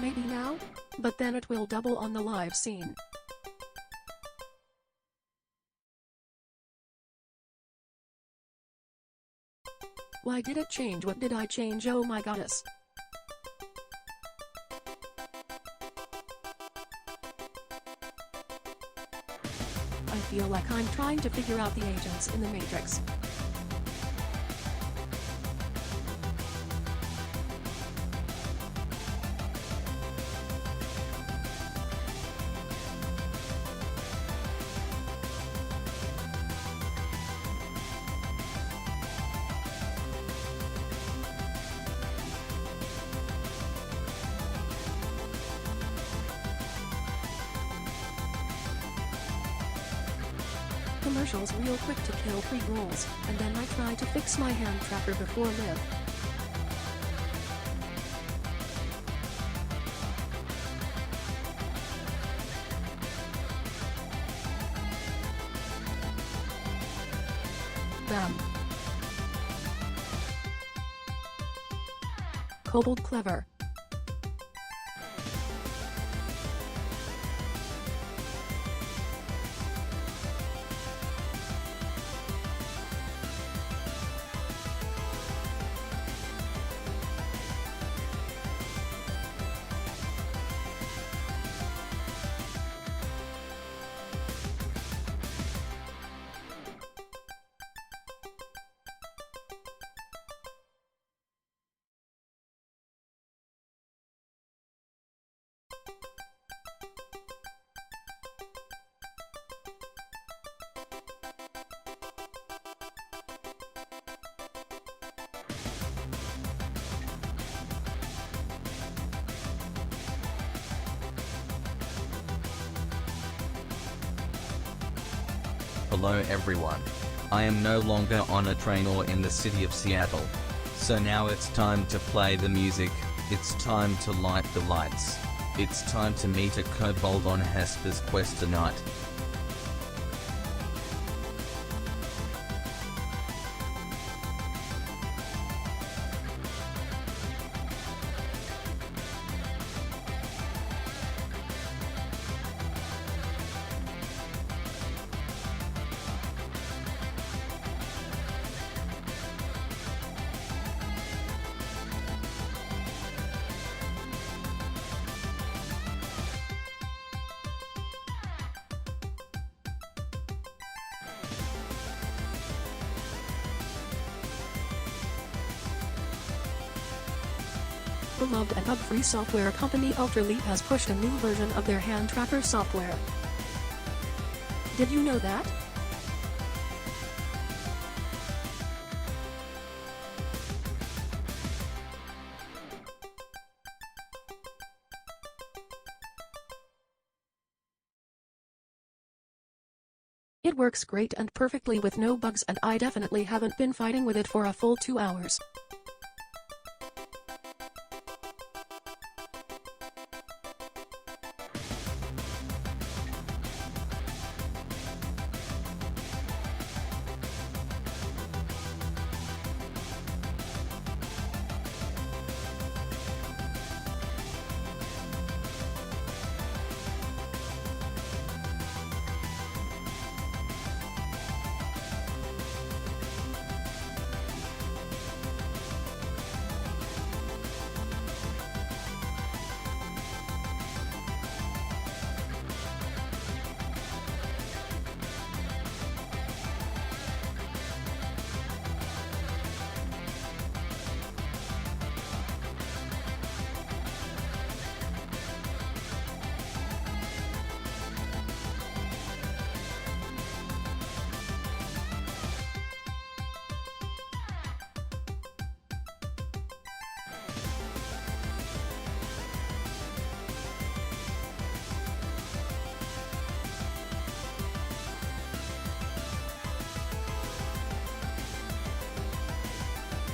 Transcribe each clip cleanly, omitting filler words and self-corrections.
Maybe now? But then it will double on the live scene. Why did it change? What did I change? Oh my goddess. I feel like I'm trying to figure out the agents in the Matrix. Commercials real quick to kill pre-rolls, and then I try to fix my hand tracker before live. Bam. Kobold clever. Hello everyone. I am no longer on a train or in the city of Seattle. So now it's time to play the music, it's time to light the lights. It's time to meet a kobold on Hesper's quest tonight. Beloved and hub-free software company Ultraleap has pushed a new version of their hand tracker software. Did you know that? It works great and perfectly with no bugs, and I definitely haven't been fighting with it for a full 2 hours.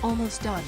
Almost done.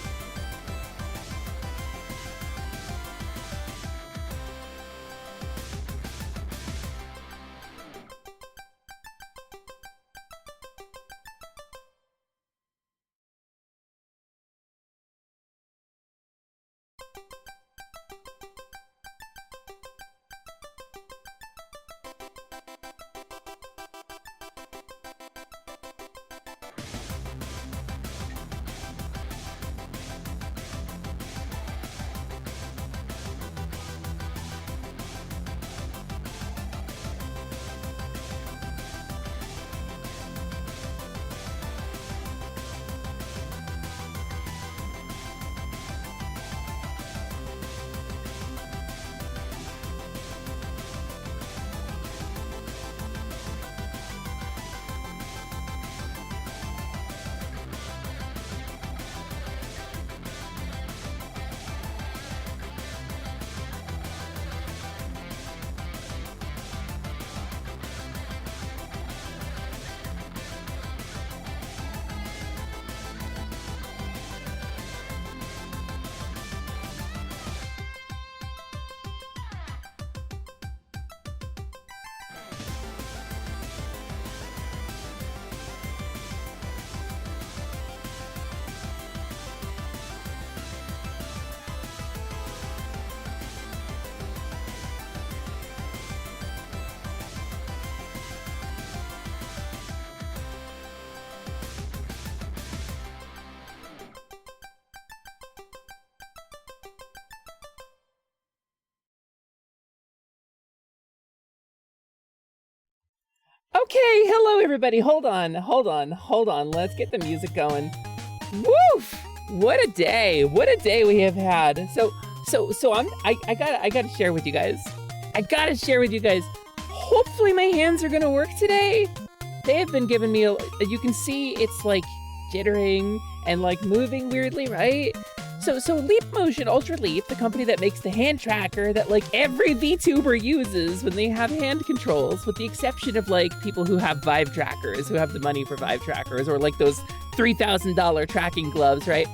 Okay, hello everybody. Hold on. Let's get the music going. Woof! What a day. What a day we have had. So I gotta share with you guys. Hopefully my hands are gonna work today. They have been giving me you can see it's like jittering and like moving weirdly, right? So Leap Motion Ultra Leap, the company that makes the hand tracker that like every VTuber uses when they have hand controls, with the exception of like people who have Vive trackers, who have the money for Vive trackers, or like those $3,000 tracking gloves, right?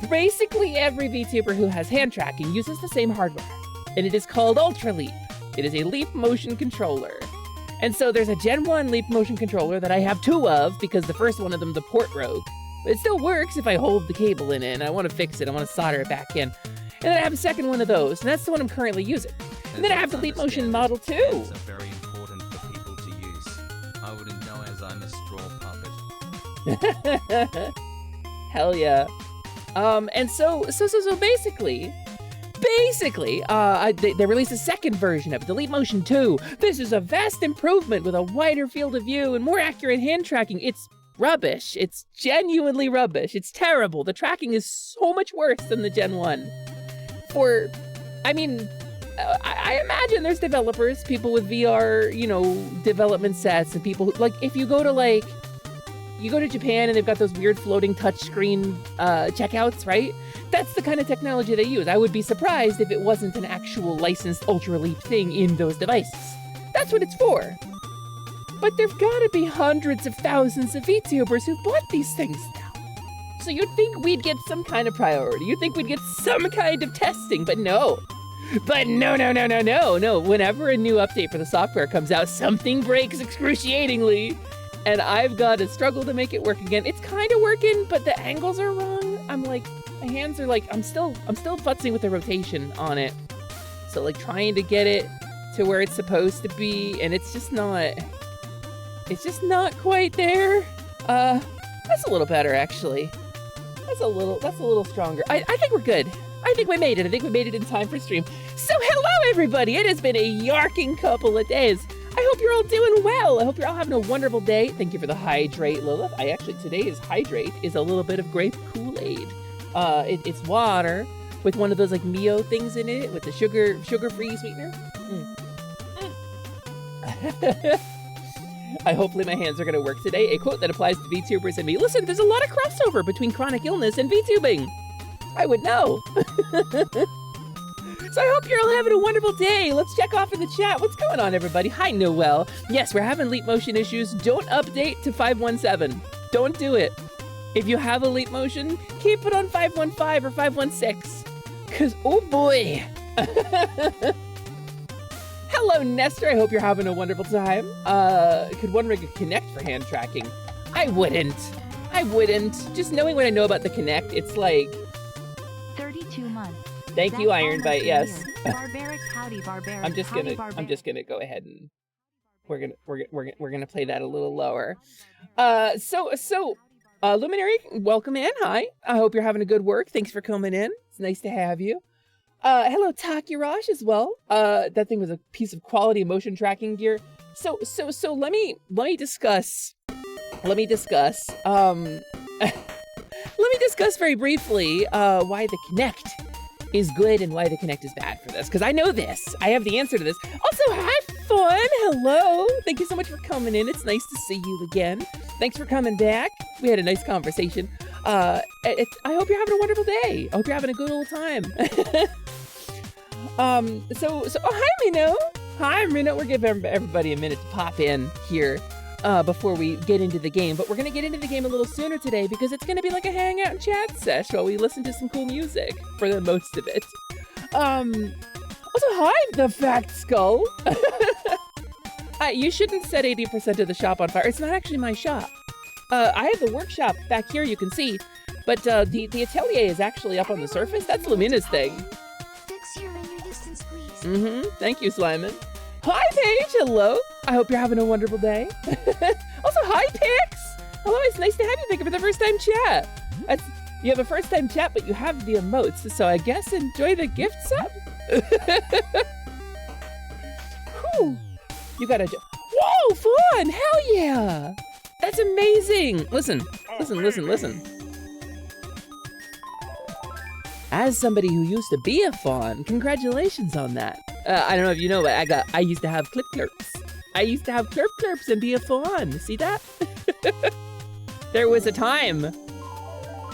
Basically every VTuber who has hand tracking uses the same hardware, and it is called Ultra Leap. It is a Leap Motion controller. And so there's a Gen 1 Leap Motion controller that I have 2 of, because the first one of them, the port broke. But it still works if I hold the cable in it, and I want to fix it. I want to solder it back in. And then I have a second one of those, and that's the one I'm currently using. And then I have the Leap Motion Model 2. Hands are very important for people to use. I wouldn't know, as I'm a straw puppet. Hell yeah. And so basically, they released a second version of it, the Leap Motion 2. This is a vast improvement with a wider field of view and more accurate hand tracking. It's rubbish. It's genuinely rubbish. It's terrible. The tracking is so much worse than the Gen 1. I imagine there's developers, people with VR, development sets, and people who, like, if you go to Japan and they've got those weird floating touchscreen checkouts, right? That's the kind of technology they use. I would be surprised if it wasn't an actual licensed Ultra Leap thing in those devices. That's what it's for. But there've gotta be hundreds of thousands of VTubers who bought these things now. So you'd think we'd get some kind of priority. You'd think we'd get some kind of testing, but no. No. Whenever a new update for the software comes out, something breaks excruciatingly. And I've got to struggle to make it work again. It's kind of working, but the angles are wrong. I'm like, my hands are like, I'm still futzing with the rotation on it. So like trying to get it to where it's supposed to be, and it's just not quite there. That's a little better actually. That's a little stronger. I think we're good. I think we made it. I think we made it in time for stream. So hello everybody. It has been a yarking couple of days. I hope you're all doing well. I hope you're all having a wonderful day. Thank you for the hydrate, Lilith. Today's hydrate is a little bit of grape Kool-Aid. It's water with one of those like Mio things in it with the sugar-free sweetener. Hopefully my hands are going to work today. A quote that applies to VTubers and me. Listen, there's a lot of crossover between chronic illness and VTubing. I would know. So I hope you're all having a wonderful day. Let's check off in the chat. What's going on, everybody? Hi, Noel. Yes, we're having Leap Motion issues. Don't update to 517. Don't do it. If you have a Leap Motion, keep it on 515 or 516. Because, oh boy. Hello, Nestor. I hope you're having a wonderful time. Could one rig a Kinect for hand tracking? I wouldn't. Just knowing what I know about the Kinect, it's like... 32 months. Thank you, Ironbite. Yes. Barbaric, howdy, barbaric. I'm just gonna go ahead and we're gonna play that a little lower. Luminary, welcome in. Hi. I hope you're having a good work. Thanks for coming in. It's nice to have you. Hello, Takirash as well. That thing was a piece of quality motion tracking gear. So let me discuss. Let me discuss very briefly why the Kinect is good and why the Kinect is bad for this, because I know this. I have the answer to this. Also, hi, Fun. Hello. Thank you so much for coming in. It's nice to see you again. Thanks for coming back. We had a nice conversation. I hope you're having a wonderful day. I hope you're having a good old time. Hi, Minnow. Hi, Minnow. We're giving everybody a minute to pop in here before we get into the game. But we're going to get into the game a little sooner today because it's going to be like a hangout and chat sesh while we listen to some cool music for the most of it. Also, hi, the Fact Skull. You shouldn't set 80% of the shop on fire. It's not actually my shop. I have the workshop back here, you can see. But the atelier is actually up on the surface. That's Lumina's thing. Fix your linear distance, please. Thank you, Slyman. Hi, Paige. Hello. I hope you're having a wonderful day. Also, hi, Pix. Hello, it's nice to have you. Thank you for the first time chat. You have a first time chat, but you have the emotes. So I guess enjoy the gift sub. Whew. You gotta. Whoa! Oh, fawn! Hell yeah! That's amazing! Listen. As somebody who used to be a fawn, congratulations on that. I don't know if you know, but I used to have clip-clerps. I used to have clip-clerps and be a fawn. See that? There was a time.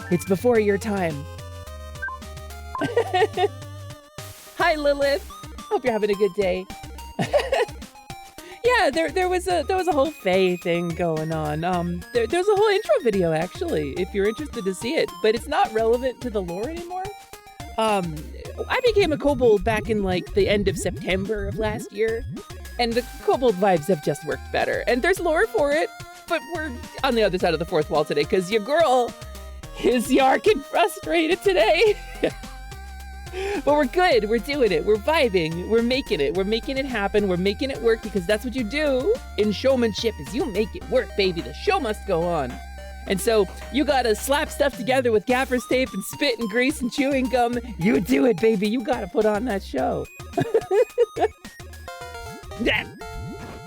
It's before your time. Hi, Lilith. Hope you're having a good day. Yeah, there was a whole Fae thing going on. There's a whole intro video actually, if you're interested to see it, but it's not relevant to the lore anymore. I became a kobold back in like the end of September of last year, and the kobold vibes have just worked better. And there's lore for it, but we're on the other side of the fourth wall today because your girl is yarking frustrated today. But we're good. We're doing it. We're vibing. We're making it. We're making it happen. We're making it work because that's what you do in showmanship is you make it work, baby. The show must go on. And so you gotta slap stuff together with gaffer's tape and spit and grease and chewing gum. You do it, baby. You gotta put on that show.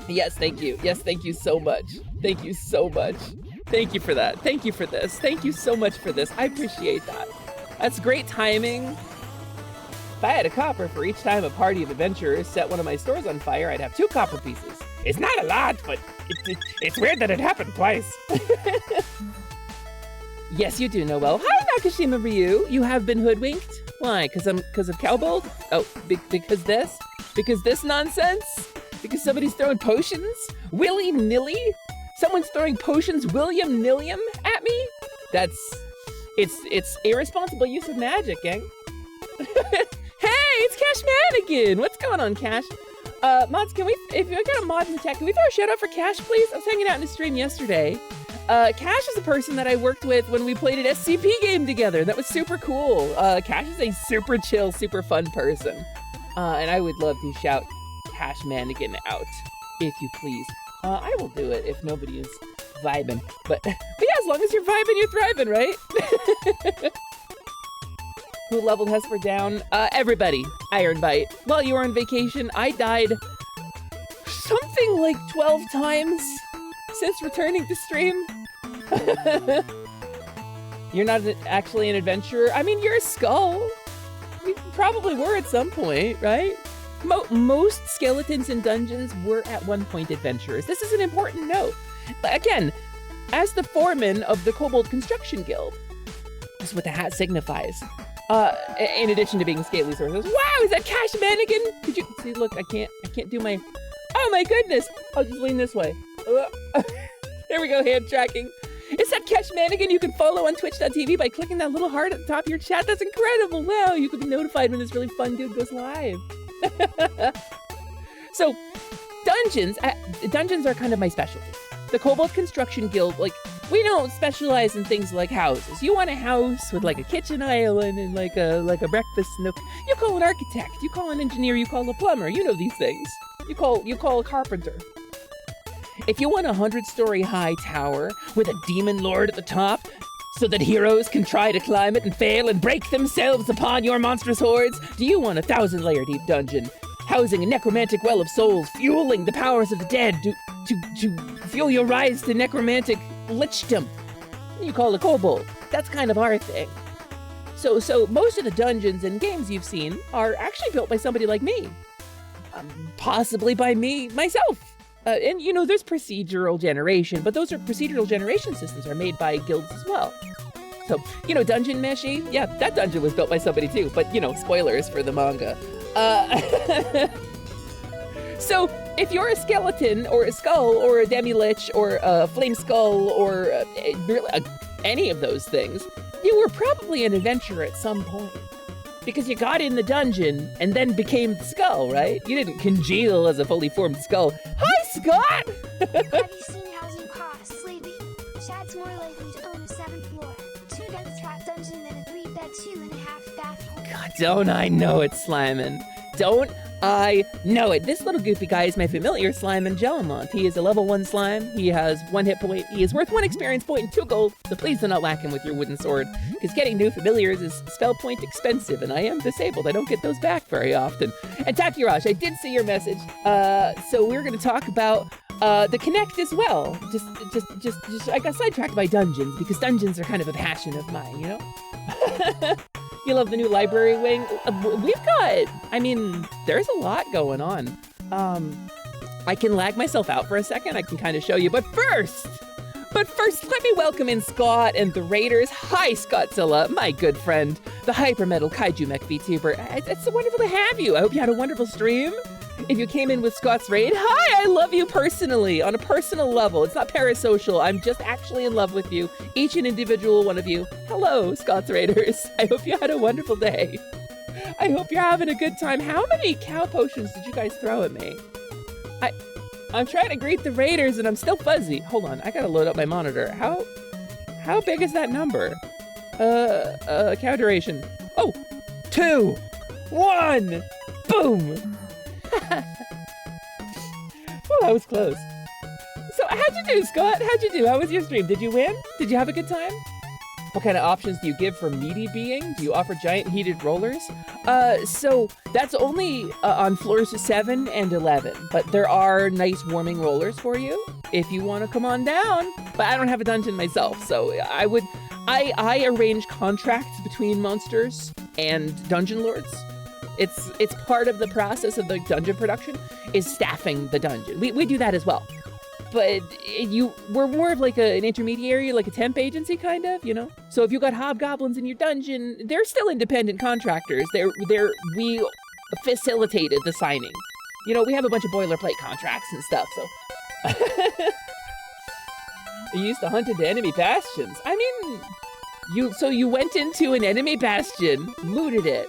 Yes, thank you. Yes, thank you so much. Thank you so much. Thank you for that. Thank you for this. Thank you so much for this. I appreciate that. That's great timing. If I had a copper for each time a party of adventurers set one of my stores on fire, I'd have 2 copper pieces. It's not a lot, but it's weird that it happened twice. Yes, you do know well. Hi, Nakashima Ryu. You have been hoodwinked? Why? Because of Cowbold? Oh, because this? Because this nonsense? Because somebody's throwing potions? Willy-nilly? Someone's throwing potions William-nillium at me? It's irresponsible use of magic, gang. Hey, it's Cash Mannequin! What's going on, Cash? Mods, if you got a mod in the chat, can we throw a shout out for Cash, please? I was hanging out in the stream yesterday. Cash is a person that I worked with when we played an SCP game together. That was super cool. Cash is a super chill, super fun person. And I would love to shout Cash Mannequin out, if you please. I will do it if nobody is vibing. But yeah, as long as you're vibing, you're thriving, right? Who leveled Hesper down? Everybody. Iron Bite. While you were on vacation, I died something like 12 times since returning to stream. You're not actually an adventurer. I mean, you're a skull. You probably were at some point, right? Most skeletons in dungeons were at one point adventurers. This is an important note. Again, as the foreman of the Kobold Construction Guild, that's what the hat signifies. In addition to being scaly sources. Wow, is that Cash Mannequin? Could you see? Look, I can't do my. Oh my goodness! I'll just lean this way. There we go, hand tracking. Is that Cash Mannequin you can follow on Twitch.tv by clicking that little heart at the top of your chat? That's incredible! Wow, you can be notified when this really fun dude goes live. So, dungeons are kind of my specialty. The Kobold Construction Guild, like, we don't specialize in things like houses. You want a house with like a kitchen island and like a breakfast nook. You call an architect, you call an engineer, you call a plumber. You know these things. You call a carpenter. If you want a 100-story high tower with a demon lord at the top, so that heroes can try to climb it and fail and break themselves upon your monstrous hordes, do you want a 1,000-layer deep dungeon, housing a necromantic well of souls, fueling the powers of the dead to fuel your rise to necromantic lichdom? You call a kobold. That's kind of our thing. So most of the dungeons and games you've seen are actually built by somebody like me. Possibly by me, myself. And you know, there's procedural generation, but those procedural generation systems are made by guilds as well. So, you know, Dungeon Meshi, yeah, that dungeon was built by somebody too, but you know, spoilers for the manga. So, if you're a skeleton or a skull or a demi-lich or a flame skull or any of those things, you were probably an adventurer at some point. Because you got in the dungeon and then became the skull, right? You didn't congeal as a fully formed skull. Hi, Scott! Have you seen housing costs lately? Chad's more likely to own a 7th floor, 2-death trap dungeon than a 3-bed, 2.5 bath home. God, don't I know it, Slyman. Don't I know it. This little goofy guy is my familiar Slyman Jellamont. He is a level 1 slime. He has 1 hit point. He is worth 1 experience point and 2 gold. So please do not whack him with your wooden sword, because getting new familiars is spell point expensive, and I am disabled. I don't get those back very often. And Takirash, I did see your message. So we're going to talk about the Connect as well. Just I got sidetracked by dungeons because dungeons are kind of a passion of mine, you know? You love the new library wing? We've got, I mean, there's a lot going on. I can lag myself out for a second. I can kind of show you, but first, let me welcome in Scott and the Raiders. Hi, Scottzilla, my good friend, the hyper metal kaiju mech VTuber. It's so wonderful to have you. I hope you had a wonderful stream. If you came in with Scott's raid, hi, I love you personally, on a personal level. It's not parasocial, I'm just actually in love with you, each and individual one of you. Hello, Scott's Raiders. I hope you had a wonderful day. I hope you're having a good time. How many cow potions did you guys throw at me? I'm trying to greet the Raiders and I'm still fuzzy. Hold on, I gotta load up my monitor. How big is that number? Cow duration. Oh, 2, 1, boom. Oh, that was close. So how'd you do, Scott? How'd you do? How was your stream? Did you win? Did you have a good time? What kind of options do you give for meaty being? Do you offer giant heated rollers? So that's only on floors 7 and 11, but there are nice warming rollers for you if you want to come on down. But I don't have a dungeon myself, so I arrange contracts between monsters and dungeon lords. It's part of the process of the dungeon production is staffing the dungeon. We do that as well. But we're more of like an intermediary, like a temp agency kind of, you know? So if you got hobgoblins in your dungeon, they're still independent contractors. We facilitated the signing. You know, we have a bunch of boilerplate contracts and stuff, so. You used to hunt into enemy bastions. I mean, you went into an enemy bastion, looted it,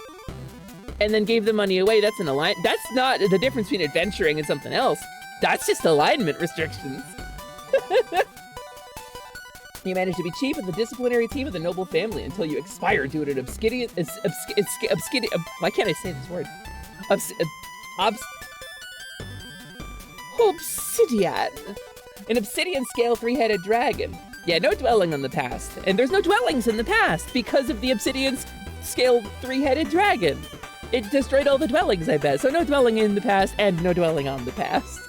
and then gave the money away. That's an alignment. That's not the difference between adventuring and something else. That's just alignment restrictions. You managed to be chief of the disciplinary team of the noble family until you expired due to an obsidian. Why can't I say this word? Obsidian. An obsidian scale 3-headed dragon. Yeah, no dwelling on the past. And there's no dwellings in the past because of the obsidian scale 3-headed dragon. It destroyed all the dwellings, I bet. So no dwelling in the past and no dwelling on the past.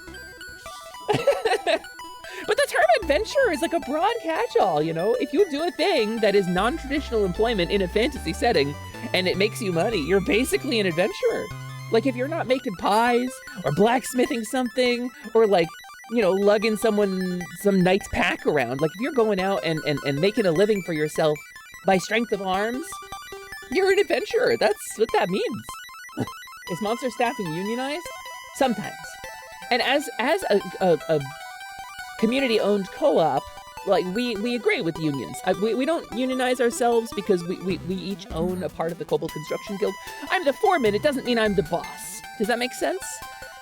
But the term adventure is like a broad catch-all, you know? If you do a thing that is non-traditional employment in a fantasy setting and it makes you money, you're basically an adventurer. Like if you're not making pies or blacksmithing something or like, you know, lugging some knight's pack around. Like if you're going out and making a living for yourself by strength of arms, you're an adventurer. That's what that means. Is monster staffing unionized? Sometimes. And as a community-owned co-op, like we agree with unions. We don't unionize ourselves because we each own a part of the Kobold Construction Guild. I'm the foreman. It doesn't mean I'm the boss. Does that make sense?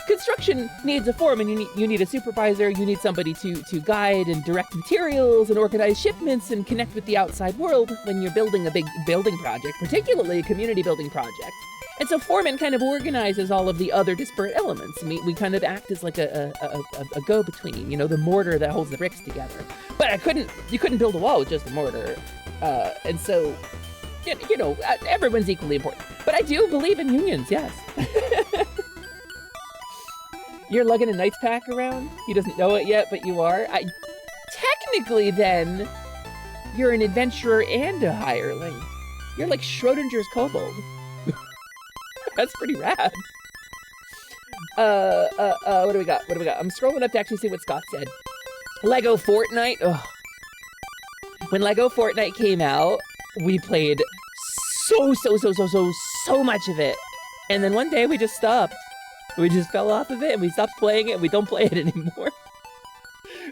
Construction needs a foreman. You need a supervisor. You need somebody to guide and direct materials and organize shipments and connect with the outside world when you're building a big building project, particularly a community building project. And so foreman kind of organizes all of the other disparate elements. We kind of act as like a go-between, you know, the mortar that holds the bricks together. But you couldn't build a wall with just a mortar. And so, you know, everyone's equally important. But I do believe in unions, yes. You're lugging a knight's pack around? He doesn't know it yet, but you are. Technically, then, you're an adventurer and a hireling. You're like Schrodinger's kobold. That's pretty rad. What do we got? I'm scrolling up to actually see what Scott said. Lego Fortnite. Ugh. When Lego Fortnite came out, we played so much of it. And then one day we just stopped. We just fell off of it and we stopped playing it and we don't play it anymore.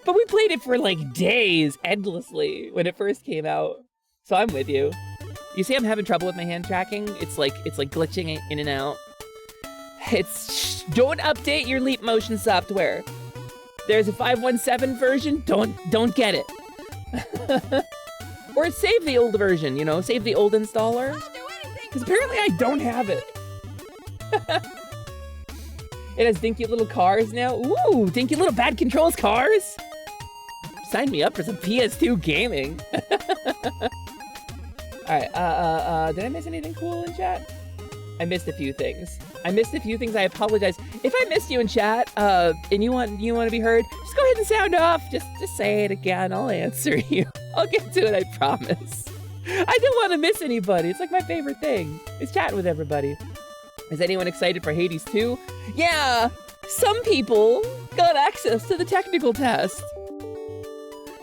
But we played it for like days, endlessly, when it first came out. So I'm with you. You see I'm having trouble with my hand tracking? It's like glitching in and out. Don't update your Leap Motion software. There's a 5.17 version, don't get it. Or save the old version, you know, save the old installer. Because apparently I don't have it. It has dinky little cars now. Ooh, dinky little bad controls cars. Sign me up for some PS2 gaming. All right, did I miss anything cool in chat? I missed a few things. I missed a few things. I apologize. If I missed you in chat, and you want to be heard, just go ahead and sound off. Just say it again. I'll answer you. I'll get to it, I promise. I don't want to miss anybody. It's like my favorite thing. Is chatting with everybody. Is anyone excited for Hades 2? Yeah, some people got access to the technical test.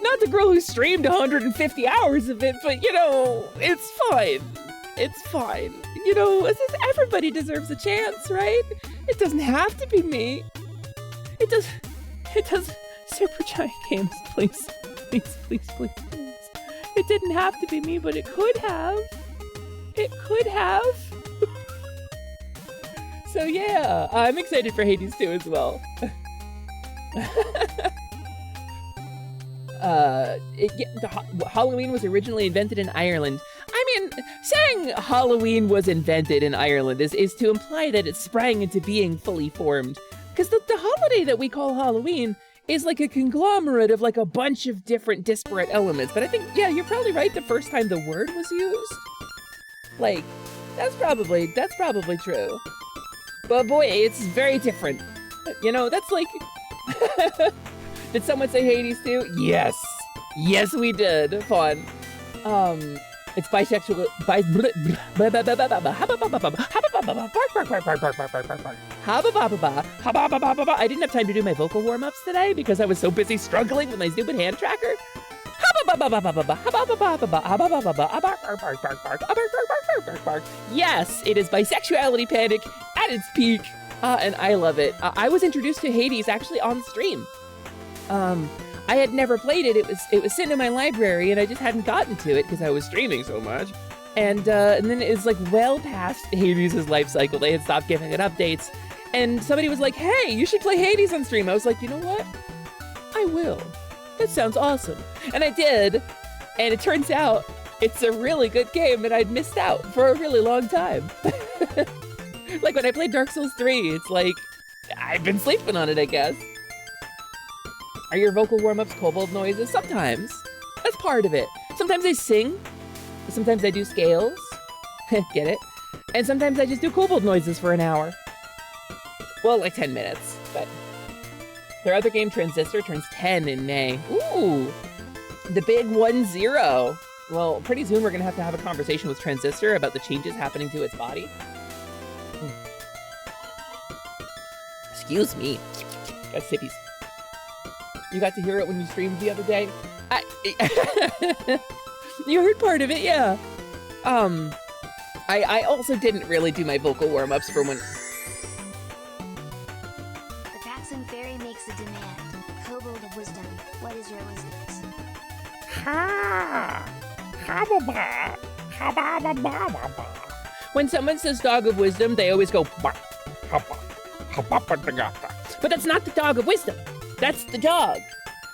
Not the girl who streamed 150 hours of it, but you know, it's fine. It's fine. You know, everybody deserves a chance, right? It doesn't have to be me. It does. Super Giant Games, please. Please, please, please, please. It didn't have to be me, but it could have. It could have. So yeah, I'm excited for Hades 2 as well. Halloween was originally invented in Ireland. I mean, saying Halloween was invented in Ireland is to imply that it sprang into being fully formed. Because the holiday that we call Halloween is like a conglomerate of like a bunch of different disparate elements. But I think, yeah, you're probably right the first time the word was used. Like, that's probably true. But boy, it's very different. You know, that's like... Did someone say Hades 2? Yes. Yes, we did. Fun. It's bisexual. I didn't have time to do my vocal warm-ups today because I was so busy struggling with my stupid hand tracker. Yes, it is bisexuality panic at its peak, and I love it. I was introduced to Hades actually on stream. I had never played it. It was sitting in my library, and I just hadn't gotten to it because I was streaming so much. And then it was like well past Hades' life cycle. They had stopped giving it updates, and somebody was like, "Hey, you should play Hades on stream." I was like, "You know what? I will. That sounds awesome." And I did, and it turns out it's a really good game, and I'd missed out for a really long time. Like when I played Dark Souls 3, it's like I've been sleeping on it, I guess. Are your vocal warm-ups kobold noises? Sometimes. That's part of it. Sometimes I sing. Sometimes I do scales. Get it? And sometimes I just do kobold noises for an hour. Well, like 10 minutes, but... Their other game, Transistor, turns 10 in May. Ooh! The big 1-0. Well, pretty soon we're gonna have a conversation with Transistor about the changes happening to its body. Excuse me. Got sippies. You got to hear it when you streamed the other day? You heard part of it, yeah. I also didn't really do my vocal warm-ups for when... The Taxon Fairy makes a demand. Kobold of Wisdom, what is your wisdom? When someone says Dog of Wisdom, they always go... But that's not the Dog of Wisdom. That's the dog.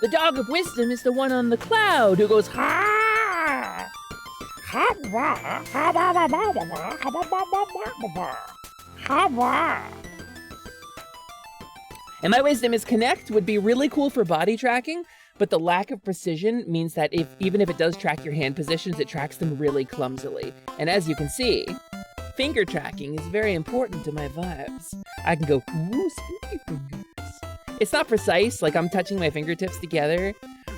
The Dog of Wisdom is the one on the cloud who goes, ha! And my wisdom is connect would be really cool for body tracking, but the lack of precision means that even if it does track your hand positions, it tracks them really clumsily. And as you can see, finger tracking is very important to my vibes. I can go, ooh, spooky fingers. It's not precise, like I'm touching my fingertips together,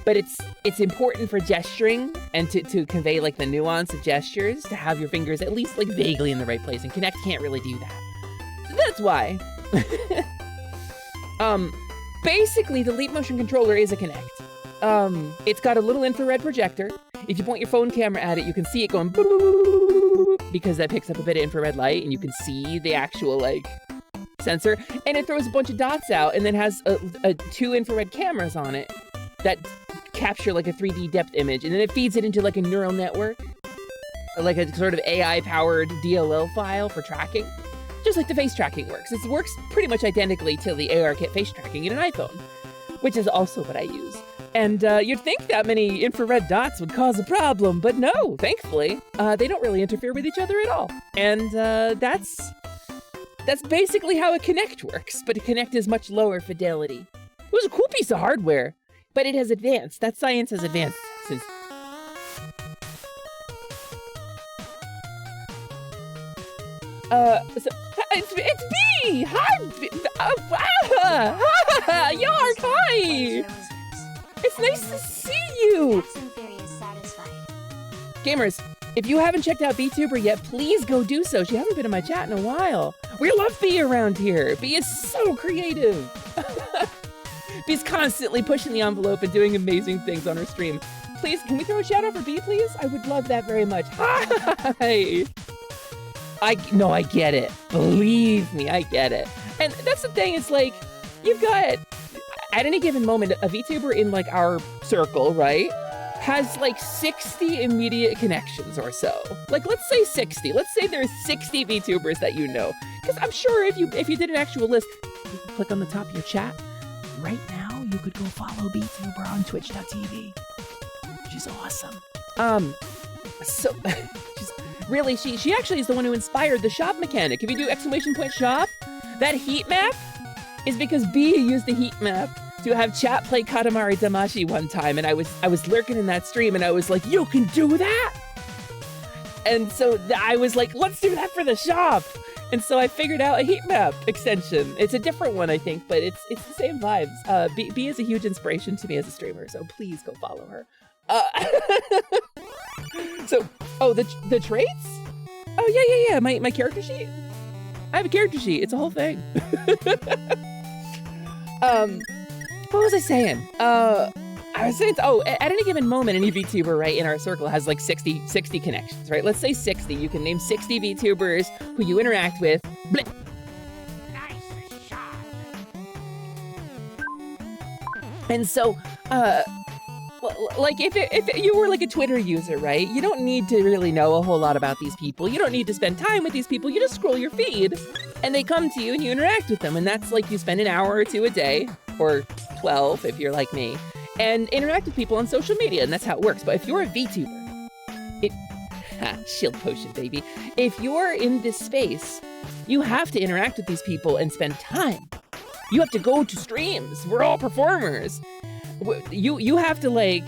but it's important for gesturing and to convey like the nuance of gestures, to have your fingers at least like vaguely in the right place, and Kinect can't really do that. So that's why. Basically the Leap Motion controller is a Kinect. It's got a little infrared projector. If you point your phone camera at it, you can see it going because that picks up a bit of infrared light and you can see the actual like sensor, and it throws a bunch of dots out and then has two infrared cameras on it that capture like a 3D depth image, and then it feeds it into like a neural network, like a sort of AI powered DLL file for tracking, just like the face tracking works. It works pretty much identically to the ARKit face tracking in an iPhone, which is also what I use. And you'd think that many infrared dots would cause a problem, but no, thankfully, they don't really interfere with each other at all. And that's basically how a Kinect works, but a Kinect is much lower fidelity. It was a cool piece of hardware, but it has advanced. That science has advanced since... It's B! Hi! Yark, hi! It's nice to see you! Captain Fairy is satisfied. Gamers, if you haven't checked out VTuber yet, please go do so. She hasn't been in my chat in a while. We love B around here. B is so creative. B's constantly pushing the envelope and doing amazing things on her stream. Please, can we throw a shout out for B, please? I would love that very much. Hi! I get it. Believe me, I get it. And that's the thing, it's like, you've got, at any given moment, a VTuber in like our circle, right, has like 60 immediate connections or so. Like, let's say 60. Let's say there's 60 VTubers that you know. Because I'm sure if you did an actual list, you could click on the top of your chat. Right now, you could go follow VTuber on twitch.tv. She's awesome. So, really, she actually is the one who inspired the shop mechanic. If you do !shop, that heat map is because B used the heat map to have chat play Katamari Damacy one time, and I was lurking in that stream, and I was like, you can do that? And so I was like, let's do that for the shop. And so I figured out a heat map extension. It's a different one, I think, but it's the same vibes. B is a huge inspiration to me as a streamer, so please go follow her. So, the traits? Oh, yeah, my character sheet? I have a character sheet, it's a whole thing. What was I saying? I was saying, at any given moment, any VTuber, right, in our circle has like 60 connections, right? Let's say 60. You can name 60 VTubers who you interact with. Blip. Nice shot. And so, like if you were like a Twitter user, right, you don't need to really know a whole lot about these people. You don't need to spend time with these people. You just scroll your feed and they come to you and you interact with them. And that's like you spend an hour or two a day, or 12 if you're like me, and interact with people on social media, and that's how it works. But if you're a VTuber, shield potion, baby. If you're in this space, you have to interact with these people and spend time. You have to go to streams. We're all performers. You have to like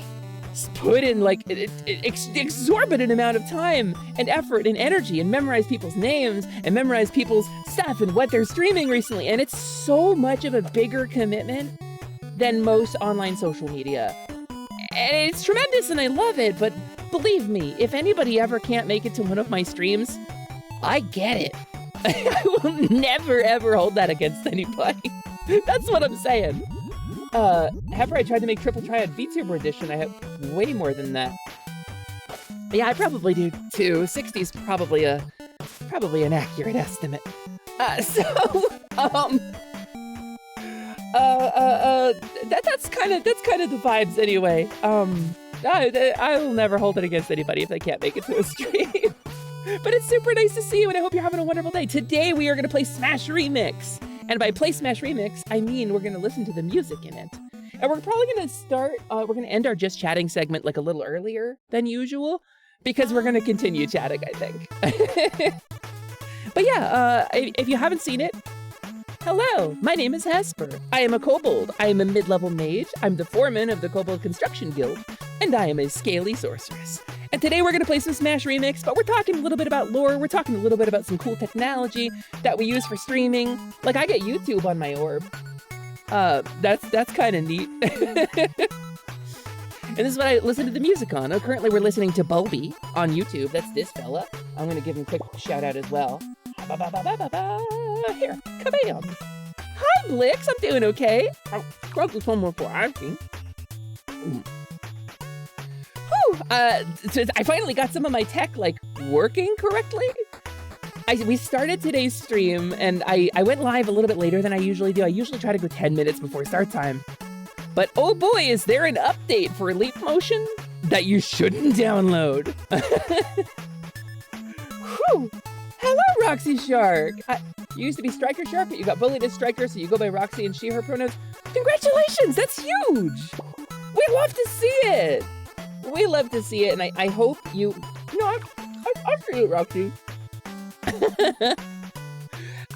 put in like exorbitant amount of time and effort and energy and memorize people's names and memorize people's stuff and what they're streaming recently. And it's so much of a bigger commitment than most online social media. And it's tremendous and I love it, but believe me, if anybody ever can't make it to one of my streams, I get it. I will never ever hold that against anybody. That's what I'm saying. Hesper, I tried to make Triple Triad VTuber edition. I have way more than that. Yeah, I probably do too. 60 is probably an accurate estimate. That's kind of the vibes anyway. I will never hold it against anybody if they can't make it to a stream. But it's super nice to see you, and I hope you're having a wonderful day. Today we are going to play Smash Remix. And by play Smash Remix, I mean we're going to listen to the music in it. And we're probably going to start, we're going to end our Just Chatting segment like a little earlier than usual, because we're going to continue chatting, I think. But yeah, if you haven't seen it, hello, my name is Hesper. I am a kobold. I am a mid-level mage. I'm the foreman of the Kobold Construction Guild, and I am a scaly sorceress. And today we're going to play some Smash Remix, but we're talking a little bit about lore. We're talking a little bit about some cool technology that we use for streaming. Like, I get YouTube on my orb. That's kind of neat. And this is what I listen to the music on. Currently we're listening to Bulby on YouTube. That's this fella. I'm going to give him a quick shout out as well. Here, kabam. Hi, Blix. I'm doing okay. I'll grab this one more for asking. So I finally got some of my tech like working correctly. We started today's stream and I went live a little bit later than I usually do. I usually try to go 10 minutes before start time. But oh boy, is there an update for Leap Motion that you shouldn't download. Whew. Hello, Roxy Shark. You used to be Striker Shark, but you got bullied as Striker, so you go by Roxy and she, her pronouns. Congratulations, that's huge. We love to see it. We love to see it, and I hope you... I see it, Roxy.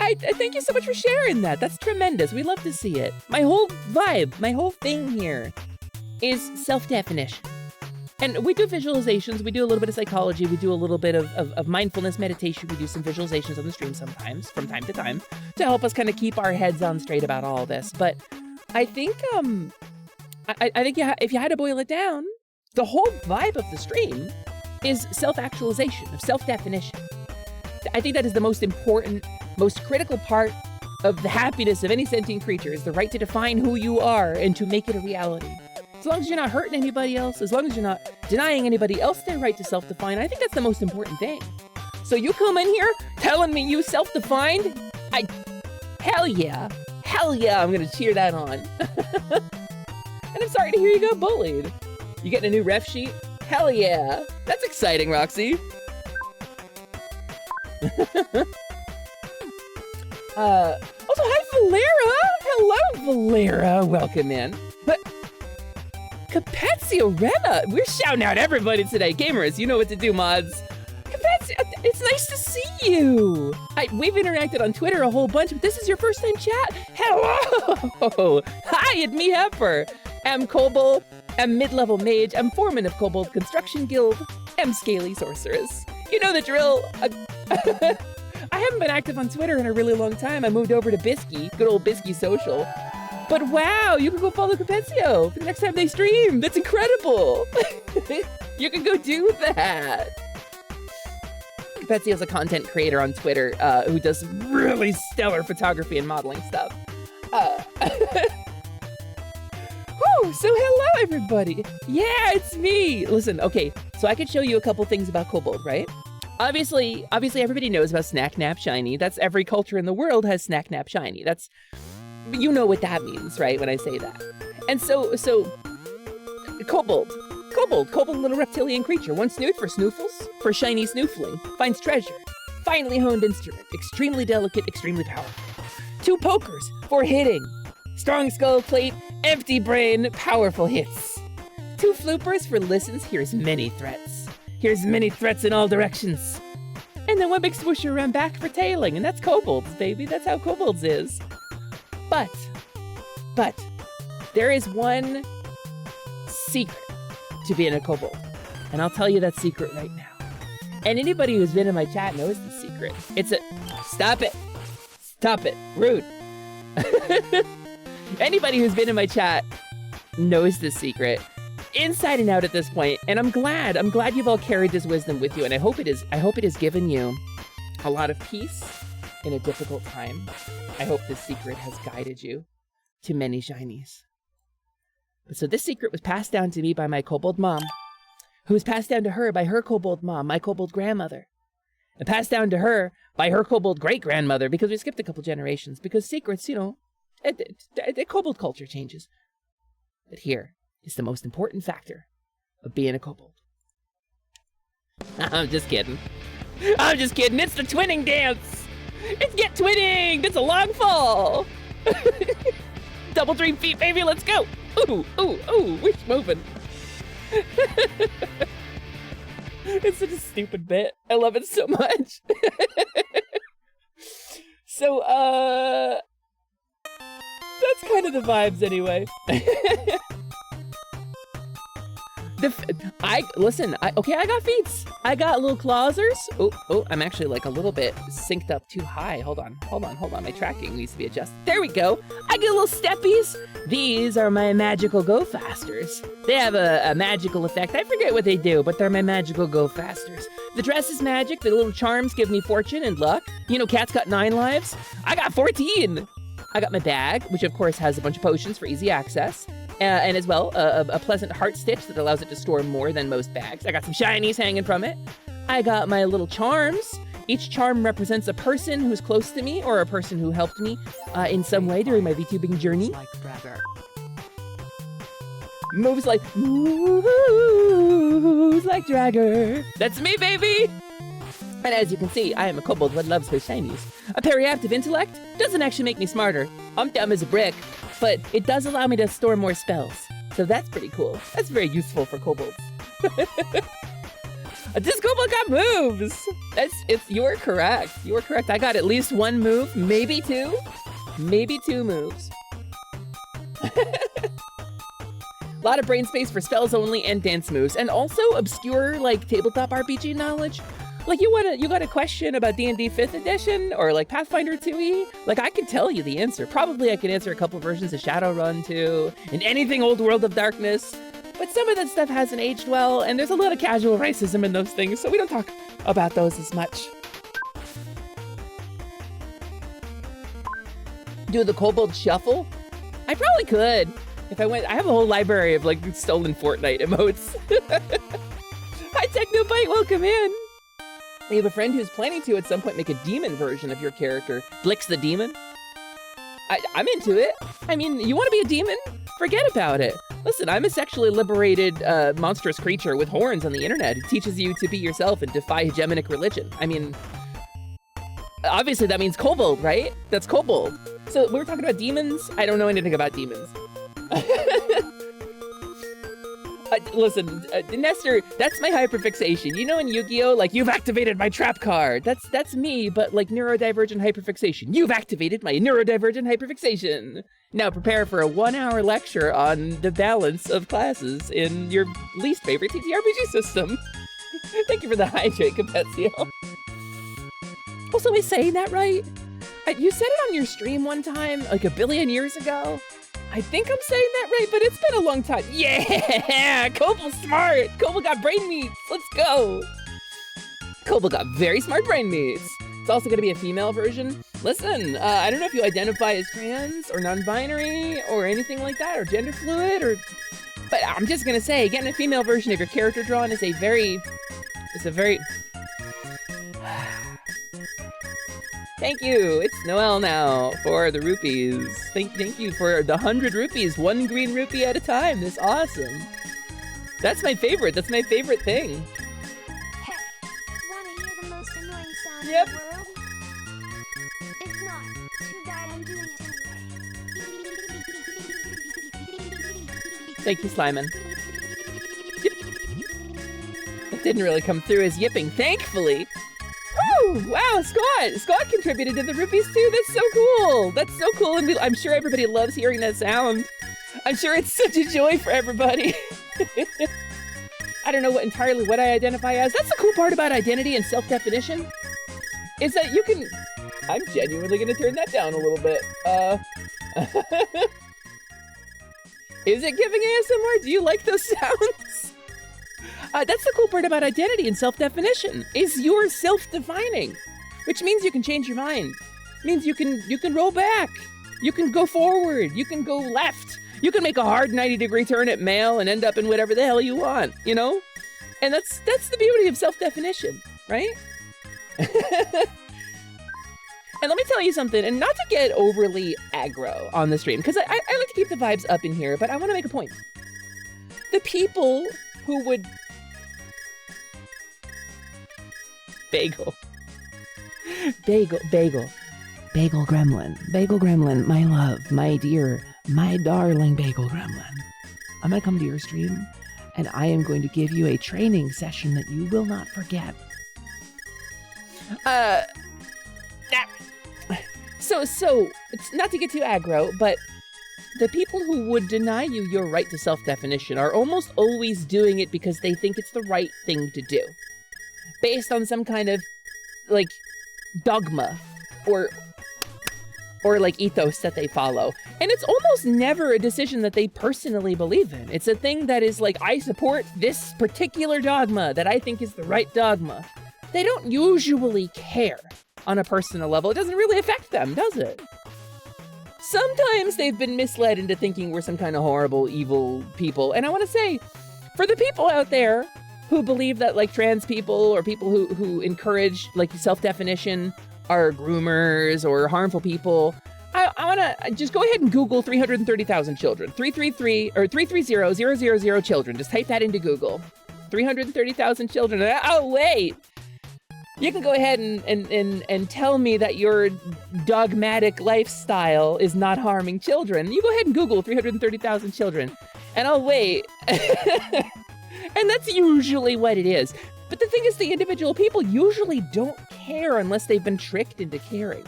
I thank you so much for sharing that. That's tremendous. We love to see it. My whole vibe, my whole thing here is self-definition. And we do visualizations, we do a little bit of psychology, we do a little bit of mindfulness meditation, we do some visualizations on the stream sometimes, from time to time, to help us kind of keep our heads on straight about all this. But I think, I think if you had to boil it down, the whole vibe of the stream is self-actualization, of self-definition. I think that is the most important, most critical part of the happiness of any sentient creature, is the right to define who you are and to make it a reality. As long as you're not hurting anybody else, as long as you're not denying anybody else their right to self-define, I think that's the most important thing. So you come in here telling me you self-defined? Hell yeah, I'm gonna cheer that on. And I'm sorry to hear you got bullied. You getting a new ref sheet? Hell yeah, that's exciting, Roxy. Also, hi, Valera. Hello, Valera. Welcome in. But Capezio Rena, we're shouting out everybody today. Gamers, you know what to do, mods. Capezio, it's nice to see you. We've interacted on Twitter a whole bunch, but this is your first time chat. Hello. Hi, it's me, Hesper. I'm Kobold. I'm mid-level mage. I'm foreman of Kobold Construction Guild. I'm Scaly Sorceress. You know the drill. I haven't been active on Twitter in a really long time. I moved over to Bisky, good old Bisky Social. But wow, you can go follow Capezio for the next time they stream. That's incredible. You can go do that. Capezio's a content creator on Twitter who does really stellar photography and modeling stuff. So hello, everybody. Yeah, it's me. Listen, okay, so I could show you a couple things about Kobold, right? Obviously, everybody knows about Snack Nap Shiny. That's every culture in the world has Snack Nap Shiny. That's, you know what that means, right, when I say that. And so, Kobold, little reptilian creature. One snoot for snoofles, for shiny snoofling. Finds treasure. Finely honed instrument. Extremely delicate, extremely powerful. 2 pokers for hitting. Strong skull plate, empty brain, powerful hits. 2 floopers for listens, hears many threats. Here's many threats in all directions. And then 1 big swoosher around back for tailing, and that's Kobolds, baby. That's how Kobolds is. But, there is one secret to being a Kobold. And I'll tell you that secret right now. And anybody who's been in my chat knows the secret. Stop it, rude. Anybody who's been in my chat knows this secret. Inside and out at this point, and I'm glad you've all carried this wisdom with you, and I hope it has given you a lot of peace in a difficult time. I hope this secret has guided you to many shinies. So this secret was passed down to me by my Kobold mom, who was passed down to her by her Kobold mom, my Kobold grandmother, and passed down to her by her Kobold great-grandmother, because we skipped a couple generations, because secrets, you know, the Kobold culture changes. But here is the most important factor of being a Kobold. I'm just kidding. It's the twinning dance. It's get twinning. It's a long fall. Double dream feet, baby. Let's go. Ooh, we're moving. It's such a stupid bit. I love it so much. So, that's kind of the vibes anyway. I got feats. I got little clausers. Oh, I'm actually like a little bit synced up too high. Hold on. My tracking needs to be adjusted. There we go. I get little steppies. These are my magical go fasters. They have a magical effect. I forget what they do, but they're my magical go fasters. The dress is magic. The little charms give me fortune and luck. You know, Cat's got 9 lives. I got 14. I got my bag, which of course has a bunch of potions for easy access. And as well, a pleasant heart stitch that allows it to store more than most bags. I got some shinies hanging from it. I got my little charms. Each charm represents a person who's close to me or a person who helped me in some way during my VTubing journey. Moves like Dragger. That's me, baby! And as you can see, I am a kobold that loves her shinies. A periactive intellect doesn't actually make me smarter. I'm dumb as a brick, but it does allow me to store more spells. So that's pretty cool. That's very useful for kobolds. This kobold got moves! You're correct. You're correct. I got at least 1 move, maybe 2. Maybe 2 moves. A lot of brain space for spells only and dance moves, and also obscure like tabletop RPG knowledge. Like you got a question about D&D 5th edition or like Pathfinder 2e? Like I can tell you the answer. Probably I can answer a couple versions of Shadowrun too, and anything old World of Darkness. But some of that stuff hasn't aged well, and there's a lot of casual racism in those things, so we don't talk about those as much. Do the Kobold Shuffle? I probably could. If I went, I have a whole library of like stolen Fortnite emotes. Hi Technobite, welcome in. We have a friend who's planning to at some point make a demon version of your character. Blix the Demon. I'm into it. I mean, you want to be a demon? Forget about it. Listen, I'm a sexually liberated monstrous creature with horns on the internet who teaches you to be yourself and defy hegemonic religion. I mean, obviously that means kobold, right? That's kobold. So we were talking about demons. I don't know anything about demons. Listen, Nestor, that's my hyperfixation. You know in Yu-Gi-Oh, like, you've activated my trap card. That's me, but like neurodivergent hyperfixation. You've activated my neurodivergent hyperfixation. Now prepare for a 1-hour lecture on the balance of classes in your least favorite TTRPG system. Thank you for the hydrate, Capezio. Also, am I saying that right? You said it on your stream one time, like a billion years ago. I think I'm saying that right, but it's been a long time. Yeah, Kobol's smart. Kobol got brain meats. Let's go. Kobol got very smart brain meats. It's also going to be a female version. Listen, I don't know if you identify as trans or non-binary or anything like that, or gender fluid, but I'm just going to say, getting a female version of your character drawn is a very... Thank you. It's Noel now for the rupees. Thank you for the 100 rupees, 1 green rupee at a time. That's awesome. That's my favorite. That's my favorite thing. Hey, wanna hear the most annoying sound Yep. in the world? If not, too bad I'm doing it anyway. Thank you, Slyman. Yip. It didn't really come through as yipping, thankfully. Woo! Wow, Scott contributed to the rupees too. That's so cool. That's so cool, and I'm sure everybody loves hearing that sound. I'm sure it's such a joy for everybody. I don't know entirely what I identify as. That's the cool part about identity and self-definition, is that you can... I'm genuinely going to turn that down a little bit. Is it giving ASMR? Do you like those sounds? That's the cool part about identity and self-definition, is you're self-defining, which means you can change your mind. It means you can roll back. You can go forward. You can go left. You can make a hard 90-degree turn at male and end up in whatever the hell you want, you know? And that's the beauty of self-definition, right? And let me tell you something, and not to get overly aggro on the stream, because I like to keep the vibes up in here, but I want to make a point. The people who would... Bagel gremlin, my love, my dear, my darling bagel gremlin. I'm gonna come to your stream, and I am going to give you a training session that you will not forget. So it's not to get too aggro, but the people who would deny you your right to self-definition are almost always doing it because they think it's the right thing to do, based on some kind of, like, dogma or like ethos that they follow. And it's almost never a decision that they personally believe in. It's a thing that is like, I support this particular dogma that I think is the right dogma. They don't usually care on a personal level. It doesn't really affect them, does it? Sometimes they've been misled into thinking we're some kind of horrible, evil people. And I want to say, for the people out there who believe that, like, trans people or people who encourage, like, self-definition are groomers or harmful people, I want to just go ahead and Google 330,000 children. 330,000 children. Just type that into Google. 330,000 children. Oh, wait. You can go ahead and tell me that your dogmatic lifestyle is not harming children. You go ahead and Google 330,000 children, and I'll wait. And that's usually what it is. But the thing is, the individual people usually don't care unless they've been tricked into caring.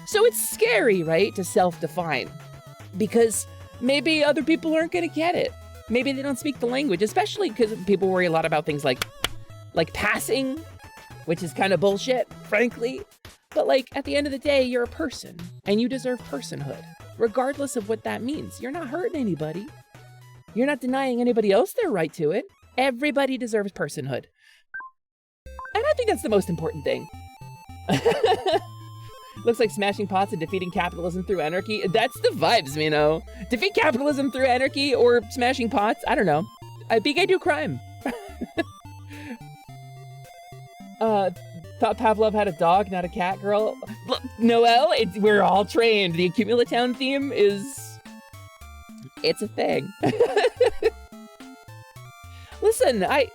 So it's scary, right, to self-define, because maybe other people aren't going to get it. Maybe they don't speak the language, especially because people worry a lot about things like passing, which is kind of bullshit, frankly. But like, at the end of the day, you're a person and you deserve personhood, regardless of what that means. You're not hurting anybody. You're not denying anybody else their right to it. Everybody deserves personhood. And I think that's the most important thing. Looks like smashing pots and defeating capitalism through anarchy. That's the vibes, you know. Defeat capitalism through anarchy or smashing pots. I don't know. I think I do crime. Thought Pavlov had a dog, not a cat girl. Look, Noelle, we're all trained. The Accumulatown theme it's a thing. Listen, I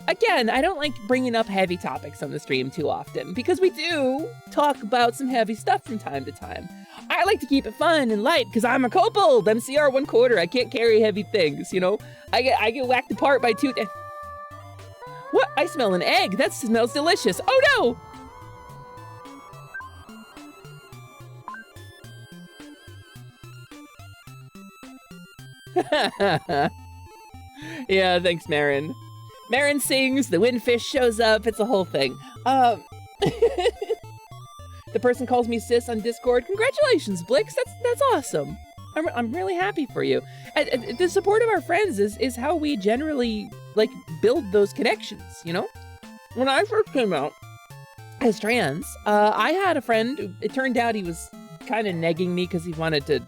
don't like bringing up heavy topics on the stream too often because we do talk about some heavy stuff from time to time. I like to keep it fun and light because I'm a kobold, MCR 1/4. I can't carry heavy things, you know? I get whacked apart by two... What? I smell an egg. That smells delicious. Oh no! Yeah, thanks, Marin. Marin sings, the windfish shows up, it's a whole thing. The person calls me sis on Discord. Congratulations, Blix. That's awesome. I'm really happy for you. And the support of our friends is how we generally like build those connections, you know? When I first came out as trans, I had a friend. It turned out he was kind of negging me because he wanted to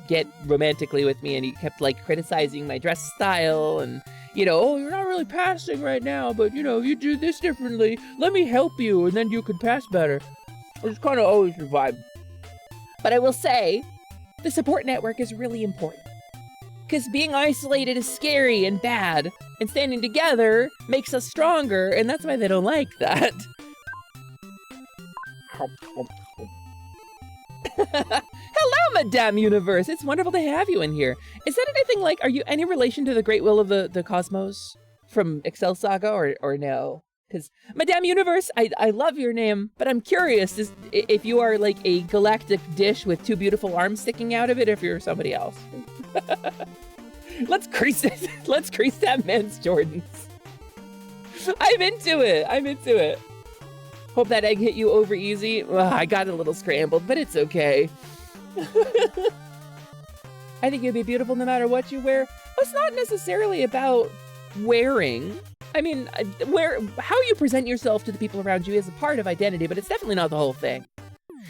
get romantically with me, and he kept like criticizing my dress style and, you know, oh, you're not really passing right now, but you know, you do this differently. Let me help you and then you can pass better. It's kind of always your vibe. But I will say, the support network is really important. Because being isolated is scary and bad, and standing together makes us stronger, and that's why they don't like that. Hello, Madame Universe. It's wonderful to have you in here. Is that anything like, are you any relation to the Great Will of the Cosmos from Excel Saga or no? Because Madame Universe, I love your name, but I'm curious if you are like a galactic dish with two beautiful arms sticking out of it, or if you're somebody else. Let's crease it. Let's crease that man's Jordans. I'm into it. Hope that egg hit you over easy. Well, I got a little scrambled, but it's okay. I think you'd be beautiful no matter what you wear. It's not necessarily about wearing. I mean, how you present yourself to the people around you is a part of identity, but it's definitely not the whole thing.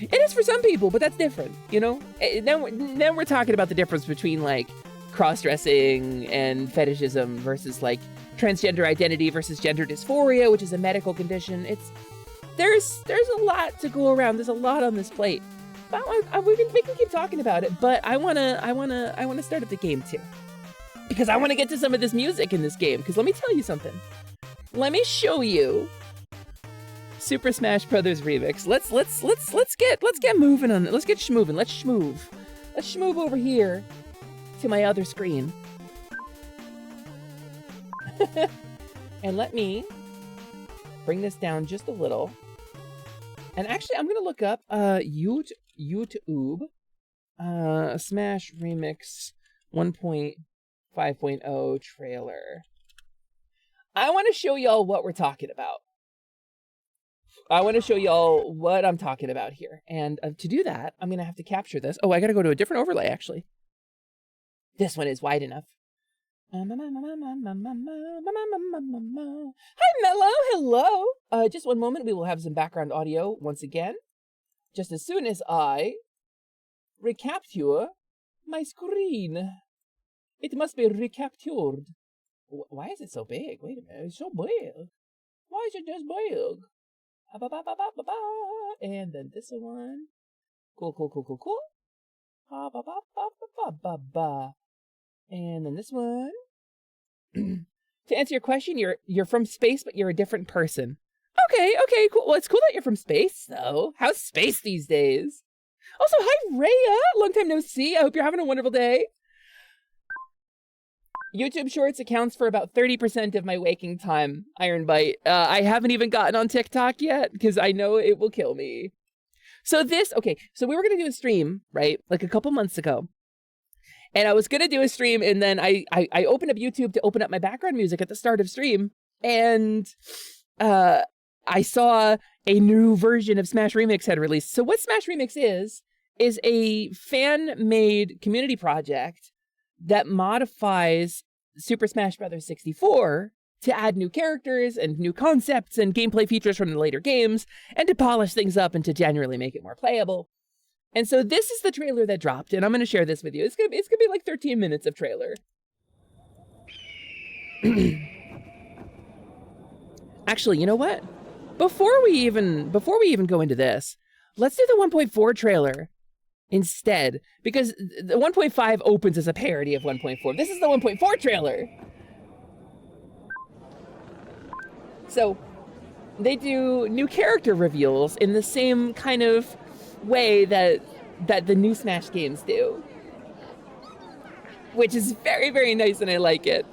It is for some people, but that's different, you know? Then we're talking about the difference between like cross-dressing and fetishism versus like transgender identity versus gender dysphoria, which is a medical condition. There's a lot to go around. There's a lot on this plate. But we can keep talking about it, but I wanna start up the game too. Because I want to get to some of this music in this game. Because let me tell you something. Let me show you Super Smash Brothers Remix. Let's get moving on it. Let's get schmoovin'. Let's schmoove. Let's schmoove over here to my other screen. And let me bring this down just a little. And actually, I'm gonna look up YouTube Smash Remix 1.5.0 trailer. I want to show y'all what we're talking about. I want to show y'all what I'm talking about here. And to do that, I'm going to have to capture this. Oh, I got to go to a different overlay, actually. This one is wide enough. Hi, Mello. Hello. Just one moment. We will have some background audio once again. Just as soon as I recapture my screen. It must be recaptured. Why is it so big? Wait a minute. It's so big. Why is it just big? And then this one. Cool. And then this one. To answer your question, you're from space, but you're a different person. Okay, cool. Well, it's cool that you're from space, though. How's space these days? Also, hi, Rhea. Long time no see. I hope you're having a wonderful day. YouTube Shorts accounts for about 30% of my waking time, Iron Bite. I haven't even gotten on TikTok yet, because I know it will kill me. So we were going to do a stream, right, like a couple months ago. And I was going to do a stream, and then I opened up YouTube to open up my background music at the start of stream, and I saw a new version of Smash Remix had released. So what Smash Remix is a fan-made community project that modifies Super Smash Bros. 64 to add new characters and new concepts and gameplay features from the later games, and to polish things up and to generally make it more playable. And so this is the trailer that dropped, and I'm going to share this with you. It's gonna be like 13 minutes of trailer. Actually, you know what? Before we even go into this, let's do the 1.4 trailer instead, because the 1.5 opens as a parody of 1.4. This is the 1.4 trailer. So they do new character reveals in the same kind of way that the new Smash games do, which is very, very nice, and I like it.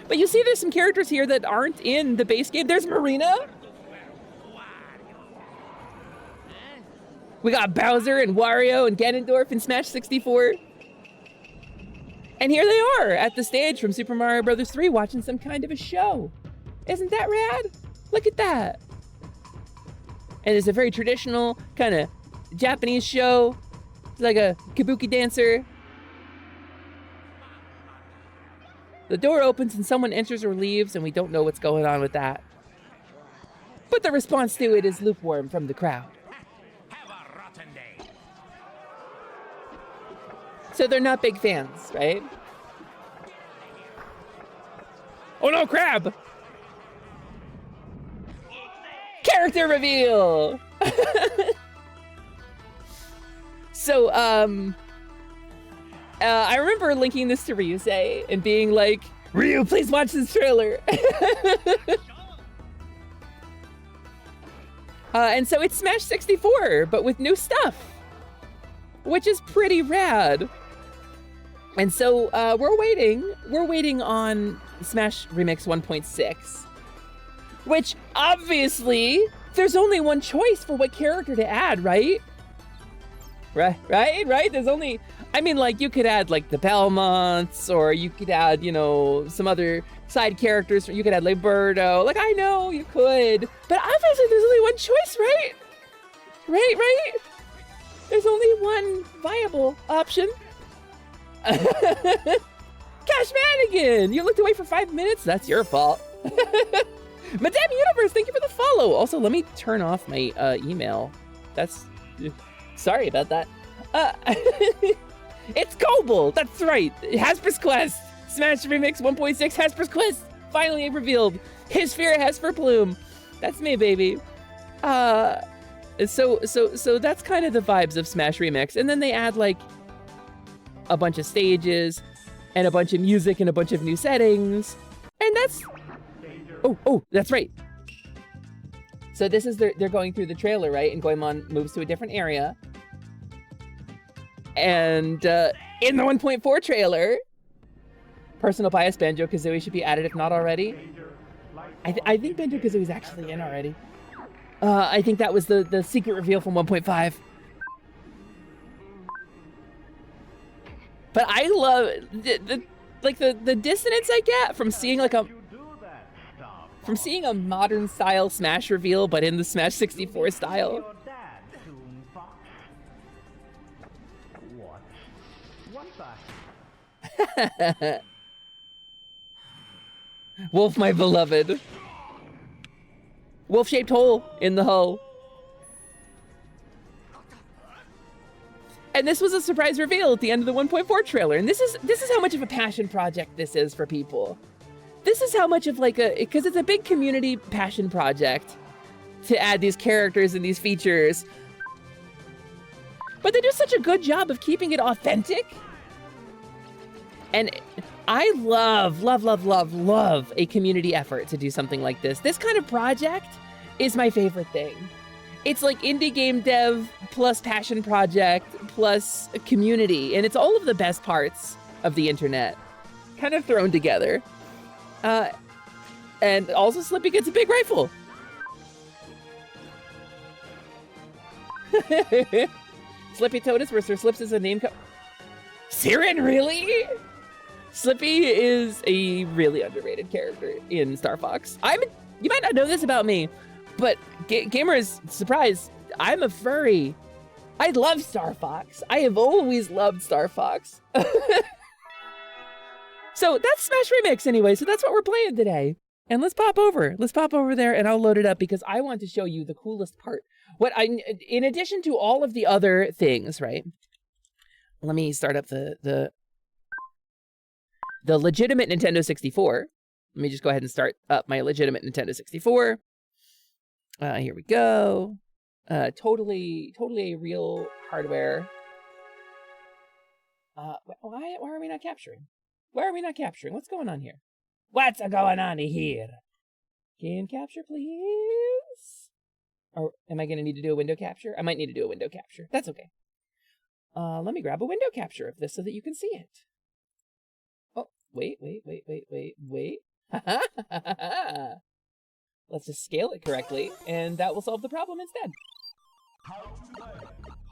But you see there's some characters here that aren't in the base game. There's Marina. We got Bowser and Wario and Ganondorf in Smash 64. And here they are at the stage from Super Mario Bros. 3 watching some kind of a show. Isn't that rad? Look at that. And it's a very traditional kind of Japanese show. It's like a kabuki dancer. The door opens and someone enters or leaves, and we don't know what's going on with that. But the response to it is lukewarm from the crowd. Have a rotten day. So they're not big fans, right? Oh no, crab! Character reveal! So, I remember linking this to Ryusei and being like, Ryu, please watch this trailer. And so it's Smash 64, but with new stuff, which is pretty rad. And so we're waiting on Smash Remix 1.6, which obviously there's only one choice for what character to add, right? Right? There's only, I mean, like, you could add, like, the Belmonts, or you could add, you know, some other side characters. You could add Liberto. Like, I know you could, but obviously there's only one choice, right? Right? There's only one viable option. Cash Madigan! You looked away for 5 minutes? That's your fault. Madame Universe, thank you for the follow. Also, let me turn off my email. That's... Sorry about that. It's Kobold, that's right. Hesper's Quest. Smash Remix 1.6 Hesper's Quest. Finally revealed. His Fear Hesper Plume. That's me, baby. So that's kind of the vibes of Smash Remix. And then they add like a bunch of stages and a bunch of music and a bunch of new settings. And that's... Oh, that's right. So this is they're going through the trailer, right? And Goemon moves to a different area. And in the 1.4 trailer, personal bias Banjo-Kazooie should be added if not already. I think Banjo-Kazooie's actually in already. I think that was the secret reveal from 1.5. But I love the dissonance I get from seeing a modern style Smash reveal, but in the Smash 64 style. Wolf, my beloved. Wolf-shaped hole in the hull. And this was a surprise reveal at the end of the 1.4 trailer. And this is how much of a passion project this is for people. This is how much of because it's a big community passion project to add these characters and these features. But they do such a good job of keeping it authentic. And I love a community effort to do something like this. This kind of project is my favorite thing. It's like indie game dev plus passion project plus a community. And it's all of the best parts of the internet kind of thrown together. And also Slippy gets a big rifle. Slippy Totus, where Sir Slips is a name Siren, really? Slippy is a really underrated character in Star Fox. You might not know this about me, but gamers, surprise, I'm a furry. I love Star Fox. I have always loved Star Fox. So that's Smash Remix anyway, so that's what we're playing today. And let's pop over there and I'll load it up because I want to show you the coolest part. In addition to all of the other things, right? Let me start up the legitimate Nintendo 64. Let me just go ahead and start up my legitimate Nintendo 64. Here we go. Totally a real hardware. Why are we not capturing? Why are we not capturing? What's going on here? What's going on here? Game capture, please. Or am I going to need to do a window capture? I might need to do a window capture. That's okay. Let me grab a window capture of this so that you can see it. Oh, wait. Let's just scale it correctly, and that will solve the problem instead.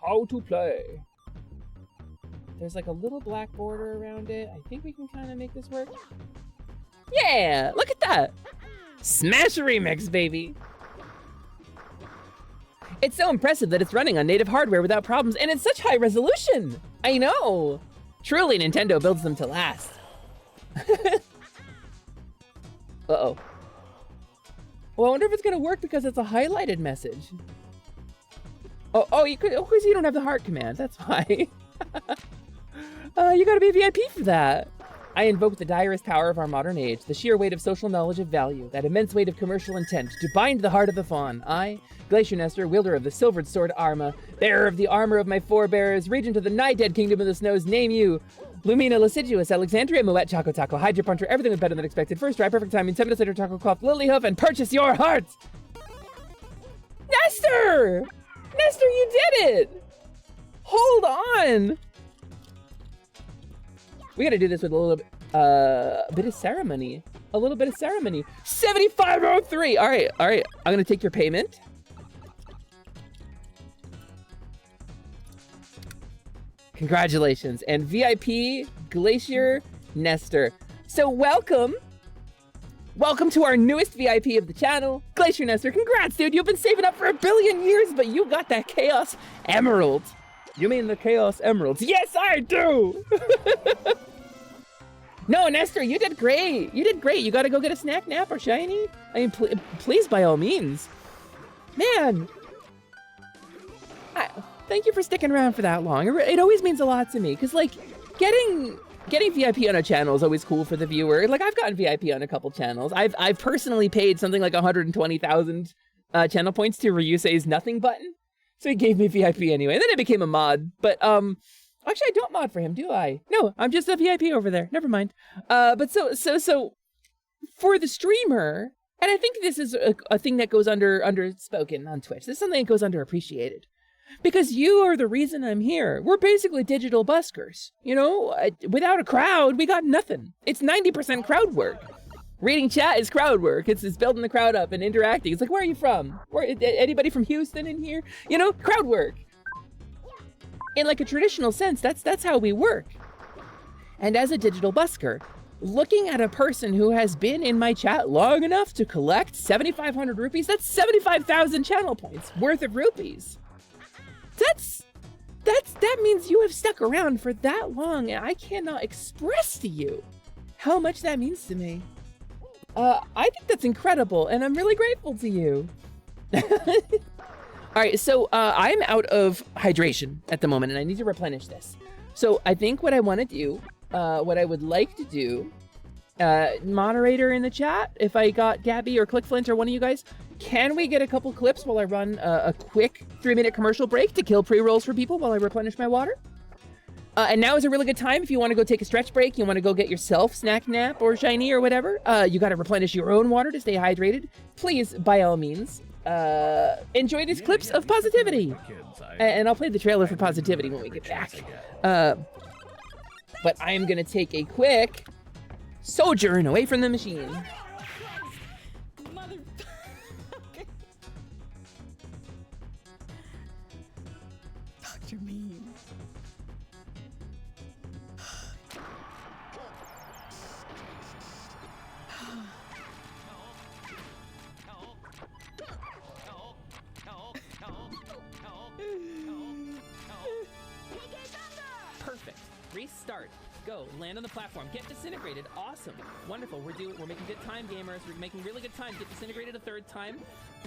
How to play. There's like a little black border around it. I think we can kind of make this work. Yeah, look at that. Smash Remix, baby. It's so impressive that it's running on native hardware without problems, and it's such high resolution. I know. Truly, Nintendo builds them to last. Uh-oh. Well, I wonder if it's gonna work because it's a highlighted message. You could, because you don't have the heart command, that's why. You gotta be a VIP for that. I invoke the direst power of our modern age, the sheer weight of social knowledge of value, that immense weight of commercial intent, to bind the heart of the fawn. I, Glacier Nestor, wielder of the silvered sword Arma, bearer of the armor of my forebears, regent of the nigh-dead kingdom of the snows, name you, Lumina Lasciduous, Alexandria, Moet, Choco Taco, Hydra Puncher, everything was better than expected. First try, perfect timing, 7 minutes later, Taco Cloth, Lily Hoof, and purchase your heart! Nestor! Nestor, you did it! Hold on! We gotta do this with a little bit of ceremony. A little bit of ceremony. 7503! Alright. I'm gonna take your payment. Congratulations. And VIP Glacier Nestor. So welcome. Welcome to our newest VIP of the channel, Glacier Nestor. Congrats, dude. You've been saving up for 1 billion years, but you got that Chaos Emerald. You mean the Chaos Emeralds? Yes, I do! No, Nestor, you did great. You did great. You gotta go get a snack nap or shiny. I mean, please, by all means. Man. Thank you for sticking around for that long. It always means a lot to me, because, like, getting VIP on a channel is always cool for the viewer. Like, I've gotten VIP on a couple channels. I've personally paid something like 120,000 channel points to Ryusei's nothing button. So he gave me VIP anyway, and then I became a mod. But, actually, I don't mod for him, do I? No, I'm just a VIP over there. Never mind. But so for the streamer, and I think this is a thing that goes underspoken on Twitch. This is something that goes underappreciated. Because you are the reason I'm here. We're basically digital buskers. You know, without a crowd, we got nothing. It's 90% crowd work. Reading chat is crowd work. It's building the crowd up and interacting. It's like, where are you from? Anybody from Houston in here? You know, crowd work. In like a traditional sense, that's how we work. And as a digital busker, looking at a person who has been in my chat long enough to collect 7,500 rupees, that's 75,000 channel points worth of rupees. That means you have stuck around for that long, and I cannot express to you how much that means to me. I think that's incredible, and I'm really grateful to you. All right, so I'm out of hydration at the moment, and I need to replenish this. So I think what I want to do, what I would like to do, moderator in the chat, if I got Gabby or ClickFlint or one of you guys, can we get a couple clips while I run a quick 3-minute commercial break to kill pre-rolls for people while I replenish my water? And now is a really good time if you want to go take a stretch break, you want to go get yourself snack nap or shiny or whatever, you got to replenish your own water to stay hydrated. Please, by all means, enjoy these clips of positivity. And I'll play the trailer for positivity when we get back. But I am going to take a quick sojourn away from the machine. Dr. Mean. restart. Go, land on the platform, get disintegrated. Awesome, wonderful. We're making good time, gamers. We're making really good time. Get disintegrated a third time.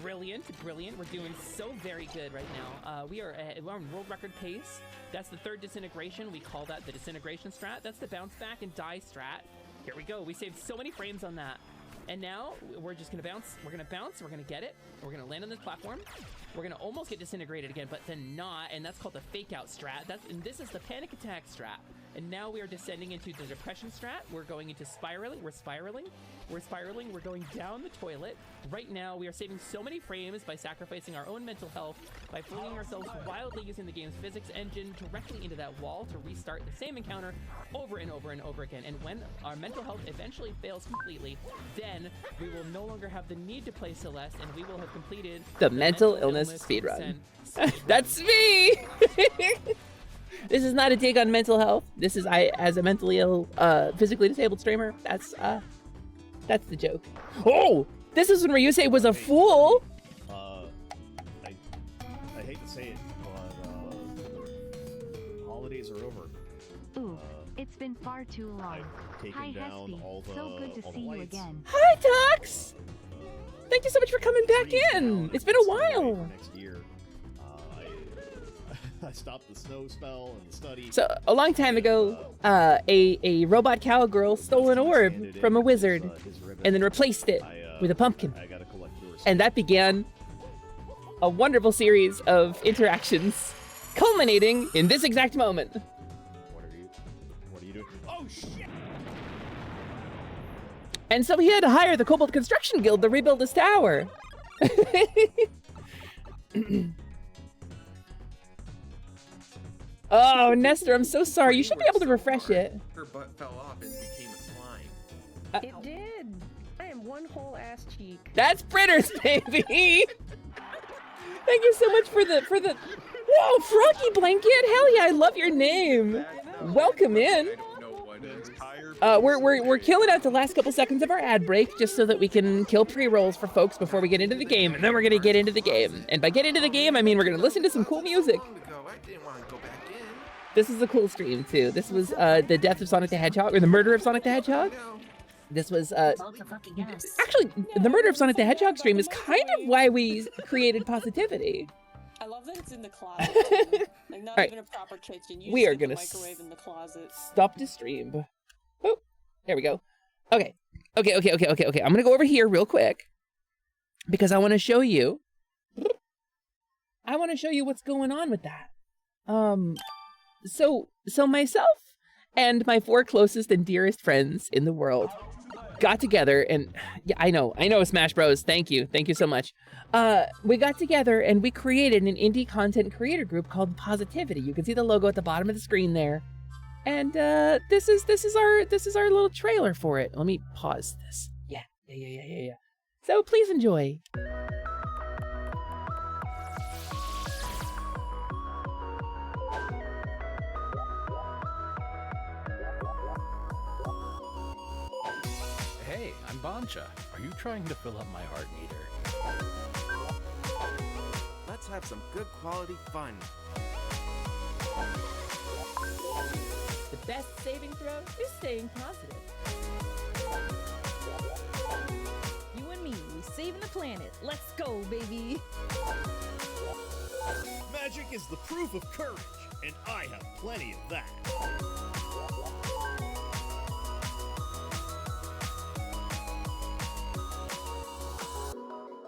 Brilliant, brilliant. We're doing so very good right now. We're on world record pace. That's the third disintegration. We call that the disintegration strat. That's the bounce back and die strat. Here we go. We saved so many frames on that. And now we're just gonna bounce. We're gonna bounce. We're gonna get it. We're gonna land on this platform. We're gonna almost get disintegrated again, but then not. And that's called the fake out strat. And this is the panic attack strat. And now we are descending into the depression strat. We're going into spiraling. We're spiraling. We're spiraling. We're going down the toilet. Right now, we are saving so many frames by sacrificing our own mental health, by flinging ourselves wildly using the game's physics engine directly into that wall to restart the same encounter over and over and over again. And when our mental health eventually fails completely, then we will no longer have the need to play Celeste, and we will have completed the mental illness speedrun. That's me! This is not a dig on mental health. This is I, as a mentally ill, physically disabled streamer. That's the joke. Oh, this is when Ryusei was a fool. I hate to say it, but holidays are over. Ooh, it's been far too long. I've taken Hi, down Hesper. all the So good to all the see you lights. again. Hi, Tux. Thank you so much for coming back in. It's been a while. Next year, I stopped the snow spell and the study. So a long time ago, a robot cowgirl stole an orb from a wizard and then replaced it with a pumpkin. I gotta collect yours. And that began a wonderful series of interactions, culminating in this exact moment. What are you doing? Oh shit! And so he had to hire the Kobold Construction Guild to rebuild his tower. Oh, Nestor, I'm so sorry. You should be able to refresh it. Her butt fell off and became a slime. It did. I am one whole ass cheek. That's Britters, baby. Thank you so much for the. Whoa, Froggy Blanket. Hell yeah, I love your name. Welcome in. We're killing out the last couple seconds of our ad break just so that we can kill pre-rolls for folks before we get into the game, and then we're gonna get into the game. And by get into the game, I mean we're gonna listen to some cool music. This is a cool stream too. This was the death of Sonic the Hedgehog, or the murder of Sonic the Hedgehog. This was actually the murder of Sonic the Hedgehog stream is kind of why we created Positivity. I love that it's in the closet. Like not Right. even a proper kitchen. You We just are stick the gonna microwave in the closet. Stop the stream. Oh, there we go. Okay. I'm gonna go over here real quick because I want to show you. I want to show you what's going on with that. So myself and my 4 closest and dearest friends in the world got together, and yeah, I know, Smash Bros. Thank you so much. We got together and we created an indie content creator group called Positivity. You can see the logo at the bottom of the screen there, and this is our little trailer for it. Let me pause this. Yeah. So please enjoy. Hey, I'm Bancha. Are you trying to fill up my heart meter? Let's have some good quality fun. The best saving throw is staying positive. You and me, we saving the planet. Let's go, baby. Magic is the proof of courage, and I have plenty of that.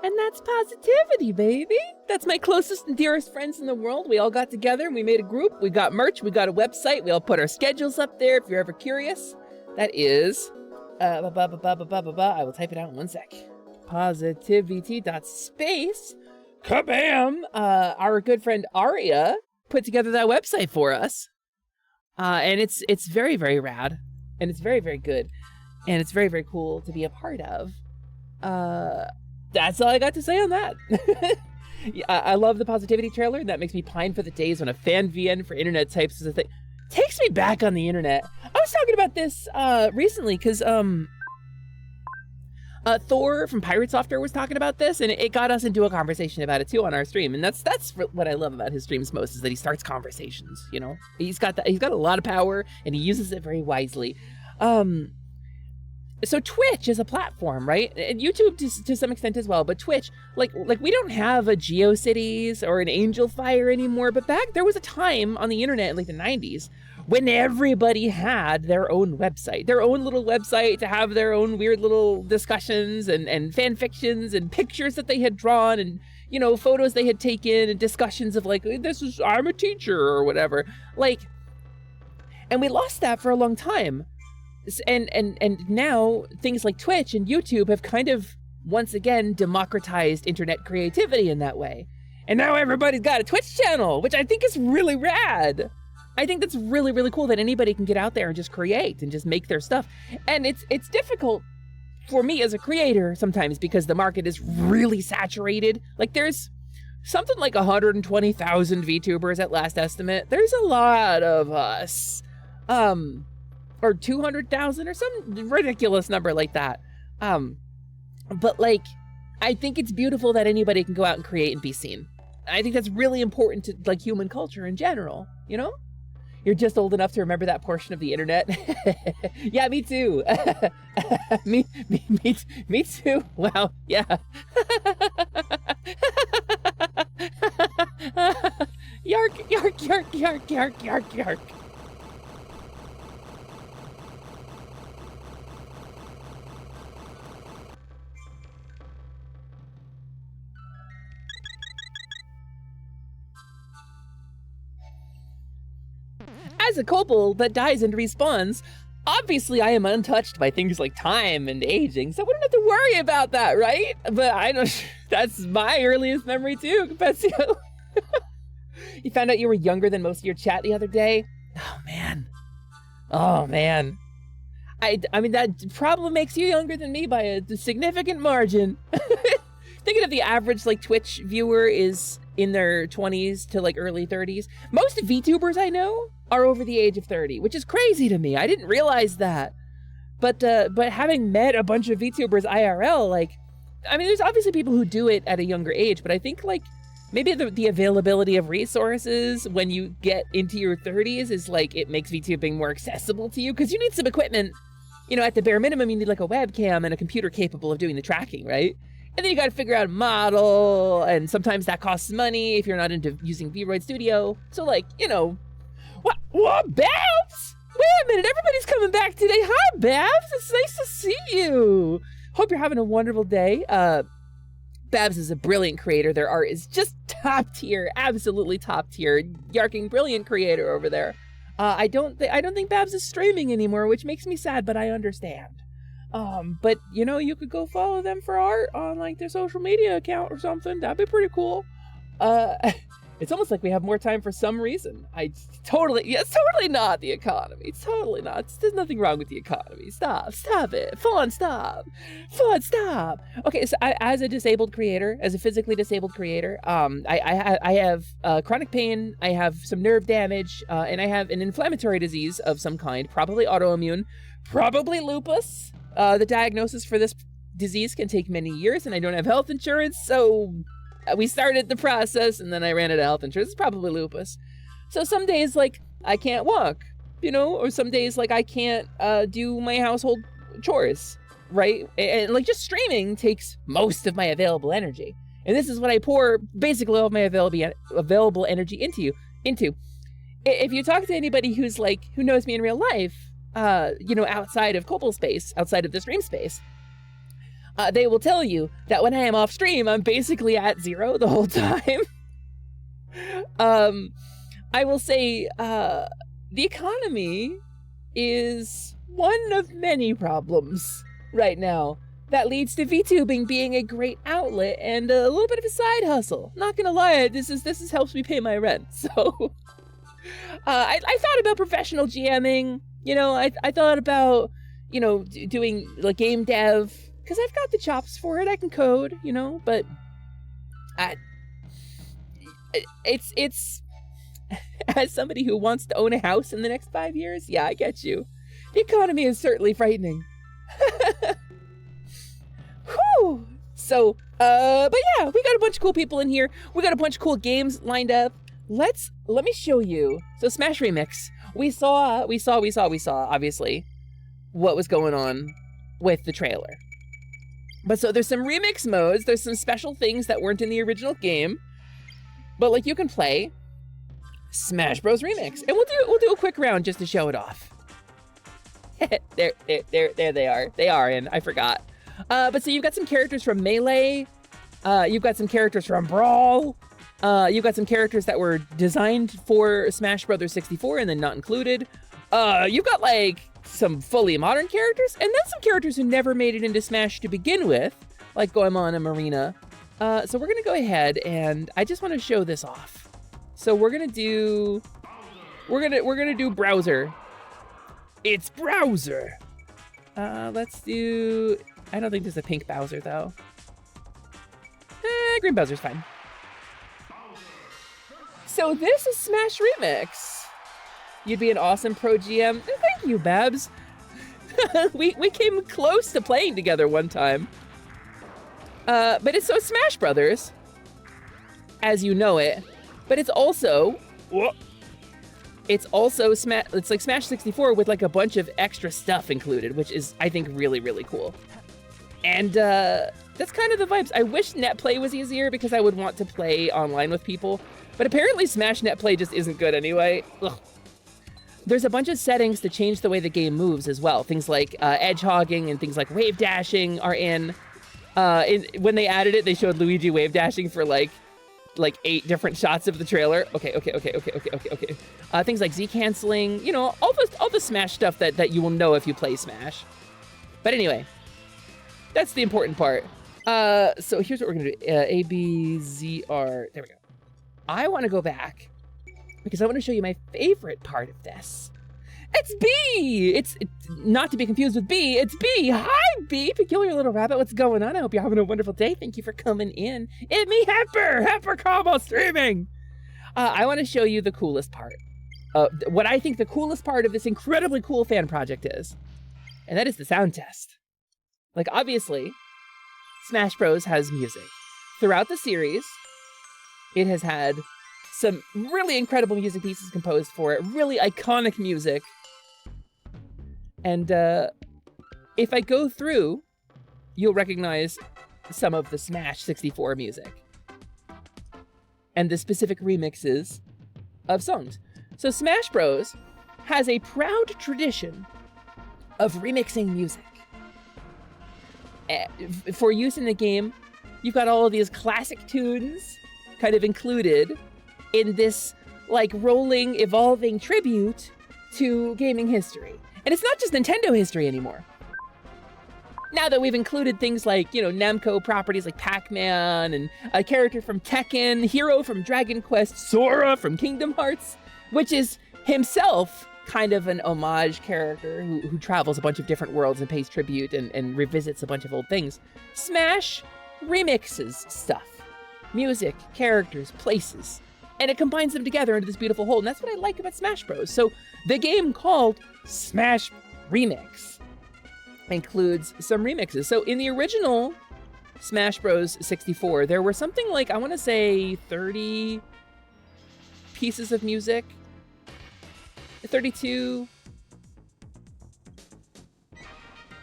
And that's Positivity, baby. That's my closest and dearest friends in the world. We all got together and we made a group. We got merch. We got a website. We all put our schedules up there if you're ever curious. That is, I will type it out in 1 sec. Positivity.space. Kabam! Our good friend Aria put together that website for us. And it's very, very rad. And it's very, very good. And it's very, very cool to be a part of. That's all I got to say on that. Yeah, I love the Positivity trailer. That makes me pine for the days when a fan VN for internet types is a thing. Takes me back on the internet. I was talking about this recently because Thor from Pirate Software was talking about this, and it got us into a conversation about it too on our stream. And that's what I love about his streams most, is that he starts conversations. You know, he's got a lot of power, and he uses it very wisely. So Twitch is a platform, right? And YouTube to some extent as well, but Twitch, like we don't have a GeoCities or an Angel Fire anymore, but there was a time on the internet in like the 90s when everybody had their own website, their own little website to have their own weird little discussions and fan fictions and pictures that they had drawn and, you know, photos they had taken and discussions of like, I'm a teacher or whatever. Like, and we lost that for a long time. And now things like Twitch and YouTube have kind of once again democratized internet creativity in that way. And now everybody's got a Twitch channel, which I think is really rad. I think that's really, really cool that anybody can get out there and just create and just make their stuff. And it's difficult for me as a creator sometimes because the market is really saturated. Like there's something like 120,000 VTubers at last estimate. There's a lot of us. Or 200,000 or some ridiculous number like that. But like, I think it's beautiful that anybody can go out and create and be seen. I think that's really important to like human culture in general, you know? You're just old enough to remember that portion of the internet. Yeah, me too. me too. Wow, yeah. Yark, yark, yark, yark, yark, yark, yark. As a kobold that dies and respawns, obviously I am untouched by things like time and aging, so I wouldn't have to worry about that, right? But I know that's my earliest memory too, Capezio. You found out you were younger than most of your chat the other day? Oh man. Oh man. I mean, that probably makes you younger than me by a significant margin. Thinking of the average like Twitch viewer is in their 20s to like early 30s. Most VTubers I know are over the age of 30, which is crazy to me. I didn't realize that. But having met a bunch of VTubers IRL, like, I mean, there's obviously people who do it at a younger age, but I think like maybe the availability of resources when you get into your 30s is like, it makes VTubing more accessible to you because you need some equipment. You know, at the bare minimum, you need like a webcam and a computer capable of doing the tracking, right? And then you got to figure out a model, and sometimes that costs money if you're not into using V-Roid Studio. So like, you know, what, Babs? Wait a minute, everybody's coming back today. Hi, Babs, it's nice to see you. Hope you're having a wonderful day. Babs is a brilliant creator. Their art is just top tier, absolutely top tier. Yarking brilliant creator over there. I don't think Babs is streaming anymore, which makes me sad, but I understand. But you know, you could go follow them for art on like their social media account or something. That'd be pretty cool. It's almost like we have more time for some reason. It's totally not the economy. It's totally not. There's nothing wrong with the economy. Stop it. Fawn, stop. Okay, so as a disabled creator, as a physically disabled creator, I have chronic pain, I have some nerve damage, and I have an inflammatory disease of some kind, probably autoimmune, probably lupus. The diagnosis for this disease can take many years, and I don't have health insurance, so we started the process, and then I ran out of health insurance. It's probably lupus. So some days, like, I can't walk, you know, or some days, like, I can't do my household chores, right? And, like, just streaming takes most of my available energy. And this is what I pour basically all of my available energy into. If you talk to anybody who's, like, who knows me in real life, you know, outside of Cobble space, outside of the stream space, they will tell you that when I am off stream, I'm basically at zero the whole time. I will say, the economy is one of many problems right now that leads to VTubing being a great outlet and a little bit of a side hustle. Not gonna lie, this helps me pay my rent. So, I thought about professional GMing. You know, I thought about, you know, doing like game dev, because I've got the chops for it. I can code, you know, but it's as somebody who wants to own a house in the next 5 years, yeah, I get you. The economy is certainly frightening. So, but yeah, we got a bunch of cool people in here. We got a bunch of cool games lined up. Let me show you. So Smash Remix, we saw, obviously, what was going on with the trailer. But so there's some remix modes, there's some special things that weren't in the original game, but like you can play Smash Bros. Remix. And we'll do a quick round just to show it off. there they are. They are in, I forgot. But so you've got some characters from Melee, you've got some characters from Brawl, you've got some characters that were designed for Smash Bros. 64 and then not included. You've got like some fully modern characters, and then some characters who never made it into Smash to begin with, like Goemon and Marina. So we're gonna go ahead and I just want to show this off. So we're gonna do Browser. It's Browser. Let's do. I don't think there's a pink Bowser though. Green Bowser's fine. So this is Smash Remix. You'd be an awesome pro GM. Thank you, Babs. we came close to playing together one time. But it's so Smash Brothers, as you know it. But it's also it's like Smash 64 with like a bunch of extra stuff included, which is I think really, really cool. And that's kind of the vibes. I wish net play was easier because I would want to play online with people. But apparently Smash net play just isn't good anyway. Ugh. There's a bunch of settings to change the way the game moves as well. Things like edge hogging and things like wave dashing are in. When they added it, they showed Luigi wave dashing for like 8 different shots of the trailer. Okay. Things like Z canceling, you know, all the Smash stuff that you will know if you play Smash. But anyway, that's the important part. So here's what we're gonna do. A, B, Z, R. There we go. I want to go back because I want to show you my favorite part of this. It's B! It's not to be confused with B, it's B! Hi, B! Peculiar Little Rabbit, what's going on? I hope you're having a wonderful day. Thank you for coming in. It's me, Hesper Combo streaming! I want to show you the coolest part. What I think the coolest part of this incredibly cool fan project is. And that is the sound test. Like, obviously, Smash Bros. Has music. Throughout the series, it has had some really incredible music pieces composed for it, really iconic music. And if I go through, you'll recognize some of the Smash 64 music and the specific remixes of songs. So Smash Bros. Has a proud tradition of remixing music. For use in the game, you've got all of these classic tunes kind of included in this like rolling, evolving tribute to gaming history. And it's not just Nintendo history anymore. Now that we've included things like, you know, Namco properties like Pac-Man and a character from Tekken, Hero from Dragon Quest, Sora from Kingdom Hearts, which is himself kind of an homage character who travels a bunch of different worlds and pays tribute and revisits a bunch of old things. Smash remixes stuff. Music, characters, places. And it combines them together into this beautiful whole. And that's what I like about Smash Bros. So the game called Smash Remix includes some remixes. So in the original Smash Bros. 64, there were something like, I want to say 30 pieces of music. 32.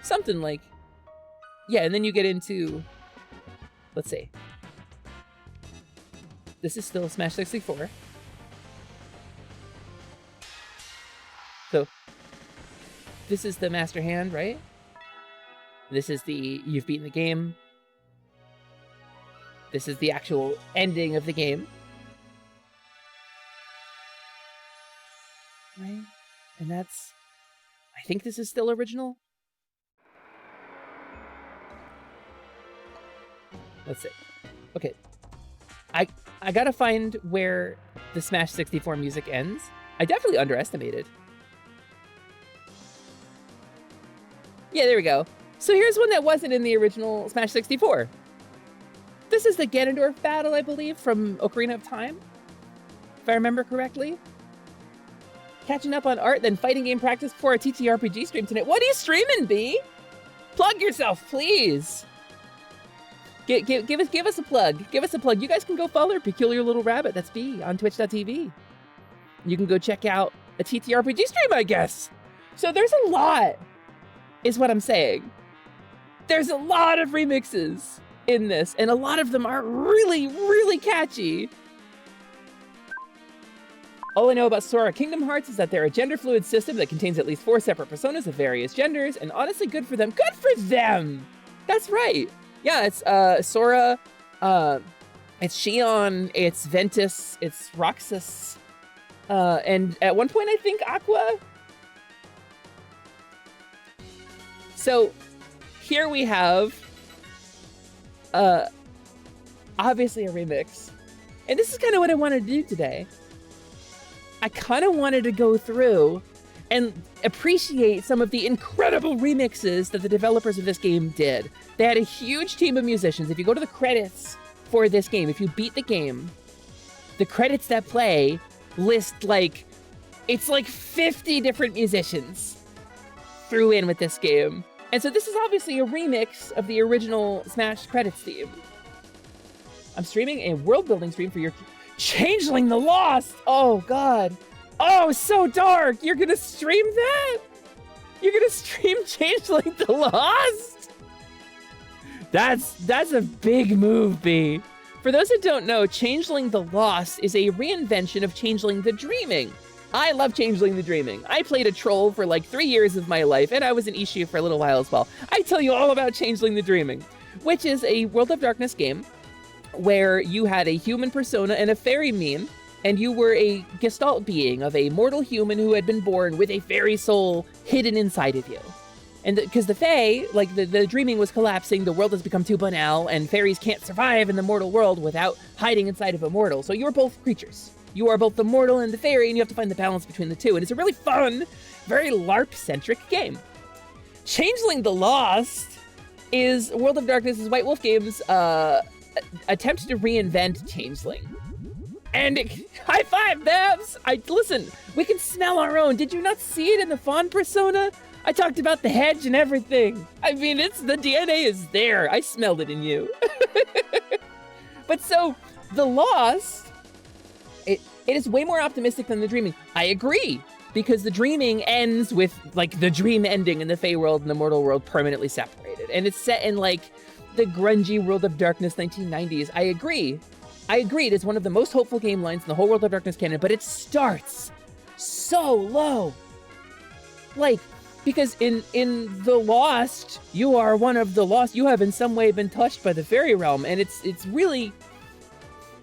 Something like, yeah, and then you get into, let's see. This is still Smash 64. So, this is the Master Hand, right? This is the, you've beaten the game. This is the actual ending of the game. Right? And that's, I think this is still original. Let's see. Okay. I gotta find where the Smash 64 music ends. I definitely underestimated. Yeah, there we go. So here's one that wasn't in the original Smash 64. This is the Ganondorf battle, I believe, from Ocarina of Time, if I remember correctly. Catching up on art, then fighting game practice before a TTRPG stream tonight. What are you streaming, B? Plug yourself, please. Give us a plug. Give us a plug. You guys can go follow Peculiar Little Rabbit. That's B on twitch.tv. You can go check out a TTRPG stream, I guess. So there's a lot, is what I'm saying. There's a lot of remixes in this, and a lot of them are really, really catchy. All I know about Sora Kingdom Hearts is that they're a gender-fluid system that contains at least 4 separate personas of various genders, and honestly, good for them. Good for them! That's right. Yeah, it's Sora, it's Xion, it's Ventus, it's Roxas, and at one point I think Aqua. So here we have obviously a remix. And this is kind of what I wanted to do today. I kind of wanted to go through and appreciate some of the incredible remixes that the developers of this game did. They had a huge team of musicians. If you go to the credits for this game, if you beat the game, the credits that play list like, it's like 50 different musicians threw in with this game. And so this is obviously a remix of the original Smash credits theme. I'm streaming a world building stream for your Changeling the Lost. Oh God. Oh, so dark. You're gonna stream that? You're gonna stream Changeling the Lost? That's a big move, B. For those who don't know, Changeling the Lost is a reinvention of Changeling the Dreaming. I love Changeling the Dreaming. I played a troll for like 3 years of my life, and I was an Ishu for a little while as well. I tell you all about Changeling the Dreaming, which is a World of Darkness game where you had a human persona and a fairy meme, and you were a gestalt being of a mortal human who had been born with a fairy soul hidden inside of you. And because the Fae, like the dreaming was collapsing, the world has become too banal, and fairies can't survive in the mortal world without hiding inside of a mortal. So you're both creatures. You are both the mortal and the fairy, and you have to find the balance between the two. And it's a really fun, very LARP-centric game. Changeling the Lost is World of Darkness' White Wolf Games' attempt to reinvent Changeling. And high five, Babs! Listen, we can smell our own. Did you not see it in the Fawn persona? I talked about the hedge and everything. I mean, the DNA is there. I smelled it in you. But so, the Lost, it is way more optimistic than the Dreaming. I agree, because the Dreaming ends with like the dream ending in the Fey world and the mortal world permanently separated. And it's set in like the grungy World of Darkness 1990s. I agree. It is one of the most hopeful game lines in the whole World of Darkness canon, but it starts so low. Like, because in The Lost, you are one of the lost. You have in some way been touched by the fairy realm, and it's really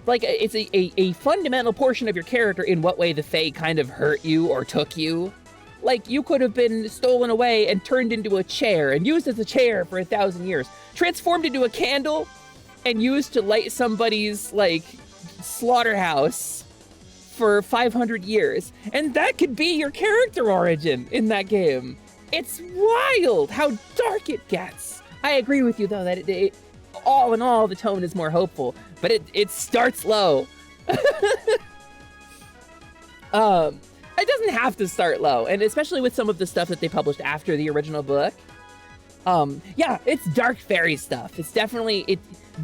like it's a fundamental portion of your character in what way the Fae kind of hurt you or took you. Like, you could have been stolen away and turned into a chair and used as a chair for 1,000 years. Transformed into a candle and used to light somebody's, like, slaughterhouse for 500 years. And that could be your character origin in that game. It's wild how dark it gets. I agree with you, though, that it all in all, the tone is more hopeful. But it starts low. It doesn't have to start low, and especially with some of the stuff that they published after the original book. Yeah, it's dark fairy stuff. It's definitely,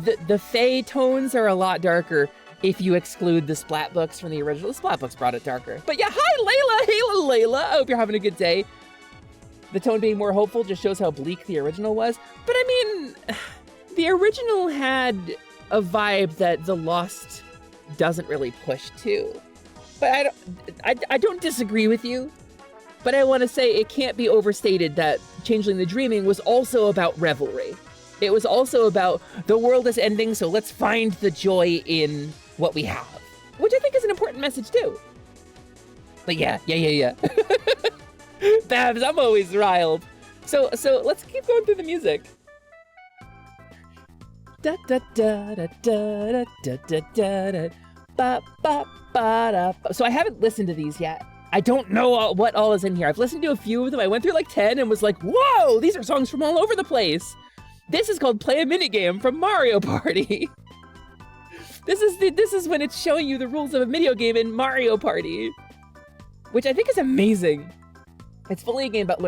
the Fae tones are a lot darker if you exclude the Splat books from the original. The Splat books brought it darker. But yeah, hi Layla! Hey Layla! I hope you're having a good day. The tone being more hopeful just shows how bleak the original was. But I mean, the original had a vibe that The Lost doesn't really push to. But I don't disagree with you, but I want to say it can't be overstated that Changeling the Dreaming was also about revelry. It was also about the world is ending, so let's find the joy in what we have, which I think is an important message too. But yeah. Babs, I'm always riled. So let's keep going through the music. Da da da da da da da da da. Ba ba. So I haven't listened to these yet. I don't know what all is in here. I've listened to a few of them. I went through like 10 and was like, whoa, these are songs from all over the place. This is called Play a Minigame from Mario Party. This is when it's showing you the rules of a video game in Mario Party, which I think is amazing. It's fully a game about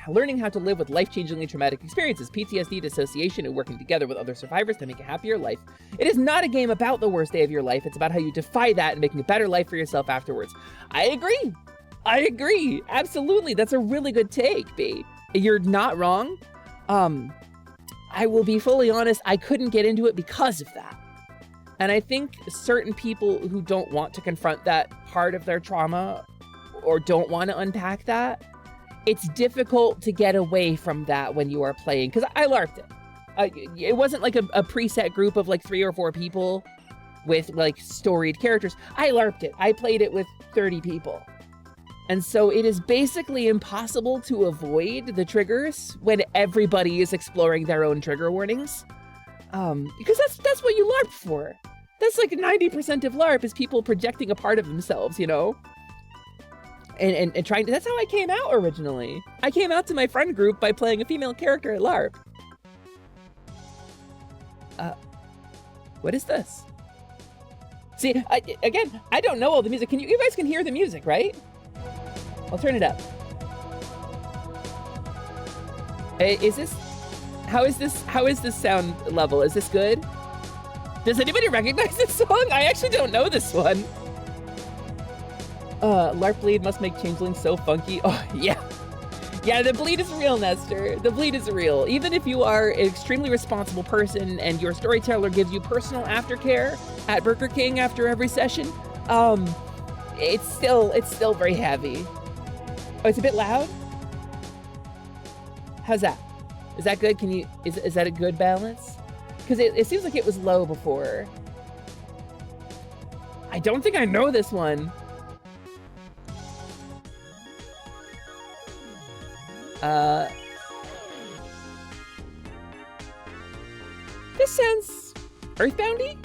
learning how to live with life-changingly traumatic experiences, PTSD, dissociation, and working together with other survivors to make a happier life. It is not a game about the worst day of your life. It's about how you defy that and making a better life for yourself afterwards. I agree. Absolutely. That's a really good take, B. You're not wrong. I will be fully honest, I couldn't get into it because of that. And I think certain people who don't want to confront that part of their trauma or don't want to unpack that, it's difficult to get away from that when you are playing. Because I LARPed it. It wasn't like a preset group of like 3 or 4 people with like storied characters. I LARPed it. I played it with 30 people. And so it is basically impossible to avoid the triggers when everybody is exploring their own trigger warnings. Because that's what you LARP for. That's like 90% of LARP is people projecting a part of themselves, you know? And trying to, that's how I came out originally. I came out to my friend group by playing a female character at LARP. What is this? See, again, I don't know all the music. You guys can hear the music, right? I'll turn it up. How is this sound level? Is this good? Does anybody recognize this song? I actually don't know this one. LARP bleed must make changelings so funky. Oh, yeah. Yeah, the bleed is real, Nestor. The bleed is real. Even if you are an extremely responsible person and your storyteller gives you personal aftercare at Burger King after every session, it's still very heavy. Oh, it's a bit loud? How's that? Is that good? Is that a good balance? Because it seems like it was low before. I don't think I know this one. This sounds Earthboundy?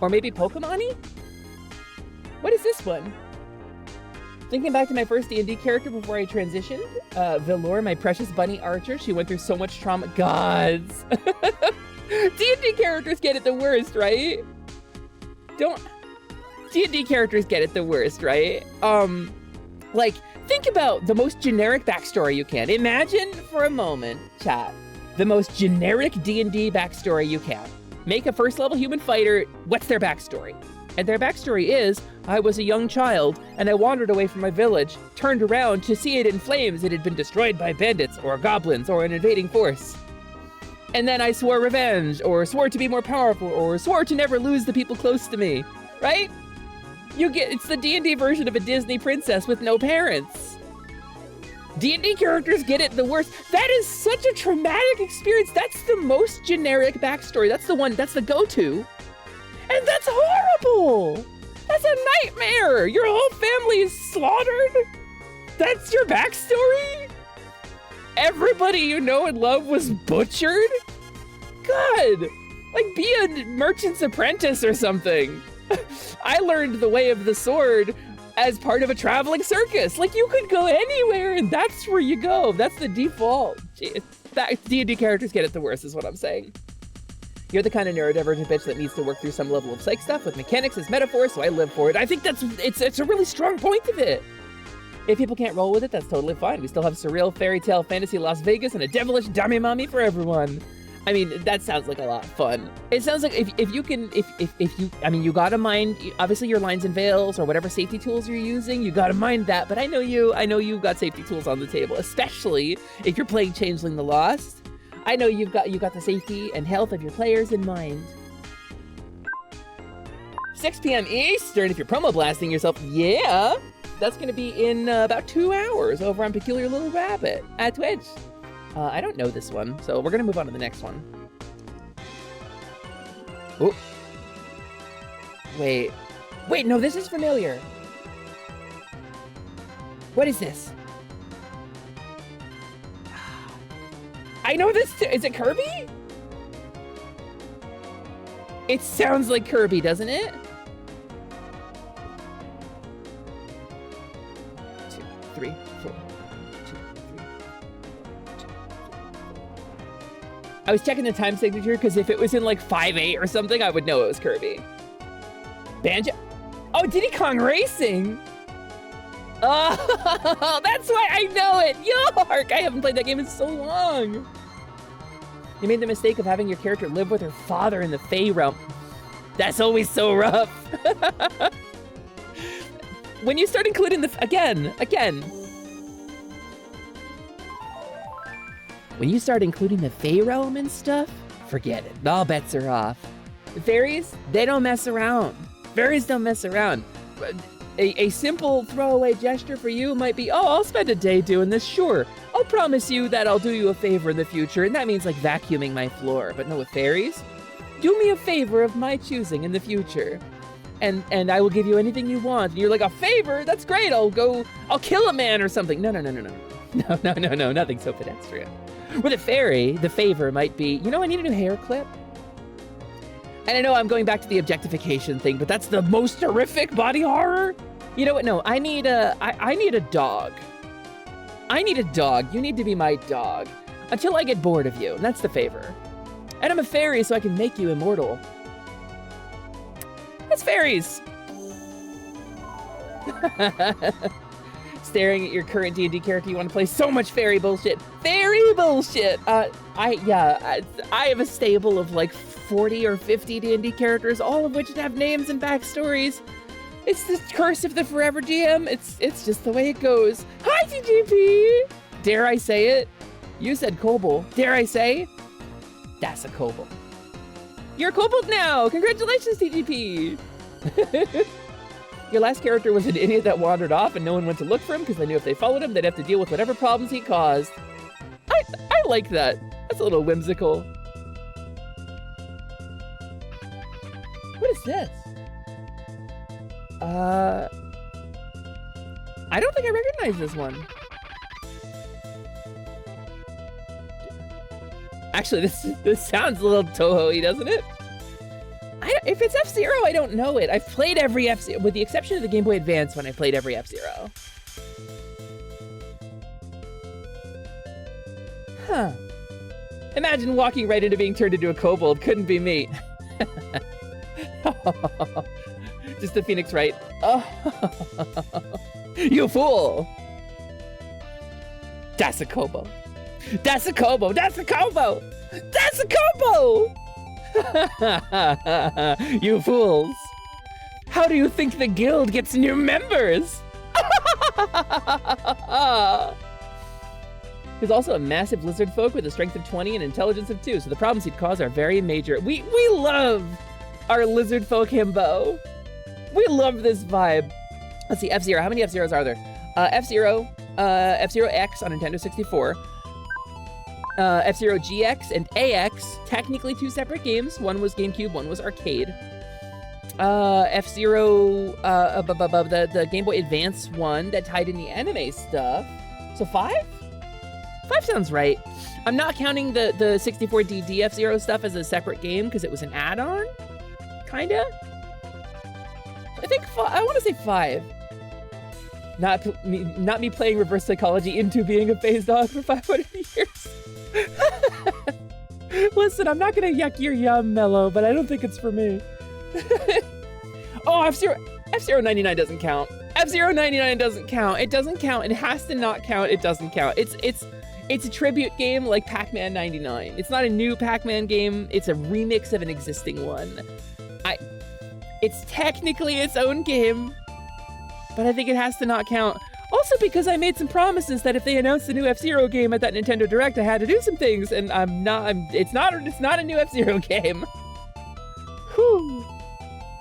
Or maybe Pokemon-y? What is this one? Thinking back to my first D&D character before I transitioned, Velour, my precious bunny archer, she went through so much trauma. Gods. D&D characters get it the worst, right? D&D characters get it the worst, right? Like, think about the most generic backstory you can. Imagine for a moment, chat, the most generic D&D backstory you can. Make a first level human fighter, what's their backstory? And their backstory is, I was a young child, and I wandered away from my village, turned around to see it in flames. It had been destroyed by bandits, or goblins, or an invading force. And then I swore revenge, or swore to be more powerful, or swore to never lose the people close to me. Right? It's the D&D version of a Disney princess with no parents. D&D characters get it the worst. That is such a traumatic experience. That's the most generic backstory. That's the go-to. And that's horrible! That's a nightmare! Your whole family is slaughtered? That's your backstory? Everybody you know and love was butchered? God! Like, be a merchant's apprentice or something. I learned the way of the sword as part of a traveling circus. Like, you could go anywhere and that's where you go. That's the default. D&D characters get it the worst is what I'm saying. You're the kind of neurodivergent bitch that needs to work through some level of psych stuff with mechanics as metaphor, so I live for it. I think it's a really strong point of it. If people can't roll with it, that's totally fine. We still have surreal fairy tale fantasy Las Vegas and a devilish dummy mommy for everyone. I mean, that sounds like a lot of fun. It sounds like if you gotta mind, obviously your lines and veils or whatever safety tools you're using, you gotta mind that, but I know you've got safety tools on the table, especially if you're playing Changeling the Lost. I know you've got the safety and health of your players in mind. 6 p.m. Eastern, if you're promo blasting yourself, yeah, that's gonna be in about 2 hours over on Peculiar Little Rabbit at Twitch. I don't know this one, so we're gonna move on to the next one. Oh. Wait, no, this is familiar. What is this? I know this too. Is it Kirby? It sounds like Kirby, doesn't it? 2, 3, 4. 2, 3. I was checking the time signature because if it was in like 5.8 or something, I would know it was Kirby. Banjo? Oh, Diddy Kong Racing! Oh, that's why I know it! Yark! I haven't played that game in so long. You made the mistake of having your character live with her father in the Fey realm. That's always so rough. When you start including the, again. When you start including the Fey realm and stuff, forget it. All bets are off. The fairies, they don't mess around. Fairies don't mess around. A simple throwaway gesture for you might be, oh, I'll spend a day doing this, sure. I'll promise you that I'll do you a favor in the future, and that means like vacuuming my floor. But no, with fairies, do me a favor of my choosing in the future. And I will give you anything you want. And you're like, a favor? That's great, I'll kill a man or something. No, nothing so pedestrian. With a fairy, the favor might be, you know, I need a new hair clip. And I know I'm going back to the objectification thing, but that's the most horrific body horror. You know what? No, I need a dog. I need a dog. You need to be my dog until I get bored of you. And that's the favor. And I'm a fairy, so I can make you immortal. That's fairies. Staring at your current D&D character, you want to play so much fairy bullshit. Fairy bullshit. I have a stable of like 40 or 50 D&D characters, all of which have names and backstories. It's the curse of the forever GM. It's just the way it goes. Hi, TGP. Dare I say it? You said kobold. Dare I say? That's a kobold. You're a kobold now. Congratulations, TGP. Your last character was an idiot that wandered off and no one went to look for him because they knew if they followed him, they'd have to deal with whatever problems he caused. I like that. That's a little whimsical. What is this? I don't think I recognize this one. Actually, this sounds a little Toho-y, doesn't it? If it's F-Zero, I don't know it. I've played every F-Zero, with the exception of the Game Boy Advance when I played every F-Zero. Huh. Imagine walking right into being turned into a kobold. Couldn't be me. Just the Phoenix, right? Oh. You fool! That's a kobold. That's a kobold. That's a kobold. That's a kobold! You fools. How do you think the guild gets new members? He's also a massive lizard folk with a strength of 20 and intelligence of 2, so the problems he'd cause are very major. We love our lizard folk himbo. We love this vibe. Let's see, F-Zero. How many F-Zeros are there? F-Zero, F-Zero X on Nintendo 64. F-Zero GX and AX, technically two separate games. One was GameCube, one was arcade. F-Zero, the Game Boy Advance one that tied in the anime stuff. So 5? 5 sounds right. I'm not counting the 64DD F-Zero stuff as a separate game because it was an add-on, kinda. I think I want to say 5. Not me playing reverse psychology into being a phase dog for 500 years. Listen, I'm not gonna yuck your yum, Mellow, but I don't think it's for me. Oh, F-Zero 99 doesn't count. F-Zero 99 doesn't count. It doesn't count. It has to not count. It doesn't count. It's a tribute game like Pac-Man 99. It's not a new Pac-Man game. It's a remix of an existing one. It's technically its own game, but I think it has to not count. Also because I made some promises that if they announced a new F-Zero game at that Nintendo Direct, I had to do some things, and it's not a new F-Zero game. Whew.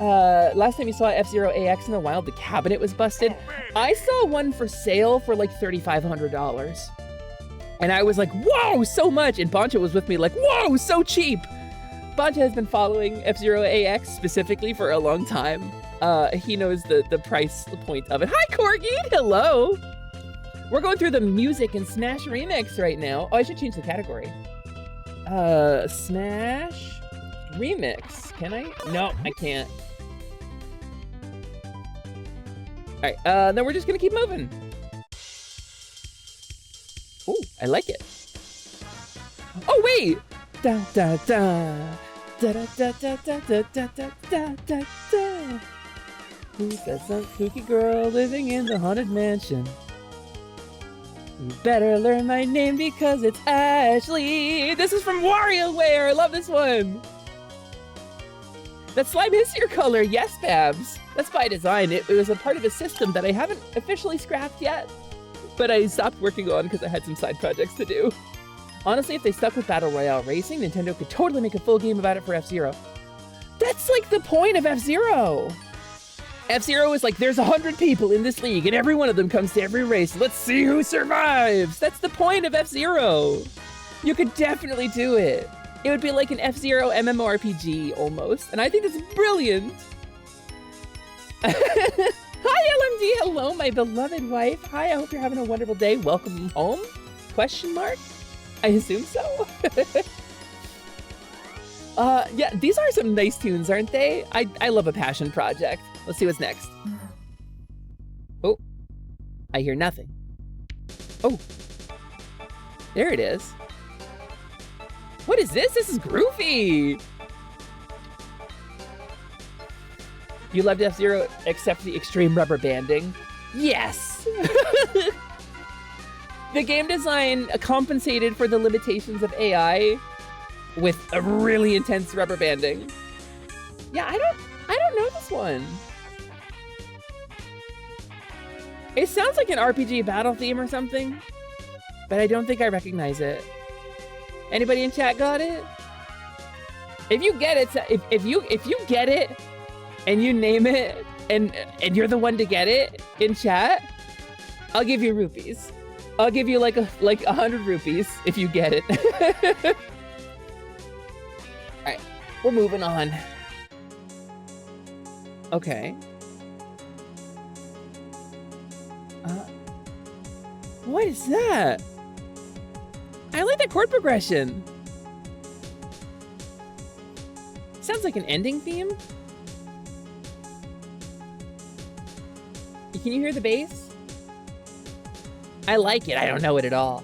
Last time you saw F-Zero AX in the wild, the cabinet was busted. I saw one for sale for like $3,500. And I was like, whoa, so much. And Boncha was with me like, whoa, so cheap. Boncha has been following F-Zero AX specifically for a long time. He knows the price point of it. Hi, Corgi. Hello. We're going through the music and Smash Remix right now. Oh, I should change the category. Smash Remix. Can I? No, I can't. All right, then we're just gonna keep moving. Ooh, I like it. Oh, wait. Da da da. Da da da da da da da da da da. Who's that some kooky girl living in the haunted mansion? You better learn my name because it's Ashley. This is from WarioWare. I love this one. That slime is your color. Yes, Babs. That's by design. It was a part of a system that I haven't officially scrapped yet, but I stopped working on because I had some side projects to do. Honestly, if they stuck with Battle Royale Racing, Nintendo could totally make a full game about it for F-Zero. That's like the point of F-Zero. F-Zero is like, there's 100 people in this league and every one of them comes to every race. Let's see who survives. That's the point of F-Zero. You could definitely do it. It would be like an F-Zero MMORPG almost. And I think that's brilliant. Hi, LMD. Hello, my beloved wife. Hi, I hope you're having a wonderful day. Welcome home? Question mark? I assume so. Yeah, these are some nice tunes, aren't they? I love a passion project. Let's see what's next. Oh, I hear nothing. Oh, there it is. What is this? This is groovy. You loved F-Zero except the extreme rubber banding? Yes! The game design compensated for the limitations of AI with a really intense rubber banding. Yeah, I don't know this one. It sounds like an RPG battle theme or something, but I don't think I recognize it. Anybody in chat got it? If you get it, if you get it and you name it and you're the one to get it in chat, I'll give you rupees. I'll give you like 100 rupees if you get it. All right, we're moving on. Okay. What is that? I like that chord progression. Sounds like an ending theme. Can you hear the bass? I like it. I don't know it at all.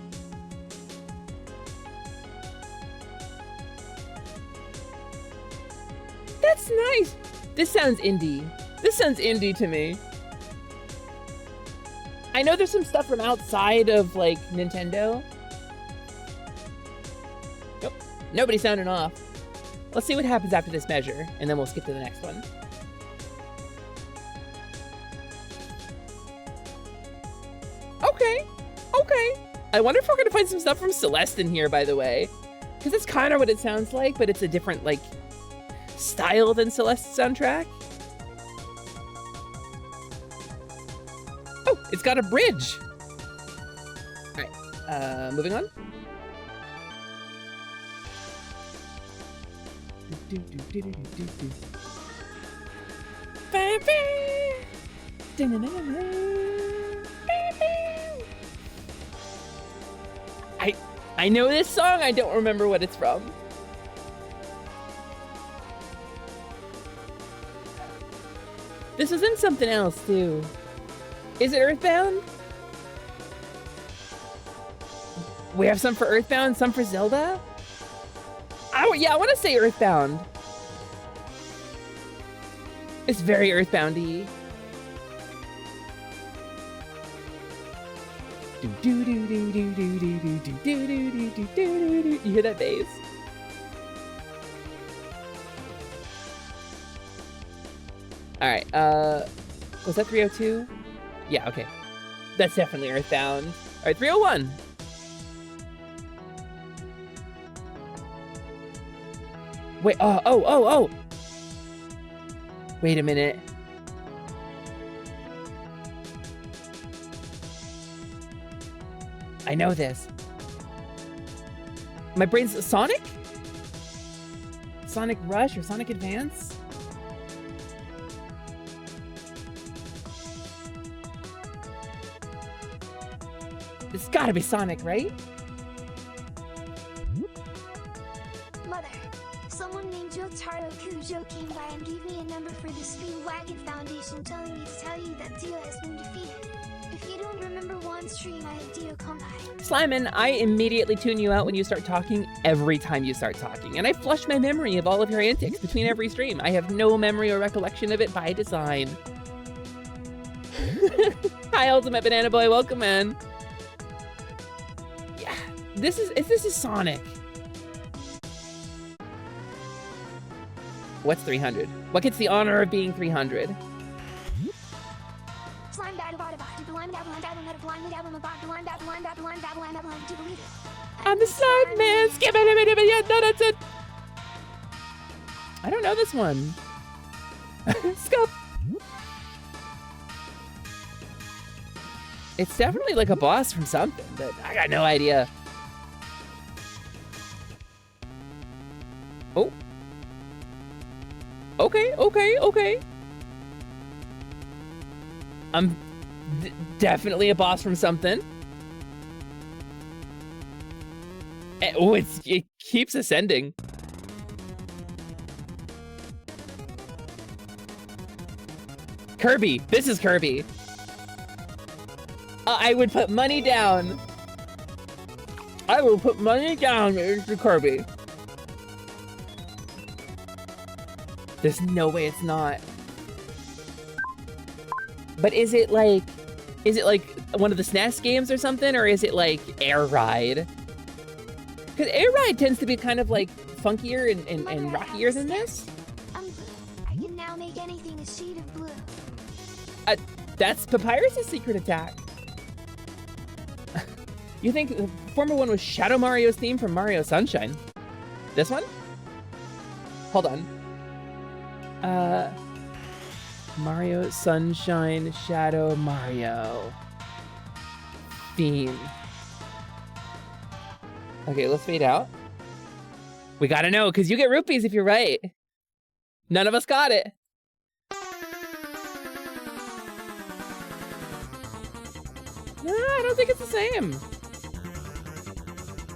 That's nice. This sounds indie. This sounds indie to me. I know there's some stuff from outside of like Nintendo. Nope. Nobody's sounding off. Let's see what happens after this measure, and then we'll skip to the next one. Okay. I wonder if we're gonna find some stuff from Celeste in here, by the way. Because it's kind of what it sounds like, but it's a different, like, style than Celeste's soundtrack. Oh, it's got a bridge. All right, moving on. I know this song, I don't remember what it's from. This was in something else too. Is it Earthbound? We have some for Earthbound, some for Zelda? Yeah, I want to say Earthbound. It's very Earthbound-y. You hear that bass? All right, was that 302? Yeah, okay. That's definitely Earthbound. All right, 301. Wait, oh. Wait a minute. I know this. My brain's Sonic? Sonic Rush or Sonic Advance? It's gotta be Sonic, right? Mother, someone named Jotaro Kujo came by and gave me a number for the Speedwagon Foundation telling me to tell you that Dio has been defeated. If you don't remember one stream, I had Dio come by. Slyman, I immediately tune you out when you start talking every time you start talking, and I flush my memory of all of your antics between every stream. I have no memory or recollection of it by design. Hi, Ultimate Banana Boy. Welcome, man. Yeah, this is Sonic. What's 300? What gets the honor of being 300? I'm the slime man. Skip it. Yeah, no, that's it. I don't know this one. Scup. It's definitely like a boss from something, but I got no idea. Oh. Okay. I'm definitely a boss from something. Oh, it keeps ascending. Kirby. This is Kirby. I would put money down. I will put money down into Kirby. There's no way it's not. But is it like one of the SNES games or something, or is it like Air Ride? Because Air Ride tends to be kind of like funkier and rockier than this. I'm blue. I can now make anything a shade of blue. That's Papyrus' secret attack. You think the former one was Shadow Mario's theme from Mario Sunshine? This one? Hold on. Mario Sunshine Shadow Mario theme. Okay, let's fade out. We gotta know, because you get rupees if you're right. None of us got it. No, I don't think it's the same.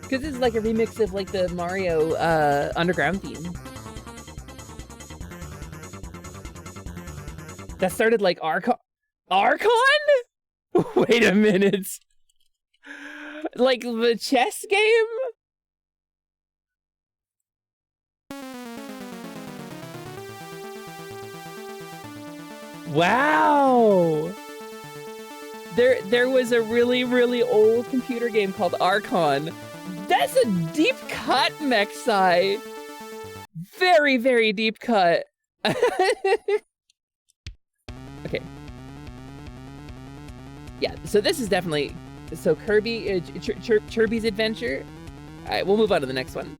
Because this is like a remix of like the Mario Underground theme. That started like Archon? Wait a minute. Like the chess game? Wow. There was a really, really old computer game called Archon. That's a deep cut, Mexai. Very, very deep cut. Okay. Yeah, so this is definitely... So Kirby, Chirby's Adventure. Alright, we'll move on to the next one.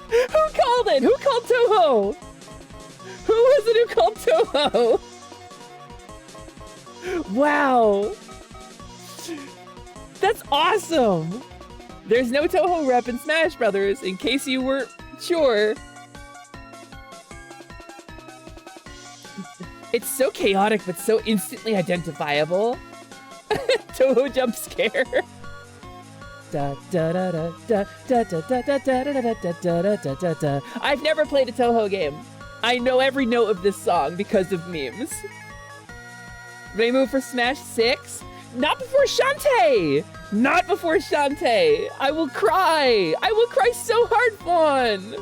Who called it? Who called Toho? Who was it who called Toho? Wow. That's awesome. There's no Toho rep in Smash Brothers, in case you weren't sure. It's so chaotic, but so instantly identifiable. Toho jump scare. I've never played a Toho game. I know every note of this song because of memes. Ready to move for Smash 6? Not before Shantae! Not before Shantae! I will cry! I will cry so hard, Fawn!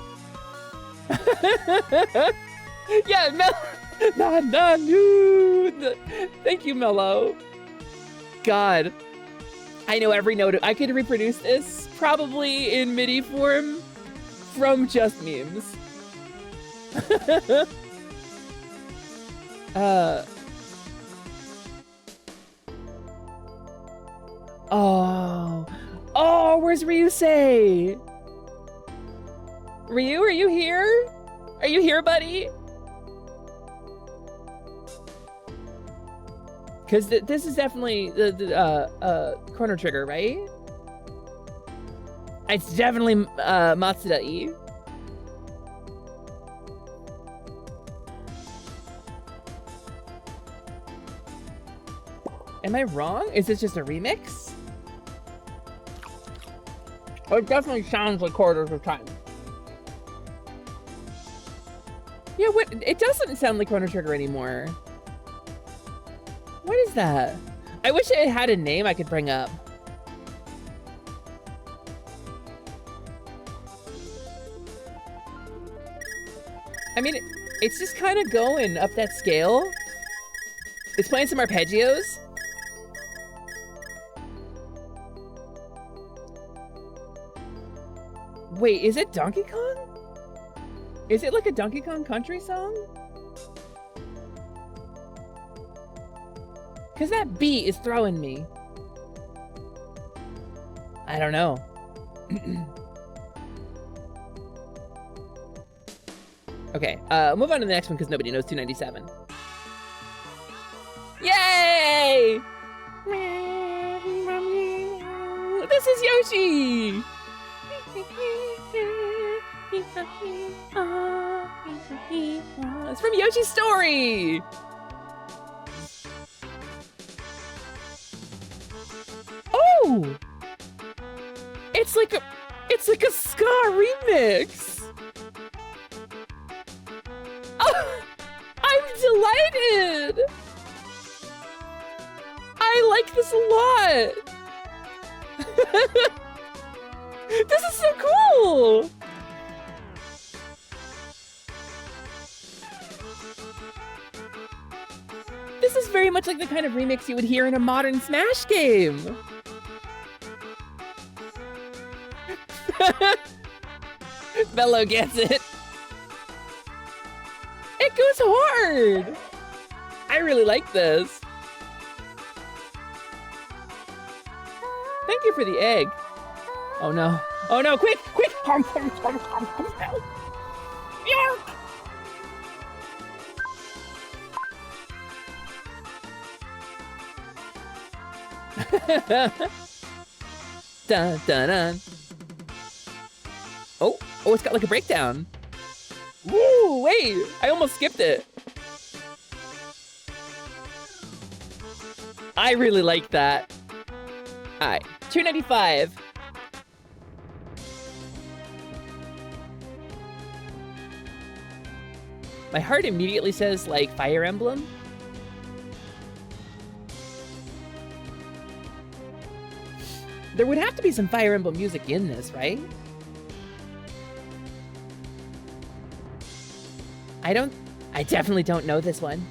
Yeah, Thank you, Mello. God. I know every note. I could reproduce this, probably in MIDI form, from just memes. Oh, where's Ryusei? Ryu, are you here? Are you here, buddy? Because this is definitely the Chrono Trigger, right? It's definitely Matsuda-e. Am I wrong? Is this just a remix? Oh, it definitely sounds like Quarters of Time. Yeah, what? It doesn't sound like Chrono Trigger anymore. What is that? I wish it had a name I could bring up. I mean, it's just kind of going up that scale. It's playing some arpeggios. Wait, is it Donkey Kong? Is it like a Donkey Kong country song? Because that beat is throwing me. I don't know. Okay, move on to the next one because nobody knows 297. Yay! This is Yoshi! It's from Yoshi's Story! Oh! It's like a ska remix! Oh, I'm delighted! I like this a lot! This is so cool! This is very much like the kind of remix you would hear in a modern Smash game. Bello gets it. It goes hard. I really like this. Thank you for the egg. Oh no. Oh no, quick, quick. Dun, dun, dun. Oh, it's got like a breakdown. Woo, wait, I almost skipped it. I really like that. All right, 295. My heart immediately says like Fire Emblem. There would have to be some Fire Emblem music in this, right? I definitely don't know this one.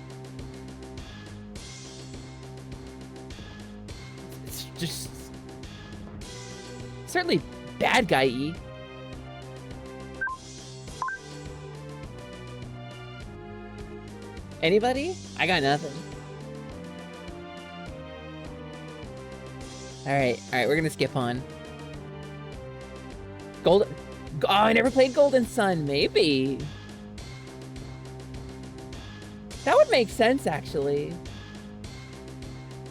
It's just certainly bad guy-y. Anybody? I got nothing. All right, we're gonna skip on. Golden. Oh, I never played Golden Sun. Maybe. That would make sense, actually.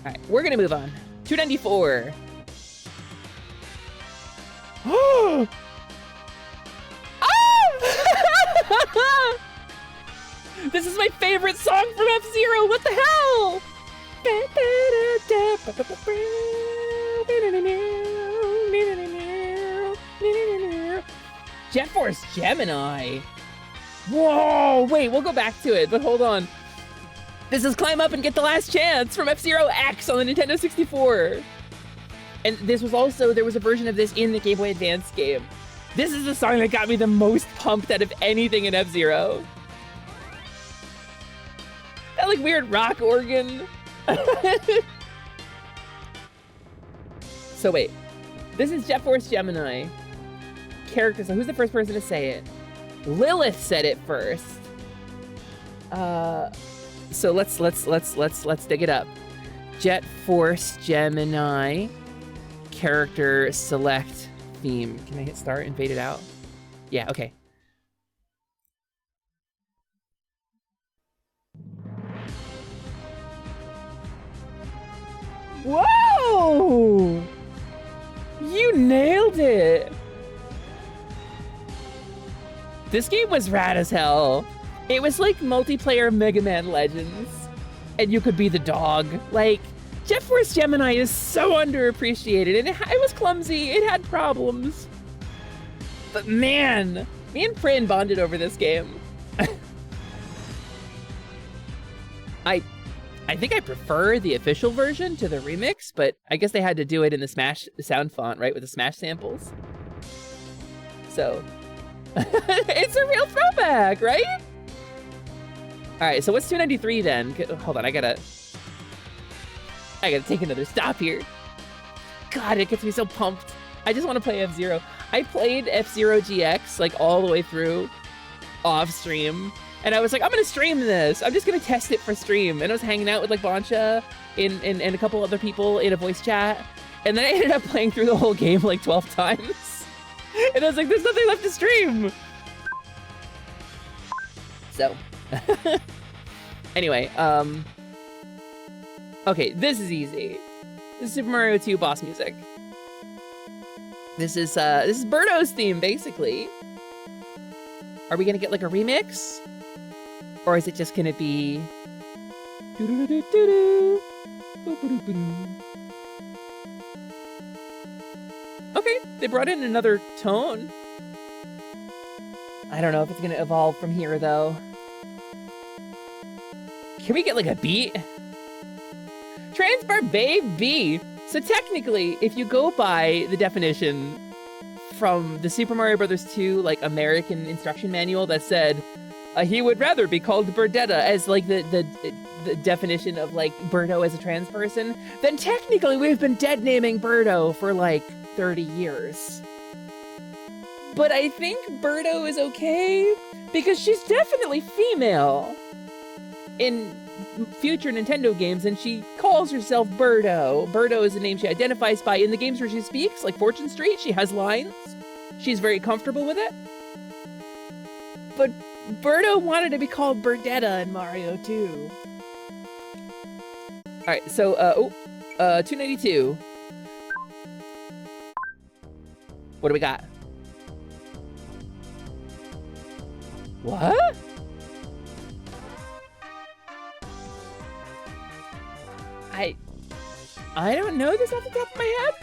All right, we're gonna move on. 294. Oh! Oh! This is my favorite song from F-Zero. What the hell? Jet Force Gemini. Whoa, wait, we'll go back to it, but hold on. This is Climb Up and Get the Last Chance from F-Zero X on the Nintendo 64. And this was also, there was a version of this in the Game Boy Advance game. This is the song that got me the most pumped out of anything in F-Zero. That like weird rock organ. So wait, this is Jet Force Gemini. Character, so who's the first person to say it? Lilith said it first. So let's dig it up. Jet Force Gemini. Character select theme. Can I hit start and fade it out? Yeah, okay. Whoa! You nailed it! This game was rad as hell. It was like multiplayer Mega Man Legends. And you could be the dog. Like, Jet Force Gemini is so underappreciated, and it was clumsy, it had problems. But man, me and Prin bonded over this game. I think I prefer the official version to the remix, but I guess they had to do it in the Smash sound font, right, with the Smash samples. So, it's a real throwback, right? All right, so what's 293 then? Hold on, I gotta I gotta take another stop here. God, it gets me so pumped. I just want to play F-Zero. I played F-Zero GX like all the way through off stream. And I was like, I'm gonna stream this. I'm just gonna test it for stream. And I was hanging out with like Boncha and a couple other people in a voice chat. And then I ended up playing through the whole game like 12 times. And I was like, there's nothing left to stream. So, anyway, okay, this is easy. This is Super Mario 2 boss music. This is Birdo's theme, basically. Are we gonna get like a remix? Or is it just gonna be... Okay, they brought in another tone. I don't know if it's gonna evolve from here, though. Can we get like a beat? Transport baby! So technically, if you go by the definition from the Super Mario Bros. 2 like American instruction manual that said he would rather be called Birdetta as like the definition of like Birdo as a trans person, then technically we've been dead naming Birdo for like 30 years. But I think Birdo is okay because she's definitely female in future Nintendo games, and she calls herself Birdo. Birdo is the name she identifies by in the games where she speaks, like Fortune Street. She has lines. She's very comfortable with it. But Birdo wanted to be called Birdetta in Mario 2. Alright, so, 292. What do we got? What? I don't know this off the top of my head.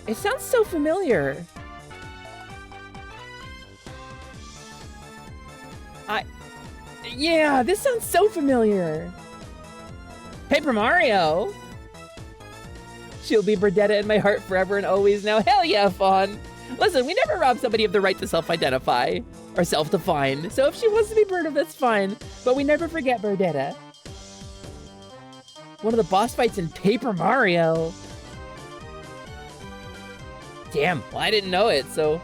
It sounds so familiar. Yeah, this sounds so familiar. Paper Mario. She'll be Birdetta in my heart forever and always now. Hell yeah, Fawn. Listen, we never rob somebody of the right to self-identify or self-define. So if she wants to be Birdo, that's fine. But we never forget Birdetta. One of the boss fights in Paper Mario. Damn, well, I didn't know it, so.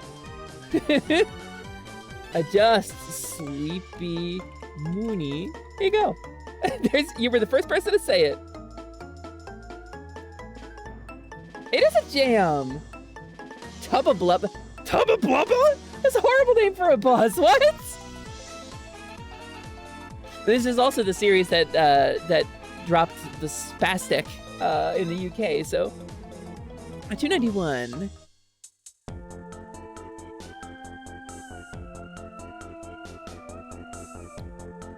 Adjust, Sleepy Mooney. Here you go. You were the first person to say it. It is a jam. Tubba Blubba. Tubba Blubba? That's a horrible name for a boss. What? This is also the series that that dropped the Spastic in the UK. So, 291.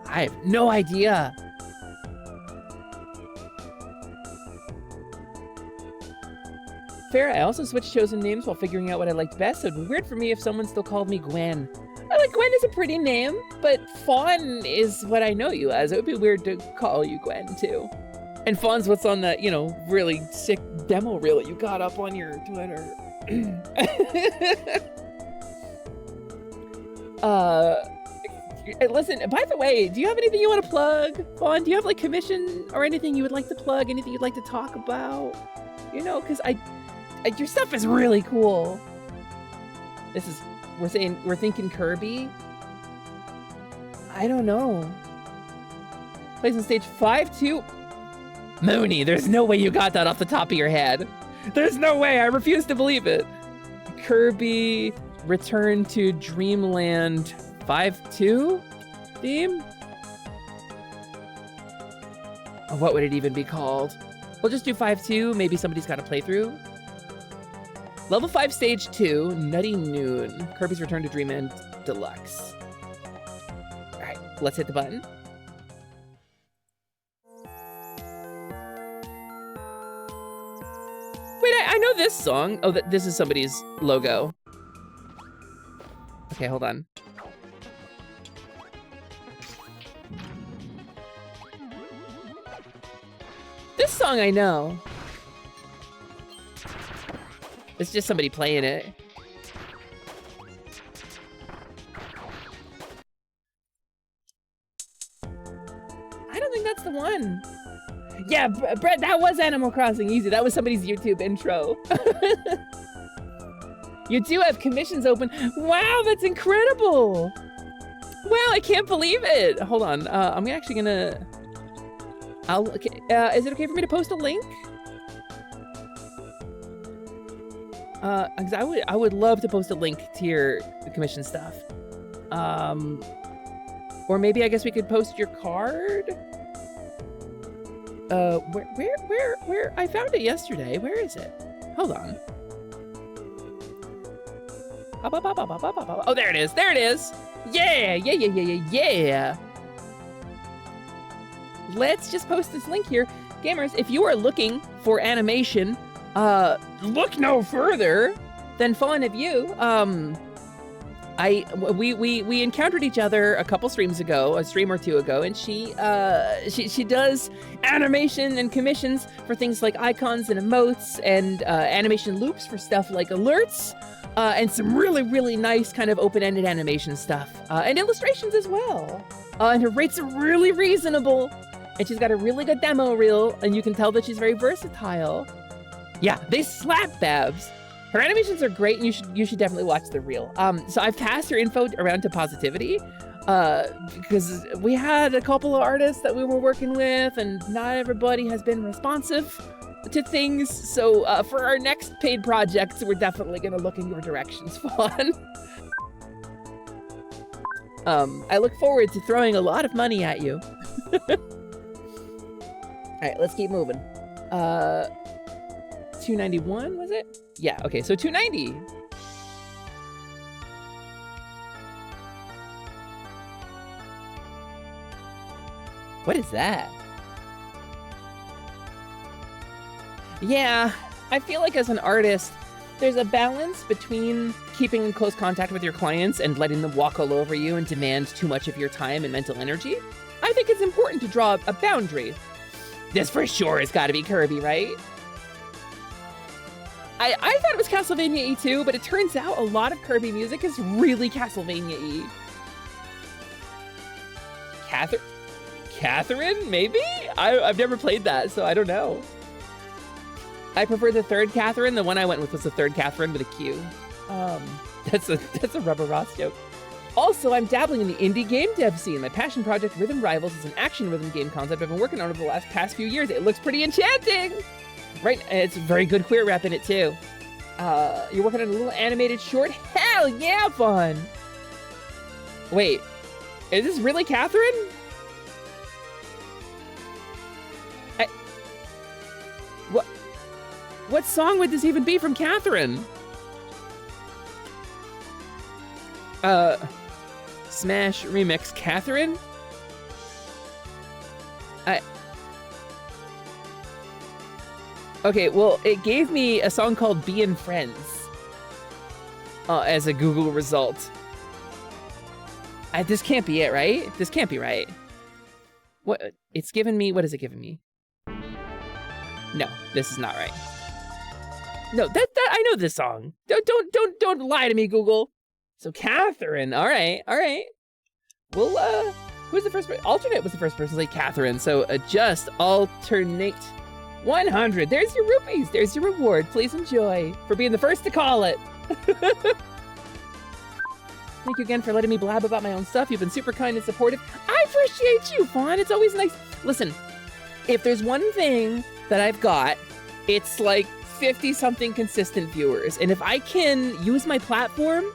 I have no idea. Fair, I also switched chosen names while figuring out what I liked best, so it'd be weird for me if someone still called me Gwen. I like Gwen is a pretty name, but Fawn is what I know you as. It would be weird to call you Gwen, too. And Fawn's what's on that, you know, really sick demo reel that you got up on your Twitter. Listen, by the way, do you have anything you want to plug, Fawn? Do you have, like, commission or anything you would like to plug? Anything you'd like to talk about? You know, because your stuff is really cool. This is, we're thinking Kirby. I don't know. Plays on stage 5-2. Mooney, there's no way you got that off the top of your head. There's no way, I refuse to believe it. Kirby Return to Dreamland 5-2 theme? Oh, what would it even be called? We'll just do 5-2, maybe somebody's got a playthrough. Level 5 Stage 2, Nutty Noon. Kirby's Return to Dreamland Deluxe. Alright, let's hit the button. Wait, I know this song. Oh, this is somebody's logo. Okay, hold on. This song I know. It's just somebody playing it. think that's the one. Yeah, Brett, that was Animal Crossing easy. That was somebody's YouTube intro. You do have commissions open. Wow, that's incredible. Wow, I can't believe it. Hold on, I'm actually gonna, okay, is it okay for me to post a link? Cause I would love to post a link to your commission stuff. Or maybe I guess we could post your card. Where? I found it yesterday. Where is it? Hold on. Oh, there it is. There it is. Yeah. Let's just post this link here. Gamers, if you are looking for animation, look no further than Fawn of You. We encountered each other a couple streams ago, a stream or two ago, and she does animation and commissions for things like icons and emotes and animation loops for stuff like alerts, and some really nice kind of open-ended animation stuff, and illustrations as well. And her rates are really reasonable, and she's got a really good demo reel, and you can tell that she's very versatile. Yeah, they slap, Babs. Her animations are great, and you should definitely watch the reel. So I've passed her info around to Positivity, because we had a couple of artists that we were working with, and not everybody has been responsive to things. So for our next paid projects, we're definitely gonna look in your directions, Fawn. I look forward to throwing a lot of money at you. All right, let's keep moving. 291 was it? Yeah, okay, so 290. What is that? Yeah, I feel like as an artist, there's a balance between keeping in close contact with your clients and letting them walk all over you and demand too much of your time and mental energy. I think it's important to draw a boundary. This for sure has got to be Kirby, right? I thought it was Castlevania-y too, but it turns out a lot of Kirby music is really Castlevania-y. Catherine, maybe? I've never played that, so I don't know. I prefer the third Catherine. The one I went with was the third Catherine with a Q. That's a Rubber Ross joke. Also, I'm dabbling in the indie game dev scene. My passion project, Rhythm Rivals, is an action past game concept I've been working on over the past few years. It looks pretty enchanting! Right, it's very good queer rep in it too. You're working on a little animated short? Hell yeah, fun! Wait, is this really Catherine? What song would this even be from Catherine? Smash Remix Catherine? Okay, well, it gave me a song called Bein' Friends as a Google result. This can't be it, right? This can't be right. What? It's given me, what is it giving me? No, this is not right. No, that I know this song. Don't lie to me, Google. So Catherine, all right. Well, who's the first person? Alternate was the first person to say Catherine. So just alternate 100. There's your rupees. There's your reward. Please enjoy for being the first to call it. Thank you again for letting me blab about my own stuff. You've been super kind and supportive. I appreciate you, Fawn. It's always nice. Listen, if there's one thing that I've got, it's like 50-something consistent viewers. And if I can use my platform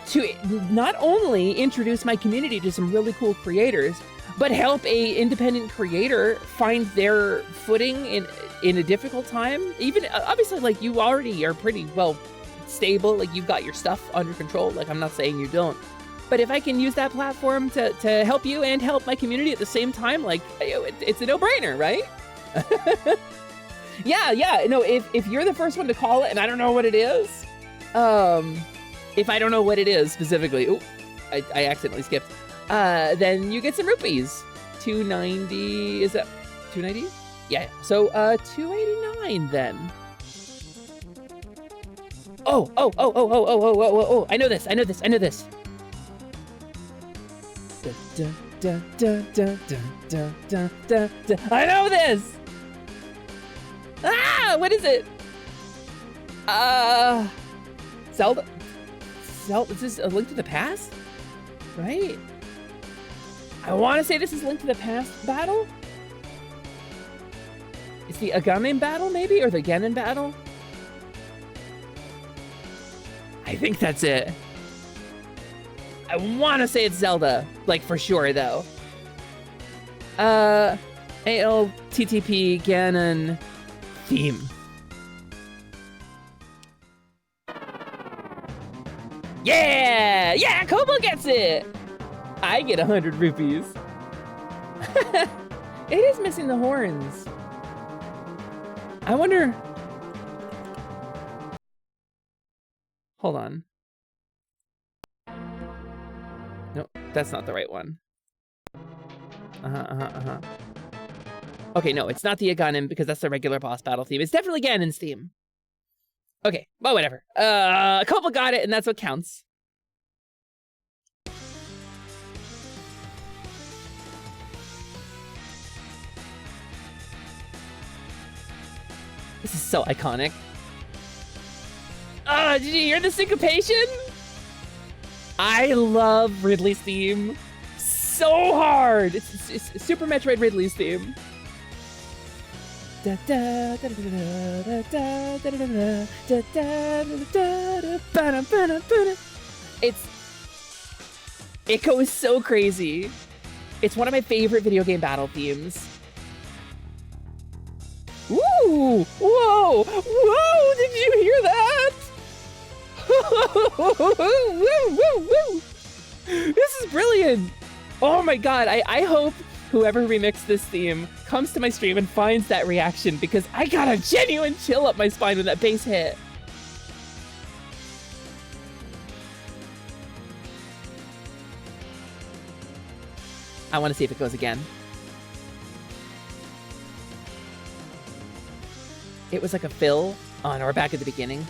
to not only introduce my community to some really cool creators, but help a independent creator find their footing in a difficult time. Even obviously, like, you already are pretty well stable, like you've got your stuff under control. Like, I'm not saying you don't, but if I can use that platform to help you and help my community at the same time, like, it's a no-brainer, right? Yeah, no, if you're the first one to call it and I don't know what it is, if I don't know what it is specifically, ooh, I accidentally skipped, then you get some rupees. 290, is that 290? Yeah, so 289 then. Oh, I know this. dun, dun, dun, dun, dun, dun, dun. I know this! Ah, what is it? Zelda. Is this A Link to the Past? Right? I want to say this is Link to the Past battle? It's the Aghanim battle, maybe? Or the Ganon battle? I think that's it. I want to say it's Zelda. Like, for sure, though. ALTTP Ganon theme. Yeah! Yeah, Kobo gets it! I get 100 rupees. It is missing the horns. I wonder... Hold on. Nope, that's not the right one. Okay, no, it's not the Aghanim because that's the regular boss battle theme. It's definitely Ganon's theme. Okay, well, whatever. Kobo got it, and that's what counts. This is so iconic. Did you hear the syncopation? I love Ridley's theme so hard. It's Super Metroid Ridley's theme. It goes so crazy. It's one of my favorite video game battle themes. Woo! Whoa! Whoa! Did you hear that? This is brilliant! Oh my god, I hope whoever remixed this theme comes to my stream and finds that reaction because I got a genuine chill up my spine when that bass hit. I want to see if it goes again. It was like a fill. Oh no, we're back at the beginning.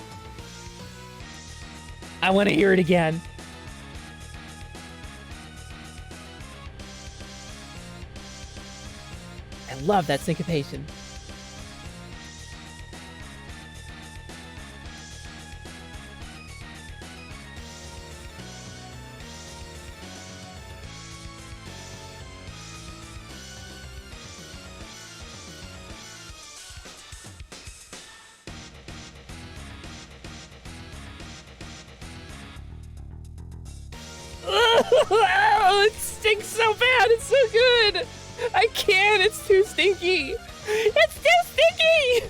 I want to hear it again. I love that syncopation. Oh, it stinks so bad. It's so good. I can't. It's too stinky. It's too stinky.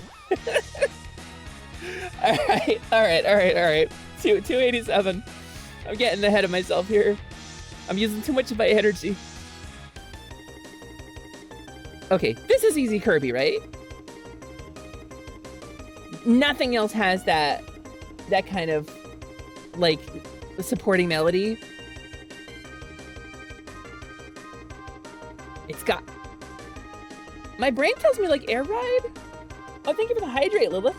All right. 287. I'm getting ahead of myself here. I'm using too much of my energy. Okay, this is easy Kirby, right? Nothing else has that kind of like supporting melody. It's got... My brain tells me like air ride. Oh, thank you for the hydrate, Lilith.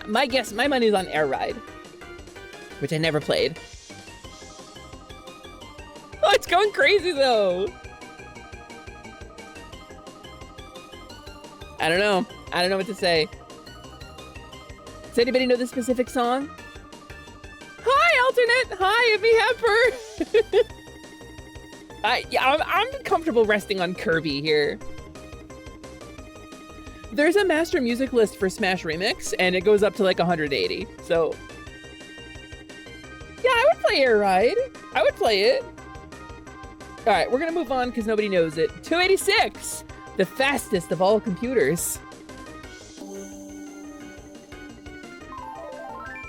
My guess, my money's on air ride, which I never played. Oh, it's going crazy though. I don't know what to say. Does anybody know the specific song? Hi, Alternate! Hi, Hesper! I'm comfortable resting on Kirby here. There's a master music list for Smash Remix, and it goes up to like 180, so... Yeah, I would play Air Ride. I would play it. Alright, we're gonna move on because nobody knows it. 286! The fastest of all computers.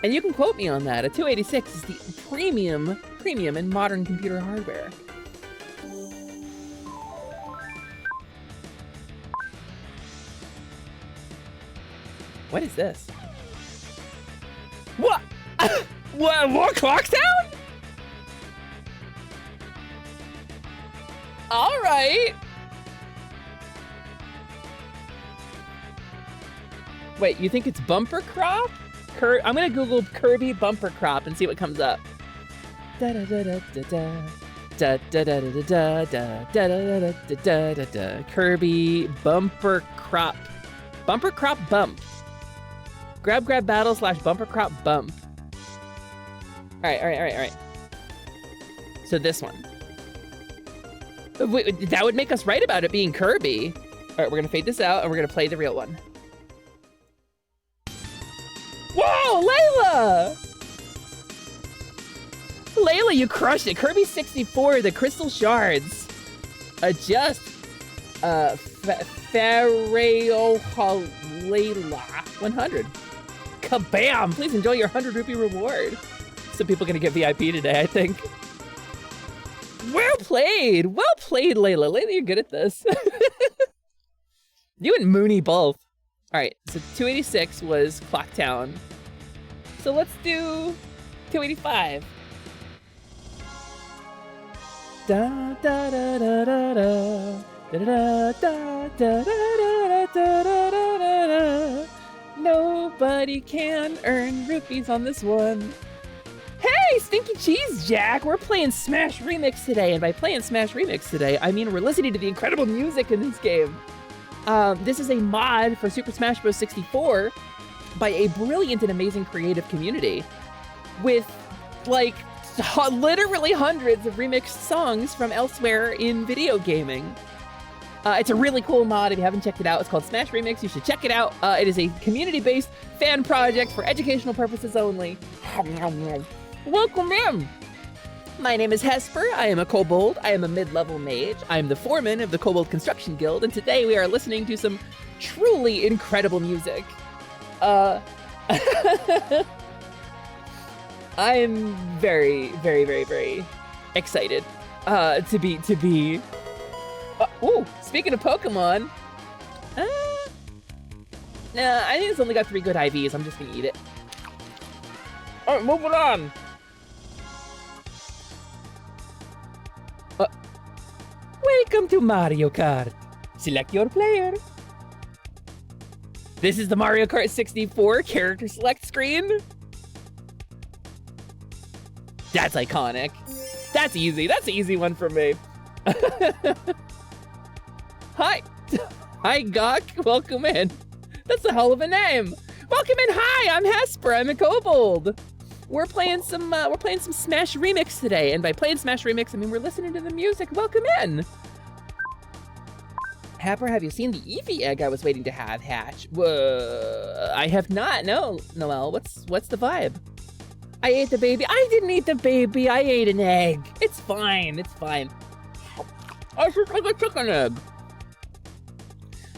And you can quote me on that. A 286 is the premium in modern computer hardware. What is this? What? What clock sound? All right. Wait, you think it's bumper crop? I'm gonna Google Kirby bumper crop and see what comes up. Da da da da da da da da da da da da da da da da. Kirby bumper crop. Bumper crop bump. Grab battle / bumper crop bump. All right. So this one. That would make us right about it being Kirby. All right, we're gonna fade this out and we're gonna play the real one. Whoa, Layla! Layla, you crushed it. Kirby 64, the Crystal Shards. Adjust. Layla 100. Kabam! Please enjoy your 100 rupee reward. Some people gonna get VIP today, I think. Well played, Layla. Layla, you're good at this. You and Mooney both. All right, so 286 was Clocktown. So let's do 285. Da da da da da da da da da da da da. Nobody can earn rupees on this one. Hey, Stinky Cheese Jack! We're playing Smash Remix today, and by playing Smash Remix today, I mean we're listening to the incredible music in this game. This is a mod for Super Smash Bros. 64 by a brilliant and amazing creative community with, like, literally hundreds of remixed songs from elsewhere in video gaming. It's a really cool mod. If you haven't checked it out, it's called Smash Remix. You should check it out. It is a community-based fan project for educational purposes only. Welcome in! My name is Hesper. I am a kobold. I am a mid-level mage. I am the foreman of the Kobold Construction Guild, and today we are listening to some truly incredible music. I am very, very, very, very excited to be. Ooh, speaking of Pokemon, nah, I think it's only got 3 good IVs. I'm just gonna eat it. All right, moving on. Welcome to Mario Kart. Select your player. This is the Mario Kart 64 character select screen. That's iconic. That's easy. That's an easy one for me. Hi. Hi, Gawk. Welcome in. That's a hell of a name. Welcome in. Hi, I'm Hesper. I'm a kobold. We're playing some Smash Remix today, and by playing Smash Remix, I mean we're listening to the music. Welcome in. Happer, have you seen the Eevee egg I was waiting to have hatch? I have not. No, Noelle. What's the vibe? I ate the baby. I didn't eat the baby. I ate an egg. It's fine. It's fine. I just like a chicken egg.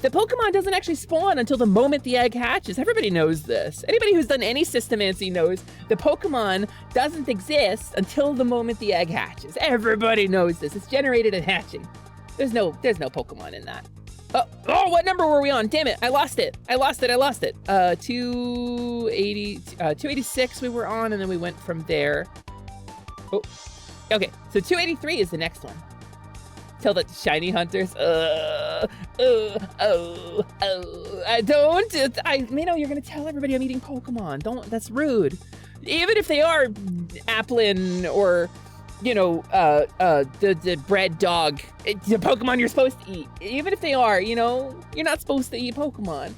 The Pokemon doesn't actually spawn until the moment the egg hatches. Everybody knows this. Anybody who's done any Systemancy knows the Pokemon doesn't exist until the moment the egg hatches. Everybody knows this. It's generated and hatching. There's no Pokemon in that. Oh, what number were we on? Damn it, I lost it. 286 we were on, and then we went from there. Oh, okay, so 283 is the next one. Tell the shiny hunters, I don't, Mano, you're gonna tell everybody I'm eating Pokemon. That's rude. Even if they are Applin or, you know, the bred dog, the Pokemon you're supposed to eat. Even if they are, you know, you're not supposed to eat Pokemon.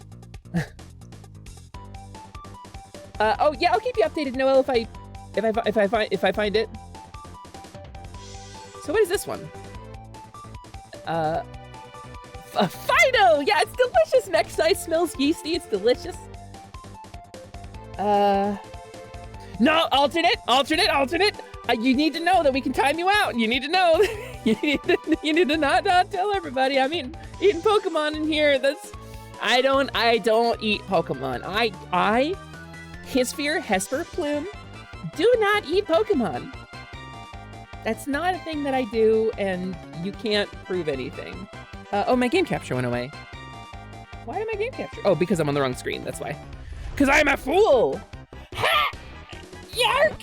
Oh yeah, I'll keep you updated, Noelle, if I find it. So what is this one? Fido! Yeah, it's delicious. Mech-size smells yeasty. It's delicious. No, alternate. You need to know that we can time you out. You need to know. you need to not tell everybody. I mean, eating Pokemon in here. I don't eat Pokemon. I, Hesper, Plume, do not eat Pokemon. That's not a thing that I do, and you can't prove anything. Oh, my game capture went away. Why did my game capture? Oh, because I'm on the wrong screen, that's why. Because I'm a fool! Ha! Yark!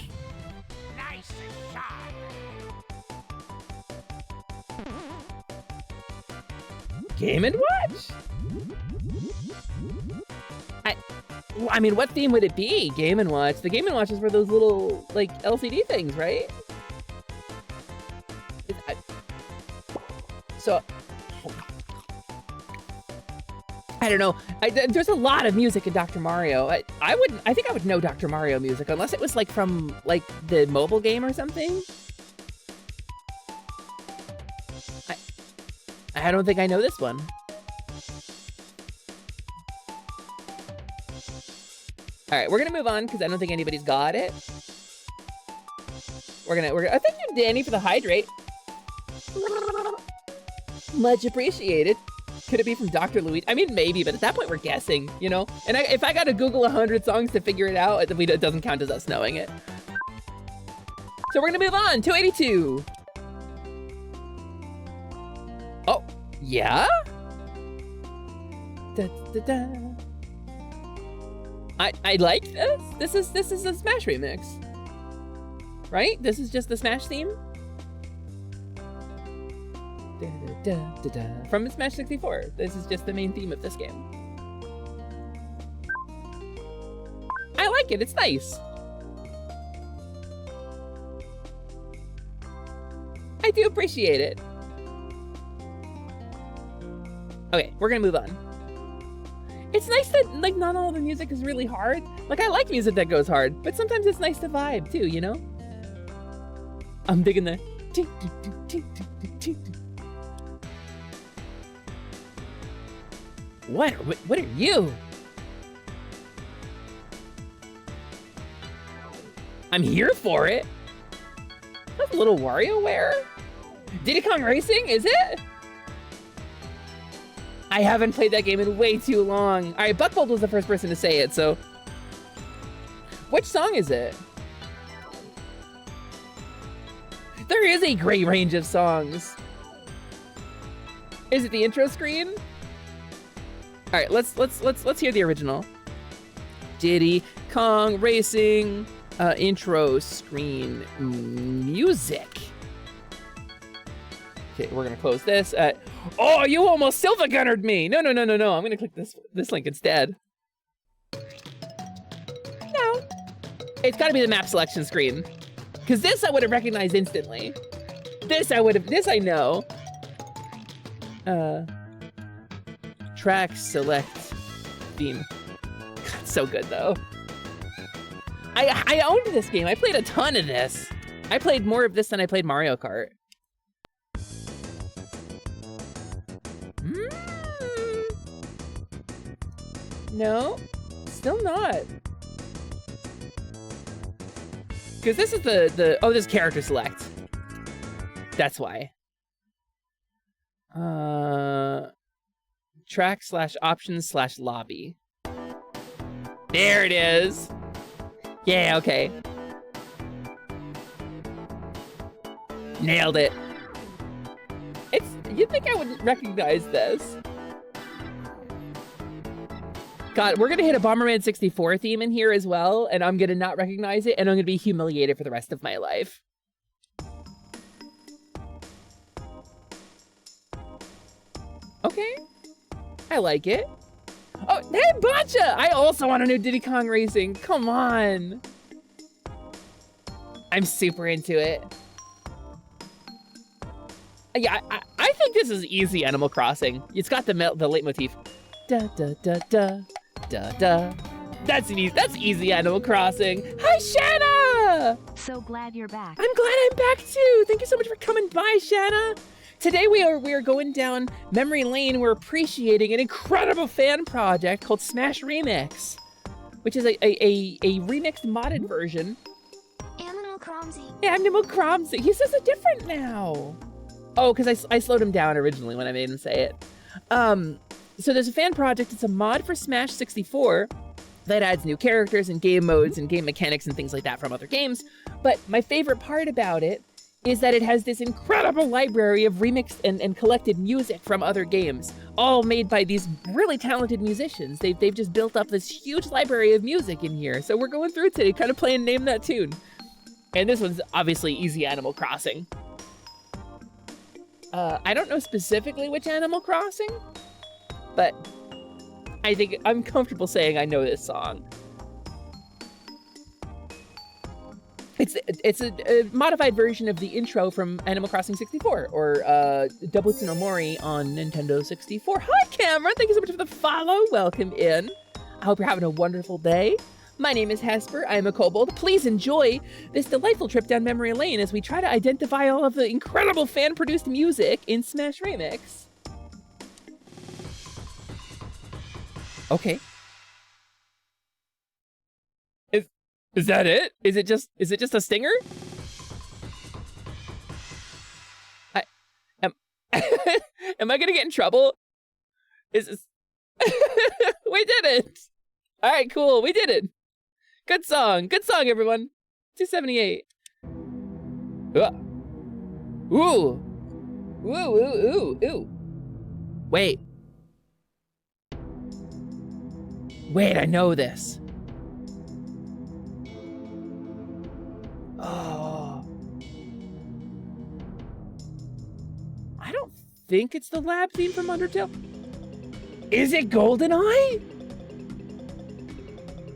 Nice shot. Game & Watch! I mean, what theme would it be? Game & Watch. The Game & Watches were those little, like, LCD things, right? So, I don't know. There's a lot of music in Dr. Mario. I think I would know Dr. Mario music, unless it was, like, from, like, the mobile game or something. I don't think I know this one. All right, we're gonna move on because I don't think anybody's got it. We're gonna. Oh, thank you, Danny, for the hydrate. Much appreciated. Could it be from Dr. Luigi? I mean, maybe, but at that point we're guessing, you know. And if I gotta Google 100 songs to figure it out, it doesn't count as us knowing it. So we're gonna move on. 282. Oh, yeah. Da, da, da. I like this. This is a Smash remix, right? This is just the Smash theme. Da, da, da, da, da. From Smash 64. This is just the main theme of this game. I like it. It's nice. I do appreciate it. Okay, we're gonna move on. It's nice that, like, not all the music is really hard. Like, I like music that goes hard, but sometimes it's nice to vibe, too, you know? I'm digging the... What are you? I'm here for it. That's a little WarioWare. Diddy Kong Racing, is it? I haven't played that game in way too long. All right, Buckbold was the first person to say it, so. Which song is it? There is a great range of songs. Is it the intro screen? All right, let's hear the original. Diddy Kong Racing intro screen music. Okay, we're gonna close this. Oh, you almost Silva Gunnered me! No. I'm gonna click this link instead. No. It's gotta be the map selection screen. Cause this I would have recognized instantly. This I know. Track select theme. God, so good though. I owned this game. I played a ton of this. I played more of this than I played Mario Kart. No, still not. Because this is oh, this character select. That's why. Track / options / lobby. There it is. Yeah, okay. Nailed it. You'd think I would recognize this. God, we're gonna hit a Bomberman 64 theme in here as well, and I'm gonna not recognize it, and I'm gonna be humiliated for the rest of my life. Okay, I like it. Oh, hey, Bacha! I also want a new Diddy Kong Racing. Come on. I'm super into it. Yeah, I think this is easy Animal Crossing. It's got the leitmotif. Da da da da da da. That's easy Animal Crossing. Hi, Shanna! So glad you're back. I'm glad I'm back too. Thank you so much for coming by, Shanna. Today we are going down memory lane. We're appreciating an incredible fan project called Smash Remix, which is a remixed modded version. Animal Crossing. Animal Crossing. He says it different now. Oh, because I slowed him down originally when I made him say it. So there's a fan project. It's a mod for Smash 64 that adds new characters and game modes and game mechanics and things like that from other games. But my favorite part about it is that it has this incredible library of remixed and collected music from other games, all made by these really talented musicians. They've just built up this huge library of music in here. So we're going through today, kind of playing Name That Tune. And this one's obviously easy Animal Crossing. I don't know specifically which Animal Crossing, but I think I'm comfortable saying I know this song. It's a modified version of the intro from Animal Crossing 64, or Dobutsu no Mori on Nintendo 64. Hi, Cameron! Thank you so much for the follow. Welcome in. I hope you're having a wonderful day. My name is Hesper. I am a kobold. Please enjoy this delightful trip down memory lane as we try to identify all of the incredible fan-produced music in Smash Remix. Okay. Is that it? Is it just a stinger? Am I gonna get in trouble? Is this we did it! Alright, cool, we did it. Good song, everyone. 278. Ooh. Ooh. Wait, I know this. Oh. I don't think it's the lab theme from Undertale. Is it GoldenEye?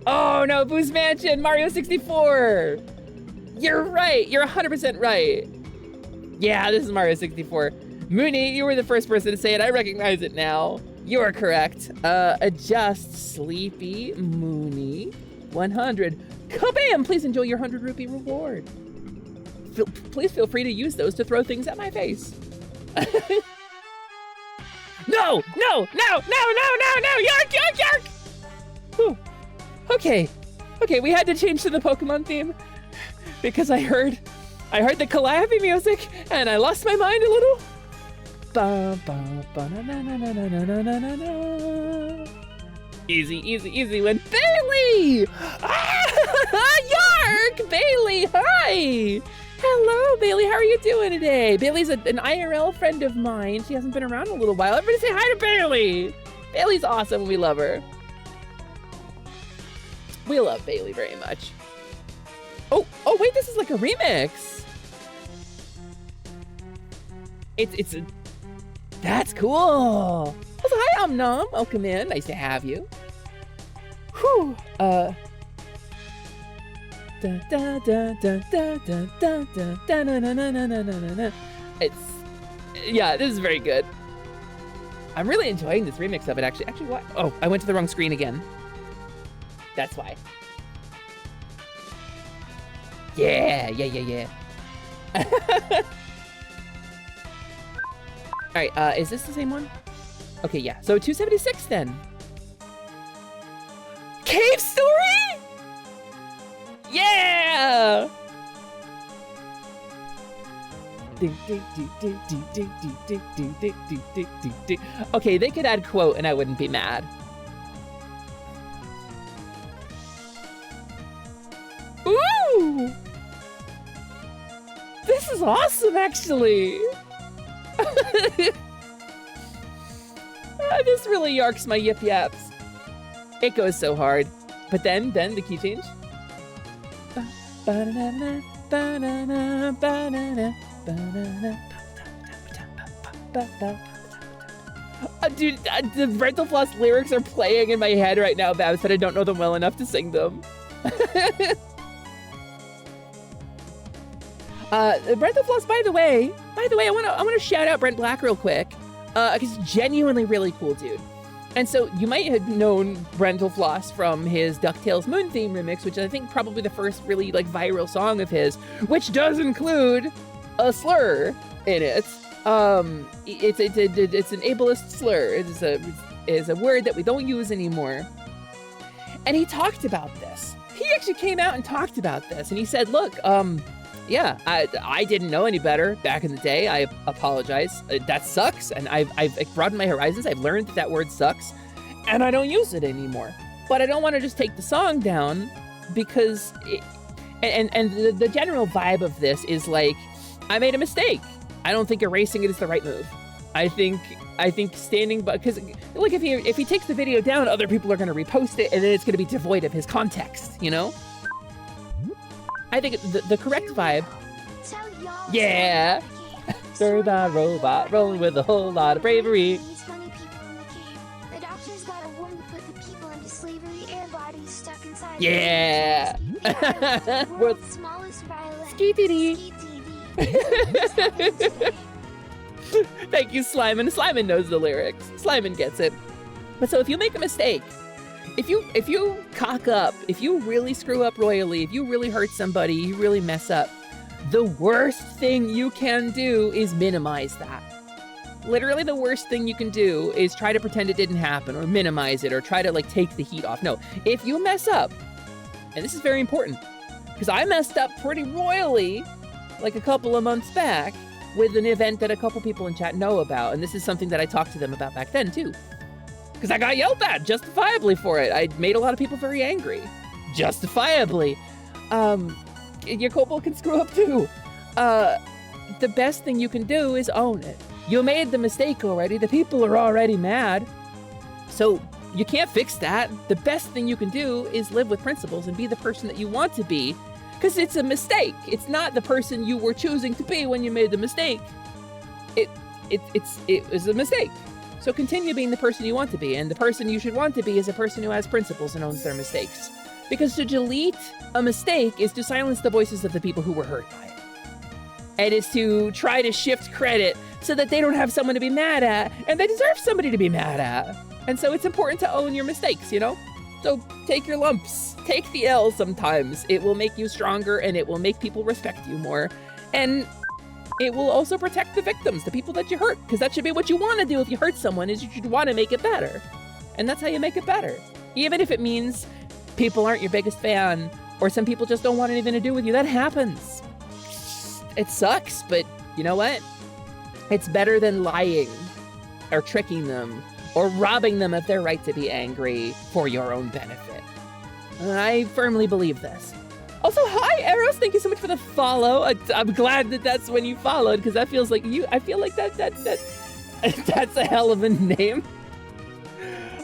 Oh no, Boo's Mansion, Mario 64. You're right, you're 100% right. Yeah, this is Mario 64. Mooney, you were the first person to say it, I recognize it now. You are correct. Adjust Sleepy Mooney 100. Kabam! Please enjoy your 100 rupee reward. Please feel free to use those to throw things at my face. No! Yark! Whew. Okay, we had to change to the Pokemon theme because I heard the Calliope music and I lost my mind a little. Easy win. Bailey! Yark! Bailey, hi! Hello, Bailey, how are you doing today? Bailey's an IRL friend of mine. She hasn't been around in a little while. Everybody say hi to Bailey! Bailey's awesome, we love her. We love Bailey very much. Oh wait, this is like a remix. That's cool. Also, hi, Nom. Welcome in. Nice to have you. Whew. Yeah, this is very good. I'm really enjoying this remix of it, actually. Actually, what? Oh, I went to the wrong screen again. That's why. Yeah. All right, is this the same one? Okay, yeah. So 276 then. Cave Story? Yeah! Okay, they could add quote and I wouldn't be mad. Ooh! This is awesome, actually. This really yarks my yip yaps. It goes so hard. But then the key change. Dude, the Rental Floss lyrics are playing in my head right now, Babs, but I don't know them well enough to sing them. Rental Floss, by the way, I want to shout out Brent Black real quick, because he's genuinely really cool dude. And so you might have known Rental Floss from his DuckTales Moon Theme remix, which I think probably the first really like viral song of his, which does include a slur in it. It's an ableist slur. It's a word that we don't use anymore. And he talked about this. He actually came out and talked about this, and he said, "Look, yeah, I didn't know any better back in the day. I apologize. That sucks, and I've broadened my horizons. I've learned that word sucks, and I don't use it anymore. But I don't want to just take the song down because, the general vibe of this is like, I made a mistake. I don't think erasing it is the right move. I think standing, because like if he takes the video down, other people are going to repost it, and then it's going to be devoid of his context, you know." I think the correct vibe. Yeah. Story by robot, rolling with a whole lot of bravery. The doctor's got a woman put the people into slavery, air bodies stuck inside. Yeah. The world's smallest violin. Ski-dee-dee. Thank you, Slyman. Slyman knows the lyrics. Slyman gets it. But so if you make a mistake, if you cock up, if you really screw up royally, if you really hurt somebody, you really mess up, the worst thing you can do is minimize that. Literally the worst thing you can do is try to pretend it didn't happen or minimize it or try to like take the heat off. No, if you mess up, and this is very important, because I messed up pretty royally like a couple of months back with an event that a couple people in chat know about. And this is something that I talked to them about back then too. Because I got yelled at justifiably for it. I made a lot of people very angry. Justifiably. Your kobold can screw up too. The best thing you can do is own it. You made the mistake already. The people are already mad. So you can't fix that. The best thing you can do is live with principles and be the person that you want to be. Because it's a mistake. It's not the person you were choosing to be when you made the mistake. It was a mistake. So continue being the person you want to be. And the person you should want to be is a person who has principles and owns their mistakes. Because to delete a mistake is to silence the voices of the people who were hurt by it. And is to try to shift credit so that they don't have someone to be mad at, and they deserve somebody to be mad at. And so it's important to own your mistakes, you know? So take your lumps, take the L sometimes. It will make you stronger and it will make people respect you more. And it will also protect the victims, the people that you hurt, because that should be what you want to do if you hurt someone, is you should want to make it better. And that's how you make it better. Even if it means people aren't your biggest fan, or some people just don't want anything to do with you, that happens. It sucks, but you know what? It's better than lying or tricking them or robbing them of their right to be angry for your own benefit. And I firmly believe this. Also, hi, Eros. Thank you so much for the follow. I'm glad that that's when you followed, because that feels like you. I feel like that's a hell of a name.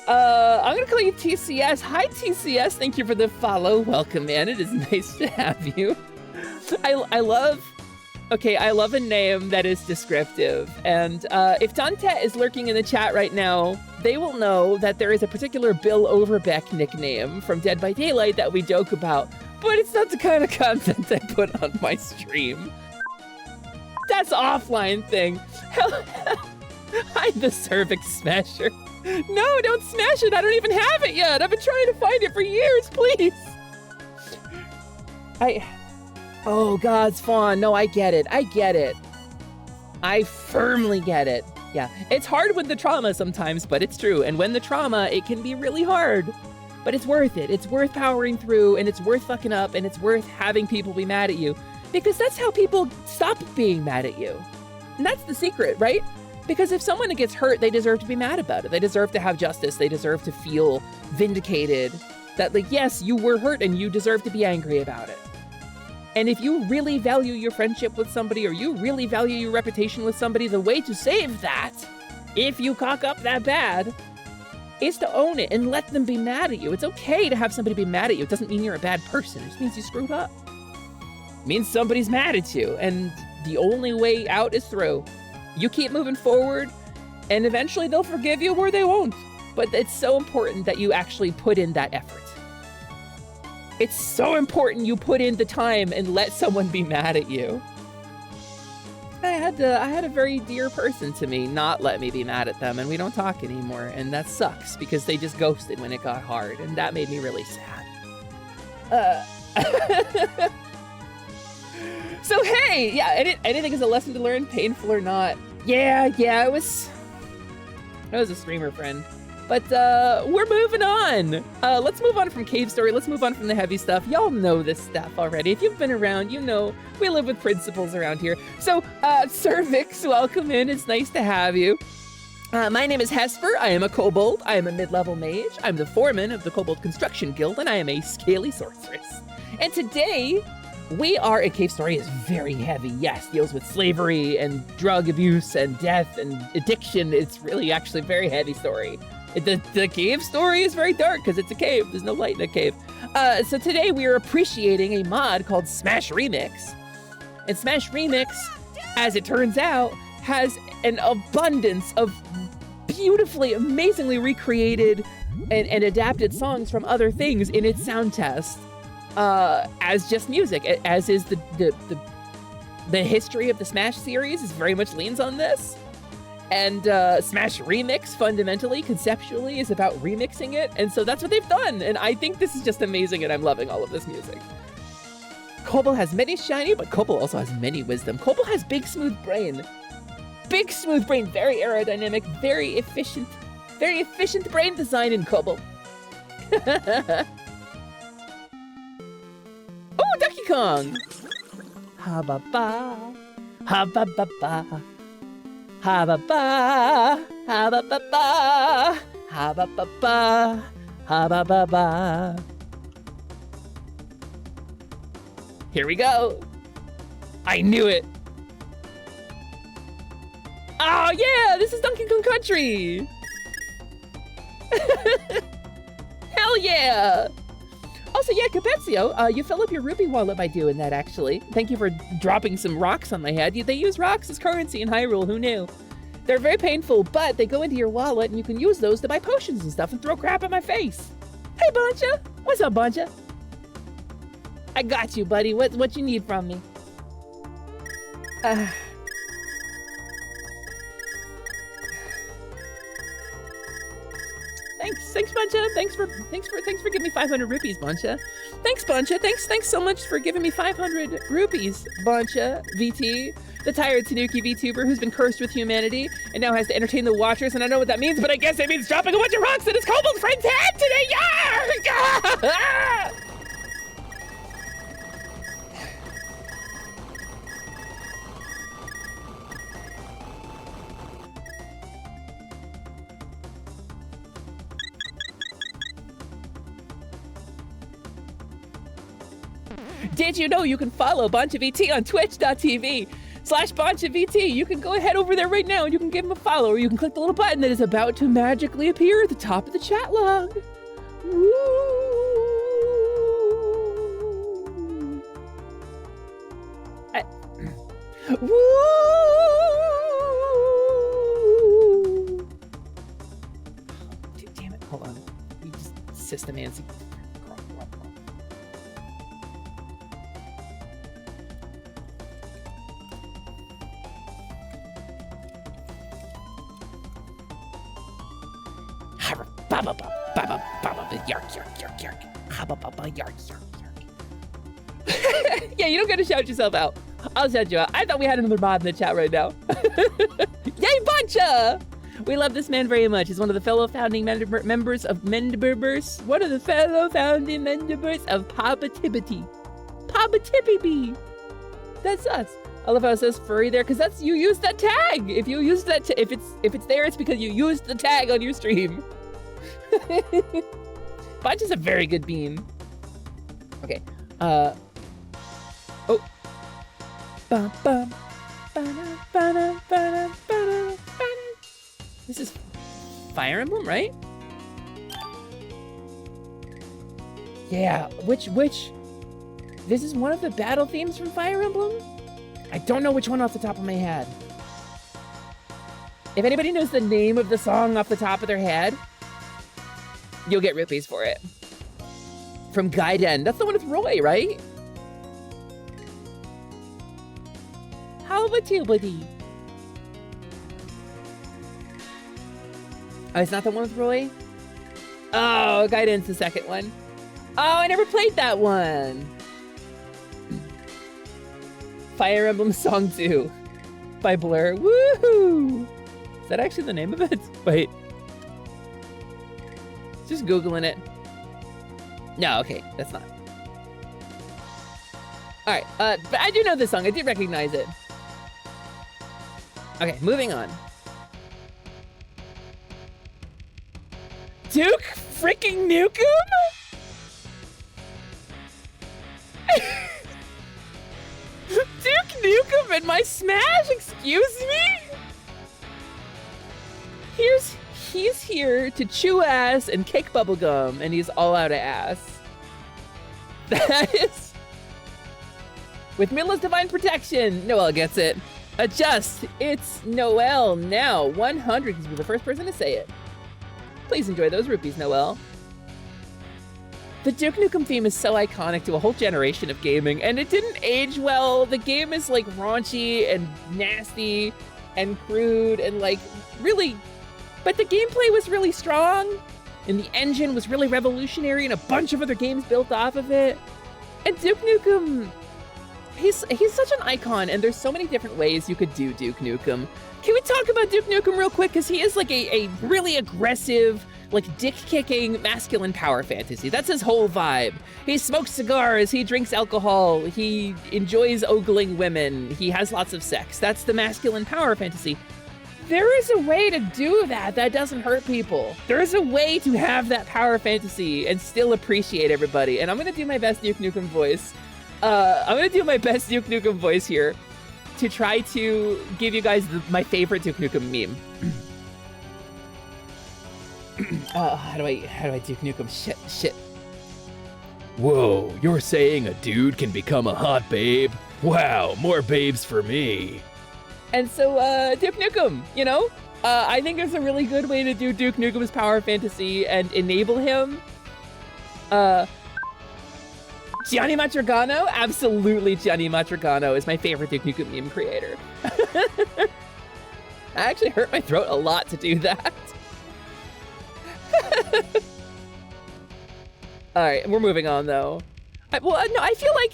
I'm gonna call you TCS. Hi, TCS. Thank you for the follow. Welcome, man. It is nice to have you. I love a name that is descriptive. And if Dante is lurking in the chat right now, they will know that there is a particular Bill Overbeck nickname from Dead by Daylight that we joke about, but it's not the kind of content I put on my stream. That's offline thing. Hi, the cervix smasher. No, don't smash it. I don't even have it yet. I've been trying to find it for years, please. Oh, God's Fawn. No, I get it. I firmly get it. Yeah, it's hard with the trauma sometimes, but it's true. And when the trauma, it can be really hard. But it's worth it. It's worth powering through, and it's worth fucking up, and it's worth having people be mad at you. Because that's how people stop being mad at you. And that's the secret, right? Because if someone gets hurt, they deserve to be mad about it. They deserve to have justice. They deserve to feel vindicated. That, like, yes, you were hurt, and you deserve to be angry about it. And if you really value your friendship with somebody, or you really value your reputation with somebody, the way to save that, if you cock up that bad, is to own it and let them be mad at you. It's okay to have somebody be mad at you. It doesn't mean you're a bad person. It just means you screwed up. It means somebody's mad at you, and the only way out is through. You keep moving forward, and eventually they'll forgive you or they won't. But it's so important that you actually put in that effort. It's so important you put in the time and let someone be mad at you. I had a very dear person to me not let me be mad at them, and we don't talk anymore, and that sucks because they just ghosted when it got hard, and that made me really sad. So hey, yeah, anything is a lesson to learn, painful or not. Yeah, it was a streamer friend. But we're moving on. Let's move on from Cave Story. Let's move on from the heavy stuff. Y'all know this stuff already. If you've been around, you know we live with principles around here. So, Cervix, welcome in. It's nice to have you. My name is Hesper. I am a kobold. I am a mid-level mage. I'm the foreman of the Kobold Construction Guild, and I am a scaly sorceress. And today, a Cave Story is very heavy. Yes, deals with slavery and drug abuse and death and addiction. It's really actually a very heavy story. The cave story is very dark because it's a cave. There's no light in a cave. So today we are appreciating a mod called Smash Remix. And Smash Remix, as it turns out, has an abundance of beautifully, amazingly recreated and adapted songs from other things in its sound test as just music, as is the history of the Smash series is very much leans on this. And Smash Remix, fundamentally, conceptually, is about remixing it. And so that's what they've done. And I think this is just amazing, and I'm loving all of this music. Cobble has many shiny, but Cobble also has many wisdom. Cobble has big, smooth brain. Big, smooth brain, very aerodynamic, very efficient brain design in Cobble. Oh, Donkey Kong! Ha-ba-ba, ha-ba-ba-ba. Ha-ba-ba, ha-ba-ba-ba, ha-ba-ba-ba, ha-ba-ba-ba. Here we go. I knew it. Oh yeah, this is Donkey Kong Country. Hell yeah. Also, yeah, Capezio, you fill up your rupee wallet by doing that, actually. Thank you for dropping some rocks on my head. They use rocks as currency in Hyrule, who knew? They're very painful, but they go into your wallet and you can use those to buy potions and stuff and throw crap at my face. Hey, Boncha. What's up, Boncha? I got you, buddy. What you need from me? Thanks, Buncha. Thanks for giving me 500 rupees, Buncha. Thanks, Buncha. Thanks so much for giving me 500 rupees, Buncha. VT, the tired Tanuki VTuber who's been cursed with humanity and now has to entertain the watchers. And I know what that means, but I guess it means dropping a bunch of rocks at his kobold friend's head today. Yeah! Did you know you can follow BonchaVT on twitch.tv/BonchaVT? You can go ahead over there right now and you can give him a follow, or you can click the little button that is about to magically appear at the top of the chat log. Woo! Woo! Damn it, hold on. You just system antsy. Yeah, you don't gotta shout yourself out. I'll shout you out. I thought we had another mod in the chat right now. Yay, Buncha! We love this man very much. He's one of the fellow founding members of Mendiburbers. One of the fellow founding members of Pabatibity. Pabatibity. That's us. I love how it says furry there, because that's, you used that tag. If you use that, if it's there, it's because you used the tag on your stream. Bunch is a very good bean. Okay. Oh. Bum, bum. This is Fire Emblem, right? Yeah, which? This is one of the battle themes from Fire Emblem? I don't know which one off the top of my head. If anybody knows the name of the song off the top of their head, you'll get rupees for it. From Gaiden. That's the one with Roy, right? How about you, buddy? Oh, it's not the one with Roy? Oh, Gaiden's the second one. Oh, I never played that one. Fire Emblem Song 2 by Blur. Woohoo! Is that actually the name of it? Wait. Just Googling it. No, okay, that's not. Alright, but I do know this song. I did recognize it. Okay, moving on. Duke freaking Nukem? Duke Nukem in my Smash? Excuse me? He's here to chew ass and kick bubblegum, and he's all out of ass. That is... With Mila's Divine Protection, Noelle gets it. Adjust, it's Noelle now. 100, he's the first person to say it. Please enjoy those rupees, Noel. The Duke Nukem theme is so iconic to a whole generation of gaming, and it didn't age well. The game is like raunchy and nasty and crude and like really, but the gameplay was really strong, and the engine was really revolutionary, and a bunch of other games built off of it. And Duke Nukem, he's such an icon, and there's so many different ways you could do Duke Nukem. Can we talk about Duke Nukem real quick? Because he is like a really aggressive, like dick-kicking masculine power fantasy. That's his whole vibe. He smokes cigars, he drinks alcohol, he enjoys ogling women, he has lots of sex. That's the masculine power fantasy. There is a way to do that doesn't hurt people. There is a way to have that power fantasy and still appreciate everybody. And I'm gonna do my best Duke Nukem voice. Here to try to give you guys my favorite Duke Nukem meme. How do I Duke Nukem? Shit. Whoa, you're saying a dude can become a hot babe? Wow, more babes for me. And so, Duke Nukem, you know? I think there's a really good way to do Duke Nukem's power fantasy and enable him. Gianni Matrigano? Absolutely, Gianni Matrigano is my favorite Duke Nukem meme creator. I actually hurt my throat a lot to do that. All right, we're moving on though. I feel like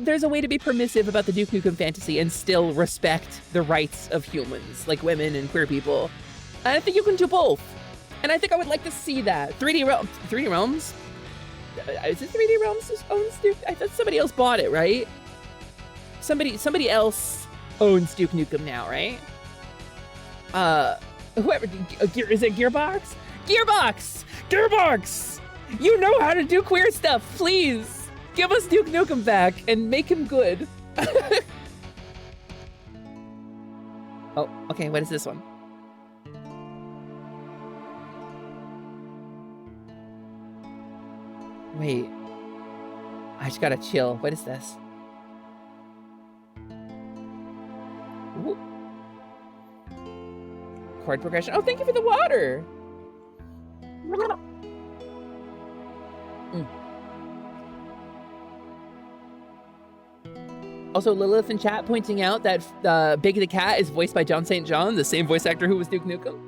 there's a way to be permissive about the Duke Nukem fantasy and still respect the rights of humans, like women and queer people. And I think you can do both. And I think I would like to see that. 3D Realms? Is it 3D Realms owns Duke? I thought somebody else bought it, right? Somebody else owns Duke Nukem now, right? Whoever, is it Gearbox? Gearbox! You know how to do queer stuff, please! Give us Duke Nukem back and make him good. Oh, okay, what is this one? Wait. I just gotta chill. What is this? Ooh. Chord progression. Oh, thank you for the water! Also, Lilith in chat pointing out that Big the Cat is voiced by John St. John, the same voice actor who was Duke Nukem.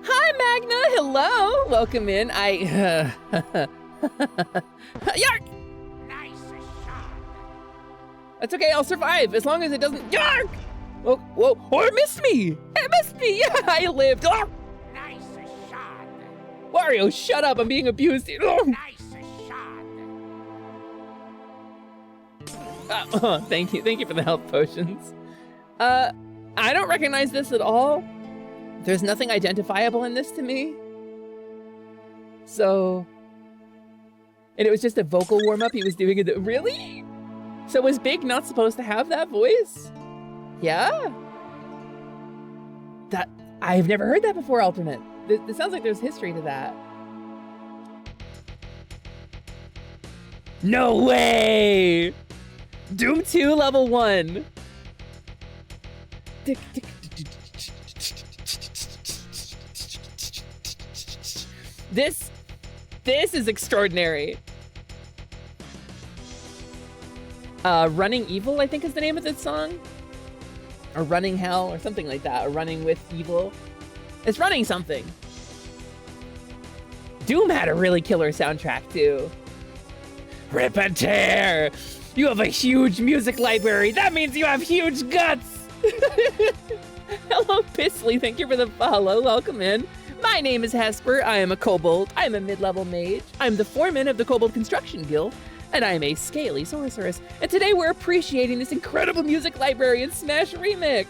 Hi, Magna! Hello! Welcome in. Yark! Nice shot. That's okay, I'll survive, as long as it doesn't... Yark! Whoa, oh, it missed me! It missed me! Yeah, I lived! Oh! Nice shot. Wario, shut up, I'm being abused. Oh! Nice shot. Thank you for the health potions. I don't recognize this at all. There's nothing identifiable in this to me. So... And it was just a vocal warm-up he was doing it. Really? So was Big not supposed to have that voice? Yeah? I've never heard that before, Alternate. It sounds like there's history to that. No way! Doom 2 level 1. This is extraordinary. Running Evil, I think is the name of this song. Or Running Hell, or something like that. Or Running with Evil. It's running something. Doom had a really killer soundtrack, too. Rip and tear! You have a huge music library. That means you have huge guts! Hello, Pisley. Thank you for the follow. Welcome in. My name is Hesper. I am a kobold. I'm a mid-level mage. I'm the foreman of the Kobold Construction Guild. And I'm a scaly sorceress. And today we're appreciating this incredible music library in Smash Remix.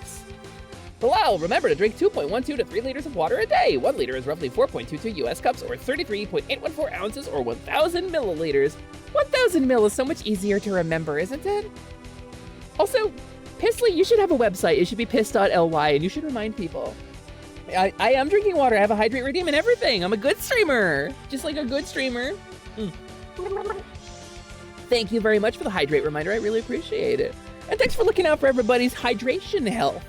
Hello, remember to drink 2.12 to 3 liters of water a day. 1 liter is roughly 4.22 US cups or 33.814 ounces or 1,000 milliliters. 1,000 mil is so much easier to remember, isn't it? Also, Pissly, you should have a website. It should be piss.ly and you should remind people. I am drinking water. I have a hydrate redeem and everything. I'm a good streamer. Just like a good streamer. Thank you very much for the hydrate reminder. I really appreciate it. And thanks for looking out for everybody's hydration health.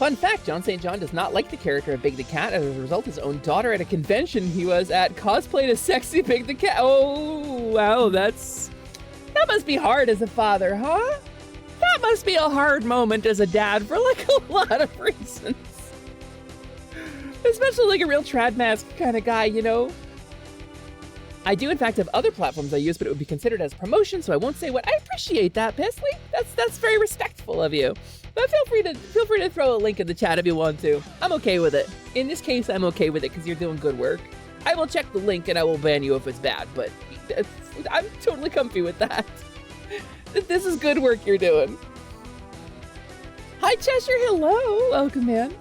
Fun fact, John St. John does not like the character of Big the Cat. As a result, his own daughter at a convention he was at cosplayed as sexy Big the Cat. Oh, wow, that must be hard as a father, huh? That must be a hard moment as a dad for like a lot of reasons. Especially like a real trad mask kind of guy, you know? I do in fact have other platforms I use, but it would be considered as promotion, so I won't say what. I appreciate that, Pisley. That's very respectful of you. But feel free to throw a link in the chat if you want to. I'm okay with it. In this case, I'm okay with it because you're doing good work. I will check the link and I will ban you if it's bad, but I'm totally comfy with that. This is good work you're doing. Hi, Cheshire. Hello. Welcome, man.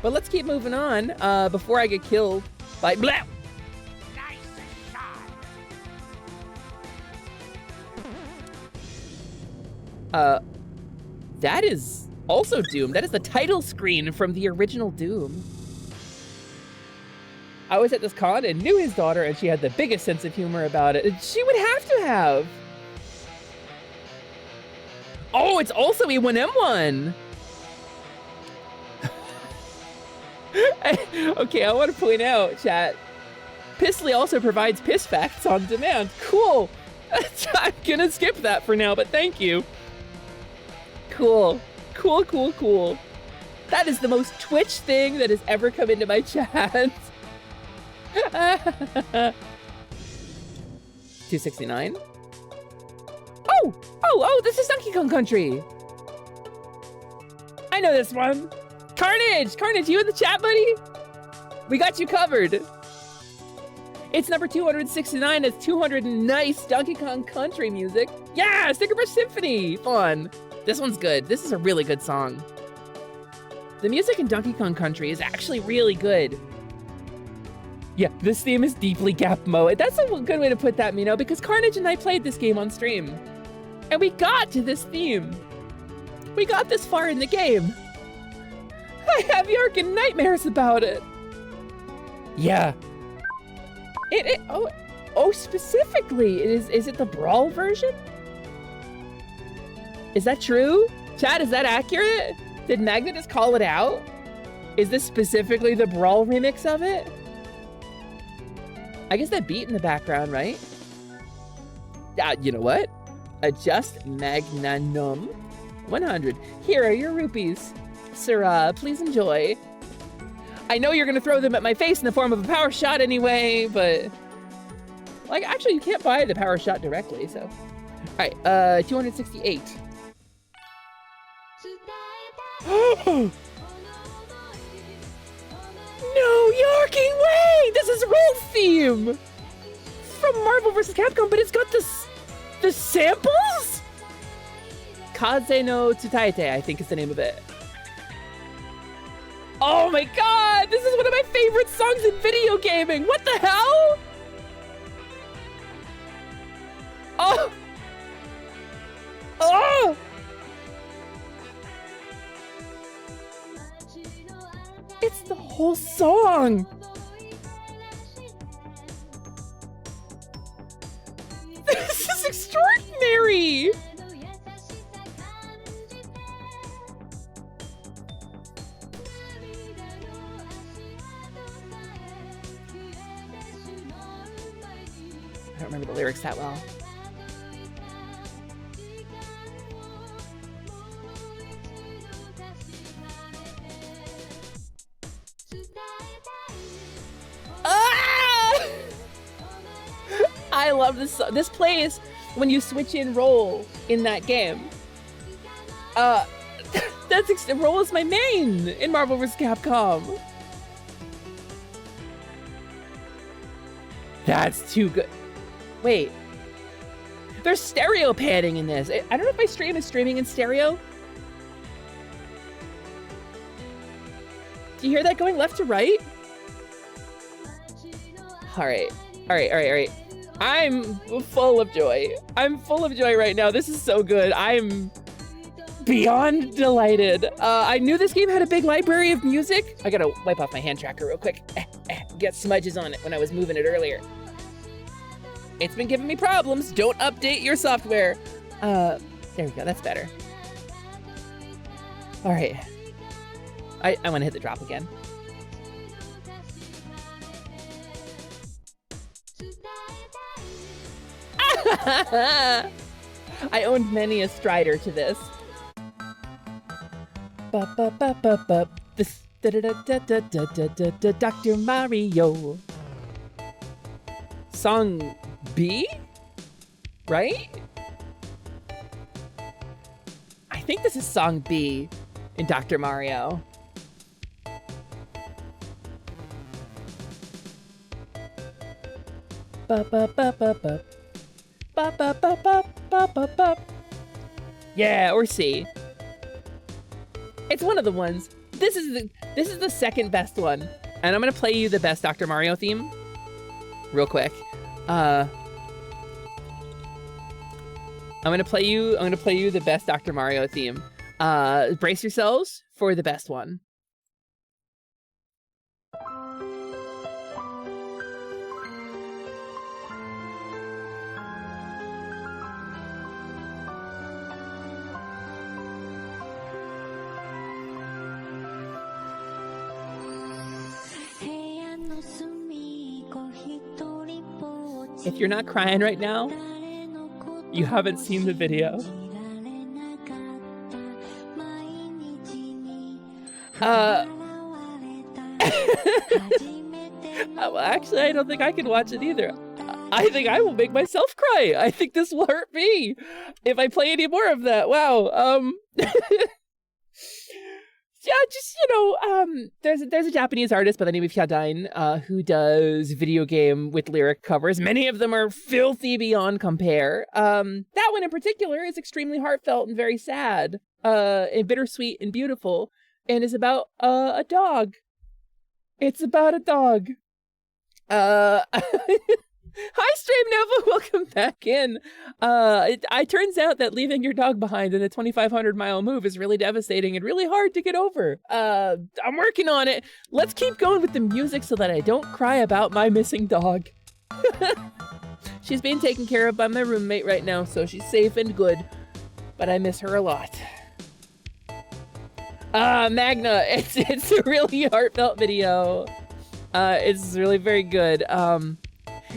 But let's keep moving on before I get killed by blah. That is also Doom. That is the title screen from the original Doom. I was at this con and knew his daughter, and she had the biggest sense of humor about it. And she would have to have. Oh, it's also E1M1. Okay, I want to point out, chat, Pisley also provides piss facts on demand. Cool. I'm gonna skip that for now, but thank you. Cool. Cool, cool, cool. That is the most Twitch thing that has ever come into my chat. 269. Oh, this is Donkey Kong Country. I know this one. Carnage, you in the chat, buddy? We got you covered. It's number 269. It's 200 nice Donkey Kong Country music. Yeah, Sticker Brush Symphony, fun. This one's good. This is a really good song. The music in Donkey Kong Country is actually really good. Yeah, this theme is deeply Gapmo. That's a good way to put that, Mino, because Carnage and I played this game on stream. And we got to this theme. We got this far in the game. I have Yarkin nightmares about it. Yeah. Oh, specifically, is it the Brawl version? Is that true? Chad, is that accurate? Did Magna just call it out? Is this specifically the Brawl remix of it? I guess that beat in the background, right? You know what? Adjust Magnanum 100. Here are your rupees. Sir, please enjoy. I know you're gonna throw them at my face in the form of a power shot anyway, but... like, actually, you can't buy the power shot directly, so... Alright, 268. No, Yorking, wait! This is Roll theme! From Marvel vs. Capcom, but it's got the samples? Kaze no Tsutaite, I think is the name of it. Oh my god! This is one of my favorite songs in video gaming! What the hell? Oh! Oh! It's the whole song! This is extraordinary! I don't remember the lyrics that well. I love this song. This plays when you switch in Roll in that game. Roll is my main in Marvel vs. Capcom. That's too good. Wait. There's stereo padding in this. I don't know if my stream is streaming in stereo. Do you hear that going left to right? All right. I'm full of joy. I'm full of joy right now. This is so good. I'm beyond delighted. I knew this game had a big library of music. I gotta wipe off my hand tracker real quick. Get smudges on it when I was moving it earlier. It's been giving me problems. Don't update your software. There we go. That's better. All right. I want to hit the drop again. I owned many a strider to this. This Dr. Mario. Song B? Right? I think this is song B in Dr. Mario. Yeah, or C. It's one of the ones. This is the second best one. And I'm gonna play you the best Dr. Mario theme real quick. I'm gonna play you the best Dr. Mario theme. Brace yourselves for the best one. If you're not crying right now, you haven't seen the video. Well, actually, I don't think I can watch it either. I think I will make myself cry. I think this will hurt me if I play any more of that. Wow. Yeah, just, there's a Japanese artist by the name of Hyadain who does video game with lyric covers. Many of them are filthy beyond compare. That one in particular is extremely heartfelt and very sad, and bittersweet and beautiful, and is about a dog. It's about a dog. Hi, Stream Nova, welcome back in. It turns out that leaving your dog behind in a 2,500 mile move is really devastating and really hard to get over. I'm working on it. Let's keep going with the music so that I don't cry about my missing dog. She's being taken care of by my roommate right now, so she's safe and good, but I miss her a lot. Magna, it's a really heartfelt video. It's really very good.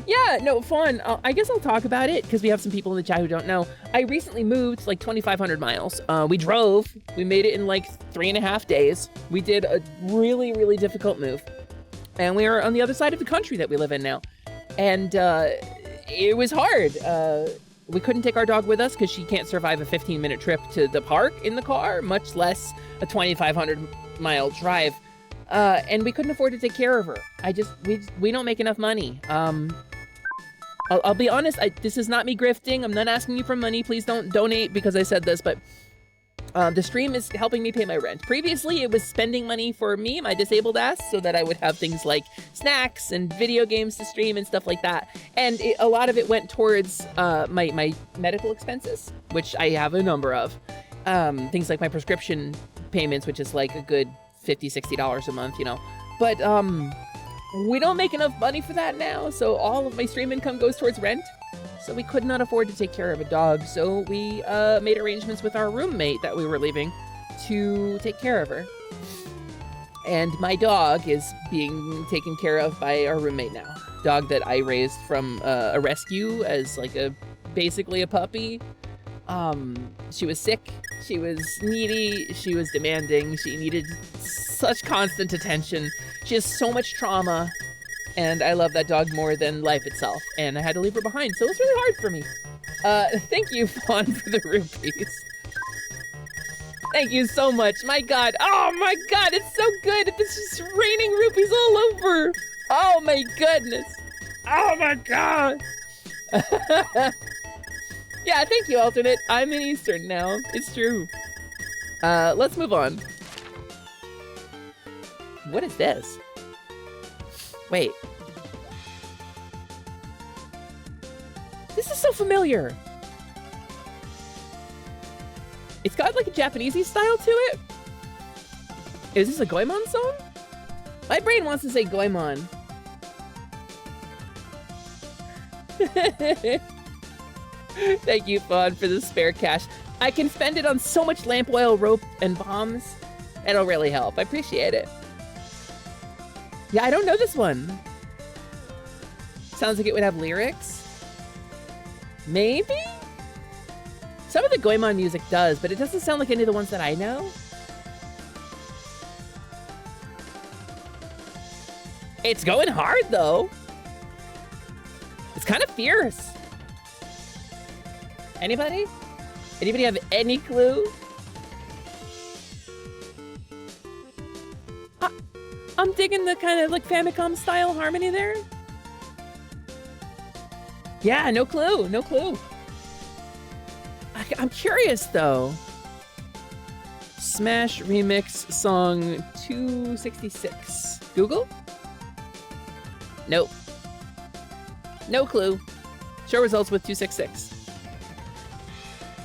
Yeah, no, fun. I guess I'll talk about it because we have some people in the chat who don't know. I recently moved like 2,500 miles. We drove. We made it in like 3.5 days. We did a really, really difficult move. And we are on the other side of the country that we live in now. And it was hard. We couldn't take our dog with us because she can't survive a 15-minute trip to the park in the car, much less a 2,500 mile drive. And we couldn't afford to take care of her. We don't make enough money. I'll be honest, this is not me grifting. I'm not asking you for money. Please don't donate because I said this, but the stream is helping me pay my rent. Previously, it was spending money for me, my disabled ass, so that I would have things like snacks and video games to stream and stuff like that. And a lot of it went towards my medical expenses, which I have a number of. Things like my prescription payments, which is like a good $50, $60 a month, but we don't make enough money for that now, so all of my stream income goes towards rent, so we could not afford to take care of a dog, so we made arrangements with our roommate that we were leaving to take care of her. And my dog is being taken care of by our roommate now. Dog that I raised from a rescue as like basically a puppy. She was sick, she was needy, she was demanding, she needed such constant attention. She has so much trauma, and I love that dog more than life itself, and I had to leave her behind, so it was really hard for me. Thank you, Fawn, for the rupees. Thank you so much, my god. Oh my god, it's so good. It's just raining rupees all over. Oh my goodness. Oh my god. Yeah, thank you, alternate. I'm in Eastern now. It's true. Let's move on. What is this? Wait. This is so familiar. It's got like a Japanesey style to it. Is this a Goemon song? My brain wants to say Goemon. Thank you, Fawn, for the spare cash. I can spend it on so much lamp oil, rope, and bombs. It'll really help. I appreciate it. Yeah, I don't know this one. Sounds like it would have lyrics. Maybe? Some of the Goemon music does, but it doesn't sound like any of the ones that I know. It's going hard, though. It's kind of fierce. Anybody? Anybody have any clue? I'm digging the kind of like Famicom style harmony there. Yeah, no clue, no clue. I'm curious though. Smash remix song 266. Google? Nope. No clue. Show results with 266.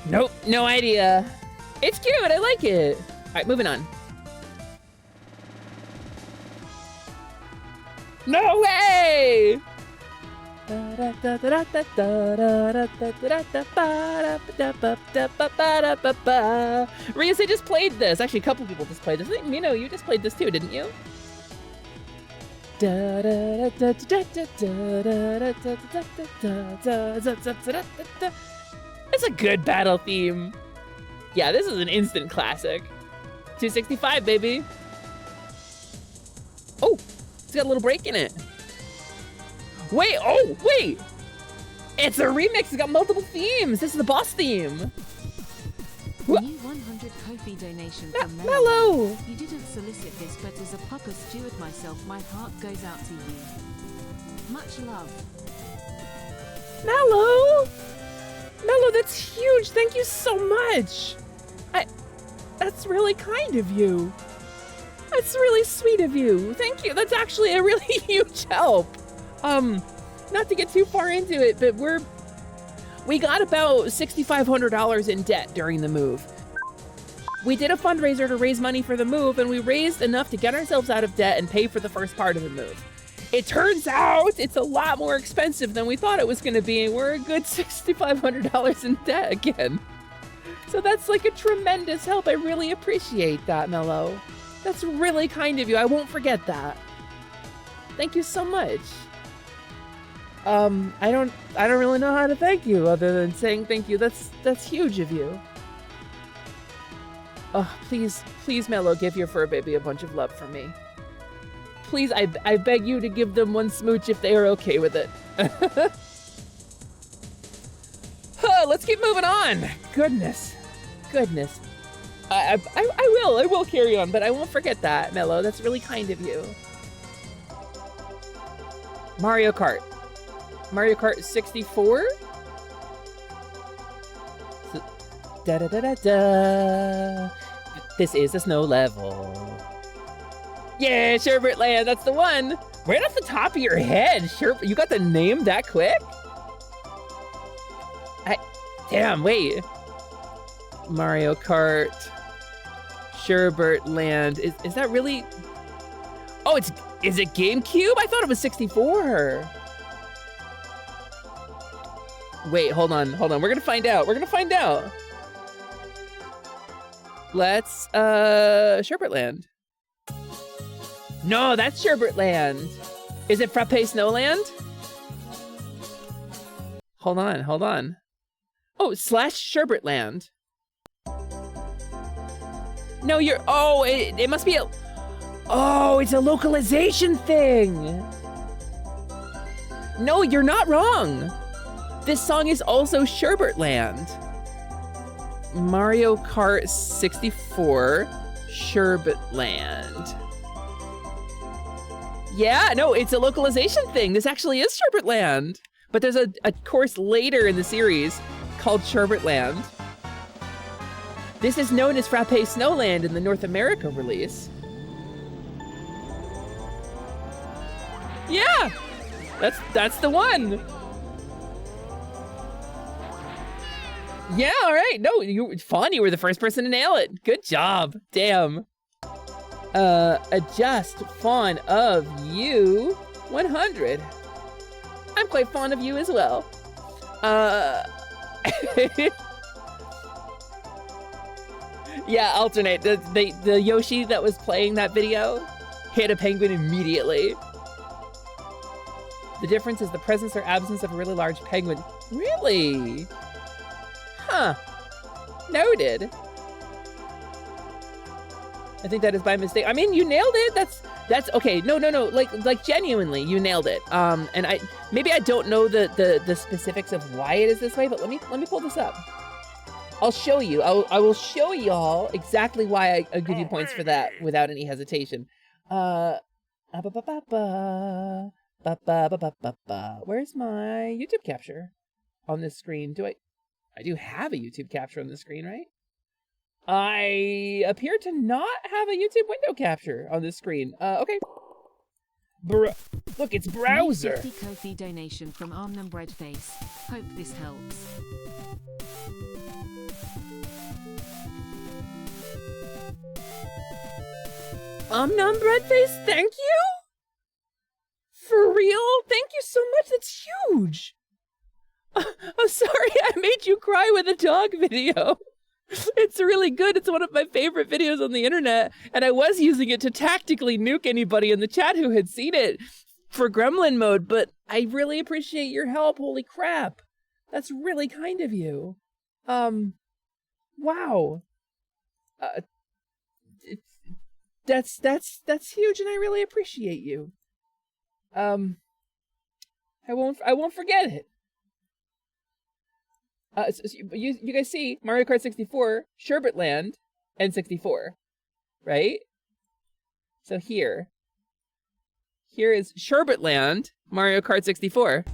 Nope, no idea. It's cute, I like it. All right, moving on. No way! Rias, I just played this. Actually, a couple people just played this. I think Mino, you just played this too, didn't you? It's a good battle theme. Yeah, this is an instant classic. 265, baby. Oh, it's got a little break in it. Wait, oh, wait. It's a remix. It's got multiple themes. This is the boss theme. New 100 Ko-fi donation from Mellow. You didn't solicit this, but as a proper steward myself, my heart goes out to you. Much love. Mellow. Mellow, that's huge. Thank you so much. That's really kind of you. That's really sweet of you. Thank you. That's actually a really huge help. Not to get too far into it, but we got about $6,500 in debt during the move. We did a fundraiser to raise money for the move, and we raised enough to get ourselves out of debt and pay for the first part of the move. It turns out it's a lot more expensive than we thought it was going to be, and we're a good $6,500 in debt again. So that's like a tremendous help. I really appreciate that, Mello. That's really kind of you. I won't forget that. Thank you so much. I don't really know how to thank you other than saying thank you. That's huge of you. Oh, please, Mello, give your fur baby a bunch of love from me. Please, I beg you to give them one smooch if they are okay with it. Let's keep moving on. Goodness. I will carry on, but I won't forget that, Mello. That's really kind of you. Mario Kart 64? Da-da-da-da-da. This is a snow level. Yeah, Sherbert Land, that's the one. Right off the top of your head, you got the name that quick? Damn, wait. Mario Kart, Sherbert Land. Is that really? Oh, is it GameCube? I thought it was 64. Wait, hold on. We're gonna find out. Let's, Sherbert Land. No, that's Sherbert Land. Is it Frappe Snowland? Hold on. Oh, / Sherbert Land. No, it must be it's a localization thing. No, you're not wrong. This song is also Sherbert Land. Mario Kart 64, Sherbet Land. Yeah, no, it's a localization thing. This actually is Sherbet Land. But there's a course later in the series called Sherbet Land. This is known as Frappe Snowland in the North America release. Yeah, that's the one. Yeah, all right. No, you were the first person to nail it. Good job. Damn. Adjust fond of you 100. I'm quite fond of you as well. Yeah, alternate. The Yoshi that was playing that video hit a penguin immediately. The difference is the presence or absence of a really large penguin. Really? Huh. Noted. I think that is by mistake. I mean, you nailed it. That's okay. No. Like genuinely, you nailed it. And maybe I don't know the specifics of why it is this way, but let me pull this up. I'll show you. I will show y'all exactly why I give you points for that without any hesitation. Where's my YouTube capture on this screen? I do have a YouTube capture on the screen, right? I appear to not have a YouTube window capture on this screen. Okay. Look, it's browser. 50 Ko-fi donation from Armnum Breadface. Hope this helps. Armnum Breadface, thank you? For real? Thank you so much. That's huge. I'm sorry I made you cry with a dog video. It's really good. It's one of my favorite videos on the internet, and I was using it to tactically nuke anybody in the chat who had seen it for gremlin mode, but I really appreciate your help. Holy crap. That's really kind of you. Wow. That's huge, and I really appreciate you. I won't forget it. So you guys see Mario Kart 64, Sherbet Land, and 64, right? So here is Sherbet Land, Mario Kart 64.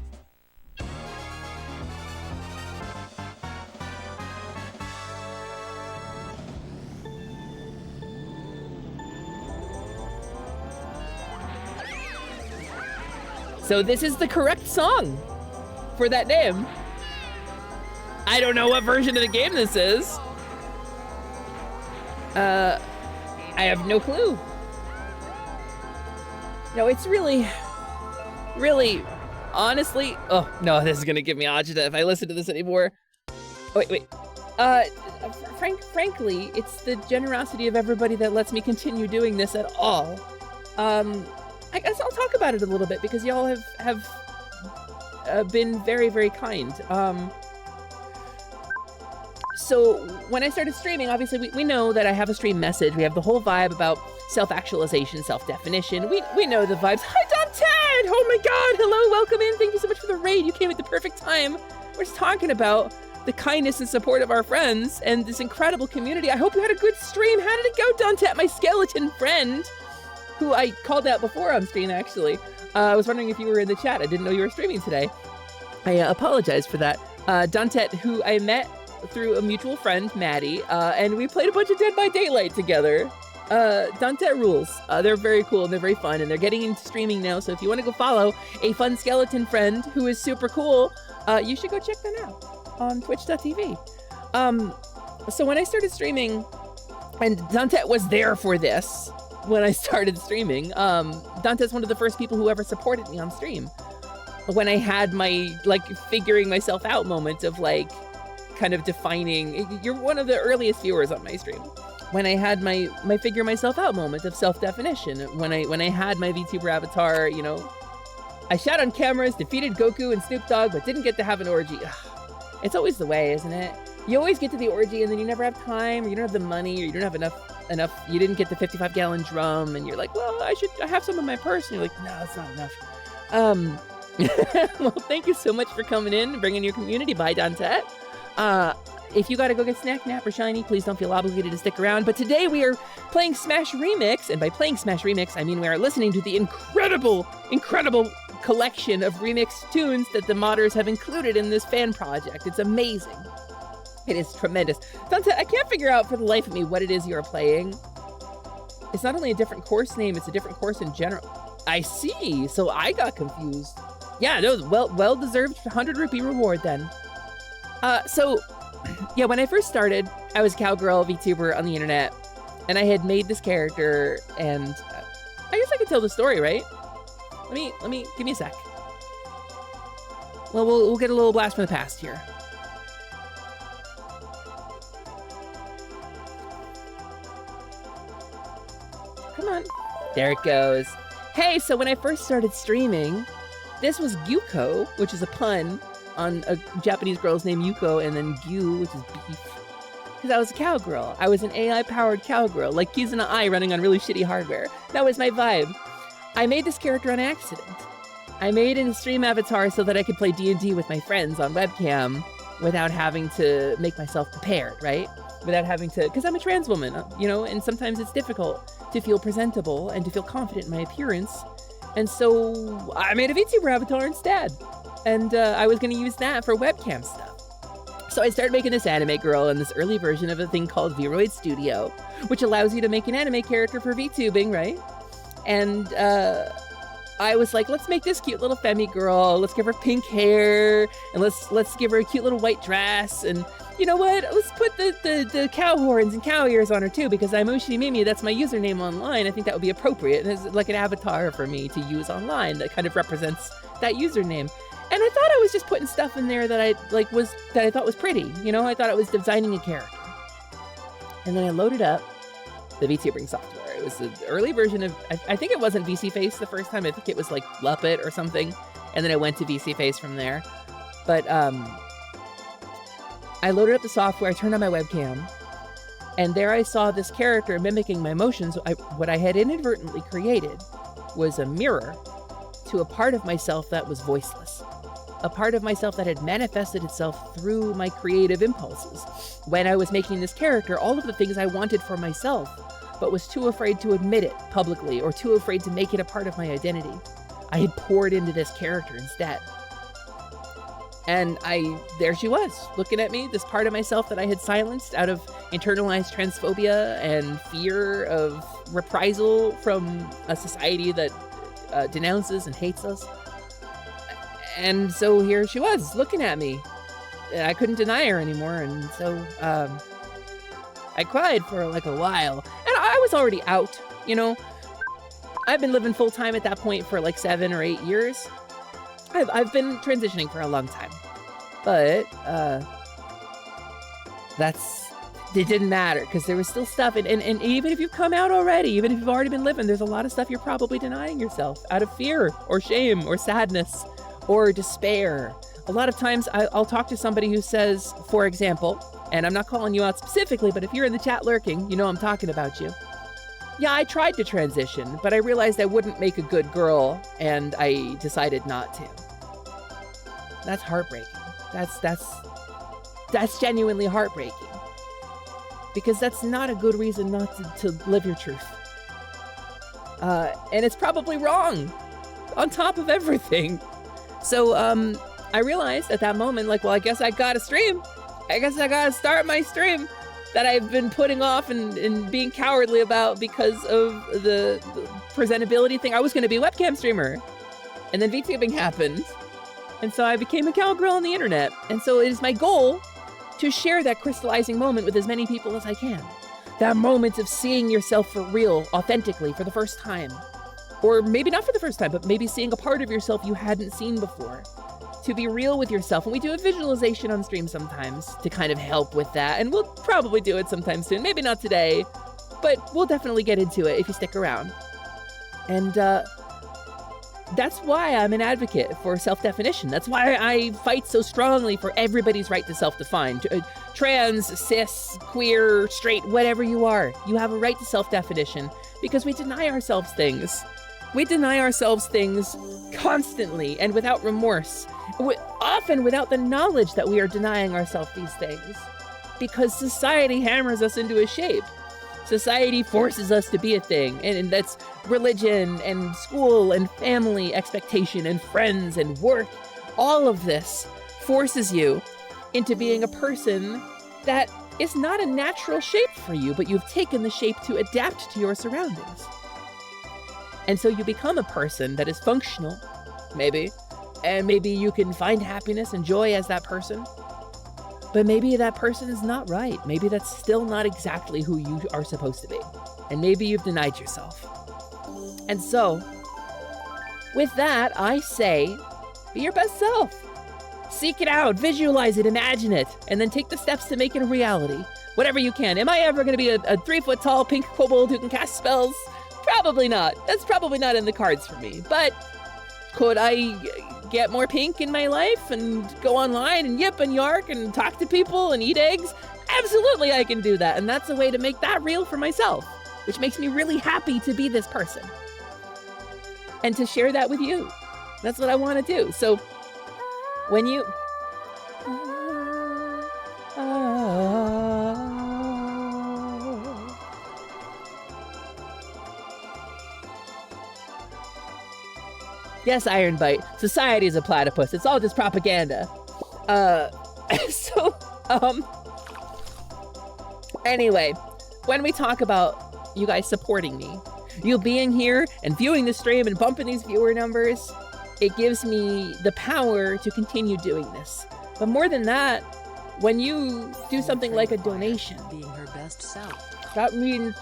So this is the correct song for that name. I don't know what version of the game this is. I have no clue. No, it's really, honestly, oh no, this is gonna give me agita if I listen to this anymore. Oh, wait. Frankly, it's the generosity of everybody that lets me continue doing this at all. I guess I'll talk about it a little bit because y'all have been very, very kind. So when I started streaming, obviously we know that I have a stream message. We have the whole vibe about self-actualization, self-definition. We know the vibes. Hi, Dom Ted! Oh my god, hello, welcome in. Thank you so much for the raid. You came at the perfect time. We're just talking about the kindness and support of our friends and this incredible community. I hope you had a good stream. How did it go, Dante, my skeleton friend, who I called out before on stream, actually. I was wondering if you were in the chat. I didn't know you were streaming today. I apologize for that. Dante, who I met through a mutual friend, Maddie, and we played a bunch of Dead by Daylight together. Dante rules. They're very cool and they're very fun, and they're getting into streaming now, so if you want to go follow a fun skeleton friend who is super cool, you should go check them out on twitch.tv. So when I started streaming, and Dante was there for this when I started streaming, Dante's one of the first people who ever supported me on stream. When I had my, like, figuring myself out moment of, like, kind of defining, you're one of the earliest viewers on my stream. When I had my figure myself out moment of self-definition, when I had my VTuber avatar, you know, I shot on cameras, defeated Goku and Snoop Dogg, but didn't get to have an orgy. Ugh. It's always the way, isn't it? You always get to the orgy and then you never have time, or you don't have the money, or you don't have enough, you didn't get the 55-gallon drum, and you're like, well, I have some in my purse, and you're like, no, it's not enough. Well, thank you so much for coming in and bringing your community. Bye, Dante. If you gotta go get Snack, Nap, or Shiny, please don't feel obligated to stick around. But today we are playing Smash Remix, and by playing Smash Remix, I mean we are listening to the incredible collection of remix tunes that the modders have included in this fan project. It's amazing. It is tremendous. Dante, I can't figure out for the life of me what it is you're playing. It's not only a different course name, it's a different course in general. I see, so I got confused. Yeah, that was well-deserved 100 rupee reward then. So, yeah, when I first started, I was a cowgirl VTuber on the internet, and I had made this character, and I guess I could tell the story, right? Let me, give me a sec. Well, we'll get a little blast from the past here. Come on. There it goes. Hey, so when I first started streaming, this was Gyuko, which is a pun on a Japanese girl's name Yuko, and then Gyu, which is beef. Because I was a cowgirl. I was an AI-powered cowgirl, like Kizuna Ai running on really shitty hardware. That was my vibe. I made this character on accident. I made a stream avatar so that I could play D&D with my friends on webcam without having to make myself prepared, right? Without having to, because I'm a trans woman, you know, and sometimes it's difficult to feel presentable and to feel confident in my appearance. And so I made a VTuber avatar instead. And I was going to use that for webcam stuff. So I started making this anime girl in this early version of a thing called Vroid Studio, which allows you to make an anime character for VTubing, right? And I was like, let's make this cute little femi girl. Let's give her pink hair, and let's give her a cute little white dress. And you know what? Let's put the cow horns and cow ears on her too, because I'm Ushi Mimi. That's my username online. I think that would be appropriate. It's like an avatar for me to use online that kind of represents that username. And I thought I was just putting stuff in there that I thought was pretty. You know, I thought I was designing a character. And then I loaded up the VTubing software. It was the early version of, I think it wasn't VC Face the first time. I think it was like Luppet or something. And then I went to VC Face from there. But I loaded up the software, I turned on my webcam, and there I saw this character mimicking my motions. What I had inadvertently created was a mirror to a part of myself that was voiceless. A part of myself that had manifested itself through my creative impulses. When I was making this character, all of the things I wanted for myself, but was too afraid to admit it publicly or too afraid to make it a part of my identity, I had poured into this character instead. And there she was, looking at me, this part of myself that I had silenced out of internalized transphobia and fear of reprisal from a society that denounces and hates us. And so here she was, looking at me. I couldn't deny her anymore, and so I cried for like a while. And I was already out, you know. I've been living full-time at that point for like 7 or 8 years. I've been transitioning for a long time. But it didn't matter, because there was still stuff, and even if you've come out already, even if you've already been living, there's a lot of stuff you're probably denying yourself out of fear or shame or sadness or despair. A lot of times I'll talk to somebody who says, for example, and I'm not calling you out specifically, but if you're in the chat lurking, you know I'm talking about you. Yeah, I tried to transition, but I realized I wouldn't make a good girl, and I decided not to. That's heartbreaking. That's genuinely heartbreaking. Because that's not a good reason not to live your truth. And it's probably wrong, on top of everything. So I realized at that moment, like, well, I guess I gotta stream. I guess I gotta start my stream that I've been putting off and being cowardly about because of the presentability thing. I was gonna be a webcam streamer. And then VTubing happened. And so I became a cowgirl on the internet. And so it is my goal to share that crystallizing moment with as many people as I can. That moment of seeing yourself for real, authentically, for the first time. Or maybe not for the first time, but maybe seeing a part of yourself you hadn't seen before. To be real with yourself. And we do a visualization on stream sometimes to kind of help with that. And we'll probably do it sometime soon. Maybe not today, but we'll definitely get into it if you stick around. And that's why I'm an advocate for self-definition. That's why I fight so strongly for everybody's right to self-define. Trans, cis, queer, straight, whatever you are, you have a right to self-definition because we deny ourselves things. We deny ourselves things constantly and without remorse, often without the knowledge that we are denying ourselves these things, because society hammers us into a shape. Society forces us to be a thing, and that's religion and school and family expectation and friends and work. All of this forces you into being a person that is not a natural shape for you, but you've taken the shape to adapt to your surroundings. And so you become a person that is functional, maybe, and maybe you can find happiness and joy as that person. But maybe that person is not right. Maybe that's still not exactly who you are supposed to be. And maybe you've denied yourself. And so, with that, I say, be your best self. Seek it out, visualize it, imagine it, and then take the steps to make it a reality. Whatever you can. Am I ever going to be a 3-foot tall pink kobold who can cast spells? Probably not. That's probably not in the cards for me. But could I get more pink in my life and go online and yip and yark and talk to people and eat eggs? Absolutely, I can do that. And that's a way to make that real for myself, which makes me really happy to be this person and to share that with you. That's what I want to do. So when you... Yes, Iron Bite. Society is a platypus. It's all just propaganda. Anyway, when we talk about you guys supporting me, you being here and viewing the stream and bumping these viewer numbers, it gives me the power to continue doing this. But more than that, when you do something like a donation, being her best self, that means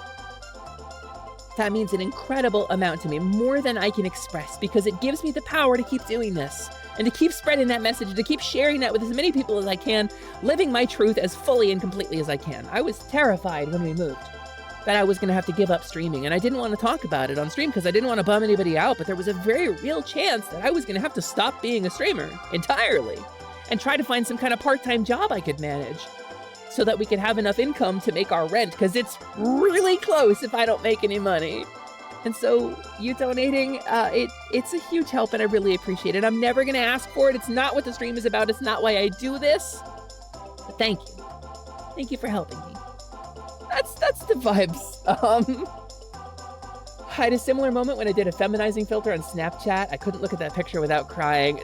an incredible amount to me, more than I can express, because it gives me the power to keep doing this and to keep spreading that message, to keep sharing that with as many people as I can, living my truth as fully and completely as I can. I was terrified when we moved that I was going to have to give up streaming, and I didn't want to talk about it on stream because I didn't want to bum anybody out, but there was a very real chance that I was going to have to stop being a streamer entirely and try to find some kind of part-time job I could manage so that we could have enough income to make our rent, because it's really close if I don't make any money. And so you donating, it's a huge help, and I really appreciate it. I'm never gonna ask for it. It's not what the stream is about. It's not why I do this. But thank you. Thank you for helping me. That's the vibes. I had a similar moment when I did a feminizing filter on Snapchat. I couldn't look at that picture without crying.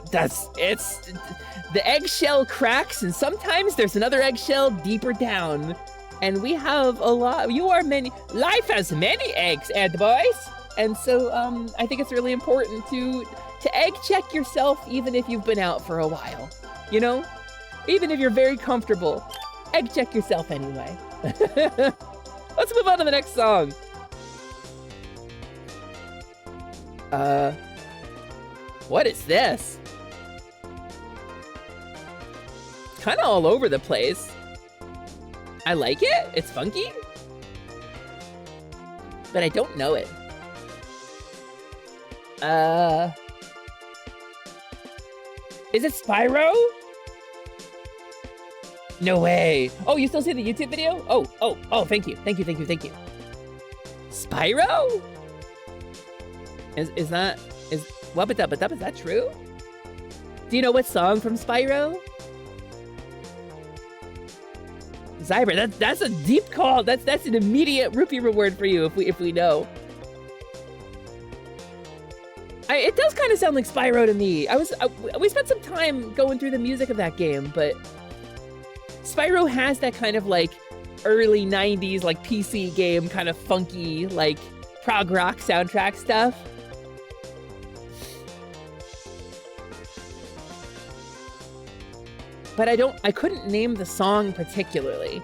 The eggshell cracks, and sometimes there's another eggshell deeper down. And we have a lot, life has many eggs, Ed boys. And so I think it's really important to egg check yourself, even if you've been out for a while, you know? Even if you're very comfortable, egg check yourself anyway. Let's move on to the next song. What is this? Kind of all over the place. I like it. It's funky. But I don't know it. Is it Spyro? No way. Oh, you still see the YouTube video? Oh, thank you. Thank you. Spyro? Is that true? Do you know what song from Spyro? Zyber, that's a deep call. That's an immediate rupee reward for you if we know. It does kind of sound like Spyro to me. We spent some time going through the music of that game, but Spyro has that kind of like early 90s like PC game kind of funky like prog rock soundtrack stuff. But I couldn't name the song particularly.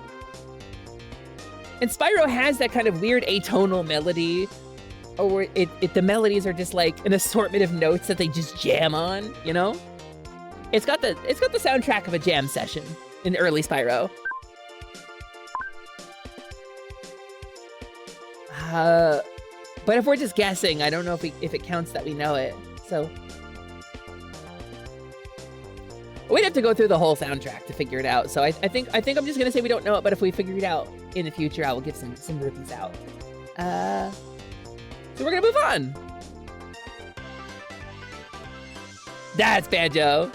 And Spyro has that kind of weird atonal melody, or the melodies are just like an assortment of notes that they just jam on, you know? It's got the soundtrack of a jam session in early Spyro. But if we're just guessing, I don't know if it counts that we know it. So we'd have to go through the whole soundtrack to figure it out. So I think I'm just gonna say we don't know it, but if we figure it out in the future, I will give some rupees out. So we're gonna move on. That's Banjo.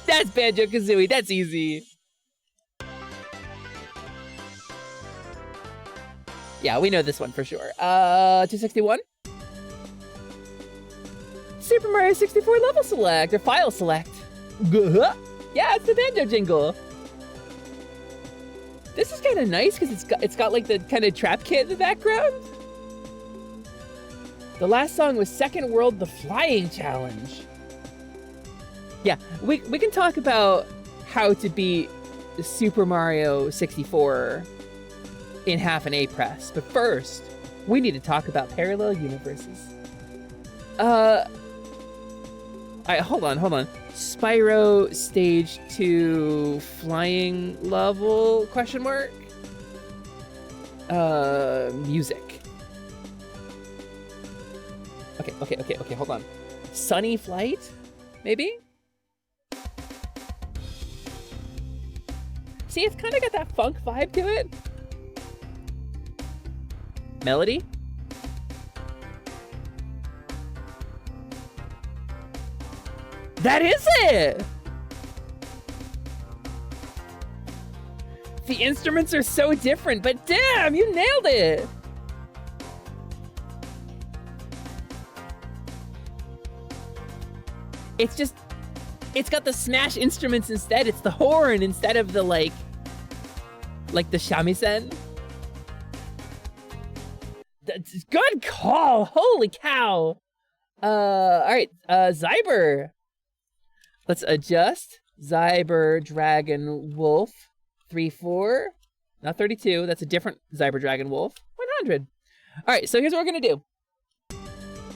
That's Banjo-Kazooie. That's easy. Yeah, we know this one for sure. 261. Super Mario 64 level select or file select. Yeah, it's the Banjo jingle. This is kind of nice because it's got like the kind of trap kit in the background. The last song was Second World: The Flying Challenge. Yeah, we can talk about how to beat Super Mario 64 in half an A press, but first we need to talk about parallel universes. Hold on. Spyro Stage 2 flying level, question mark? Music. Okay, hold on. Sunny Flight? Maybe? See, it's kind of got that funk vibe to it. Melody? That is it! The instruments are so different, but damn, you nailed it! It's just, it's got the smash instruments instead. It's the horn instead of the like the shamisen. That's good call. Holy cow. All right, Zyber. Let's adjust. Zyber Dragon Wolf 3-4. Not 32. That's a different Zyber Dragon Wolf. 100. All right, so here's what we're gonna do.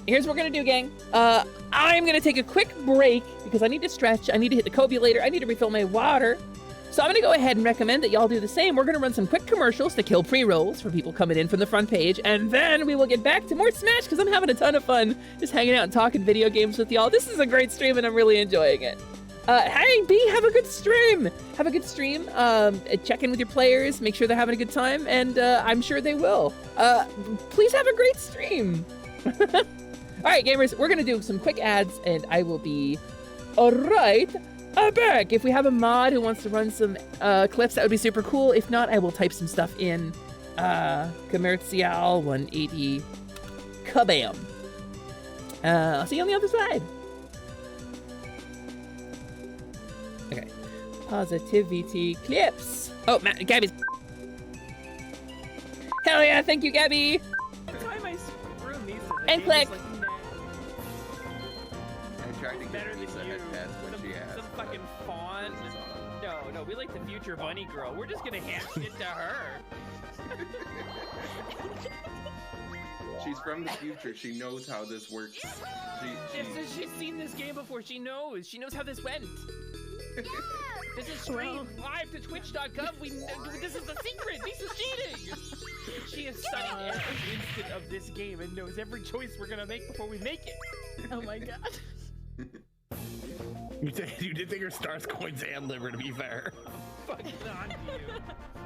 Here's what we're gonna do, gang. I'm gonna take a quick break because I need to stretch. I need to hit the cobulator. I need to refill my water. So I'm gonna go ahead and recommend that y'all do the same. We're gonna run some quick commercials to kill pre-rolls for people coming in from the front page, and then we will get back to more Smash because I'm having a ton of fun just hanging out and talking video games with y'all. This is a great stream and I'm really enjoying it. Hey, B, have a good stream. Have a good stream. Check in with your players, make sure they're having a good time, and I'm sure they will. Please have a great stream. All right, gamers, we're gonna do some quick ads, and I will be right back. If we have a mod who wants to run some clips, that would be super cool. If not, I will type some stuff in. Commercial 180. Kabam. I'll see you on the other side. Okay. Positivity clips. Oh, Gabby's. Hell yeah, thank you, Gabby. And click. Trying to get Lisa head past when she asked. Some fucking fawn. No, we like the future bunny girl. We're just gonna hand shit to her. She's from the future. She knows how this works. She's seen this game before. She knows. She knows how this went. This is streamed live to twitch.com. This is the secret. This is cheating. She has studied every instant of this game and knows every choice we're gonna make before we make it. Oh my god. You did think her stars, coins, and liver, to be fair. Fucking on you.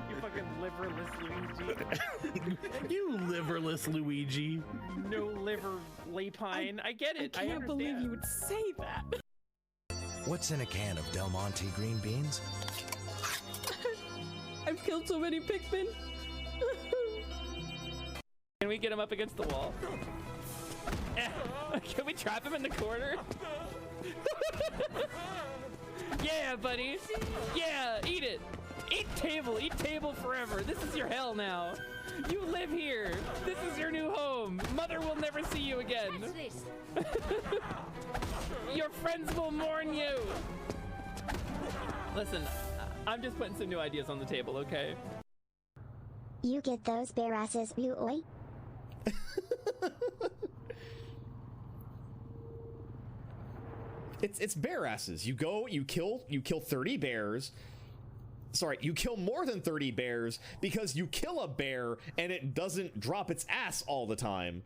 You fucking liverless Luigi. You liverless Luigi. No liver lapine. I get it. I can't believe you would say that. What's in a can of Del Monte green beans? I've killed so many Pikmin. Can we get him up against the wall? Can we trap him in the corner? Yeah, buddy. Yeah, eat it. Eat table forever. This is your hell now. You live here. This is your new home. Mother will never see you again. Your friends will mourn you. Listen, I'm just putting some new ideas on the table, okay? You get those bare asses, you oi. It's bear asses. You go, you kill 30 bears. Sorry, you kill more than 30 bears because you kill a bear and it doesn't drop its ass all the time.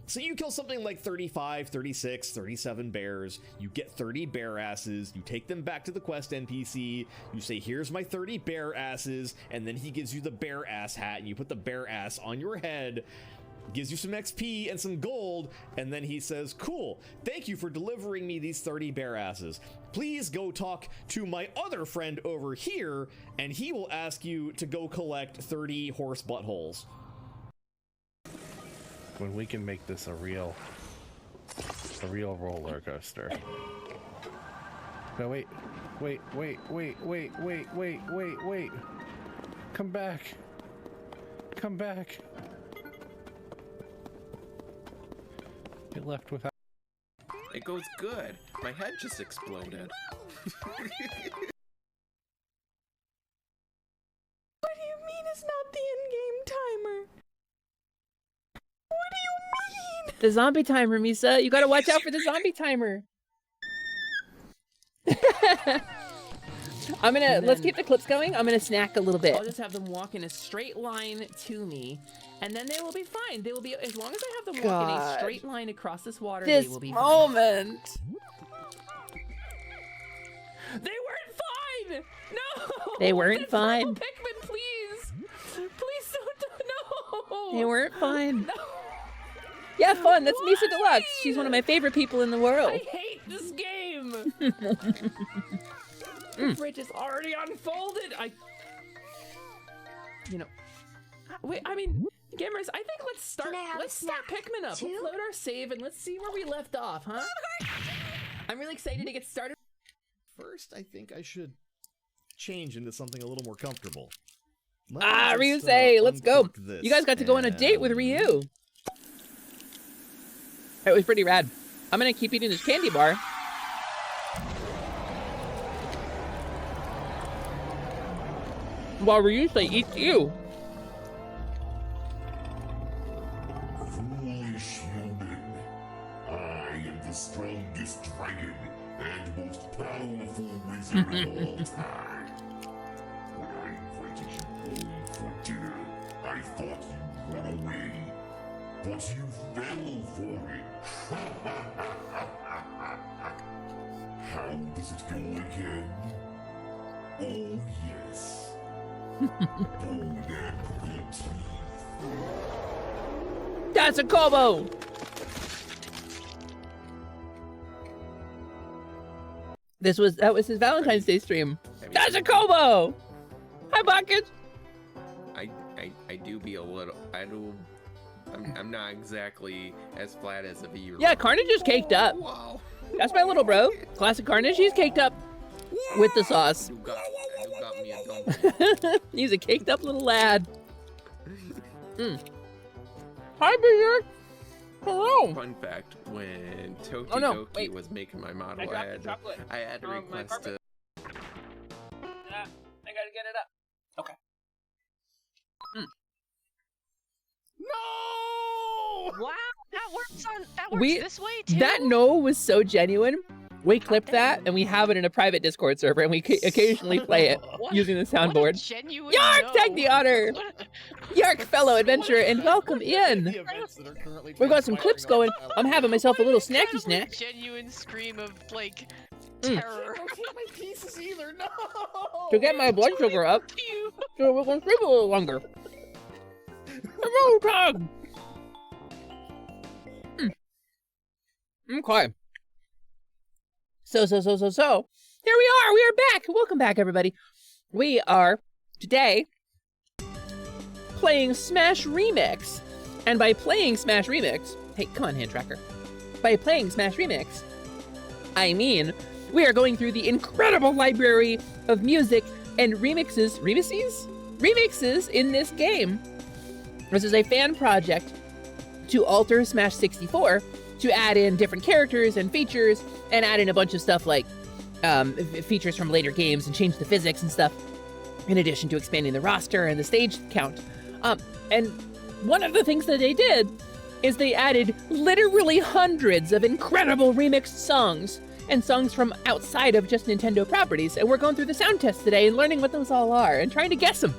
So you kill something like 35, 36, 37 bears, you get 30 bear asses, you take them back to the quest NPC, you say, here's my 30 bear asses, and then he gives you the bear ass hat, and you put the bear ass on your head, gives you some XP and some gold, and then he says, cool, thank you for delivering me these 30 bear asses. Please go talk to my other friend over here, and he will ask you to go collect 30 horse buttholes. When we can make this a real roller coaster. No, wait. Come back. Get left without. It goes good. My head just exploded. What do you mean it's not the in-game timer? What do you mean? The zombie timer, Misa. You gotta watch out for the zombie timer. let's keep the clips going. I'm gonna snack a little bit. I'll just have them walk in a straight line to me, and then they will be fine. They will be, as long as I have them walk in a straight line across this water, they will be fine. moment. They weren't fine! No! They weren't fine. Pikmin, please! Please don't, no! They weren't fine. No! Yeah, fun. That's Misa Deluxe. She's one of my favorite people in the world. I hate this game! The bridge is already unfolded! You know... Wait, I mean, gamers, I think let's start Pikmin up. Let's load our save and let's see where we left off, huh? I'm really excited to get started. First, I think I should change into something a little more comfortable. Ryusei, let's go. You guys got to go on a date with Ryu. It was pretty rad. I'm gonna keep eating this candy bar. While Ryusei eats you. Foolish human. I am the strongest dragon and most powerful wizard of all time. When I invited you home for dinner, I thought you'd run away. But you fell for it. How does it go again? Oh yes. Bold and witty. That's a combo! That was his Valentine's Day stream. That's a combo! Hi, Buckets! I do be a little. I'm not exactly as flat as a V. Yeah, Carnage is caked up. Wow. That's my little bro. Classic Carnage. He's caked up with the sauce. You got me a dumpling. He's a caked up little lad. Hi, Berserk. Hello. Fun fact: when Tokidoki was making my model, I had to request to. I gotta get it up. Okay. No! Wow, that works this way too. That no was so genuine. We clipped that and we have it in a private Discord server and we occasionally play it using the soundboard. Yark, take the honor! Yark, fellow adventurer, and welcome in! We've got some clips going. I'm having myself a little snacky snack. Genuine scream of, like, terror. I don't get my pieces either, no! To get my blood sugar up, so we're gonna sleep a little longer. Hello, Tug! Okay. So, here we are. We are back. Welcome back, everybody. We are, today, playing Smash Remix. And by playing Smash Remix, hey, come on, hand tracker. By playing Smash Remix, I mean, we are going through the incredible library of music and remixes in this game. This is a fan project to alter Smash 64 to add in different characters and features and add in a bunch of stuff like features from later games and change the physics and stuff, in addition to expanding the roster and the stage count. And one of the things that they did is they added literally hundreds of incredible remixed songs and songs from outside of just Nintendo properties. And we're going through the sound test today and learning what those all are and trying to guess them.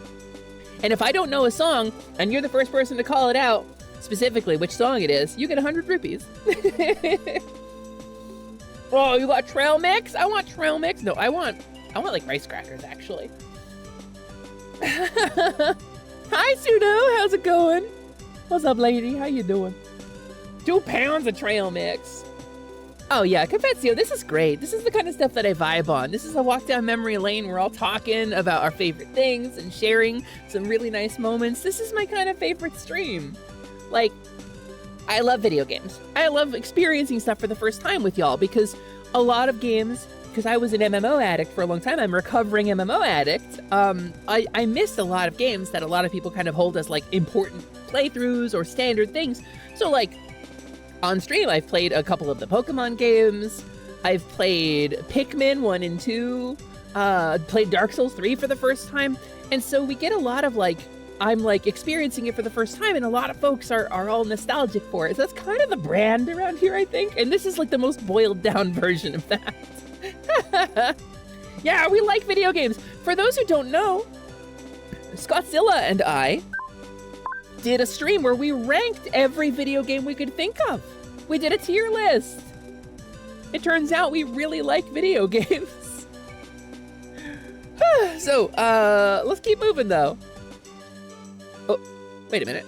And if I don't know a song and you're the first person to call it out, specifically which song it is, you get 100 rupees. Oh, you got trail mix? I want trail mix. No, I want like rice crackers, actually. Hi, Sudo. How's it going? What's up, lady? How you doing? 2 pounds of trail mix. Oh yeah, Confessio, this is great. This is the kind of stuff that I vibe on. This is a walk down memory lane. We're all talking about our favorite things and sharing some really nice moments. This is my kind of favorite stream. Like, I love video games. I love experiencing stuff for the first time with y'all because a lot of games, because I was an MMO addict for a long time, I'm a recovering MMO addict. I missed a lot of games that a lot of people kind of hold as like important playthroughs or standard things. So like, on stream, I've played a couple of the Pokemon games. I've played Pikmin 1 and 2. Played Dark Souls 3 for the first time. And so we get a lot of like, I'm like experiencing it for the first time and a lot of folks are all nostalgic for it. So that's kind of the brand around here, I think. And this is like the most boiled down version of that. Yeah, we like video games. For those who don't know, Scottzilla and I did a stream where we ranked every video game we could think of. We did a tier list. It turns out we really like video games. So, let's keep moving though. Oh, wait a minute.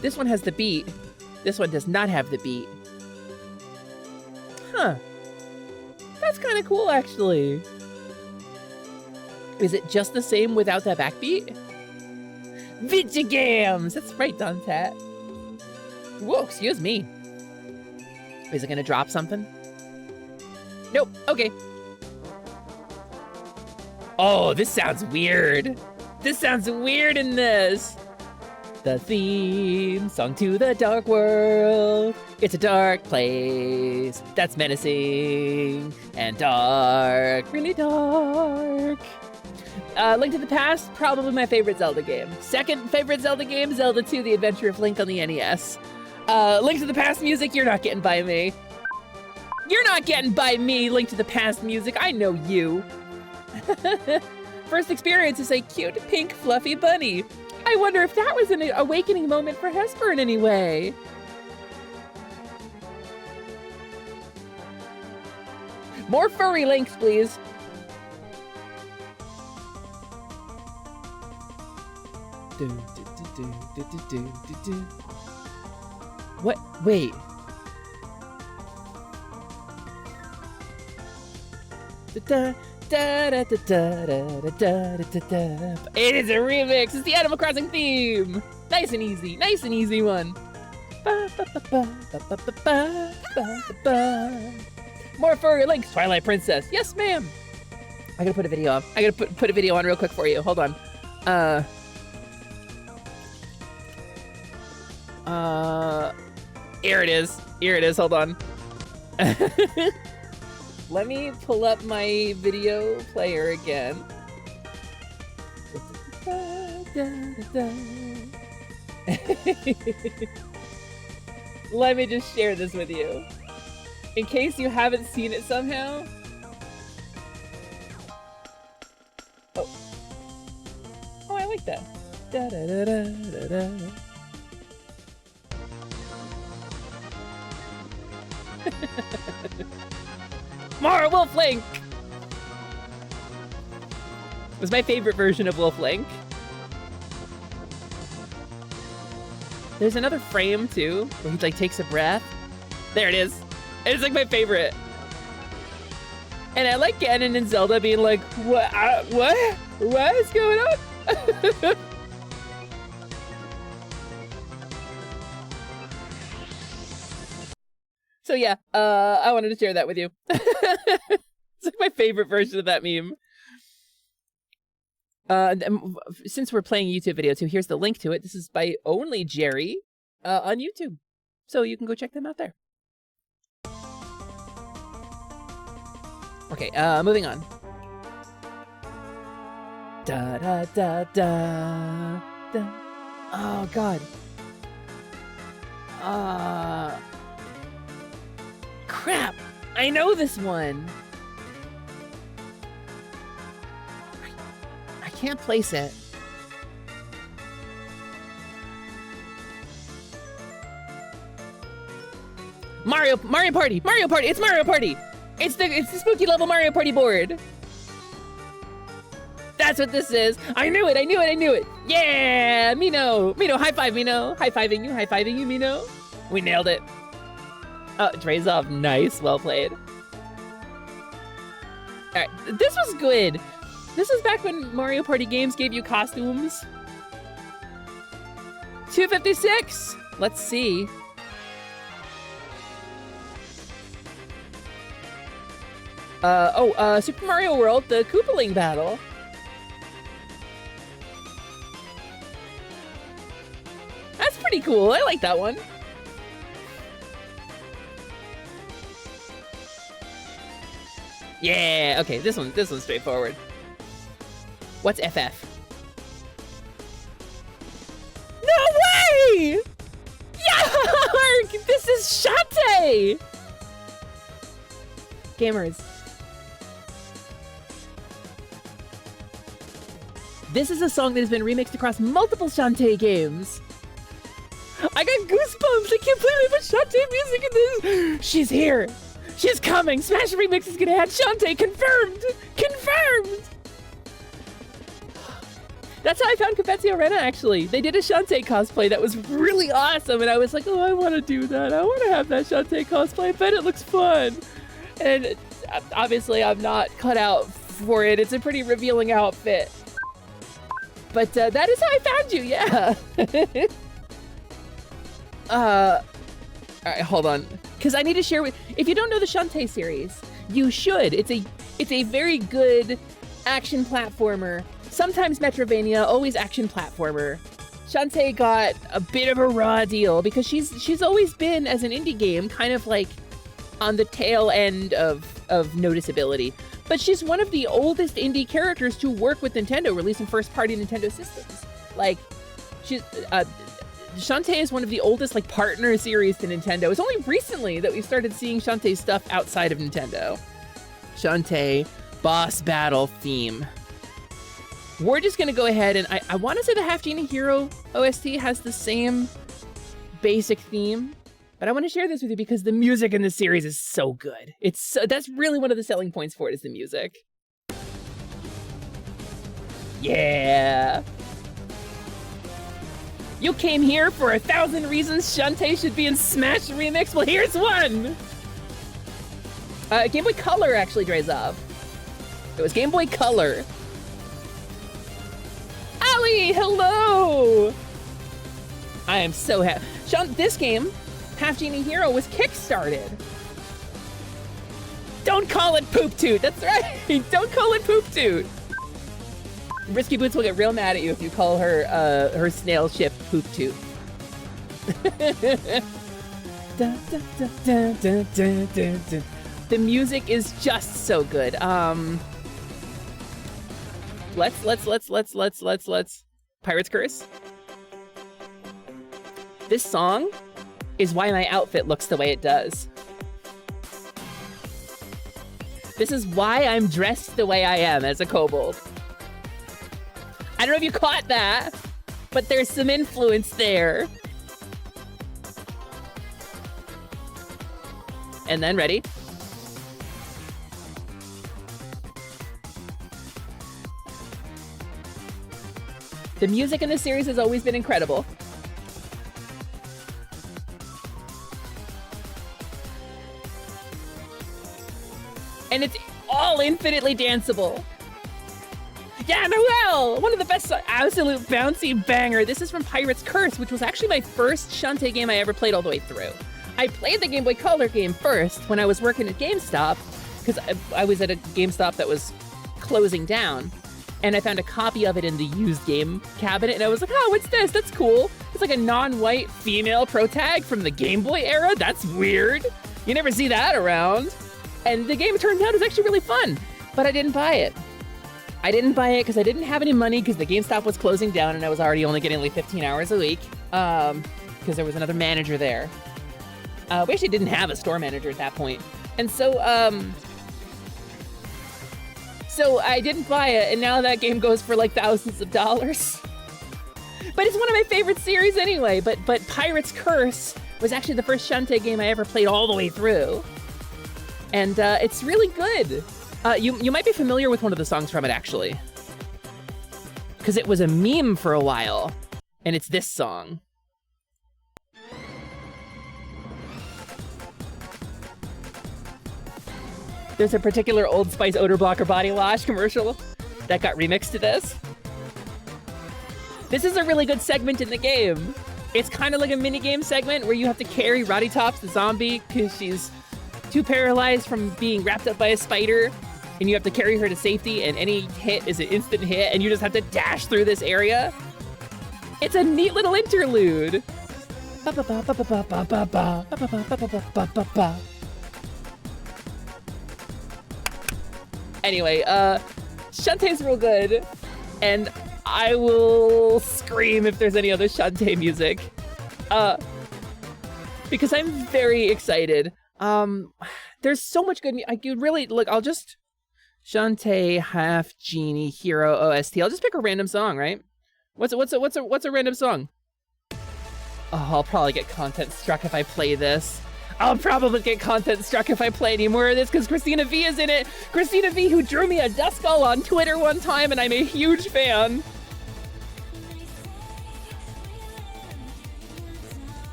This one has the beat. This one does not have the beat. Huh. That's kind of cool, actually. Is it just the same without that backbeat? Video games! That's right, Dontat. Whoa, excuse me. Is it gonna drop something? Nope, okay. Oh, this sounds weird. This sounds weird in this. The theme song to the dark world. It's a dark place that's menacing and dark, really dark. Link to the Past, probably my favorite Zelda game. Second favorite Zelda game, Zelda 2, The Adventure of Link on the NES. Link to the Past music, you're not getting by me. You're not getting by me, Link to the Past music, I know you. First experience is a cute, pink, fluffy bunny. I wonder if that was an awakening moment for Hesper in any way. More furry links, please. What? Wait. It is a remix. It's the Animal Crossing theme. Nice and easy. Nice and easy one. More furry links. Twilight Princess. Yes, ma'am. I gotta put a video on. I gotta put a video on real quick for you. Hold on. Here it is. Here it is. Hold on. Let me pull up my video player again. Let me just share this with you. In case you haven't seen it somehow. Oh. Oh, I like that. Da da da da da da. More Wolf Link! It was my favorite version of Wolf Link. There's another frame too, where he like takes a breath. There it is. It's like my favorite. And I like Ganon and Zelda being like, what? What is going on? So yeah, I wanted to share that with you. It's like my favorite version of that meme. Since we're playing YouTube video too, here's the link to it. This is by Only Jerry on YouTube. So you can go check them out there. Okay, moving on. Da da da da da. Oh god. Crap! I know this one! I can't place it. Mario Party! It's Mario Party! It's the spooky level Mario Party board! That's what this is! I knew it! Yeah! Mino, high five, Mino! High-fiving you, Mino! We nailed it. Oh, Drazov, nice, well played. Alright, this was good. This was back when Mario Party games gave you costumes. 256? Let's see. Super Mario World, the Koopaling battle. That's pretty cool, I like that one. Yeah, okay, this one's straightforward. What's FF? No way! Yarg! This is Shate! Gamers. This is a song that has been remixed across multiple Shantae games. I got goosebumps. I can't believe they put Shantae music in this. She's here. She's coming. Smash Remix is gonna have Shantae confirmed. Confirmed. That's how I found Confetti Arena, actually. They did a Shantae cosplay that was really awesome, and I was like, oh, I want to do that. I want to have that Shantae cosplay. I bet it looks fun. And obviously, I'm not cut out for it. It's a pretty revealing outfit. But that is how I found you, yeah. All right, hold on. Because I need to share with... If you don't know the Shantae series, you should. It's a very good action platformer. Sometimes Metrovania, always action platformer. Shantae got a bit of a raw deal because she's always been, as an indie game, kind of like on the tail end of noticeability. But she's one of the oldest indie characters to work with Nintendo, releasing first-party Nintendo systems. Like, Shantae is one of the oldest like partner series to Nintendo. It's only recently that we started seeing Shantae stuff outside of Nintendo. Shantae boss battle theme. We're just gonna go ahead and I want to say the Half Genie Hero OST has the same basic theme, but I want to share this with you because the music in this series is so good. That's really one of the selling points for it is the music. Yeah. You came here for 1,000 reasons Shantae should be in Smash Remix? Well, here's one! Game Boy Color actually drays off. It was Game Boy Color. Ali, hello! I am so happy. This game, Half Genie Hero, was kickstarted. Don't call it Poop Toot, that's right! Don't call it Poop Toot! Risky Boots will get real mad at you if you call her her snail ship Poop Toot. The music is just so good. Let's Pirate's Curse. This song is why my outfit looks the way it does. This is why I'm dressed the way I am as a kobold. I don't know if you caught that, but there's some influence there. And then, ready? The music in this series has always been incredible. And it's all infinitely danceable. Yeah, Noelle! One of the best, absolute bouncy banger. This is from Pirate's Curse, which was actually my first Shantae game I ever played all the way through. I played the Game Boy Color game first when I was working at GameStop, because I was at a GameStop that was closing down, and I found a copy of it in the used game cabinet, and I was like, oh, what's this? That's cool. It's like a non-white female protag from the Game Boy era? That's weird. You never see that around. And the game, it turns out, is actually really fun, but I didn't buy it. I didn't buy it because I didn't have any money because the GameStop was closing down and I was already only getting like 15 hours a week because there was another manager there. We actually didn't have a store manager at that point. And so I didn't buy it, and now that game goes for like thousands of dollars. But it's one of my favorite series anyway, but Pirate's Curse was actually the first Shantae game I ever played all the way through. And it's really good. You might be familiar with one of the songs from it, actually. Because it was a meme for a while. And it's this song. There's a particular Old Spice odor blocker body wash commercial that got remixed to this. This is a really good segment in the game. It's kind of like a minigame segment where you have to carry Roddy Tops, the zombie, because she's too paralyzed from being wrapped up by a spider, and you have to carry her to safety, and any hit is an instant hit, and you just have to dash through this area. It's a neat little interlude. Anyway, Shantae's real good, and I will scream if there's any other Shantae music, because I'm very excited. There's so much good. I could really look. I'll just Shantae, half genie, hero, OST. I'll just pick a random song, right? What's a random song? Oh, I'll probably get content struck if I play this. I'll probably get content struck if I play any more of this because Christina V is in it. Christina V, who drew me a Duskull on Twitter one time, and I'm a huge fan.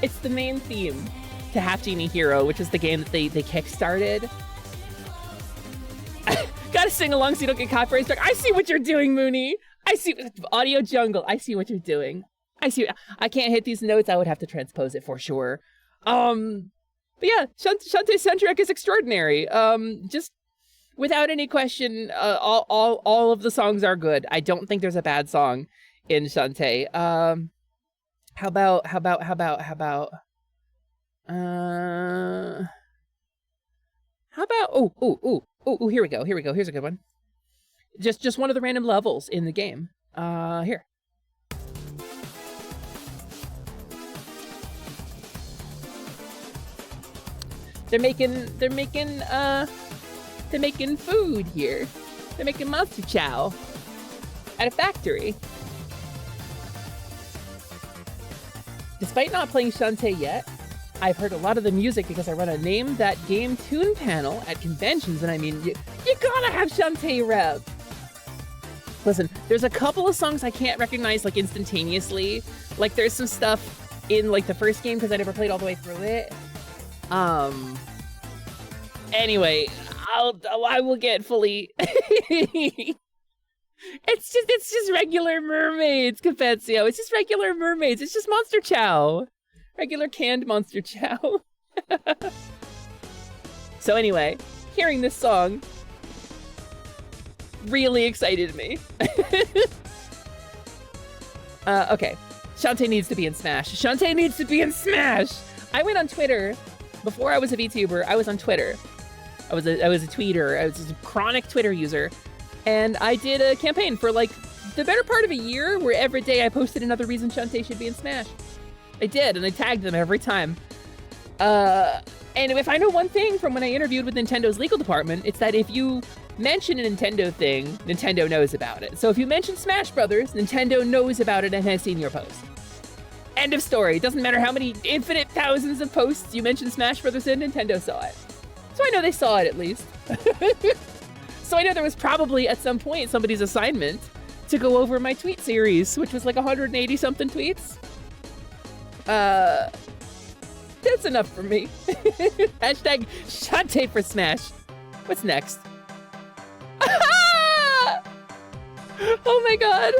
It's the main theme to Half Genie Hero, which is the game that they kickstarted. Gotta sing along so you don't get copyright struck. I see what you're doing, Mooney. I see Audio Jungle. I see what you're doing. I see. I can't hit these notes. I would have to transpose it for sure. But yeah, Shantae Centric is extraordinary. Just without any question, all of the songs are good. I don't think there's a bad song in Shantae. How about, here we go. Here's a good one. Just one of the random levels in the game. Here. They're making food here. They're making monster chow at a factory. Despite not playing Shantae yet, I've heard a lot of the music because I run a Name That Game tune panel at conventions, and I mean, you gotta have Shantae rep. Listen, there's a couple of songs I can't recognize like instantaneously. Like there's some stuff in like the first game because I never played all the way through it. Anyway, I will get fully. It's just regular mermaids, Capezio. It's just regular mermaids. It's just monster chow. Regular canned monster chow. So anyway, hearing this song really excited me. Okay. Shantae needs to be in Smash. Shantae needs to be in Smash! I went on Twitter. Before I was a VTuber, I was on Twitter. I was a tweeter. I was a chronic Twitter user. And I did a campaign for like the better part of a year where every day I posted another reason Shantae should be in Smash. I did, and I tagged them every time. And if I know one thing from when I interviewed with Nintendo's legal department, it's that if you mention a Nintendo thing, Nintendo knows about it. So if you mention Smash Brothers, Nintendo knows about it and has seen your post. End of story. Doesn't matter how many infinite thousands of posts you mention Smash Brothers in, Nintendo saw it. So I know they saw it at least. So I know there was probably at some point somebody's assignment to go over my tweet series, which was like 180 something tweets. That's enough for me. Hashtag Shantae for Smash. What's next? Oh my god.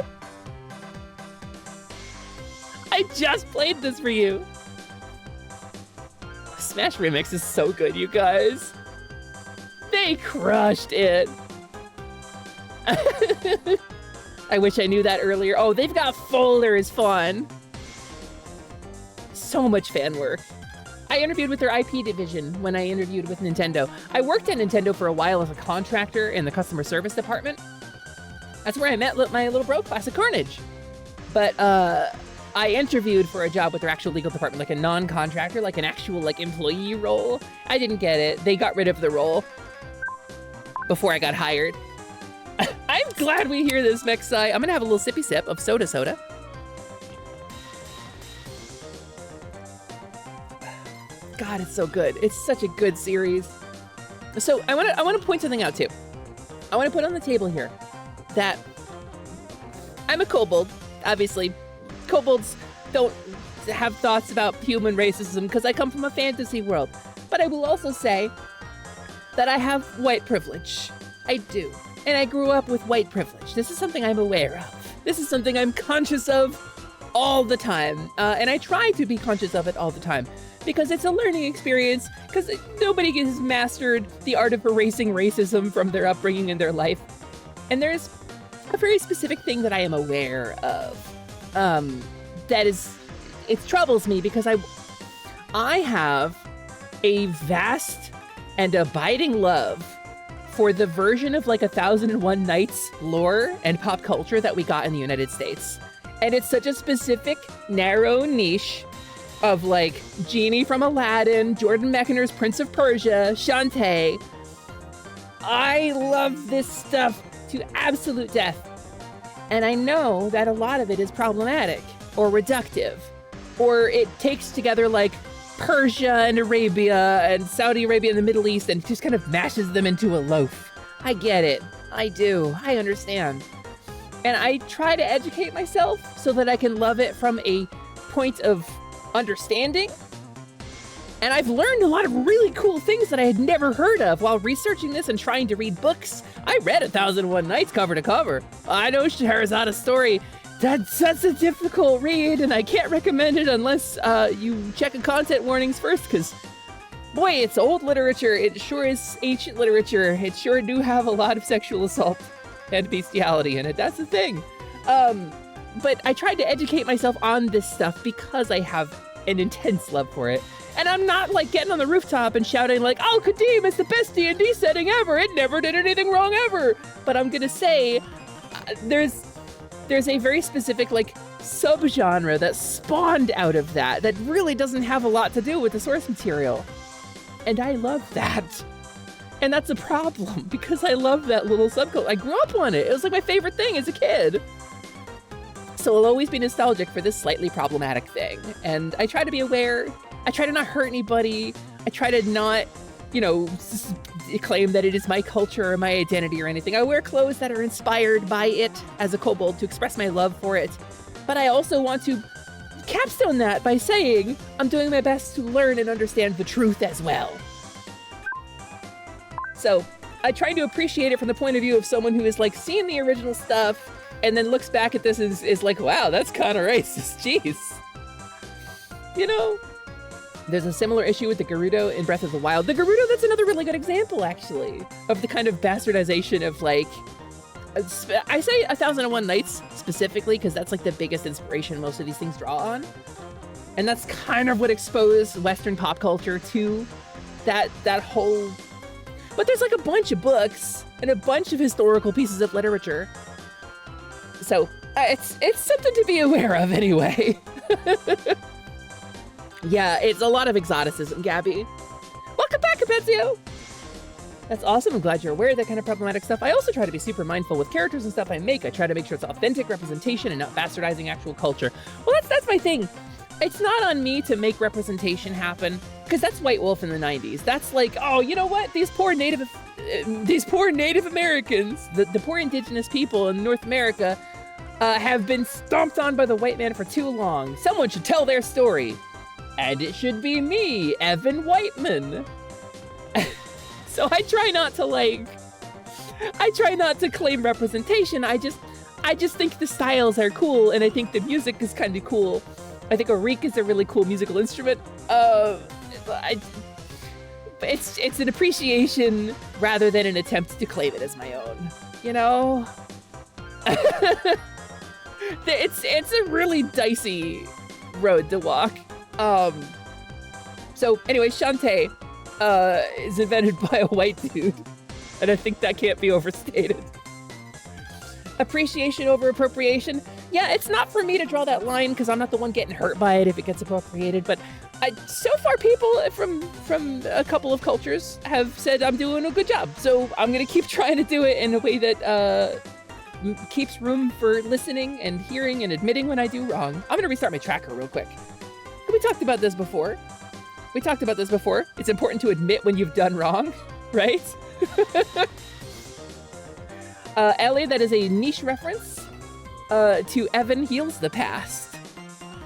I just played this for you. Smash Remix is so good, you guys. They crushed it. I wish I knew that earlier. Oh, they've got folders fun. So much fan work. I interviewed with their IP division when I interviewed with Nintendo. I worked at Nintendo for a while as a contractor in the customer service department. That's where I met my little bro, Classic Carnage. But I interviewed for a job with their actual legal department, like a non-contractor, like an actual like employee role. I didn't get it. They got rid of the role before I got hired. I'm glad we hear this, Mexai. I'm gonna have a little sippy sip of soda. God, it's so good. It's such a good series. So I want to point something out too. I want to put on the table here that I'm a kobold. Obviously, kobolds don't have thoughts about human racism because I come from a fantasy world. But I will also say that I have white privilege. I do. And I grew up with white privilege. This is something I'm aware of. This is something I'm conscious of all the time. And I try to be conscious of it all the time because it's a learning experience, because nobody has mastered the art of erasing racism from their upbringing in their life. And there's a very specific thing that I am aware of. It troubles me because I have a vast and abiding love for the version of like 1001 Nights lore and pop culture that we got in the United States. And it's such a specific, narrow niche of like Genie from Aladdin, Jordan Mechner's Prince of Persia, Shantae. I love this stuff to absolute death. And I know that a lot of it is problematic or reductive, or it takes together like Persia and Arabia and Saudi Arabia and the Middle East and just kind of mashes them into a loaf. I get it. I do. I understand. And I try to educate myself so that I can love it from a point of understanding. And I've learned a lot of really cool things that I had never heard of while researching this and trying to read books. I read 1001 Nights cover to cover. I know Shahrazad's story. That's a difficult read, and I can't recommend it unless you check the content warnings first, because, boy, it's old literature. It sure is ancient literature. It sure do have a lot of sexual assault and bestiality in it. That's the thing. But I tried to educate myself on this stuff because I have an intense love for it. And I'm not like getting on the rooftop and shouting like, oh, Kadim is the best D&D setting ever. It never did anything wrong ever. But I'm gonna say there's a very specific like subgenre that spawned out of that really doesn't have a lot to do with the source material. And I love that. And that's a problem because I love that little subculture. I grew up on it. It was like my favorite thing as a kid. So I'll always be nostalgic for this slightly problematic thing. And I try to be aware. I try to not hurt anybody. I try to not, claim that it is my culture or my identity or anything. I wear clothes that are inspired by it as a kobold to express my love for it. But I also want to capstone that by saying I'm doing my best to learn and understand the truth as well. So I try to appreciate it from the point of view of someone who is like seeing the original stuff and then looks back at this and is like, wow, that's kind of racist. Jeez. There's a similar issue with the Gerudo in Breath of the Wild. The Gerudo, that's another really good example, actually, of the kind of bastardization of, like, I say 1001 Nights specifically because that's, like, the biggest inspiration most of these things draw on. And that's kind of what exposed Western pop culture to that whole... But there's, like, a bunch of books and a bunch of historical pieces of literature. So, it's something to be aware of, anyway. Yeah, it's a lot of exoticism, Gabby. Welcome back, Capezio! That's awesome. I'm glad you're aware of that kind of problematic stuff. I also try to be super mindful with characters and stuff I make. I try to make sure it's authentic representation and not bastardizing actual culture. Well, that's my thing. It's not on me to make representation happen, because that's White Wolf in the 90s. That's like, oh, you know what? These poor Native Americans, the poor indigenous people in North America, have been stomped on by the white man for too long. Someone should tell their story. And it should be me, Evan Whiteman. So I try not to claim representation. I just think the styles are cool, and I think the music is kind of cool. I think a reek is a really cool musical instrument. It's an appreciation rather than an attempt to claim it as my own. It's a really dicey road to walk. So anyway, Shantae is invented by a white dude, and I think that can't be overstated. Appreciation over appropriation. Yeah, it's not for me to draw that line because I'm not the one getting hurt by it if it gets appropriated, but so far people from a couple of cultures have said I'm doing a good job, so I'm gonna keep trying to do it in a way that keeps room for listening and hearing and admitting when I do wrong. I'm gonna restart my tracker real quick. We talked about this before. It's important to admit when you've done wrong, right? Ellie, that is a niche reference to Evan Heals the Past.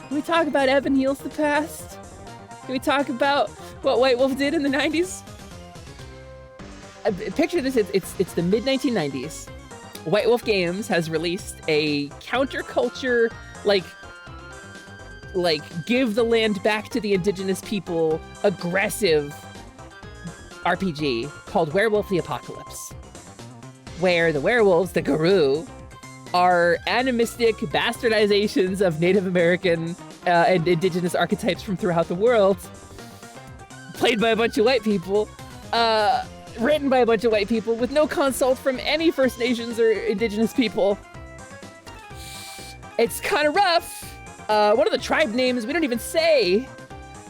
Can we talk about Evan Heals the Past? Can we talk about what White Wolf did in the 90s? Picture this, it's the mid-1990s. White Wolf Games has released a counterculture, like give the land back to the indigenous people, aggressive RPG called Werewolf the Apocalypse, where the werewolves, the Garou, are animistic bastardizations of Native American and indigenous archetypes from throughout the world, played by a bunch of white people, written by a bunch of white people with no consult from any First Nations or Indigenous people. It's kind of rough. One of the tribe names we don't even say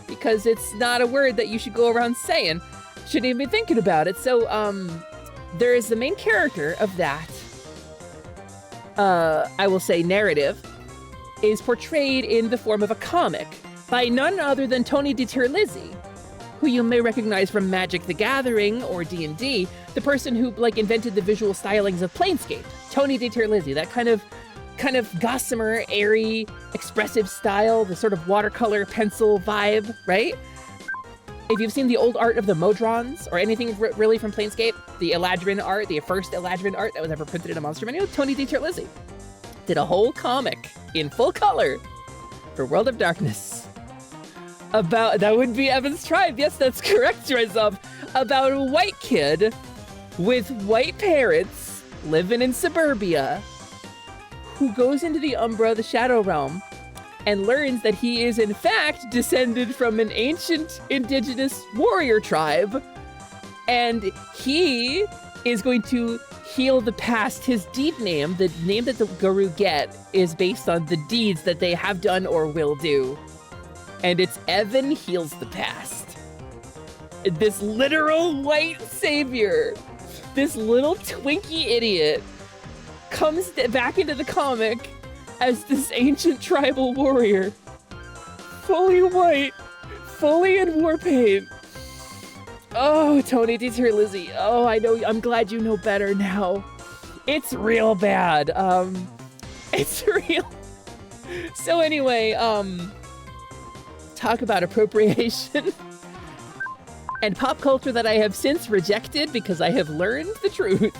because it's not a word that you should go around saying. Shouldn't even be thinking about it. So, there is the main character of that, I will say, narrative, is portrayed in the form of a comic by none other than Tony DiTerlizzi, who you may recognize from Magic the Gathering or D&D, the person who like invented the visual stylings of Planescape. Tony DiTerlizzi, that kind of gossamer, airy, expressive style, the sort of watercolor pencil vibe, right? If you've seen the old art of the Modrons or anything really from Planescape, the Eladrin art, the first Eladrin art that was ever printed in a monster manual, Tony DiTerlizzi did a whole comic in full color for World of Darkness. About, that would be Evan's tribe. Yes, that's correct, Drizop. About a white kid with white parents living in suburbia who goes into the Umbra, the Shadow Realm, and learns that he is in fact descended from an ancient indigenous warrior tribe, and he is going to heal the past. His deed name, the name that the Guru get, is based on the deeds that they have done or will do. And it's Evan Heals the Past. This literal white savior, this little Twinkie idiot, comes back into the comic as this ancient tribal warrior, fully white, fully in war paint. Oh, Tony DiTerlizzi. Oh, I know. I'm glad you know better now. It's real bad. It's real. So anyway, talk about appropriation and pop culture that I have since rejected because I have learned the truth.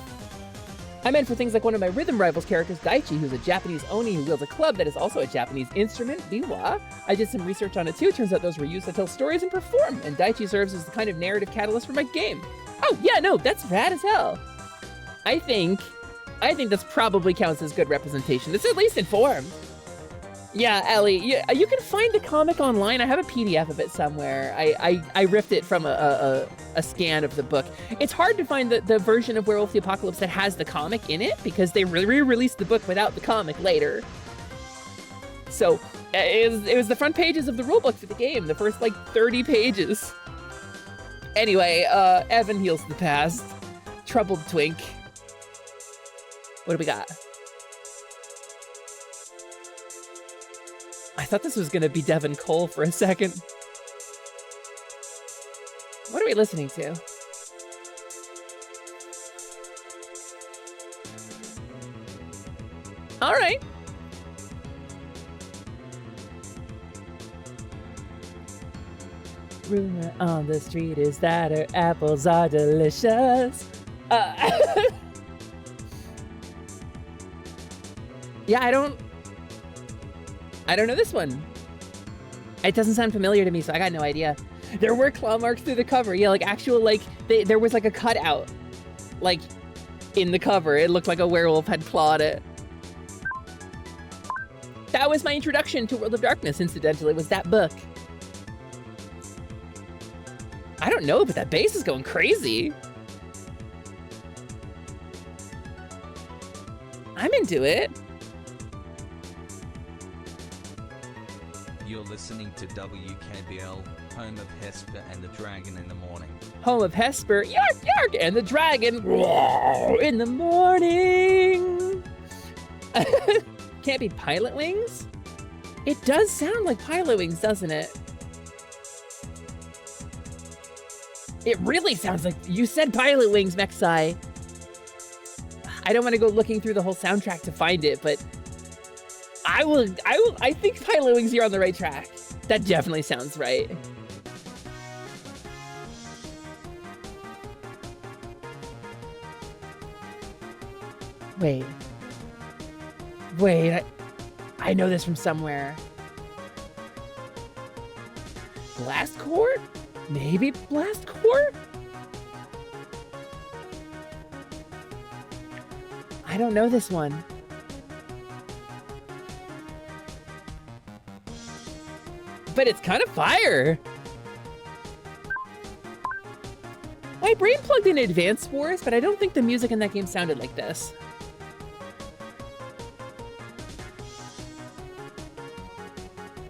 I meant for things like one of my Rhythm Rivals characters, Daichi, who's a Japanese Oni who wields a club that is also a Japanese instrument, biwa. I did some research on it too. Turns out those were used to tell stories and perform, and Daichi serves as the kind of narrative catalyst for my game. Oh, yeah, no, that's rad as hell. I think that's probably counts as good representation. It's at least informed. Yeah, Ellie, you can find the comic online. I have a PDF of it somewhere. I ripped it from a scan of the book. It's hard to find the version of Werewolf the Apocalypse that has the comic in it because they re-released the book without the comic later. So it was the front pages of the rulebook for the game, the first like 30 pages. Anyway, Evan Heals the Past. Troubled Twink. What do we got? I thought this was gonna be Devin Cole for a second. What are we listening to? All right. Rumor on the street is that her apples are delicious. Yeah, I don't know this one. It doesn't sound familiar to me, so I got no idea. There were claw marks through the cover. Yeah, like actual, like, there was like a cutout, like, in the cover. It looked like a werewolf had clawed it. That was my introduction to World of Darkness, incidentally, was that book. I don't know, but that bass is going crazy. I'm into it. You're listening to WKBL, home of Hesper and the Dragon in the morning. Home of Hesper, yark, yark, and the dragon in the morning. Can't be Pilot Wings? It does sound like Pilot Wings, doesn't it? It really sounds like you said Pilot Wings, Mexai. I don't want to go looking through the whole soundtrack to find it, but I think Pilot Wings, you're on the right track. That definitely sounds right. Wait, I know this from somewhere. Blast Court? Maybe Blast Court? I don't know this one. But it's kind of fire. My brain plugged in Advance Wars, but I don't think the music in that game sounded like this.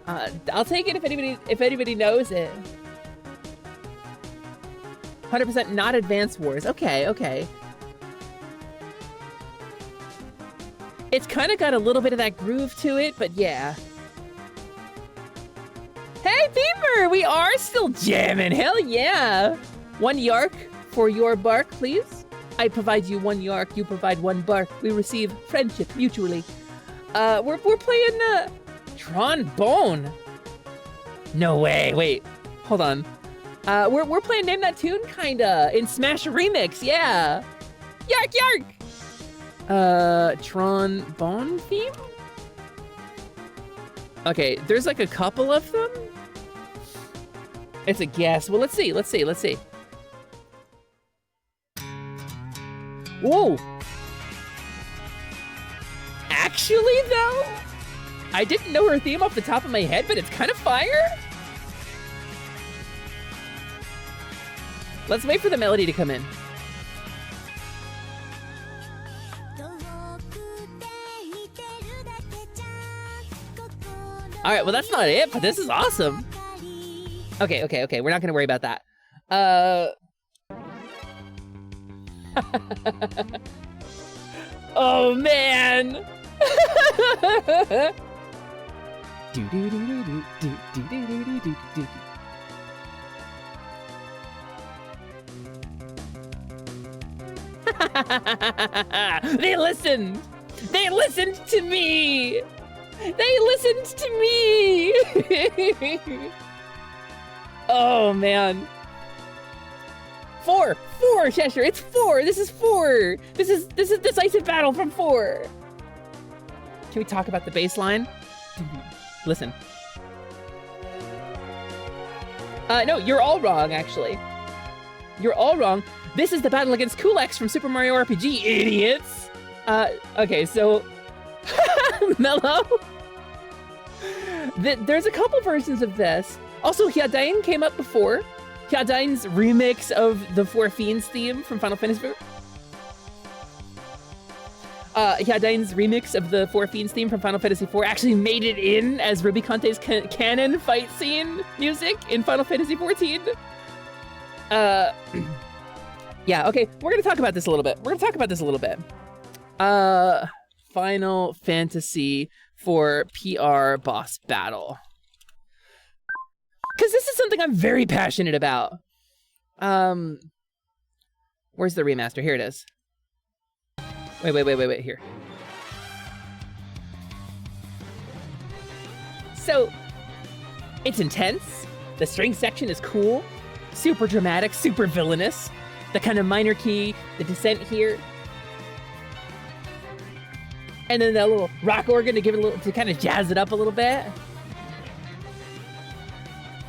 I'll take it if anybody knows it. 100% not Advance Wars. Okay, okay. It's kind of got a little bit of that groove to it, but yeah. Hey, Beamer! We are still jamming! Hell yeah! 1 yark for your bark, please. I provide you 1 yark, you provide 1 bark. We receive friendship mutually. We're playing, Trombone. No way, wait. Hold on. We're playing Name That Tune, kinda, in Smash Remix, yeah! Yark, yark! Trombone theme? Okay, there's like a couple of them? It's a guess. Well, let's see. Whoa! Actually, though, I didn't know her theme off the top of my head, but it's kind of fire. Let's wait for the melody to come in. All right, well, that's not it, but this is awesome. Okay. We're not gonna worry about that. Oh, man. They listened. They listened to me. They listened to me. Oh, man. 4, Cheshire. It's 4. This is 4. This is decisive battle from 4. Can we talk about the bass line? Listen. No, you're all wrong, actually. You're all wrong. This is the battle against Kulix from Super Mario RPG, idiots. Okay, so Mellow. There's a couple versions of this. Also, Hyadain came up before. Hyadain's remix of the Four Fiends theme from Final Fantasy IV. Hyadain's remix of the Four Fiends theme from Final Fantasy IV actually made it in as Ruby Conte's canon fight scene music in Final Fantasy XIV. Yeah, okay, we're gonna talk about this a little bit. Final Fantasy for PR boss battle. Because this is something I'm very passionate about. Where's the remaster? Here it is. Wait, here. So, it's intense. The string section is cool. Super dramatic, super villainous. The kind of minor key, the descent here. And then that little rock organ to give it a little, to kind of jazz it up a little bit.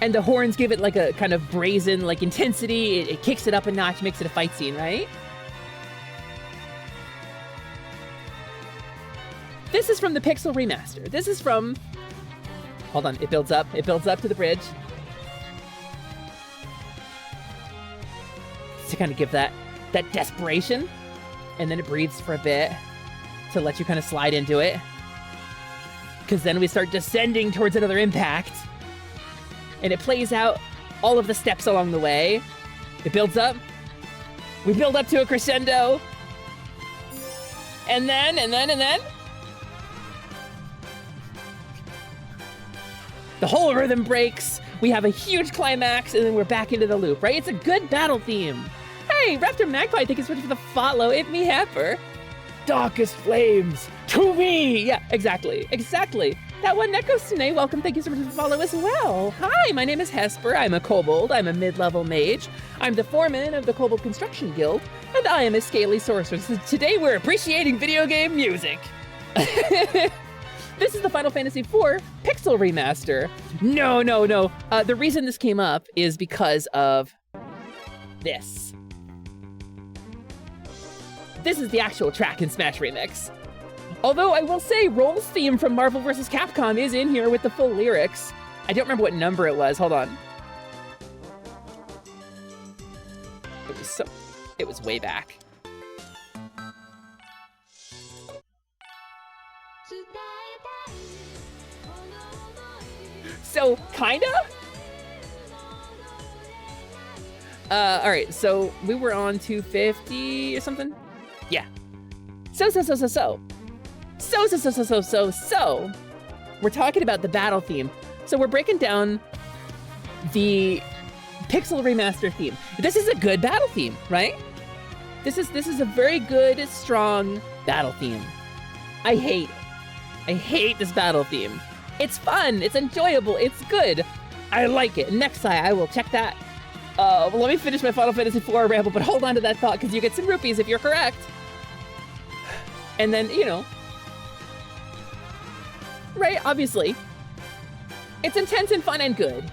And the horns give it like a kind of brazen, like intensity. It kicks it up a notch, makes it a fight scene, right? This is from the Pixel remaster. This is from, hold on, it builds up to the bridge. To kind of give that desperation. And then it breathes for a bit to let you kind of slide into it. Because then we start descending towards another impact. And it plays out all of the steps along the way. It builds up. We build up to a crescendo. And then. The whole rhythm breaks. We have a huge climax, and then we're back into the loop, right? It's a good battle theme. Hey, Raptor Magpie, thank you so much for the follow. It me, Hesper. Darkest flames to me. Yeah, exactly. That one, Nekosune, welcome. Thank you so much for the follow as well. Hi, my name is Hesper. I'm a kobold. I'm a mid-level mage. I'm the foreman of the Kobold Construction Guild, and I am a scaly sorceress. So today we're appreciating video game music. This is the Final Fantasy IV Pixel Remaster. No. The reason this came up is because of this. This is the actual track in Smash Remix. Although I will say Roll's theme from Marvel vs. Capcom is in here with the full lyrics. I don't remember what number it was. Hold on. it was way back. So, kinda? Alright, so we were on 250 or something? Yeah. So, we're talking about the battle theme. So we're breaking down the Pixel Remaster theme. This is a good battle theme, right? This is a very good, strong battle theme. I hate this battle theme. It's fun, it's enjoyable, it's good. I like it. Next time I will check that. Well, let me finish my Final Fantasy IV ramble, but hold on to that thought because you get some rupees if you're correct. And then, you know, right, obviously, it's intense and fun and good.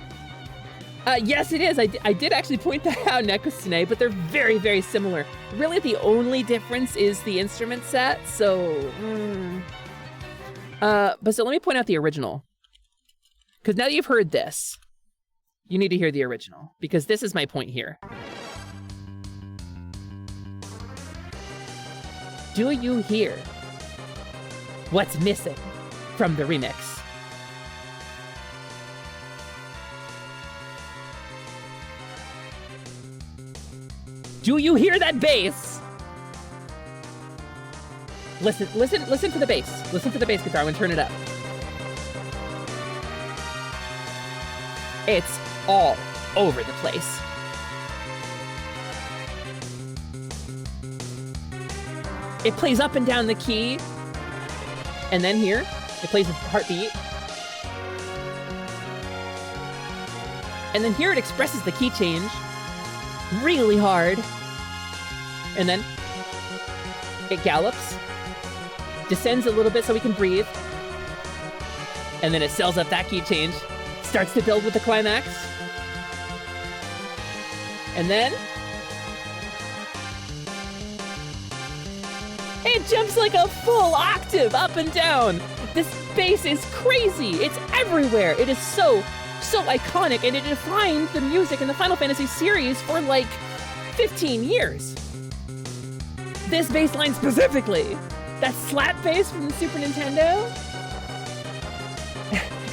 Yes, it is. I did actually point that out, Nekusune, but they're very, very similar. Really, the only difference is the instrument set, so... But so let me point out the original. Because now that you've heard this, you need to hear the original, because this is my point here. Do you hear what's missing from the remix? Do you hear that bass? Listen for the bass. Listen for the bass guitar. I'm gonna turn it up. It's all over the place. It plays up and down the key. And then here, it plays a heartbeat. And then here it expresses the key change really hard. And then it gallops, descends a little bit so we can breathe. And then it sells up that key change, starts to build with the climax. And then it jumps like a full octave up and down. This bass is crazy. It's everywhere. It is so iconic, and it defined the music in the Final Fantasy series for like 15 years. This bass line specifically. That slap bass from the Super Nintendo.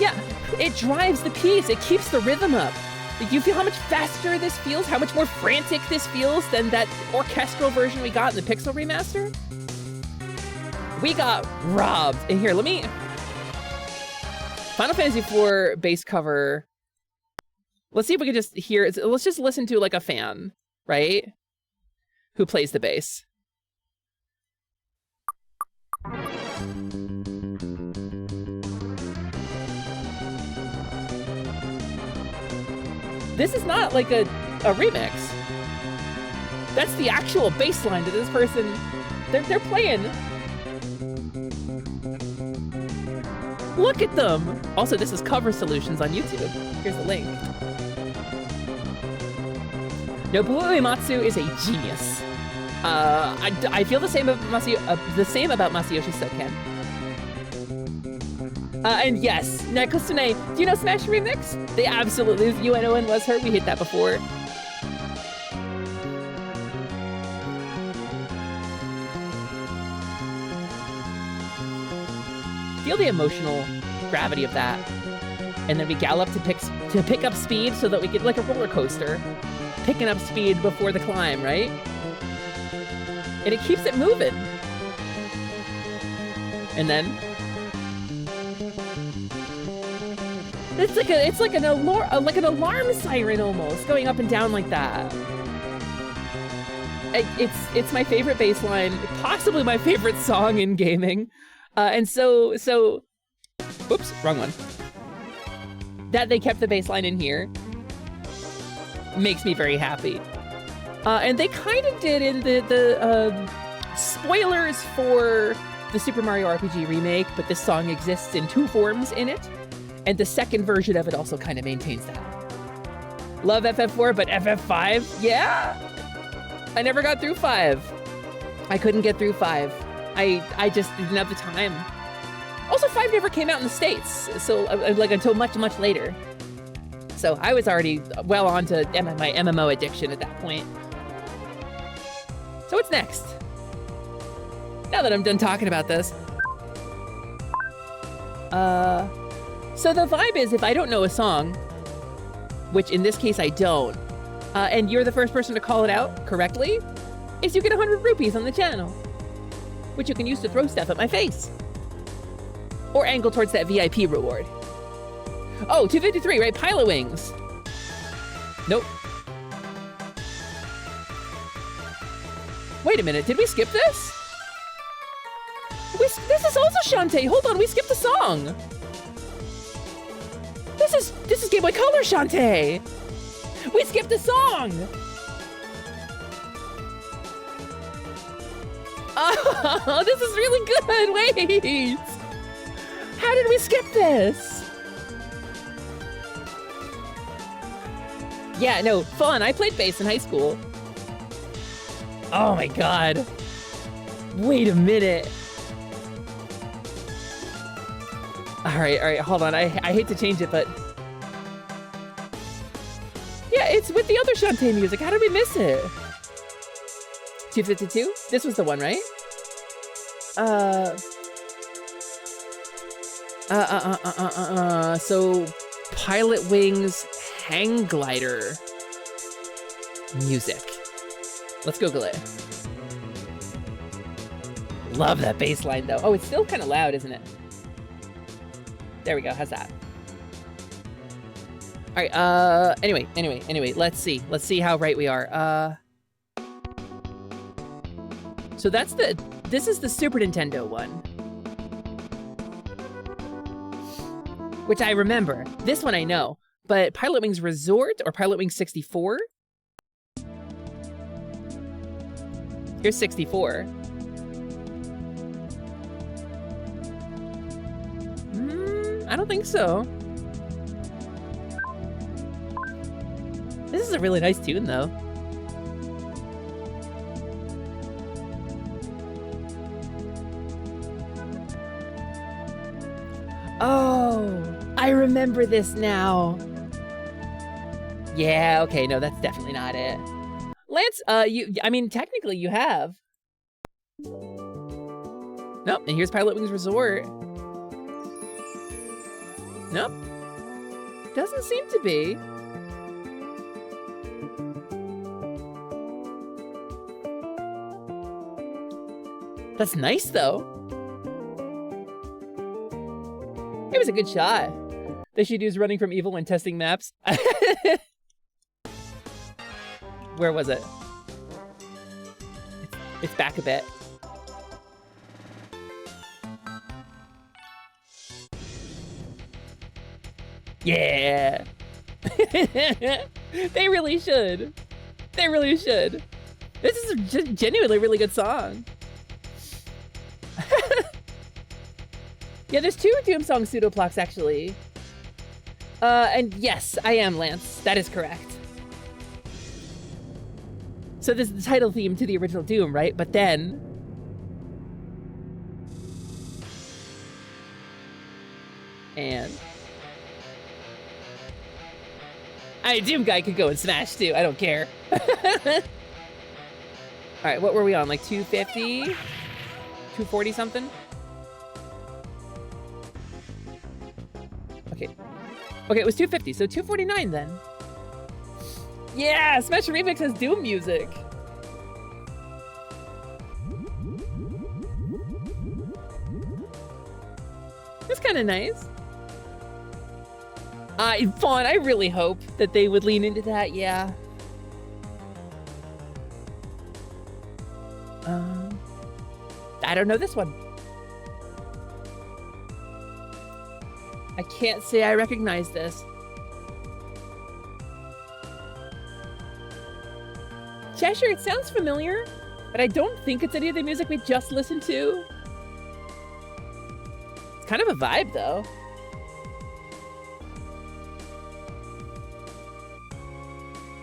Yeah, it drives the piece. It keeps the rhythm up. You feel how much faster this feels? How much more frantic this feels than that orchestral version we got in the Pixel Remaster? We got robbed. And here, let me... Final Fantasy IV bass cover. Let's see if we can just hear it. Let's just listen to like a fan, right? Who plays the bass. This is not like a remix. That's the actual bass line that this person, they're playing. Look at them. Also, this is Cover Solutions on YouTube. Here's the link. Nobuo Uematsu is a genius. I feel the same about Masayoshi Soken. And yes, Nekusune, do you know Smash Remix? They absolutely, UNON was her, we hit that before. Feel the emotional gravity of that. And then we gallop to pick up speed so that we get like a roller coaster, picking up speed before the climb, right? And it keeps it moving. And then it's like an alarm siren almost, going up and down like that. It's my favorite bass line, possibly my favorite song in gaming. And so, oops, wrong one. That they kept the bass line in here makes me very happy. And they kind of did in the spoilers for the Super Mario RPG remake, but this song exists in 2 forms in it. And the second version of it also kind of maintains that. Love FF4, but FF5? Yeah! I never got through 5. I couldn't get through 5. I just didn't have the time. Also, 5 never came out in the States, so like until much, much later. So I was already well on to my MMO addiction at that point. So what's next? Now that I'm done talking about this. So the vibe is if I don't know a song, which in this case I don't, and you're the first person to call it out correctly, is you get 100 rupees on the channel, which you can use to throw stuff at my face. Or angle towards that VIP reward. Oh, 253, right? Pilot wings. Nope. Wait a minute, did we skip this? This is also Shantae. Hold on, we skipped the song. This is Game Boy Color Shantae. We skipped the song. Oh, this is really good. Wait. How did we skip this? Yeah, no, fun. I played bass in high school. Oh my god. Wait a minute. All right, hold on. I hate to change it, but yeah, it's with the other Shantae music. How did we miss it? 252? This was the one, right? So Pilot Wings Hang Glider music. Let's Google it. Love that bass line though. Oh, it's still kind of loud, isn't it? There we go. How's that? All right. Anyway. Let's see how right we are. So this is the Super Nintendo one, which I remember. This one I know, but Pilot Wings Resort or Pilot Wings 64. Here's 64. I don't think so. This is a really nice tune, though. Oh, I remember this now. Yeah, okay, no, that's definitely not it. Lance, I mean, technically you have. Nope, and here's Pilot Wings Resort. Nope. Doesn't seem to be. That's nice, though. It was a good shot. They should use running from evil when testing maps. Where was it? It's back a bit. Yeah. They really should. They really should. This is a genuinely really good song. Yeah, there's 2 Doom Song pseudoplots actually. And yes, I am Lance. That is correct. So this is the title theme to the original Doom, right? But then and Doom Guy could go and smash too. I don't care. All right, what were we on? Like 250? 240 something? Okay, it was 250, so 249 then. Yeah, Smash Remix has Doom music. That's kind of nice. Fawn, I really hope that they would lean into that, yeah. I don't know this one. I can't say I recognize this. Cheshire, it sounds familiar, but I don't think it's any of the music we just listened to. It's kind of a vibe, though.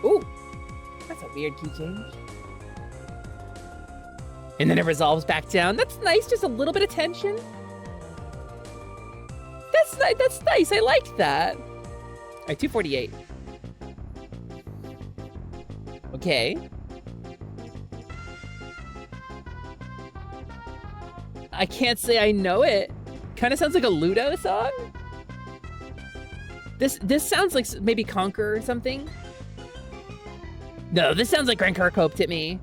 Ooh, that's a weird key change. And then it resolves back down. That's nice, just a little bit of tension. That's nice, I like that. All right, 248. I can't say I know it. Kind of sounds like a Ludo song. This sounds like maybe Conquer or something. No, this sounds like Grand Kirkhope to me.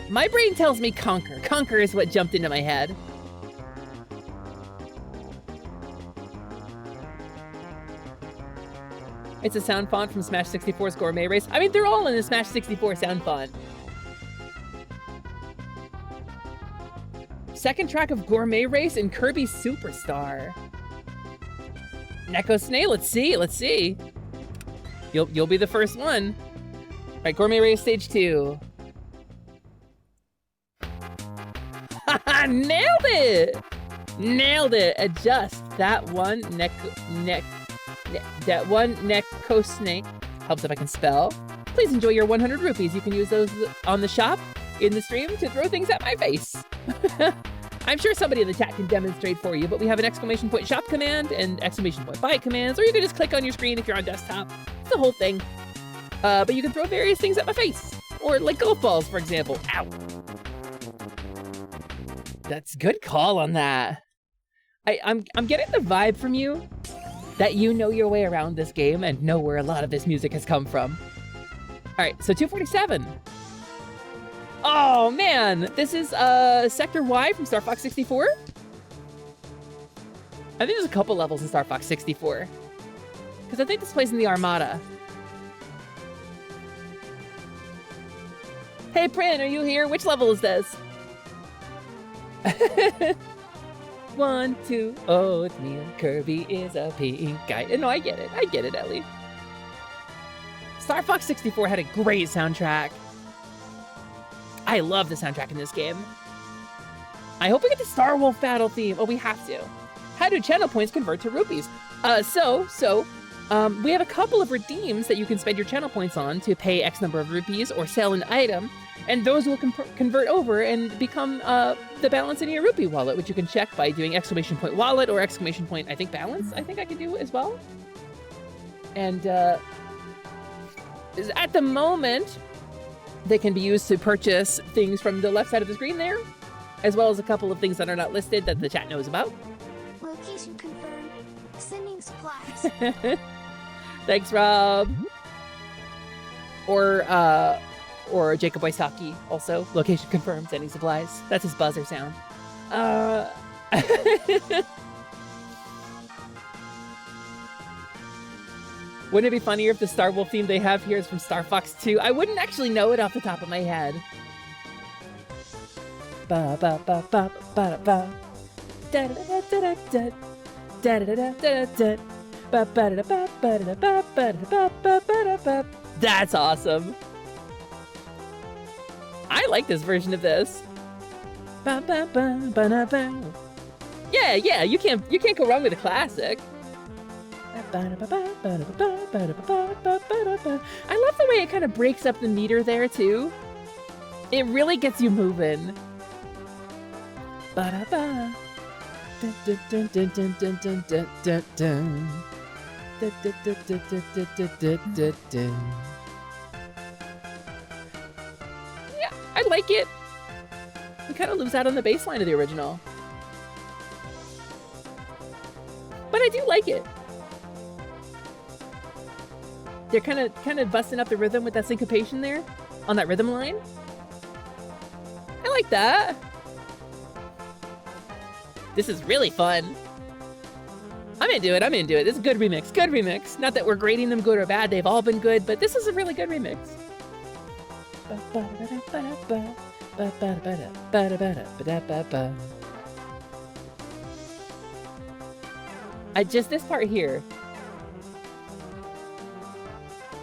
My brain tells me Conquer. Conquer is what jumped into my head. It's a sound font from Smash 64's Gourmet Race. I mean, they're all in the Smash 64 sound font. Second track of Gourmet Race and Kirby Superstar. Neko Snail, let's see. You'll be the first one. All right, Gourmet Race Stage 2. Nailed it! Nailed it. Adjust that one Neko Snake. Helps if I can spell. Please enjoy your 100 rupees. You can use those on the shop, in the stream, to throw things at my face. I'm sure somebody in the chat can demonstrate for you, but we have an exclamation point shop command and exclamation point buy commands, or you can just click on your screen if you're on desktop. It's the whole thing. But you can throw various things at my face. Or like golf balls, for example. Ow. That's a good call on that. I'm getting the vibe from you that you know your way around this game and know where a lot of this music has come from. All right, so 247. Oh man, this is Sector Y from Star Fox 64. I think there's a couple levels in Star Fox 64. Because I think this plays in the Armada. Hey Prin, are you here? Which level is this? 1, 2, oatmeal. Kirby is a pink guy. No, I get it, Ellie. Star Fox 64 had a great soundtrack. I love the soundtrack in this game. I hope we get the Star Wolf battle theme. Oh, we have to. How do channel points convert to rupees? We have a couple of redeems that you can spend your channel points on to pay X number of rupees or sell an item, and those will convert over and become the balance in your rupee wallet, which you can check by doing exclamation point wallet or exclamation point, I think, balance. I think I can do as well. And at the moment, they can be used to purchase things from the left side of the screen there, as well as a couple of things that are not listed that the chat knows about. Location confirmed. Sending supplies. Thanks, Rob. Or Jacob Waisaki, also. Location confirmed, sending supplies. That's his buzzer sound. Wouldn't it be funnier if the Star Wolf theme they have here is from Star Fox 2? I wouldn't actually know it off the top of my head. Ba ba ba ba ba ba. Da da da da da da da da da da. Ba ba da ba ba da ba ba da ba ba ba. That's awesome. I like this version of this. Ba ba ba ba ba ba. Yeah, you can't go wrong with a classic. I love the way it kind of breaks up the meter there too. It really gets you moving. Ba-da-ba. Yeah, I like it. You kind of lose out on the bass line of the original. But I do like it. They're kind of busting up the rhythm with that syncopation there on that rhythm line. I like that. This is really fun. I'm into it. This is a good remix. Good remix. Not that we're grading them good or bad. They've all been good, but this is a really good remix. Just this part here.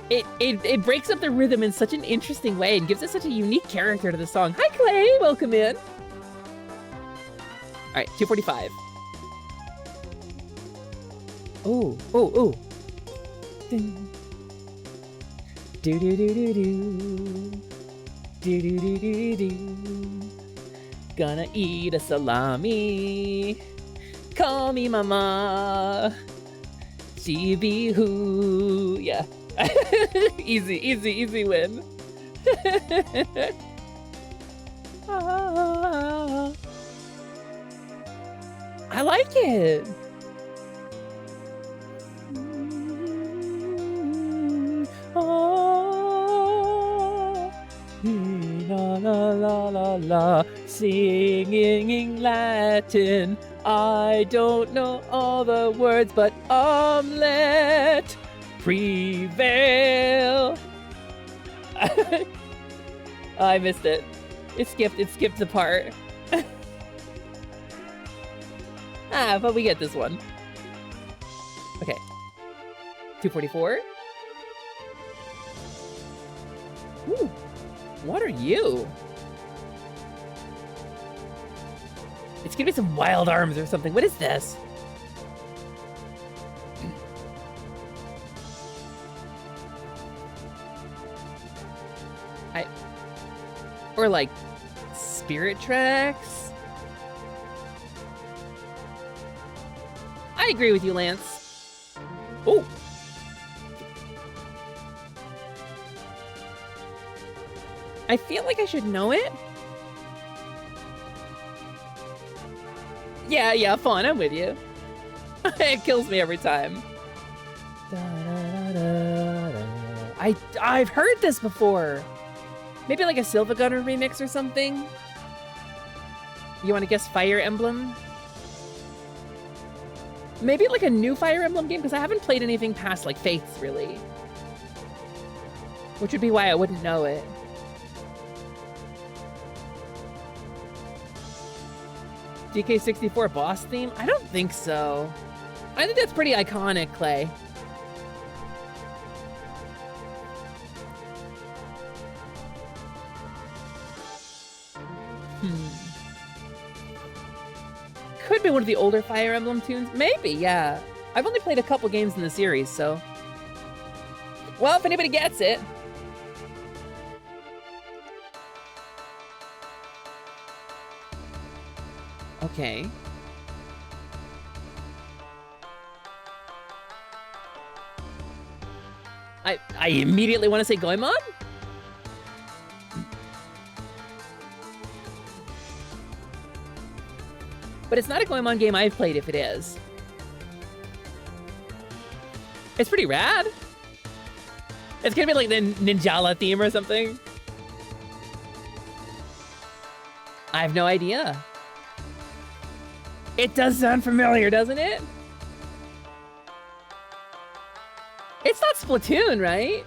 It breaks up the rhythm in such an interesting way and gives it such a unique character to the song. Hi, Clay! Welcome in! Alright, 245. Oh. Ding. Do-do-do-do-do. Do-do-do-do-do. Gonna eat a salami. Call me mama. Chibi-hoo. Yeah. Easy win. I like it. La la la la la, singing in Latin. I don't know all the words, but let prevail. I missed it. It skipped the part. But we get this one. Okay. 244. Ooh. What are you? It's gonna be some wild arms or something. What is this? Or like spirit tracks? I agree with you, Lance. Oh. I feel like I should know it. Yeah, fun. I'm with you. It kills me every time. I've heard this before. Maybe like a Silva Gunner remix or something. You want to guess Fire Emblem? Maybe like a new Fire Emblem game, because I haven't played anything past like Faiths really. Which would be why I wouldn't know it. DK64 boss theme? I don't think so. I think that's pretty iconic, Clay. Could be one of the older Fire Emblem tunes. Maybe, yeah. I've only played a couple games in the series, so... Well, if anybody gets it... Okay. I immediately want to say Goemon? But it's not a Goemon game I've played if it is. It's pretty rad. It's gonna be like the Ninjala theme or something. I have no idea. It does sound familiar, doesn't it? It's not Splatoon, right?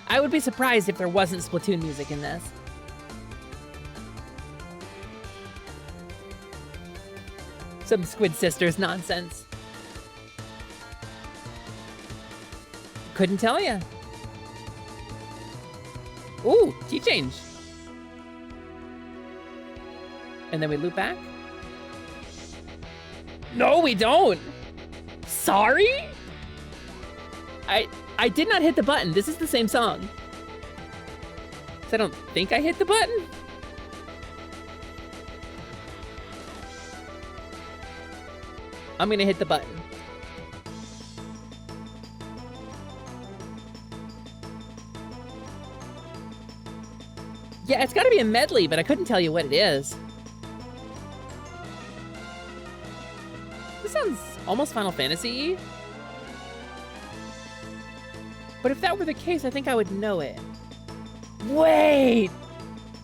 I would be surprised if there wasn't Splatoon music in this. Some Squid Sisters nonsense. Couldn't tell ya. Ooh, key change. And then we loop back. No, we don't. Sorry? I did not hit the button. This is the same song. So I don't think I hit the button. I'm gonna hit the button. Yeah, it's gotta be a medley, but I couldn't tell you what it is. This sounds almost Final Fantasy-y. But if that were the case, I think I would know it. Wait!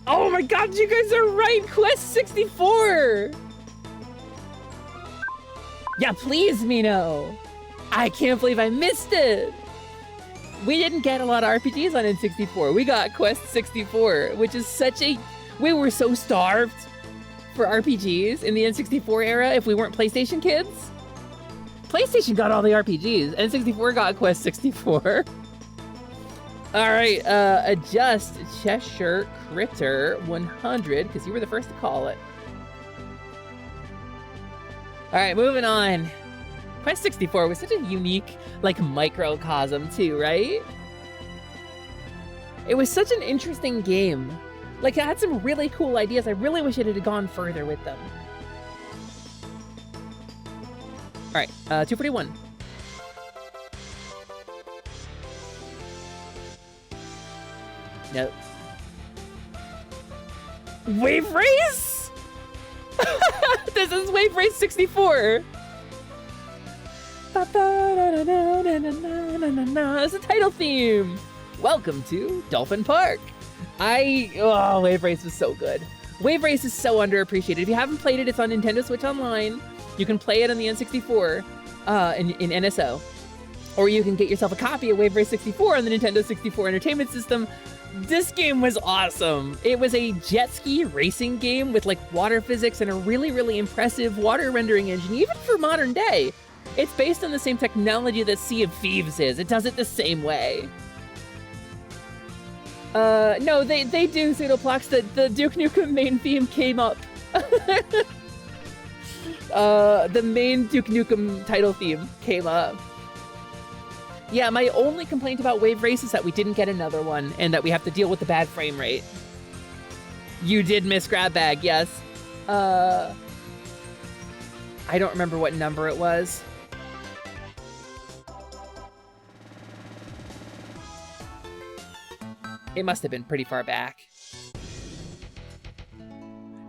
Oh my god, you guys are right! Quest 64! Yeah, please, Mino! I can't believe I missed it! We didn't get a lot of RPGs on N64. We got Quest 64, which is such a... We were so starved for RPGs in the N64 era if we weren't PlayStation kids. PlayStation got all the RPGs. N64 got Quest 64. Alright, adjust Cheshire Critter 100, because you were the first to call it. Alright, moving on. Quest 64 was such a unique, like, microcosm too, right? It was such an interesting game. Like, it had some really cool ideas. I really wish it had gone further with them. Alright, 241. Nope. Wave Race? This is Wave Race 64. It's a title theme. Welcome to Dolphin Park. Wave Race was so good. Wave Race is so underappreciated. If you haven't played it, it's on Nintendo Switch Online. You can play it on the N64 in NSO. Or you can get yourself a copy of Wave Race 64 on the Nintendo 64 Entertainment System. This game was awesome. It was a jet ski racing game with like water physics and a really, really impressive water rendering engine, even for modern day. It's based on the same technology that Sea of Thieves is. It does it the same way. No, they do, Pseudoplox. The Duke Nukem main theme came up. The main Duke Nukem title theme came up. Yeah, my only complaint about Wave Race is that we didn't get another one and that we have to deal with the bad frame rate. You did miss Grab Bag, yes. I don't remember what number it was. It must have been pretty far back.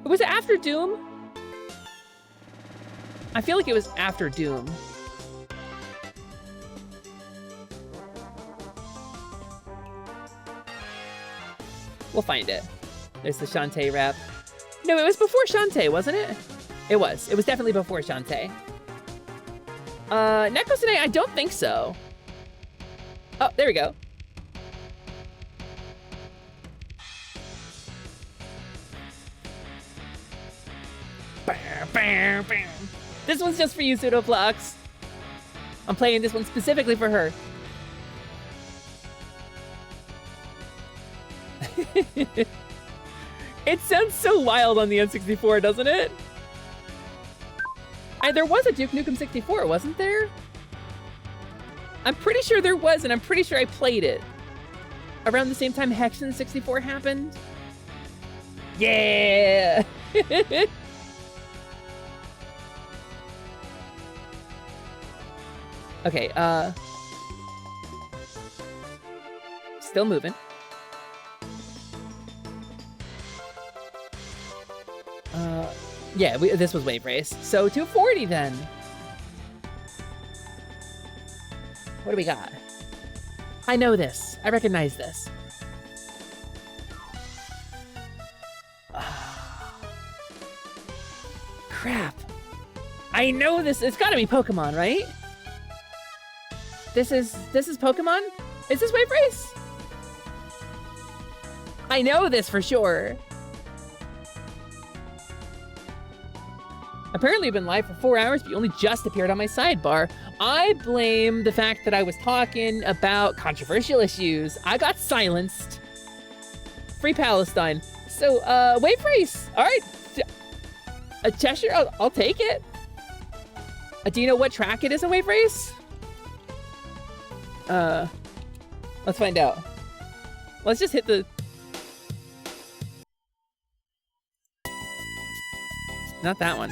Was it after Doom? I feel like it was after Doom. We'll find it. There's the Shantae rap. No, it was before Shantae, wasn't it? It was. It was definitely before Shantae. Neko today? I don't think so. Oh, there we go. This one's just for you, Pseudoplox. I'm playing this one specifically for her. It sounds so wild on the N64, doesn't it? There was a Duke Nukem 64, wasn't there? I'm pretty sure there was, and I'm pretty sure I played it. Around the same time Hexen 64 happened. Yeah! Okay, still moving. Yeah, this was Wave Race. So 240 then. What do we got? I know this. I recognize this. Crap. I know this. It's gotta be Pokemon, right? This is Pokemon? Is this Wave Race? I know this for sure. Apparently I've been live for 4 hours, but you only just appeared on my sidebar. I blame the fact that I was talking about controversial issues. I got silenced. Free Palestine. So, Wave Race. All right. Cheshire, I'll take it. Do you know what track it is in Wave Race? Let's find out. Let's just hit the... Not that one.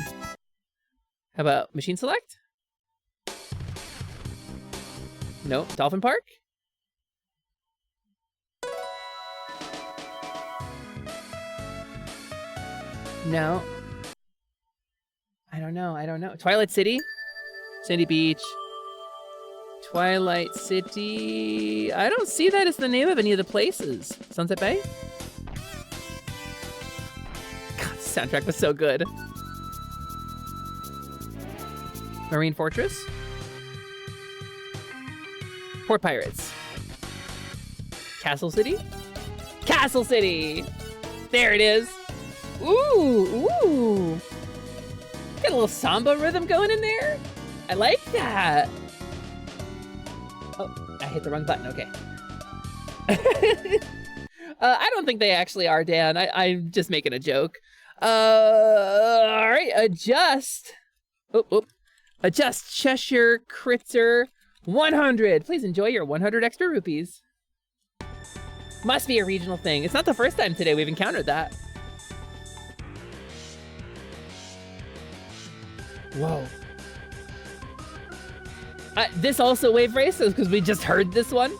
How about Machine Select? No. Dolphin Park? No. I don't know. Twilight City? Sandy Beach? Twilight City... I don't see that as the name of any of the places. Sunset Bay? God, the soundtrack was so good. Marine Fortress? Port Pirates. Castle City? Castle City! There it is! Ooh! Got a little samba rhythm going in there. I like that. Oh, I hit the wrong button. Okay. I don't think they actually are, Dan. I'm just making a joke. All right, adjust. Adjust Cheshire Critter 100. Please enjoy your 100 extra rupees. Must be a regional thing. It's not the first time today we've encountered that. Whoa. This also Wave Race because we just heard this one.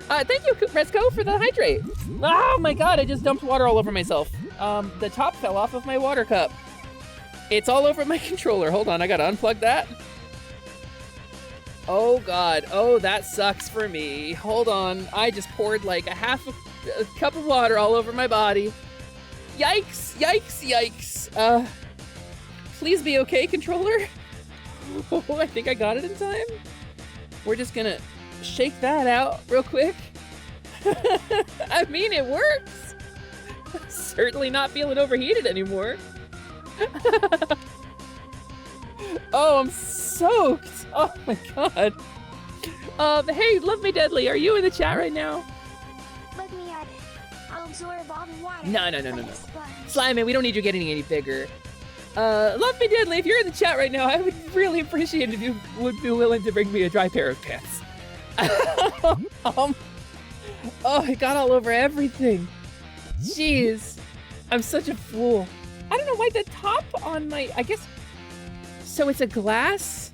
Thank you, Resco, for the hydrate. Oh my god, I just dumped water all over myself. The top fell off of my water cup. It's all over my controller. Hold on, I gotta unplug that. Oh god, oh that sucks for me. Hold on, I just poured like a cup of water all over my body. Yikes, yikes, yikes. Please be okay, controller. Oh, I think I got it in time. We're just gonna shake that out real quick. I mean, it works. Certainly not feeling overheated anymore. Oh, I'm soaked. Oh my god. Hey, Love Me Deadly, are you in the chat right now? Let me at it. I'll absorb all the water. No. Slime, we don't need you getting any bigger. Love Me Deadly, if you're in the chat right now, I would really appreciate it if you would be willing to bring me a dry pair of pants. Oh, it got all over everything. Jeez, I'm such a fool. I don't know why the top on my, I guess, so it's a glass,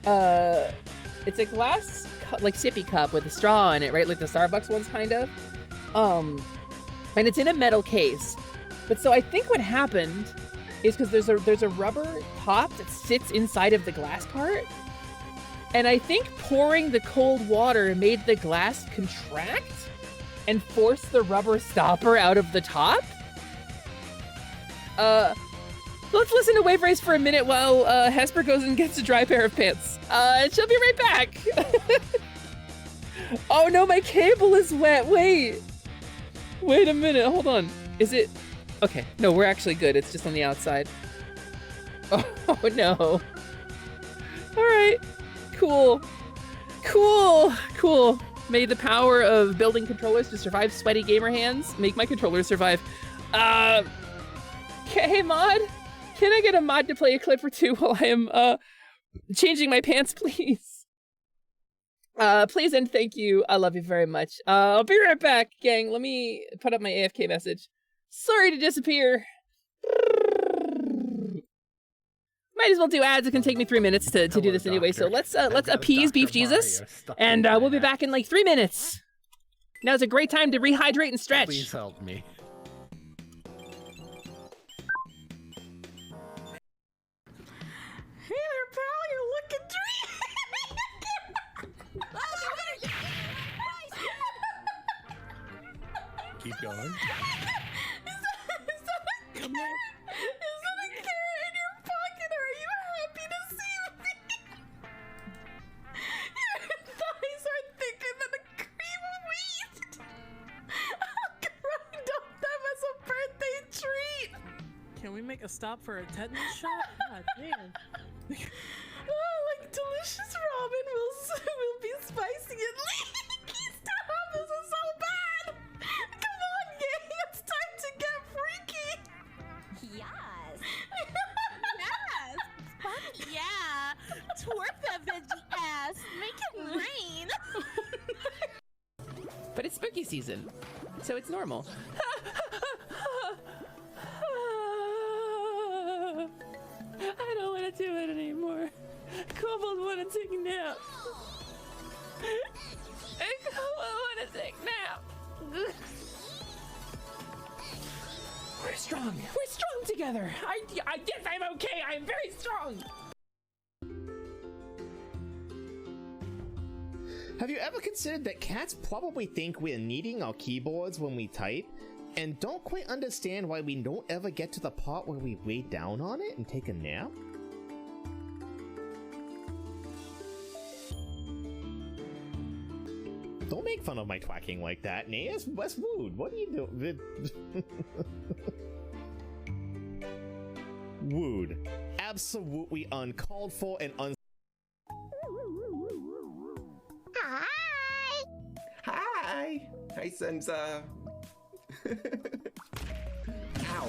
like sippy cup with a straw in it, right? Like the Starbucks ones, kind of. And it's in a metal case. But so I think what happened is because there's a rubber top that sits inside of the glass part. And I think pouring the cold water made the glass contract and force the rubber stopper out of the top. Let's listen to Wave Race for a minute while Hesper goes and gets a dry pair of pants. And she'll be right back. Oh no, my cable is wet. Wait a minute, hold on. Is it? Okay, no, we're actually good. It's just on the outside. Oh no. All right, cool. May the power of building controllers to survive sweaty gamer hands make my controllers survive. Hey mod, can I get a mod to play a clip or two while I am changing my pants, please? Please and thank you. I love you very much. I'll be right back, gang. Let me put up my AFK message. Sorry to disappear. Might as well do ads. It can take me 3 minutes to do this anyway. So let's appease Beef Jesus, and we'll be back in like 3 minutes. Now's a great time to rehydrate and stretch. Please help me. Hey there, pal. You're looking Keep going. Is that a carrot in your pocket? Are you happy to see me? Your thighs are thicker than a cream of wheat. I'll grind up them as a birthday treat. Can we make a stop for a tetanus shot? God damn. Oh, like delicious ramen will be spicy and leaky. Stop! This is so bad. Come on, gang. It's time to get freaky. Yes. Yes. Yeah. Twerk that veggie ass. Make it rain. But it's spooky season, so it's normal. I don't want to do it anymore. Kobold want to take a nap. Kobold want to take a nap. We're strong. We're strong together. Yes, I'm okay. I'm very strong. Have you ever considered that cats probably think we're kneading our keyboards when we type, and don't quite understand why we don't ever get to the part where we lay down on it and take a nap? Don't make fun of my twacking like that, Nay. That's rude. What are you doing? Wooed. Absolutely uncalled for and Hi! Hi, Senza. Ow.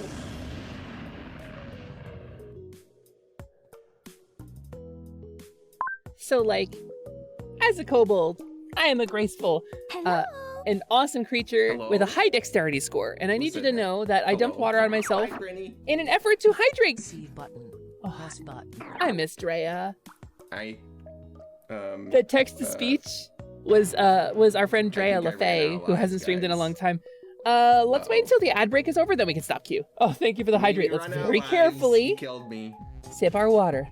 So, like, as a kobold, I am a graceful, an awesome creature with a high dexterity score, and I need you to know that I dumped water on myself in an effort to hydrate. C button. Press button. I miss Drea. The The text to speech was our friend Drea I think I ran out LaFay, of who lives, hasn't streamed in a guys. long time. Let's wait until the ad break is over, then we can stop queue. Oh, thank you for the Made me hydrate. Let's run out very lives. carefully He killed me. sip our water.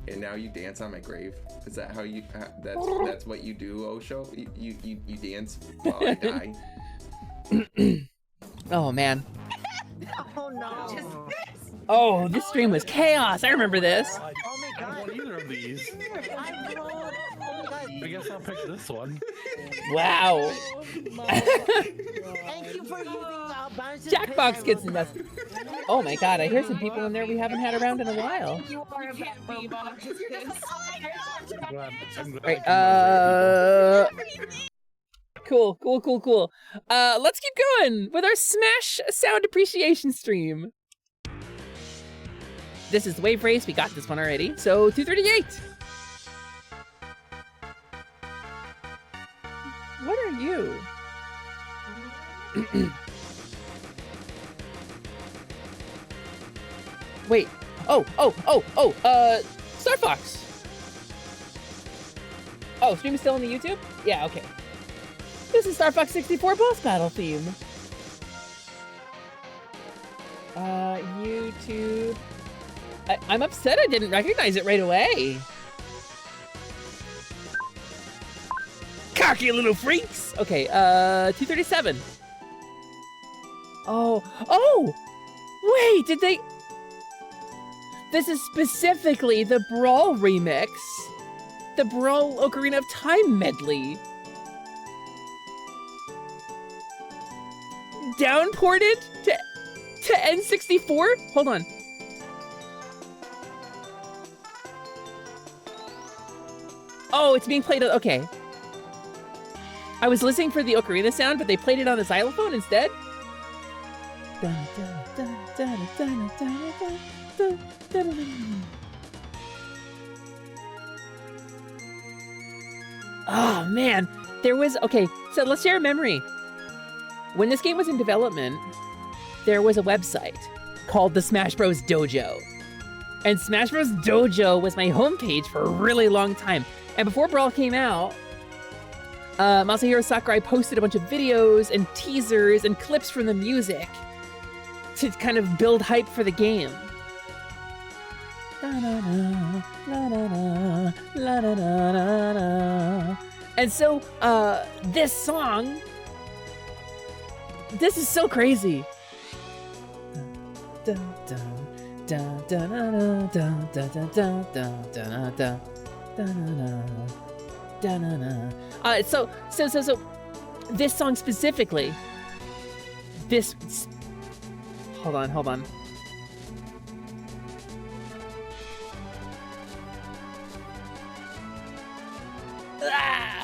And now you dance on my grave. Is that how you? That's what you do, Osho? You dance while I die. Oh man. Oh no. Oh, this stream was chaos. I remember this. Oh my I don't god. want either of these. I rolled. Oh my god. I guess I'll pick this one. Wow. Thank you for using bounces. Jackbox gets in us. Oh my god, I hear some people in there we haven't had around in a while. You are a box. Right, cool. Let's keep going with our Smash Sound Appreciation stream. This is Wave Race. We got this one already. So 238. What are you? Wait. Star Fox. Oh, stream is still on the YouTube? Yeah, okay. This is Star Fox 64 boss battle theme. YouTube. I'm upset I didn't recognize it right away. Cocky little freaks! Okay, 237. Oh! Wait, did they... This is specifically the Brawl remix. The Brawl Ocarina of Time medley. Downported to N64? Hold on. Oh, it's being played. Okay. I was listening for the ocarina sound, but they played it on a xylophone instead. Oh man, there was, okay, so let's share a memory. When this game was in development, there was a website called the Smash Bros. Dojo. And Smash Bros. Dojo was my homepage for a really long time. And before Brawl came out, Masahiro Sakurai posted a bunch of videos and teasers and clips from the music to kind of build hype for the game. And so, this song, this is so crazy. So this song specifically, this, hold on.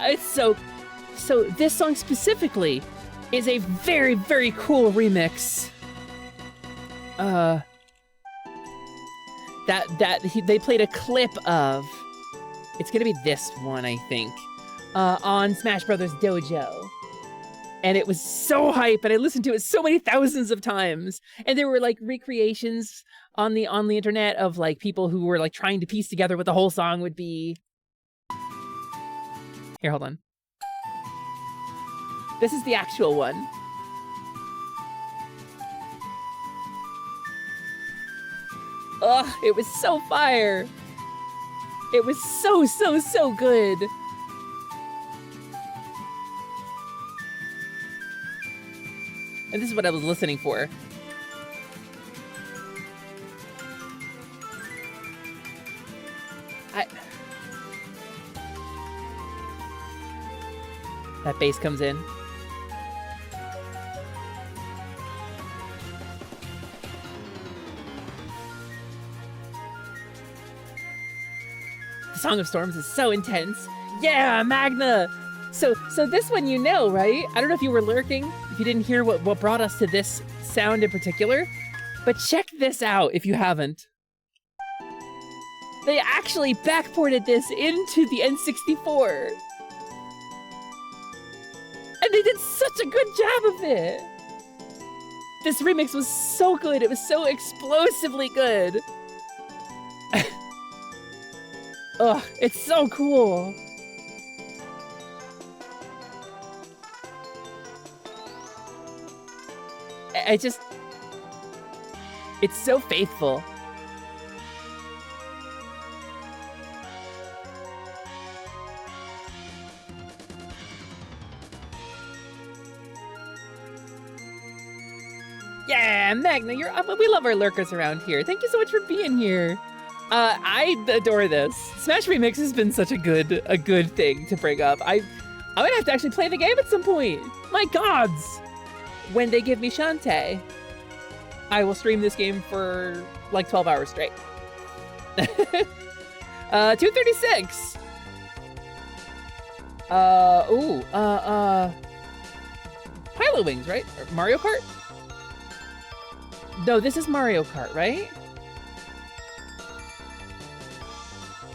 It's so this song specifically is a very, very cool remix. They played a clip of, it's gonna be this one, I think, on Smash Brothers Dojo. And it was so hype, and I listened to it so many thousands of times. And there were like recreations on the internet of like people who were like trying to piece together what the whole song would be. Here, hold on. This is the actual one. Ugh, it was so fire. It was so good. And this is what I was listening for. That bass comes in. The Song of Storms is so intense. Yeah, Magna! So this one you know, right? I don't know if you were lurking, if you didn't hear what brought us to this sound in particular, but check this out if you haven't. They actually backported this into the N64. And they did such a good job of it. This remix was so good. It was so explosively good. Ugh, it's so cool. I just... It's so faithful. Yeah, Magna, we love our lurkers around here. Thank you so much for being here. I adore this. Smash Remix has been such a good thing to bring up. I'm gonna have to actually play the game at some point. My gods! When they give me Shantae, I will stream this game for like 12 hours straight. 236. Pilot Wings, right? Or Mario Kart? No, this is Mario Kart, right?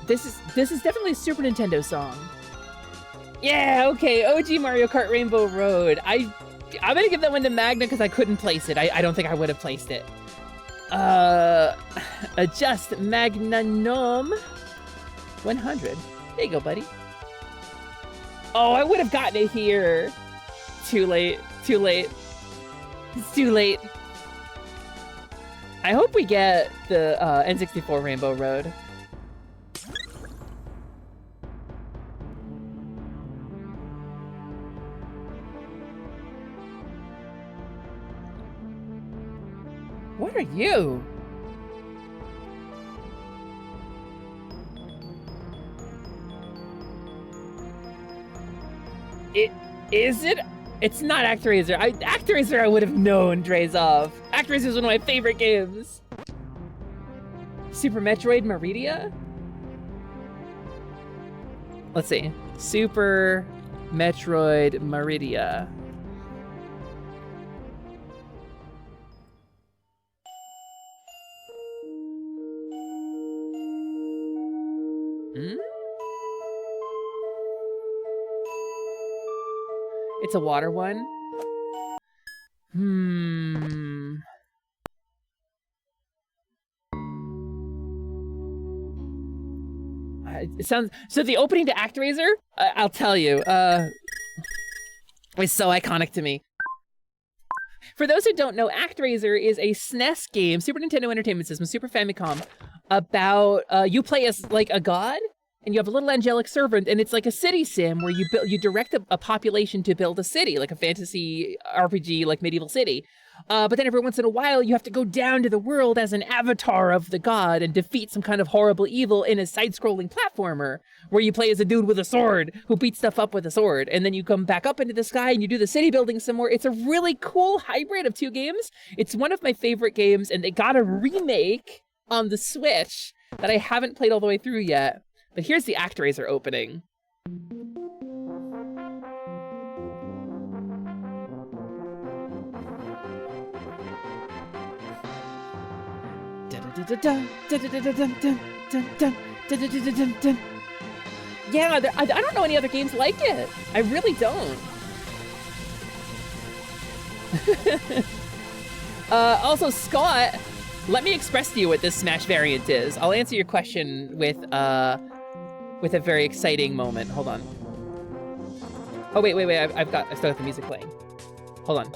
This is definitely a Super Nintendo song. Yeah, okay, OG Mario Kart Rainbow Road. I'm gonna give that one to Magna because I couldn't place it. I don't think I would have placed it. Adjust Magnanum 100. There you go, buddy. Oh, I would have gotten it here. Too late. Too late. It's too late. I hope we get the N64 Rainbow Road. What are you? Is it? It's not ActRaiser. ActRaiser I would have known Drazov. ActRaiser is one of my favorite games. Super Metroid Meridia? Let's see. Super Metroid Meridia. It's a water one. It sounds so. The opening to ActRaiser, I'll tell you, is so iconic to me. For those who don't know, ActRaiser is a SNES game, Super Nintendo Entertainment System, Super Famicom, about you play as like a god. And you have a little angelic servant, and it's like a city sim where you direct a population to build a city, like a fantasy RPG, like medieval city. But then every once in a while, you have to go down to the world as an avatar of the god and defeat some kind of horrible evil in a side-scrolling platformer where you play as a dude with a sword who beats stuff up with a sword. And then you come back up into the sky and you do the city building some more. It's a really cool hybrid of two games. It's one of my favorite games, and they got a remake on the Switch that I haven't played all the way through yet. But here's the ActRaiser opening. Yeah, I don't know any other games like it. I really don't. Also, Scott, let me express to you what this Smash variant is. I'll answer your question with a very exciting moment. Hold on. Oh wait, I still got the music playing. Hold on.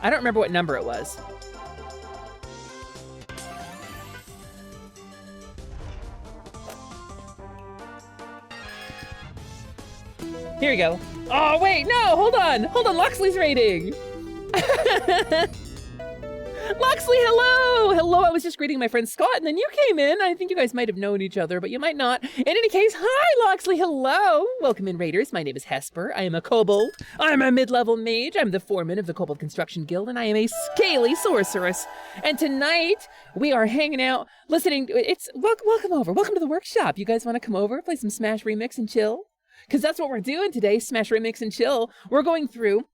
I don't remember what number it was. Here we go. Oh wait, no, hold on, Loxley's rating. Loxley, hello! I was just greeting my friend Scott, and then you came in. I think you guys might have known each other, but you might not. In any case, hi, Loxley, hello! Welcome in, Raiders. My name is Hesper. I am a kobold. I'm a mid-level mage. I'm the foreman of the Kobold Construction Guild, and I am a scaly sorceress. And tonight, we are hanging out, listening. Welcome over. Welcome to the workshop. You guys want to come over, play some Smash Remix and chill? Because that's what we're doing today, Smash Remix and chill. We're going through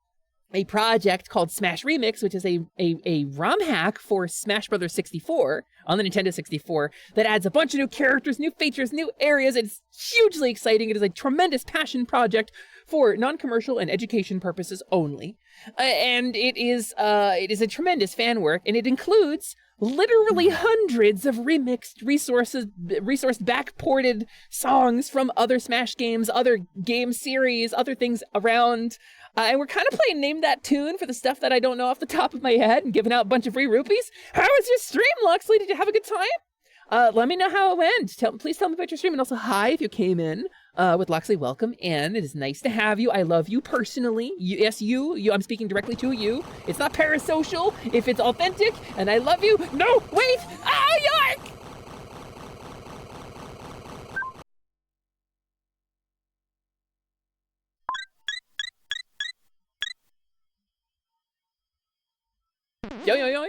a project called Smash Remix, which is a ROM hack for Smash Bros. 64 on the Nintendo 64 that adds a bunch of new characters, new features, new areas. It's hugely exciting. It is a tremendous passion project for non-commercial and education purposes only. And it is a tremendous fan work, and it includes literally hundreds of remixed resource back-ported songs from other Smash games, other game series, other things around. And we're kind of playing Name That Tune for the stuff that I don't know off the top of my head and giving out a bunch of free rupees. How was your stream, Loxley? Did you have a good time? Let me know how it went. Please tell me about your stream. And also, hi, if you came in with Loxley, welcome. And it is nice to have you. I love you personally. Yes, you. I'm speaking directly to you. It's not parasocial if it's authentic. And I love you. No, wait. Ah, yark! Yo, yo, yo.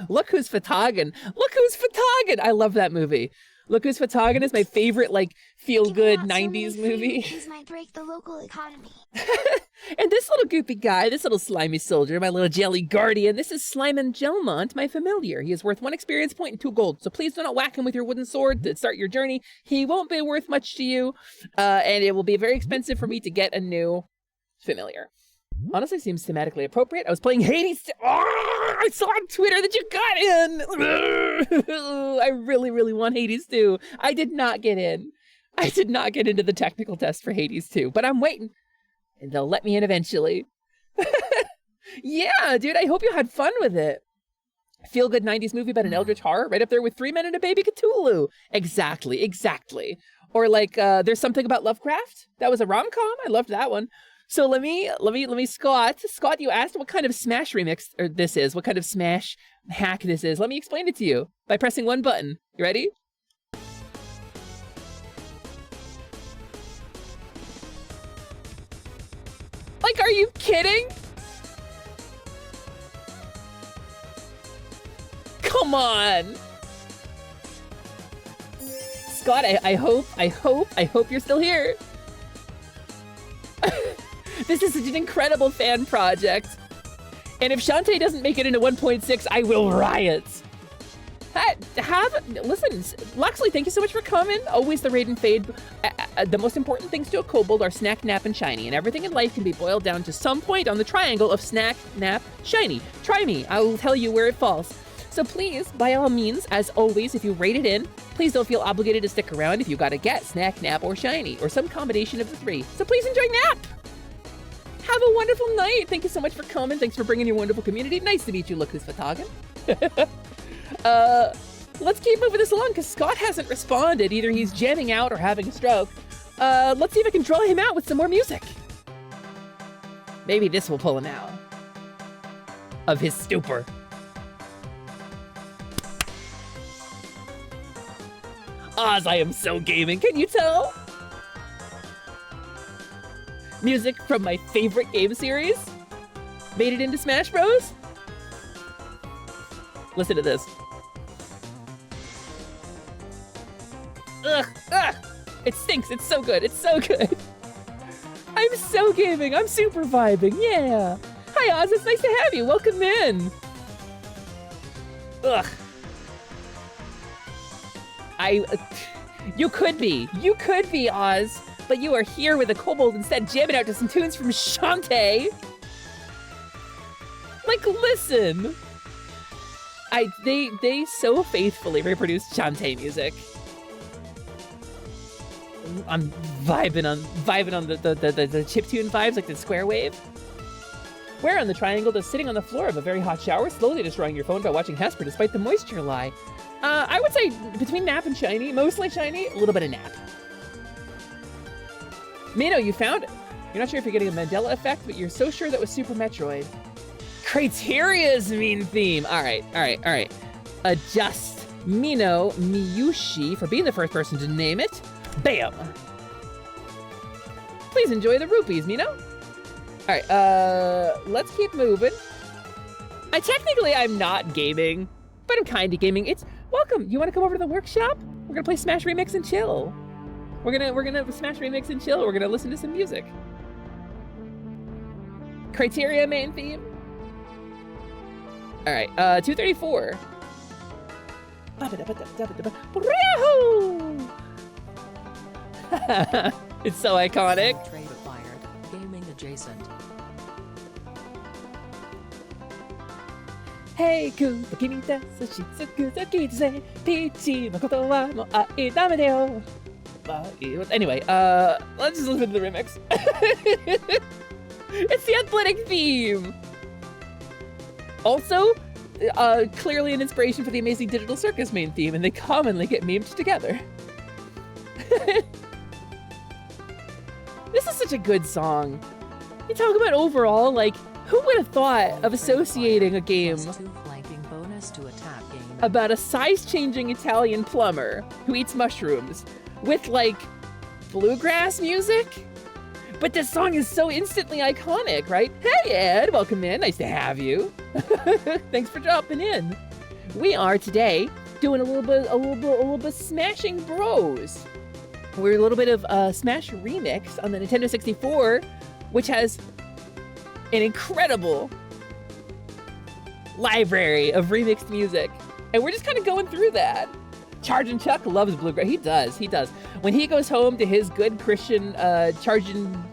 Look Who's Photogin. Look Who's Photogin. I love that movie. Look Who's Photogin is my favorite, like, feel-good 90s movie. These might break the local economy. And this little goopy guy, this little slimy soldier, my little jelly guardian, this is Slyman Gelmont, my familiar. He is worth 1 experience point and 2 gold. So please do not whack him with your wooden sword to start your journey. He won't be worth much to you, and it will be very expensive for me to get a new familiar. Honestly, seems thematically appropriate. I was playing Hades. Oh, I saw on Twitter that you got in. I really, really want Hades 2. I did not get in. I did not get into the technical test for Hades 2, but I'm waiting. And they'll let me in eventually. Yeah, dude, I hope you had fun with it. Feel-good 90s movie about an eldritch horror, right up there with 3 Men and a Baby Cthulhu. Exactly, exactly. Or like, There's Something About Lovecraft. That was a rom-com. I loved that one. So let me, Scott, you asked what kind of Smash remix this is, what kind of Smash hack this is. Let me explain it to you by pressing one button. You ready? Like, are you kidding? Come on. Scott, I hope you're still here. This is such an incredible fan project. And if Shantae doesn't make it into 1.6, I will riot. Listen, Loxley, thank you so much for coming. Always the raid and fade. The most important things to a kobold are snack, nap, and shiny. And everything in life can be boiled down to some point on the triangle of snack, nap, shiny. Try me. I will tell you where it falls. So please, by all means, as always, if you rate it in, please don't feel obligated to stick around if you gotta get snack, nap, or shiny, or some combination of the 3. So please enjoy nap! Have a wonderful night! Thank you so much for coming. Thanks for bringing your wonderful community. Nice to meet you, Look Who's Photogin. Let's keep moving this along, because Scott hasn't responded. Either he's jamming out or having a stroke. Let's see if I can draw him out with some more music. Maybe this will pull him out of his stupor. Oz, I am so gaming, can you tell? Music from my favorite game series made it into Smash Bros. Listen to this. Ugh, ugh, it stinks, it's so good, it's so good. I'm so gaming, I'm super vibing, yeah. Hi Oz, it's nice to have you, welcome in. Ugh. You could be, Oz, but you are here with a kobold instead, jamming out to some tunes from Shantae. Like, listen. They so faithfully reproduced Shantae music. I'm vibing on the chiptune vibes, like the square wave. Where on the triangle does sitting on the floor of a very hot shower slowly destroying your phone by watching Hesper despite the moisture lie? I would say between nap and shiny, mostly shiny, a little bit of nap. Mino, you found it. You're not sure if you're getting a Mandela effect, but you're so sure that was Super Metroid. Criteria's mean theme. All right. Adjust Mino Miyushi for being the first person to name it. Bam. Please enjoy the rupees, Mino. All right, let's keep moving. I'm not gaming, but I'm kind of gaming. It's welcome. You want to come over to the workshop? We're gonna play Smash Remix and chill. We're gonna Smash Remix and chill. We're gonna listen to some music. Criteria main theme. All right, 234. It's so iconic. Trade acquired. Gaming adjacent. Hey, ku, kimi da sushitsuku sakitse, Peachy, makoto wa mo ai dame da yo. Anyway, let's just listen to the remix. It's the athletic theme. Also, clearly an inspiration for the Amazing Digital Circus main theme, and they commonly get memed together. This is such a good song. You talk about overall, like, who would have thought of associating a game Bonus to attack game. about a size-changing Italian plumber who eats mushrooms with, like, bluegrass music? But this song is so instantly iconic, right? Hey, Ed, welcome in. Nice to have you. Thanks for dropping in. We are today doing a little bit Smashing Bros. We're a little bit of Smash Remix on the Nintendo 64, which has an incredible library of remixed music. And we're just kind of going through that. Chargin' Chuck loves bluegrass. He does. When he goes home to his good Christian Chargin'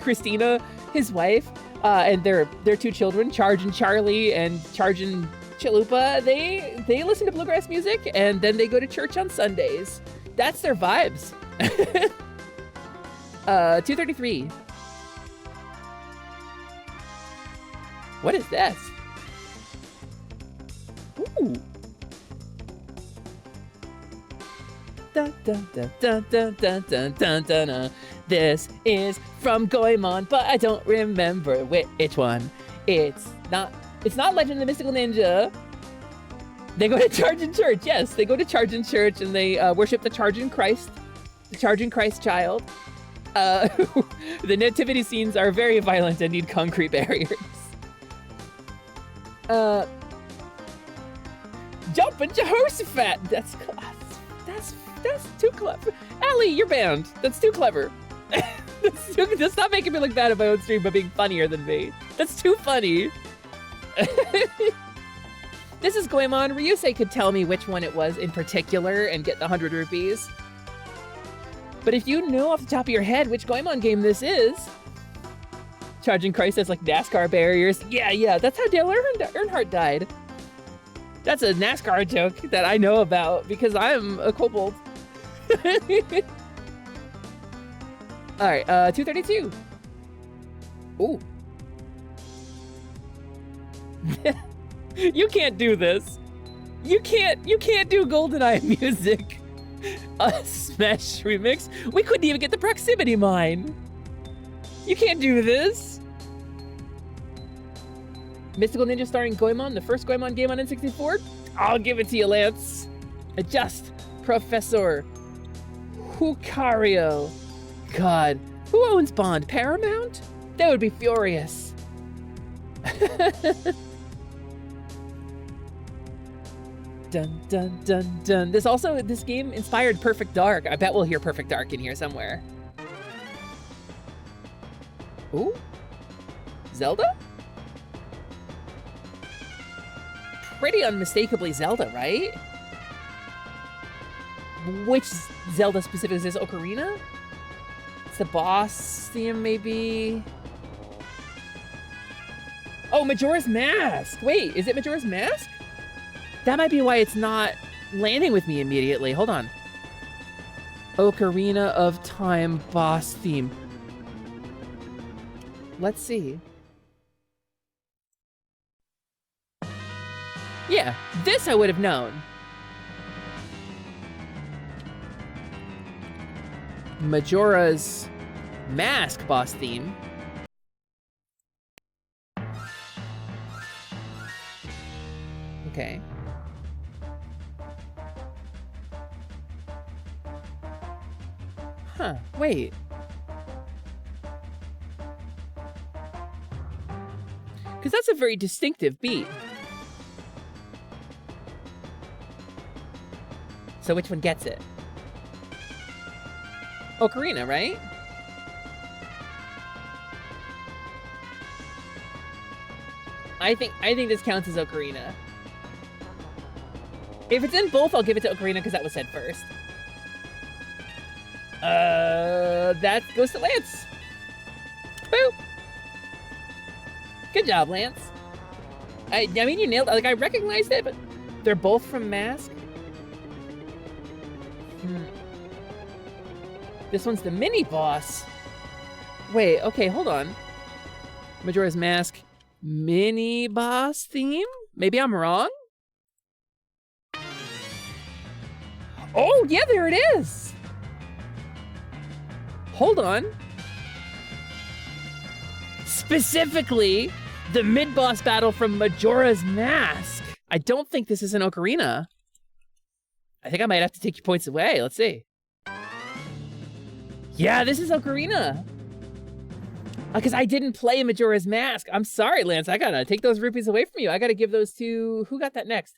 Christina, his wife, and their two children, Chargin' Charlie and Chargin' Chalupa, they listen to bluegrass music and then they go to church on Sundays. That's their vibes. 233. What is this? Ooh. Dun, dun, dun, dun, dun, dun, dun, dun, dun, dun. This is from Goemon, but I don't remember which one. It's not Legend of the Mystical Ninja. They go to Chargin' Church. Yes, they go to Chargin' Church and they worship the Chargin' Christ child. The nativity scenes are very violent and need concrete barriers. Jumpin' Jehoshaphat. That's too clever. Allie, you're banned. That's too clever. That's not making me look bad at my own stream, but being funnier than me. That's too funny. This is Goemon. Ryusei could tell me which one it was in particular and get the 100 rupees. But if you know off the top of your head which Goemon game this is, Charging Christ has like NASCAR barriers. Yeah, that's how Dale Earnhardt died. That's a NASCAR joke that I know about because I'm a kobold. All right, 232. Ooh. You can't do this. You can't do GoldenEye music. A Smash remix. We couldn't even get the proximity mine. You can't do this. Mystical Ninja starring Goemon, the first Goemon game on N64? I'll give it to you, Lance. Adjust, Professor Hucario. God, who owns Bond? Paramount? They would be furious. Dun dun dun dun. This game inspired Perfect Dark. I bet we'll hear Perfect Dark in here somewhere. Ooh? Zelda? Pretty unmistakably Zelda, right? Which Zelda specifically is this? Ocarina? It's the boss theme, maybe? Oh, Majora's Mask! Wait, is it Majora's Mask? That might be why it's not landing with me immediately. Hold on. Ocarina of Time boss theme. Let's see. Yeah, this I would have known. Majora's Mask boss theme. Okay. Huh, wait. Because that's a very distinctive beat. So which one gets it? Ocarina, right? I think this counts as Ocarina. If it's in both, I'll give it to Ocarina because that was said first. That goes to Lance. Boop. Good job, Lance. I mean, you nailed it. Like, I recognized it, but they're both from Mask. This one's the mini boss. Wait, okay, hold on. Majora's Mask mini boss theme? Maybe I'm wrong? Oh, yeah, there it is. Hold on. Specifically, the mid-boss battle from Majora's Mask. I don't think this is an Ocarina. I think I might have to take your points away. Let's see. Yeah, this is Ocarina. Because I didn't play Majora's Mask. I'm sorry, Lance. I gotta take those rupees away from you. I gotta give those to... Who got that next?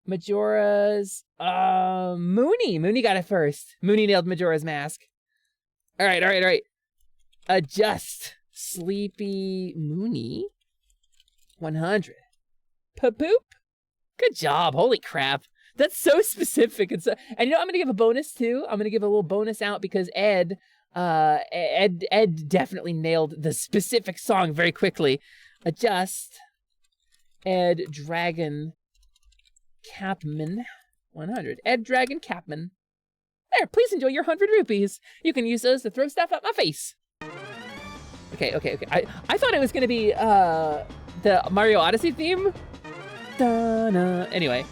Majora's... Mooney. Mooney got it first. Mooney nailed Majora's Mask. All right. Adjust. Sleepy Mooney. 100. Papoop. Good job. Holy crap. That's so specific. And you know, I'm going to give a bonus too. I'm going to give a little bonus out because Ed definitely nailed the specific song very quickly. Adjust. Ed Dragon Capman. 100. Ed Dragon Capman. There, please enjoy your 100 rupees. You can use those to throw stuff at my face. Okay. I thought it was going to be the Mario Odyssey theme. Da-na. Anyway.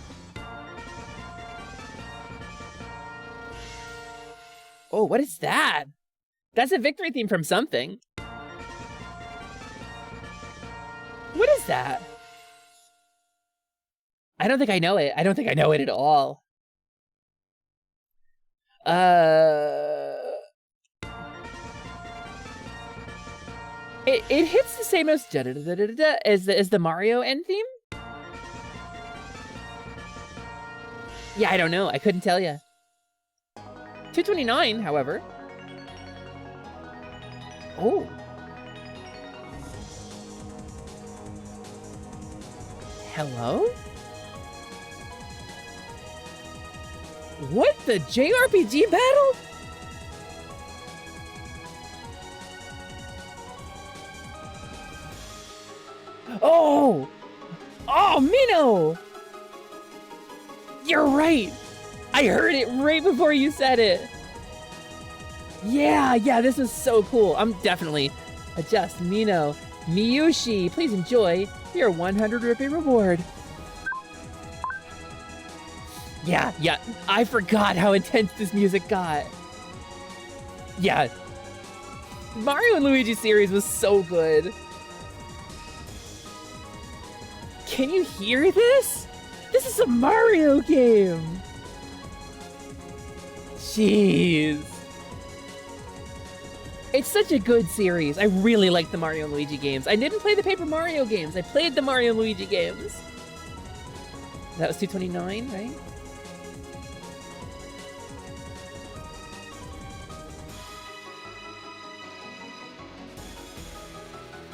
Oh, what is that? That's a victory theme from something. What is that? I don't think I know it. I don't think I know it at all. It hits the same as the Mario end theme? Yeah, I don't know. I couldn't tell you. 229, however. Oh. Hello? What, the JRPG battle? Oh! Oh, Mino! You're right! I heard it right before you said it! Yeah, this was so cool. I'm definitely... Adjust, Mino. Miyushi, please enjoy your 100 rupee reward. Yeah, I forgot how intense this music got. Yeah. Mario and Luigi series was so good. Can you hear this? This is a Mario game. Jeez. It's such a good series. I really like the Mario and Luigi games. I didn't play the Paper Mario games. I played the Mario and Luigi games. That was 229, right?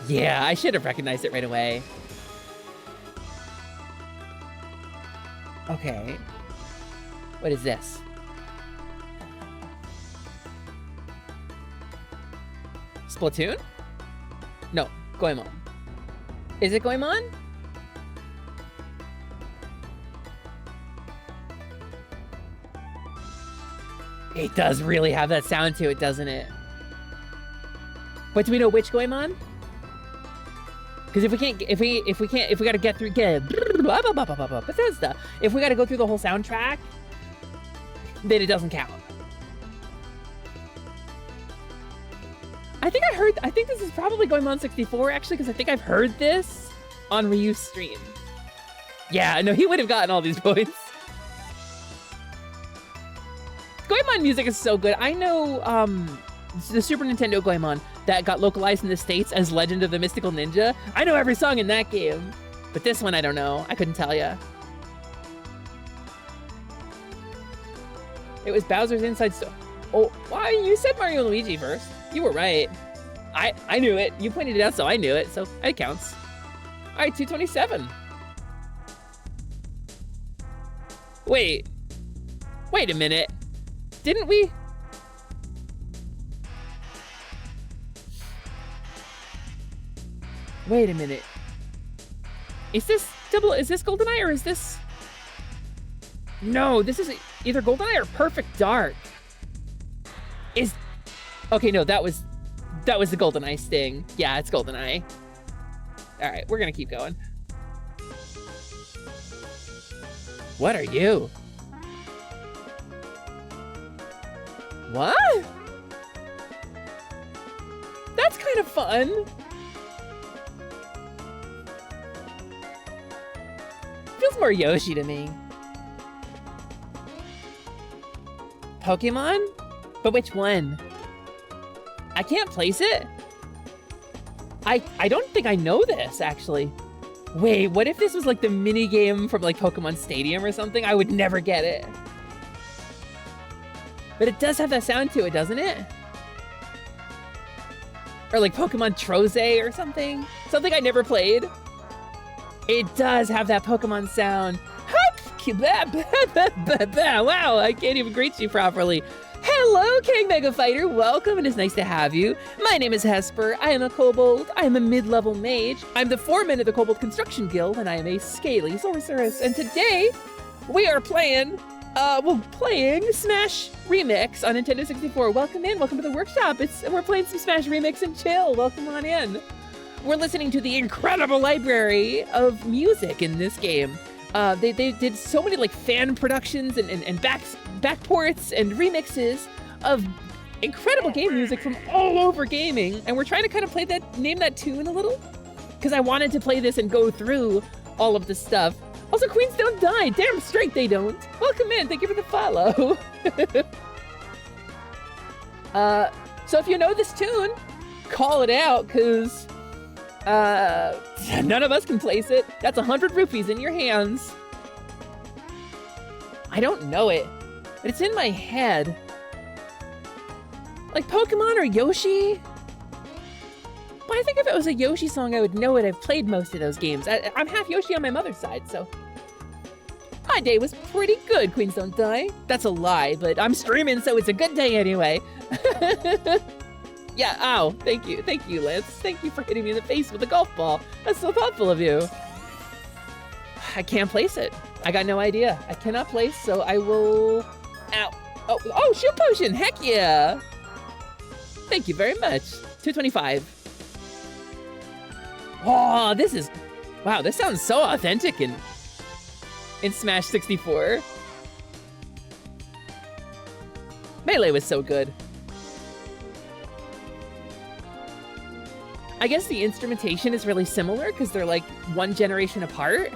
Yeah, I should have recognized it right away. Okay. What is this? Splatoon? No, Goemon. Is it Goemon? It does really have that sound to it, doesn't it? But do we know which Goemon? Because if we gotta get through, Bethesda, if we gotta go through the whole soundtrack, then it doesn't count. I think this is probably Goemon 64 actually, because I think I've heard this on Ryu's stream. Yeah, no, he would have gotten all these points. Goemon music is so good. I know the Super Nintendo Goemon that got localized in the States as Legend of the Mystical Ninja. I know every song in that game, but this one I don't know. I couldn't tell you. It was Bowser's Inside Story. Oh, why? You said Mario and Luigi first. You were right. I knew it. You pointed it out, so I knew it, so it counts. All right, 227. Wait a minute. Didn't we? Wait a minute. Is this GoldenEye or is this? No, this is either GoldenEye or Perfect Dark. Okay, no, that was the GoldenEye sting. Yeah, it's GoldenEye. All right, we're gonna keep going. What are you? What? That's kind of fun. Feels more Yoshi to me. Pokemon? But which one? I can't place it? I don't think I know this, actually. Wait, what if this was like the mini game from like Pokemon Stadium or something? I would never get it. But it does have that sound to it, doesn't it? Or like Pokemon Troze or something? Something I never played. It does have that Pokemon sound. Wow, I can't even greet you properly. Hello, King Mega Fighter. Welcome, it is nice to have you. My name is Hesper. I am a kobold. I am a mid-level mage. I'm the foreman of the Kobold Construction Guild, and I am a scaly sorceress. And today, we are playing Smash Remix on Nintendo 64. Welcome in. Welcome to the workshop. We're playing some Smash Remix and chill. Welcome on in. We're listening to the incredible library of music in this game. They did so many like fan productions and backports and remixes of incredible game music from all over gaming, and we're trying to kind of name that tune a little, because I wanted to play this and go through all of this stuff. Also, Queens don't die. Damn straight they don't. Welcome in. Thank you for the follow. So if you know this tune, call it out, because none of us can place it. That's 100 rupees in your hands. I don't know it, but it's in my head. Like Pokemon or Yoshi? But I think if it was a Yoshi song, I would know it. I've played most of those games. I'm half Yoshi on my mother's side, so. My day was pretty good, Queens Don't Die. That's a lie, but I'm streaming, so it's a good day anyway. Yeah, ow, thank you, Lance. Thank you for hitting me in the face with a golf ball. That's so thoughtful of you. I can't place it. I got no idea. I cannot place, so I will, ow. Oh, Shield Potion, heck yeah. Thank you very much. 225. Oh, wow, this sounds so authentic in Smash 64. Melee was so good. I guess the instrumentation is really similar because they're like one generation apart.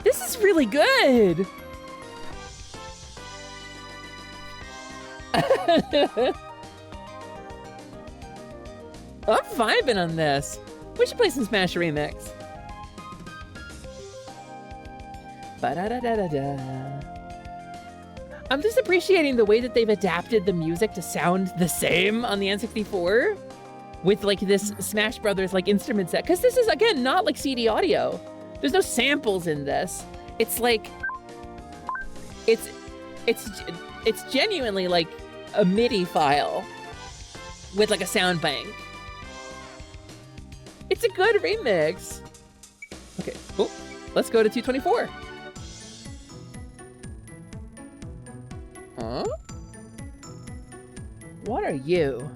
This is really good. I'm vibing on this. We should play some Smash Remix. Ba-da-da-da-da-da. I'm just appreciating the way that they've adapted the music to sound the same on the N64 with like this Smash Brothers like instrument set. Cause this is again, not like CD audio. There's no samples in this. It's like, it's genuinely like a MIDI file with like a sound bank. It's a good remix. Okay, oh, let's go to 224. Huh? What are you?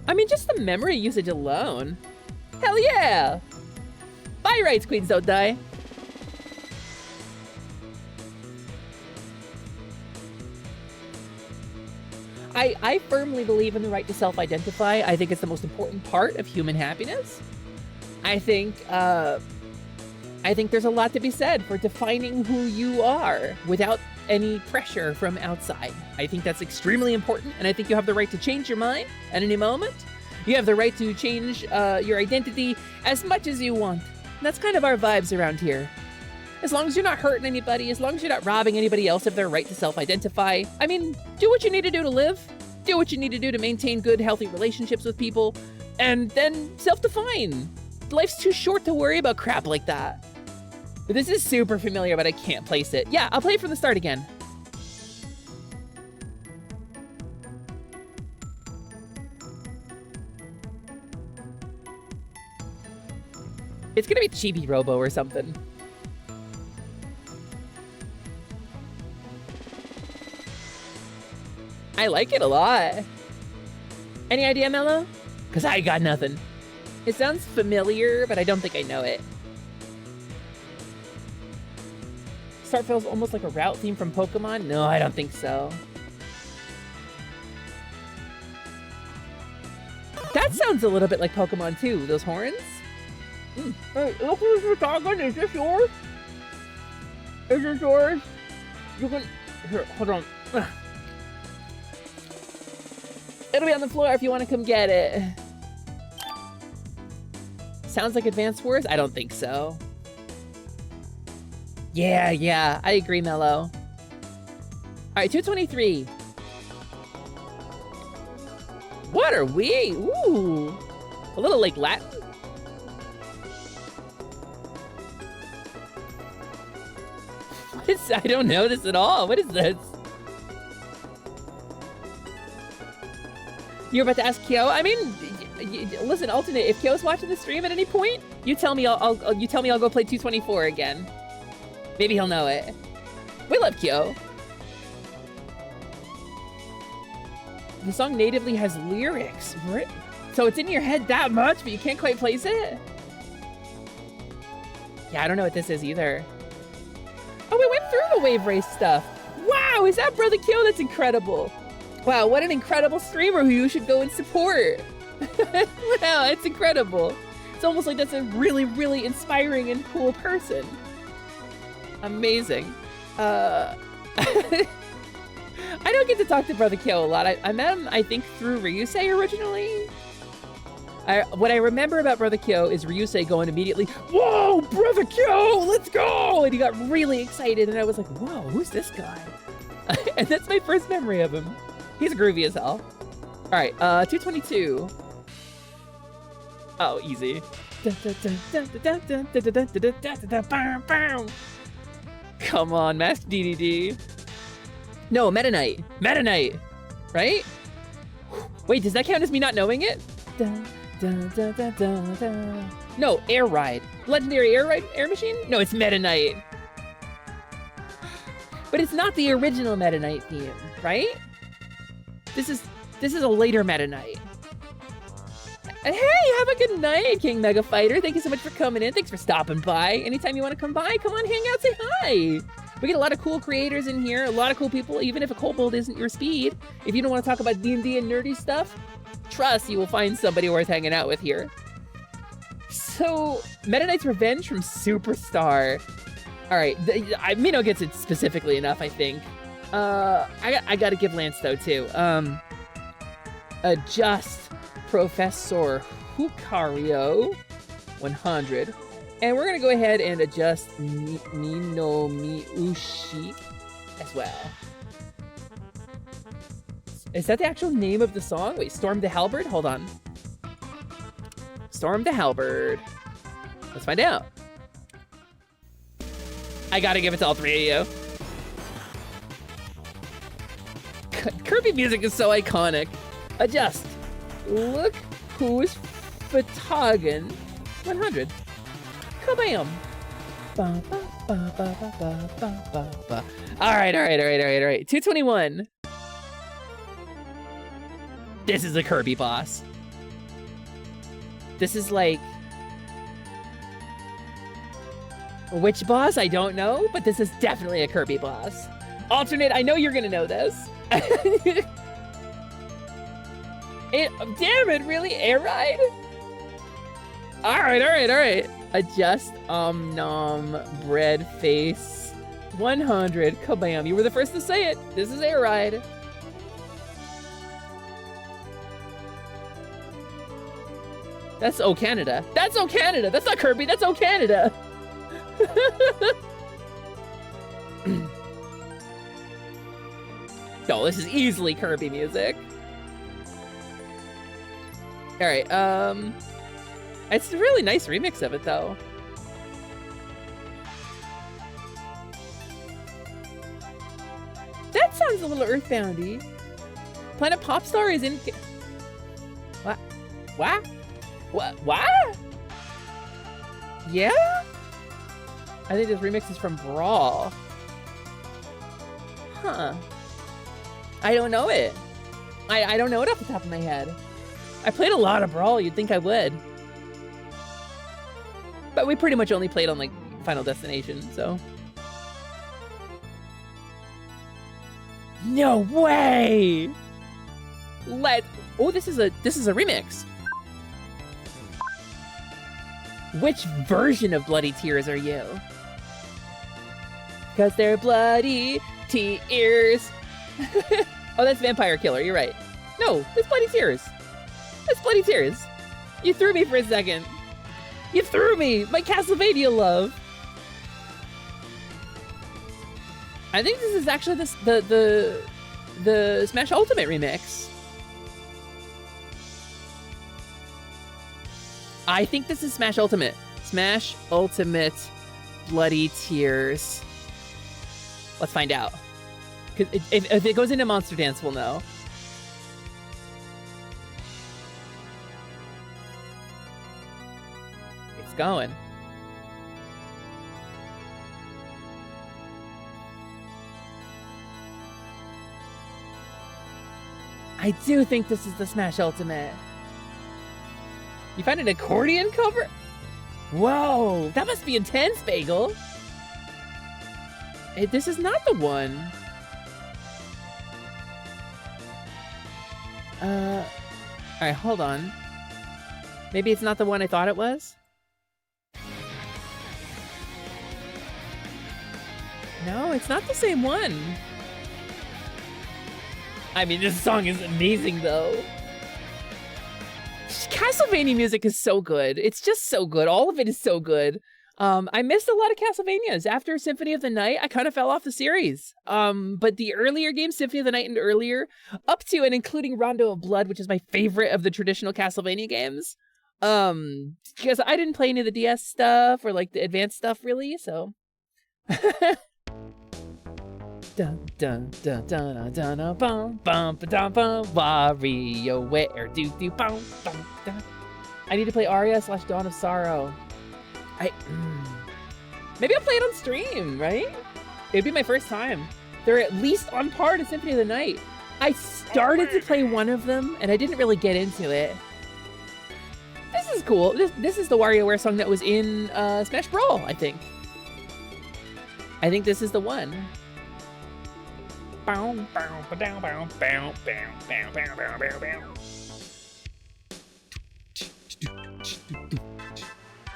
I mean, just the memory usage alone. Hell yeah! Buy rights, Queens Don't Die. I firmly believe in the right to self-identify. I think it's the most important part of human happiness. I think there's a lot to be said for defining who you are without any pressure from outside. I think that's extremely important, and I think you have the right to change your mind at any moment. You have the right to change your identity as much as you want. And that's kind of our vibes around here. As long as you're not hurting anybody, as long as you're not robbing anybody else of their right to self-identify. I mean, do what you need to do to live. do what you need to do to maintain good, healthy relationships with people, and then self-define. Life's too short to worry about crap like that. But this is super familiar, but I can't place it. Yeah, I'll play it from the start again. It's gonna be Chibi Robo or something. I like it a lot. Any idea, Mello? Cause I got nothing. It sounds familiar, but I don't think I know it. Start feels almost like a route theme from Pokemon? No, I don't think so. That sounds a little bit like Pokemon too, those horns. Hey, look who's we're talking. Is this yours? Is this yours? You can... Here, hold on. It'll be on the floor if you want to come get it. Sounds like Advanced Wars? I don't think so. Yeah, I agree, Mello. All right, 223. What are we? Ooh, a little like Latin. What is, I don't know this at all. What is this? You're about to ask Kyo? I mean, listen, alternate. If Kyo's watching the stream at any point, you tell me I'll go play 224 again. Maybe he'll know it. We love Kyo. The song natively has lyrics, so it's in your head that much, but you can't quite place it? Yeah, I don't know what this is either. Oh, we went through the Wave Race stuff. Wow, is that Brother Kyo? That's incredible. Wow, what an incredible streamer who you should go and support. Wow, it's incredible. It's almost like that's a really, really inspiring and cool person. Amazing. I don't get to talk to Brother Kyo a lot. I met him, I think, through Ryusei originally. What I remember about Brother Kyo is Ryusei going immediately, "Whoa, Brother Kyo, let's go!" And he got really excited, and I was like, "Whoa, who's this guy?" And that's my first memory of him. He's groovy as hell. All right, 222. Oh, easy. Come on, Master DDD. No, Meta Knight. Meta Knight, right? Wait, does that count as me not knowing it? No, Air Ride. Legendary Air Machine? No, it's Meta Knight. But it's not the original Meta Knight theme, right? This is a later Meta Knight. And hey, have a good night, King Mega Fighter. Thank you so much for coming in. Thanks for stopping by. Anytime you want to come by, come on, hang out, say hi. We get a lot of cool creators in here, a lot of cool people, even if a kobold isn't your speed. If you don't want to talk about D&D and nerdy stuff, trust you will find somebody worth hanging out with here. So, Meta Knight's Revenge from Superstar. All right, Mino gets it specifically enough, I think. I gotta give Lance though too. Adjust Professor Hukario 100. And we're gonna go ahead and adjust Nino Miushi as well. Is that the actual name of the song? Wait, Storm the Halberd? Hold on. Storm the Halberd. Let's find out. I gotta give it to all three of you. Kirby music is so iconic. Adjust. Look who's Fatagan 100. Kabam. All right. 221. This is a Kirby boss. This is like... which boss? I don't know, but this is definitely a Kirby boss. Alternate, I know you're gonna know this. Damn it, really? Air Ride? All right. Adjust nom bread face 100. Kabam. You were the first to say it. This is Air Ride. That's O Canada. That's O Canada. That's not Kirby. That's O Canada. No, this is easily Kirby music. All right. It's a really nice remix of it, though. That sounds a little Earthboundy. Planet Popstar is in. What? What? What? Yeah? I think this remix is from Brawl. Huh. I don't know it. I don't know it off the top of my head. I played a lot of Brawl, you'd think I would. But we pretty much only played on, like, Final Destination, so. No way! Oh, this is a remix. Which version of Bloody Tears are you? Cause they're bloody tears. Oh, that's Vampire Killer, you're right. No, that's Bloody Tears. That's Bloody Tears. You threw me for a second. You threw me! My Castlevania love! I think this is actually the Smash Ultimate remix. I think this is Smash Ultimate. Smash Ultimate Bloody Tears. Let's find out. Because if it goes into Monster Dance, we'll know. It's going. I do think this is the Smash Ultimate. You find an accordion cover? Whoa, that must be intense, Bagel. Hey, this is not the one. Alright, hold on. Maybe it's not the one I thought it was? No, it's not the same one. I mean, this song is amazing, though. Castlevania music is so good. It's just so good. All of it is so good. I missed a lot of Castlevanias. After Symphony of the Night, I kind of fell off the series. But the earlier games, Symphony of the Night and earlier, up to and including Rondo of Blood, which is my favorite of the traditional Castlevania games. Because I didn't play any of the DS stuff or like the advanced stuff really, so. Dun dun dun dun dun dun bum bum ba bum Wario where do bum bum dun. I need to play Aria / Dawn of Sorrow. Maybe I'll play it on stream, right? It'd be my first time. They're at least on par to Symphony of the Night. I started to play one of them and I didn't really get into it. This is cool. This is the WarioWare song that was in Smash Brawl, I think. I think this is the one. I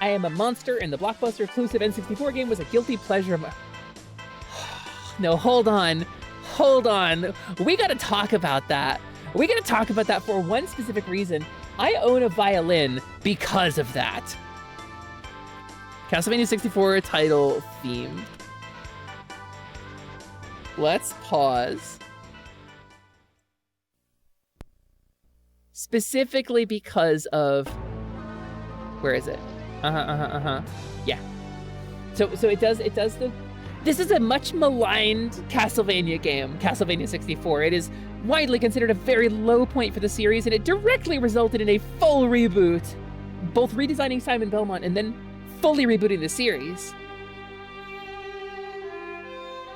am a monster, and the Blockbuster exclusive N64 game was a guilty pleasure of my... No, hold on. Hold on. We gotta talk about that. We gotta talk about that for one specific reason. I own a violin because of that. Castlevania 64 title theme. Let's pause. Specifically because of... Where is it? Yeah. So it does the... This is a much maligned Castlevania game, Castlevania 64. It is widely considered a very low point for the series, and it directly resulted in a full reboot, both redesigning Simon Belmont and then fully rebooting the series.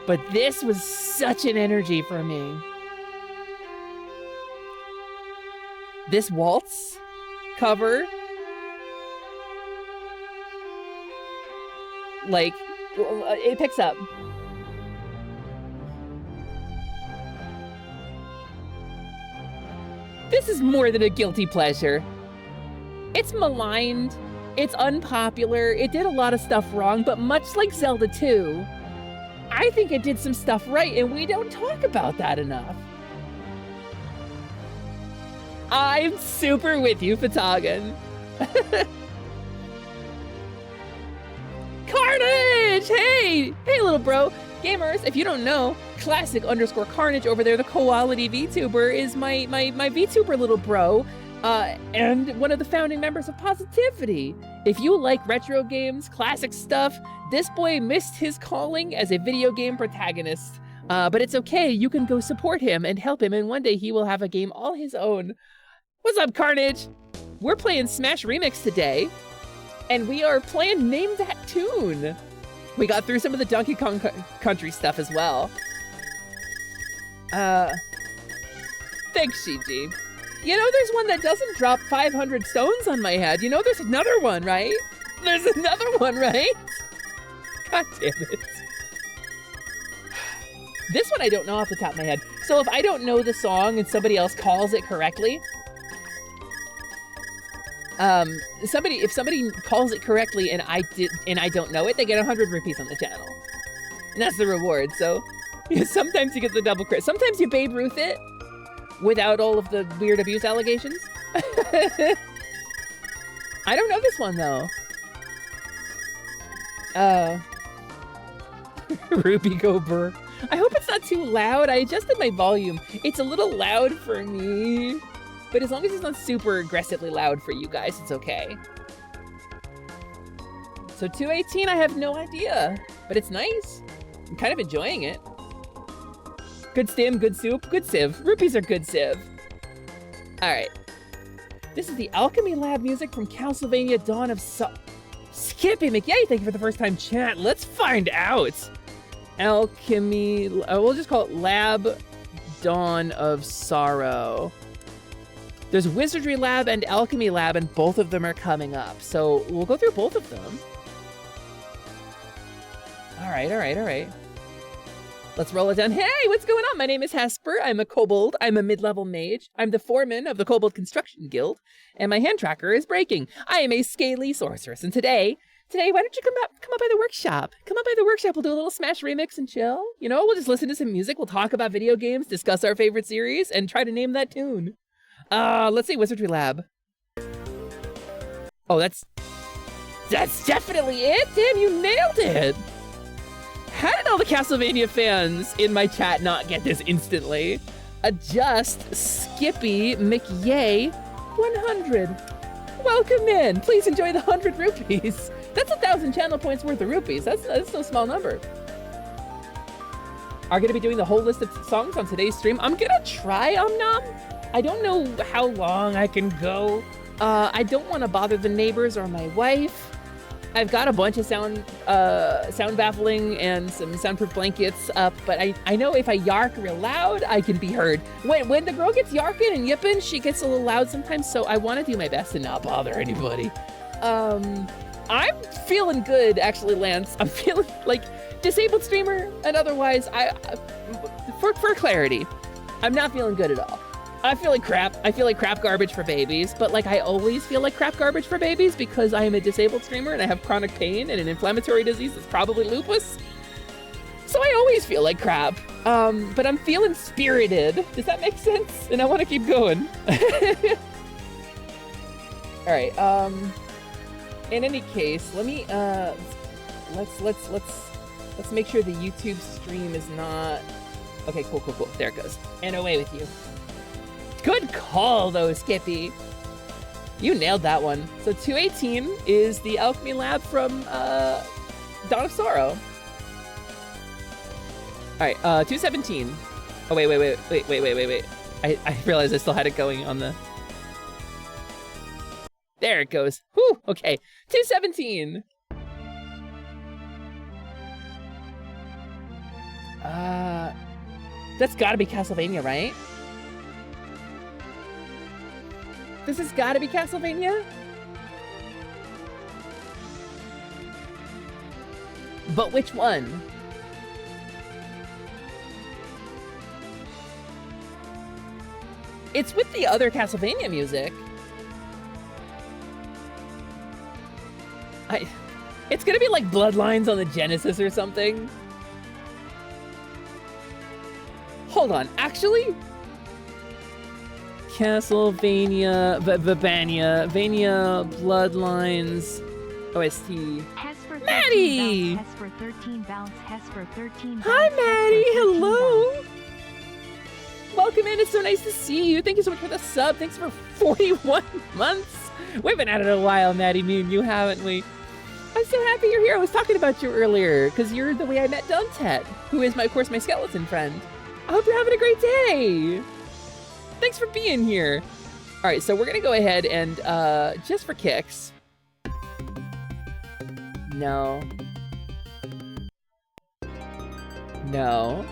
But this was such an energy for me. This waltz cover, like, it picks up. This is more than a guilty pleasure. It's maligned, it's unpopular, it did a lot of stuff wrong, but much like Zelda 2, I think it did some stuff right, and we don't talk about that enough. I'm super with you, Fatagan. Carnage! Hey! Hey, little bro. Gamers, if you don't know, classic_Carnage over there, the quality VTuber, is my VTuber little bro. and one of the founding members of Positivity. If you like retro games, classic stuff, this boy missed his calling as a video game protagonist. But it's okay, you can go support him and help him, and one day he will have a game all his own. What's up, Carnage? We're playing Smash Remix today, and we are playing Name That Tune. We got through some of the Donkey Kong Country stuff as well. Thanks, Shiji. You know, there's one that doesn't drop 500 stones on my head. You know, there's another one, right? There's another one, right? God damn it. This one I don't know off the top of my head. So if I don't know the song and somebody else calls it correctly, if somebody calls it correctly and I don't know it, they get 100 rupees on the channel. And that's the reward. So sometimes you get the double crit. Sometimes you Babe Ruth it without all of the weird abuse allegations. I don't know this one though. Ruby Gober. I hope it's not too loud. I adjusted my volume. It's a little loud for me, but as long as it's not super aggressively loud for you guys, it's okay. So 218, I have no idea, but it's nice. I'm kind of enjoying it. Good stim, good soup, good sieve. Rupees are good sieve. All right. This is the Alchemy Lab music from Castlevania Dawn of Skippy McYay, thank you for the first time chat. Let's find out. Alchemy, we'll just call it Lab Dawn of Sorrow. There's Wizardry Lab and Alchemy Lab, and both of them are coming up. So we'll go through both of them. All right. Let's roll it down. Hey, what's going on? My name is Hesper. I'm a kobold. I'm a mid-level mage. I'm the foreman of the Kobold Construction Guild, and my hand tracker is breaking. I am a scaly sorceress, and today, why don't you come up by the workshop? Come up by the workshop. We'll do a little Smash Remix and chill. You know, we'll just listen to some music. We'll talk about video games, discuss our favorite series, and try to name that tune. Let's see, Wizardry Lab. Oh, that's definitely it. Damn, you nailed it. How did all the Castlevania fans in my chat not get this instantly? Adjust Skippy McYay 100. Welcome in. Please enjoy the 100 rupees. That's 1,000 channel points worth of rupees. That's no small number. Are gonna be doing the whole list of songs on today's stream. I'm gonna try, Nom. I don't know how long I can go. I don't want to bother the neighbors or my wife. I've got a bunch of sound baffling and some soundproof blankets up, but I know if I yark real loud, I can be heard. When the girl gets yarking and yipping, she gets a little loud sometimes, so I want to do my best to not bother anybody. I'm feeling good, actually, Lance. I'm feeling like disabled streamer, and otherwise, for clarity, I'm not feeling good at all. I feel like crap. I feel like crap garbage for babies, but like I always feel like crap garbage for babies because I am a disabled streamer and I have chronic pain and an inflammatory disease that's probably lupus. So I always feel like crap, but I'm feeling spirited. Does that make sense? And I want to keep going. All right. In any case, let me let's make sure the YouTube stream is not. Okay, cool. There it goes. And away with you. Good call, though, Skippy. You nailed that one. So 218 is the Alchemy Lab from Dawn of Sorrow. All right, 217. Oh, wait. I realized I still had it going on the... There it goes. Whew, okay. 217. That's gotta be Castlevania, right? This has gotta be Castlevania? But which one? It's with the other Castlevania music. It's gonna be like Bloodlines on the Genesis or something. Hold on, actually? Castlevania, Vania, Bloodlines, OST. Hesper Maddie! Hesper 13 bounce, Hesper 13 bounce. Hi, Maddie, hello! Welcome in. It's so nice to see you. Thank you so much for the sub. Thanks for 41 months. We've been at it a while, Maddie Me and you, haven't we? I'm so happy you're here. I was talking about you earlier because you're the way I met Duntet, who is, of course, my skeleton friend. I hope you're having a great day. Thanks for being here. All right, so we're going to go ahead and, just for kicks. No. No.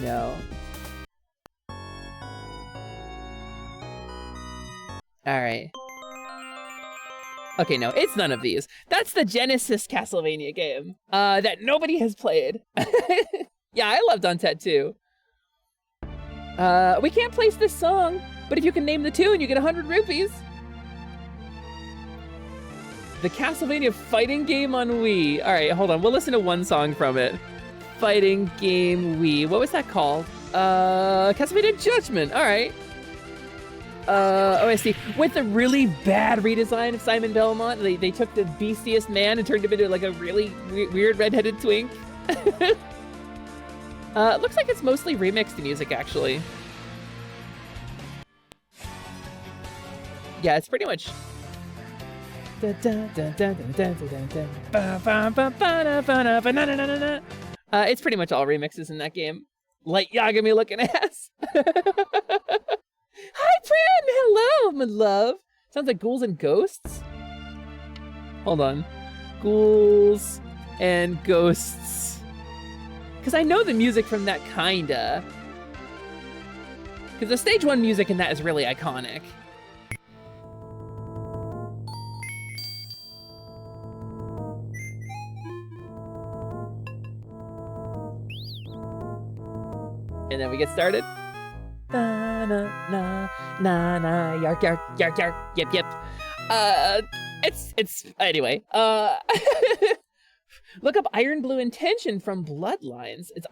No. Alright. Okay, no, it's none of these. That's the Genesis Castlevania game, that nobody has played. Yeah, I loved Untet too. We can't place this song, but if you can name the tune, you get 100 rupees. The Castlevania fighting game on Wii. All right, hold on. We'll listen to one song from it. Fighting game Wii. What was that called? Castlevania Judgment. All right. OST. With a really bad redesign of Simon Belmont. They took the beastiest man and turned him into like a really weird redheaded twink. Looks like it's mostly remixed music, actually. Yeah, it's pretty much... it's pretty much all remixes in that game. Light Yagami looking ass. Hi, Pran! Hello, my love. Sounds like Ghouls and Ghosts. Hold on. Ghouls and Ghosts. Because I know the music from that, kinda. Because the stage 1 music in that is really iconic. And then we get started. Na na na na na yark yark yark yark yip yip. It's anyway. Look up Iron Blue Intention from Bloodlines. It's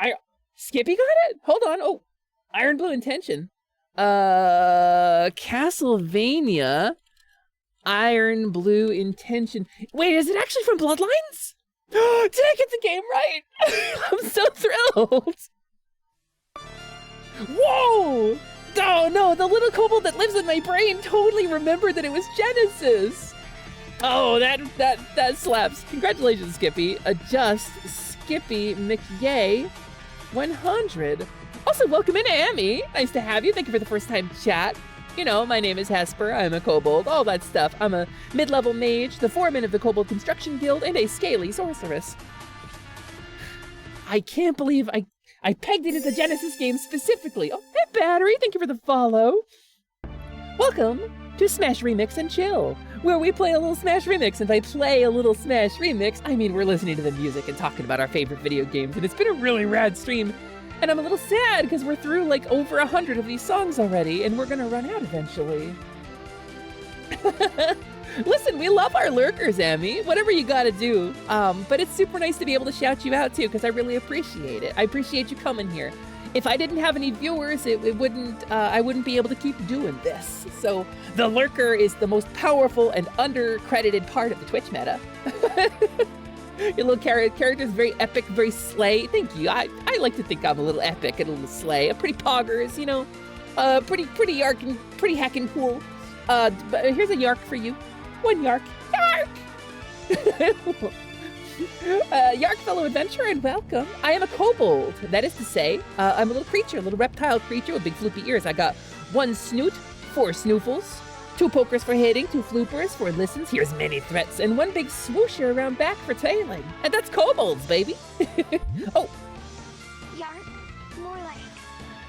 Skippy got it? Hold on. Oh, Iron Blue Intention. Castlevania Iron Blue Intention. Wait, is it actually from Bloodlines? Did I get the game right? I'm so thrilled. Whoa! Oh no, the little kobold that lives in my brain totally remembered that it was Genesis. Oh, that slaps. Congratulations, Skippy. Adjust Skippy McYay 100. Also, welcome in, Amy. Nice to have you. Thank you for the first time chat. You know, my name is Hesper. I'm a kobold, all that stuff. I'm a mid-level mage, the foreman of the Kobold Construction Guild, and a scaly sorceress. I can't believe I pegged it as a Genesis game specifically. Oh, hey, Battery, thank you for the follow. Welcome to Smash Remix and Chill, where we play a little Smash Remix. And by play a little Smash Remix, I mean we're listening to the music and talking about our favorite video games, and it's been a really rad stream. And I'm a little sad because we're through like over 100 of these songs already, and we're gonna run out eventually. Listen, we love our lurkers, Emmy. Whatever you gotta do. But it's super nice to be able to shout you out too, because I really appreciate it. I appreciate you coming here. If I didn't have any viewers, I wouldn't be able to keep doing this. So the lurker is the most powerful and under-credited part of the Twitch meta. Your little character is very epic, very slay. Thank you. I like to think I'm a little epic and a little slay. I'm pretty poggers, you know. Pretty yark and pretty heckin' cool. But here's a yark for you. One yark. Yark! Yark, fellow adventurer, and welcome. I am a kobold. That is to say, I'm a little creature, a little reptile creature with big floopy ears. I got 1 snoot, 4 snoofles, 2 pokers for hitting, 2 floopers for listens. Here's many threats, and 1 big swoosher around back for tailing. And that's kobolds, baby. Oh. Yark, more like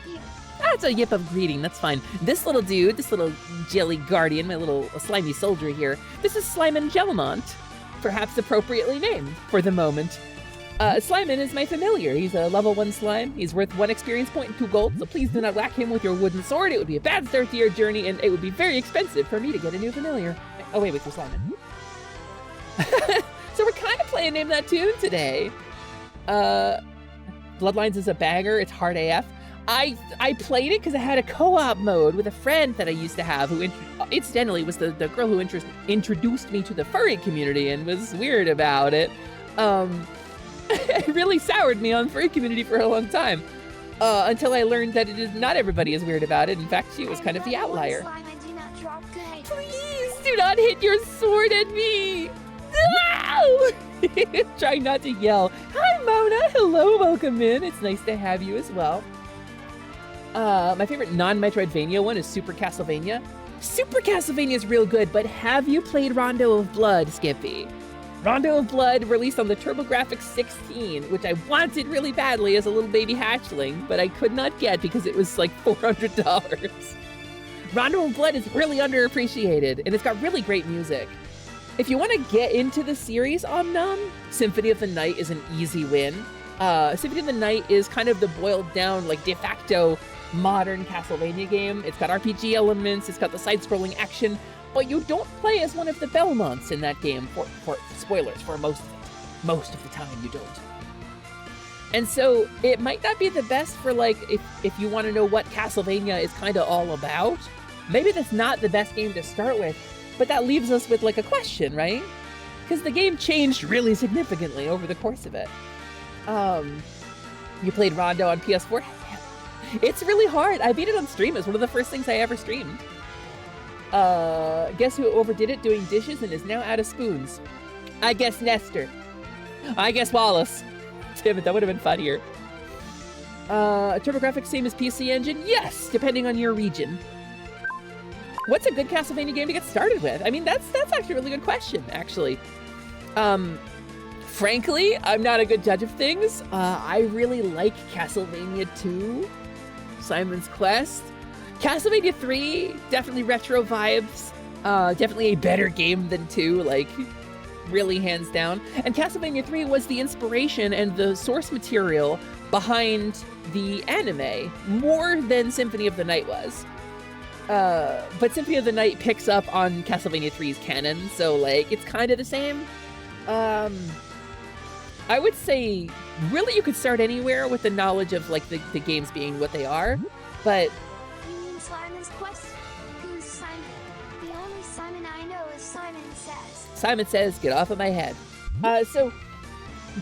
yip. That's a yip of greeting, that's fine. This little dude, this little jelly guardian, my little slimy soldier here, this is Slyman Gelmont, perhaps appropriately named for the moment. Slyman is my familiar. He's a level 1 slime. He's worth 1 experience point and 2 gold, so please do not whack him with your wooden sword. It would be a bad start to your journey, and it would be very expensive for me to get a new familiar. Oh, wait, you're Slyman. So we're kind of playing Name That Tune today. Bloodlines is a banger. It's hard AF. I played it because I had a co-op mode with a friend that I used to have who incidentally was the girl who introduced me to the furry community and was weird about it. It really soured me on furry community for a long time. Until I learned that not everybody is weird about it. In fact, she was kind of the outlier. Please do not hit your sword at me. No! Try not to yell. Hi, Mona. Hello, welcome in. It's nice to have you as well. My favorite non-Metroidvania one is Super Castlevania. Super Castlevania is real good, but have you played Rondo of Blood, Skippy? Rondo of Blood released on the TurboGrafx 16, which I wanted really badly as a little baby hatchling, but I could not get because it was like $400. Rondo of Blood is really underappreciated, and it's got really great music. If you want to get into the series, Symphony of the Night is an easy win. Symphony of the Night is kind of the boiled down, like de facto modern Castlevania game. It's got RPG elements, it's got the side-scrolling action, but you don't play as one of the Belmonts in that game, for spoilers, for most of it. Most of the time you don't. And so it might not be the best for like, if you want to know what Castlevania is kind of all about. Maybe that's not the best game to start with, but that leaves us with like a question, right? Because the game changed really significantly over the course of it. You played Rondo on PS4? It's really hard. I beat it on stream. It's one of the first things I ever streamed. Guess who overdid it doing dishes and is now out of spoons? I guess Nestor. I guess Wallace. Damn it, that would have been funnier. TurboGrafx same as PC Engine? Yes, depending on your region. What's a good Castlevania game to get started with? I mean, that's actually a really good question, actually. Frankly, I'm not a good judge of things. I really like Castlevania 2, Simon's Quest. Castlevania 3, definitely retro vibes. Definitely a better game than 2, like, really hands down. And Castlevania 3 was the inspiration and the source material behind the anime, more than Symphony of the Night was. But Symphony of the Night picks up on Castlevania 3's canon, so, like, it's kind of the same. I would say, really, you could start anywhere with the knowledge of, like, the games being what they are, but... You mean Simon's Quest? Who's Simon? The only Simon I know is Simon Says. Simon Says, get off of my head. So,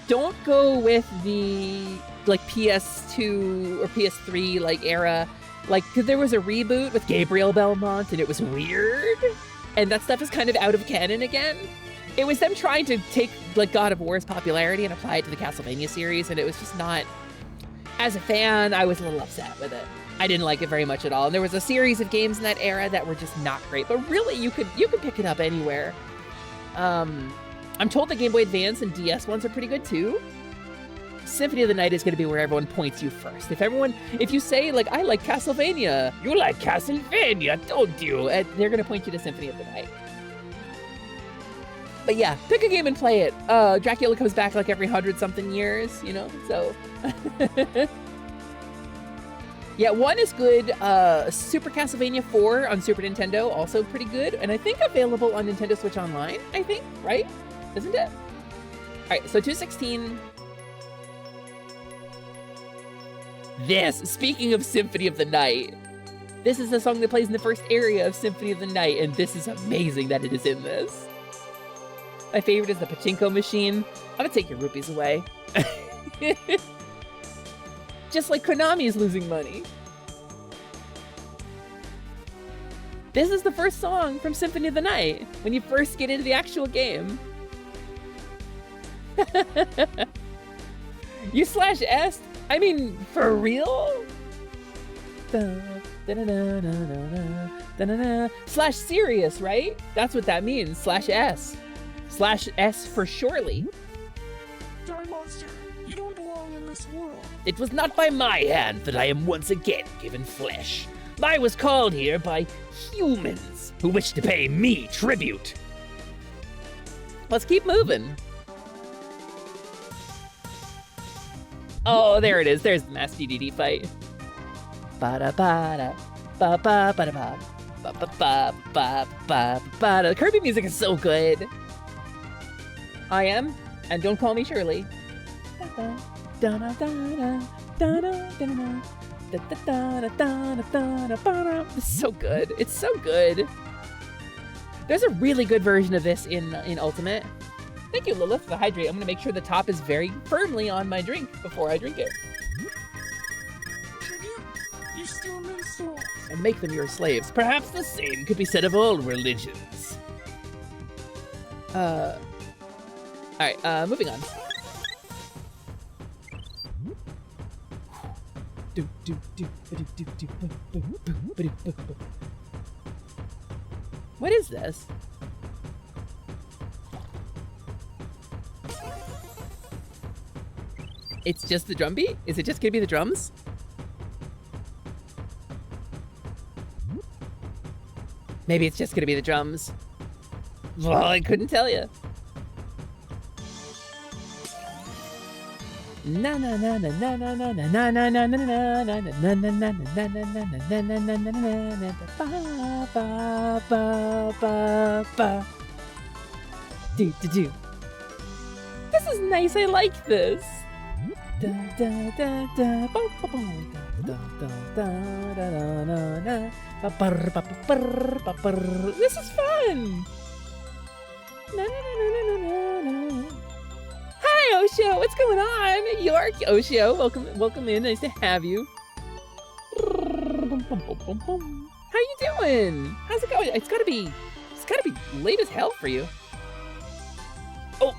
don't go with the, like, PS2 or PS3, like, era. Like, because there was a reboot with Gabriel Belmont, and it was weird, and that stuff is kind of out of canon again. It was them trying to take, like, God of War's popularity and apply it to the Castlevania series, and it was just not... As a fan, I was a little upset with it. I didn't like it very much at all. And there was a series of games in that era that were just not great, but really, you could pick it up anywhere. I'm told the Game Boy Advance and DS ones are pretty good, too. Symphony of the Night is going to be where everyone points you first. If you say, like, I like Castlevania, you like Castlevania, don't you? And they're going to point you to Symphony of the Night. But yeah, pick a game and play it. Dracula comes back like every 100-something years, you know, so. Yeah, 1 is good. Super Castlevania 4 on Super Nintendo, also pretty good. And I think available on Nintendo Switch Online, I think, right? Isn't it? All right, so 216. Speaking of Symphony of the Night, this is the song that plays in the first area of Symphony of the Night, and this is amazing that it is in this. My favorite is the pachinko machine. I'm gonna take your rupees away. Just like Konami is losing money. This is the first song from Symphony of the Night, when you first get into the actual game. You /S? I mean, for real? /serious, right? That's what that means, /S. /S for surely. Die monster, you don't belong in this world. It was not by my hand that I am once again given flesh. I was called here by humans who wish to pay me tribute. Let's keep moving. Oh, there it is. There's the Mass DDD fight. Ba-da-ba-da, ba-ba-ba-da-ba, ba-ba-ba-ba-ba-ba-da. The Kirby music is so good. I am, and don't call me Shirley. This is so good. It's so good. There's a really good version of this in Ultimate. Thank you, Lilith, for the hydrate. I'm gonna make sure the top is very firmly on my drink before I drink it. You still mean so. And make them your slaves. Perhaps the same could be said of all religions. Alright, moving on. What is this? It's just the drum beat? Is it just gonna be the drums? Maybe it's just gonna be the drums. Well, I couldn't tell you. Na na na na na na na na na na na na na na na na na na na na ba ba ba ba ba. Do do do. This is nice. I like this. Da da da da ba ba ba da da da da da da da ba ba ba ba ba ba. This is fun. Na na na na na na na. Hi, Osho. What's going on? York, Osho. Welcome in. Nice to have you. How you doing? How's it going? It's gotta be late as hell for you. Oh,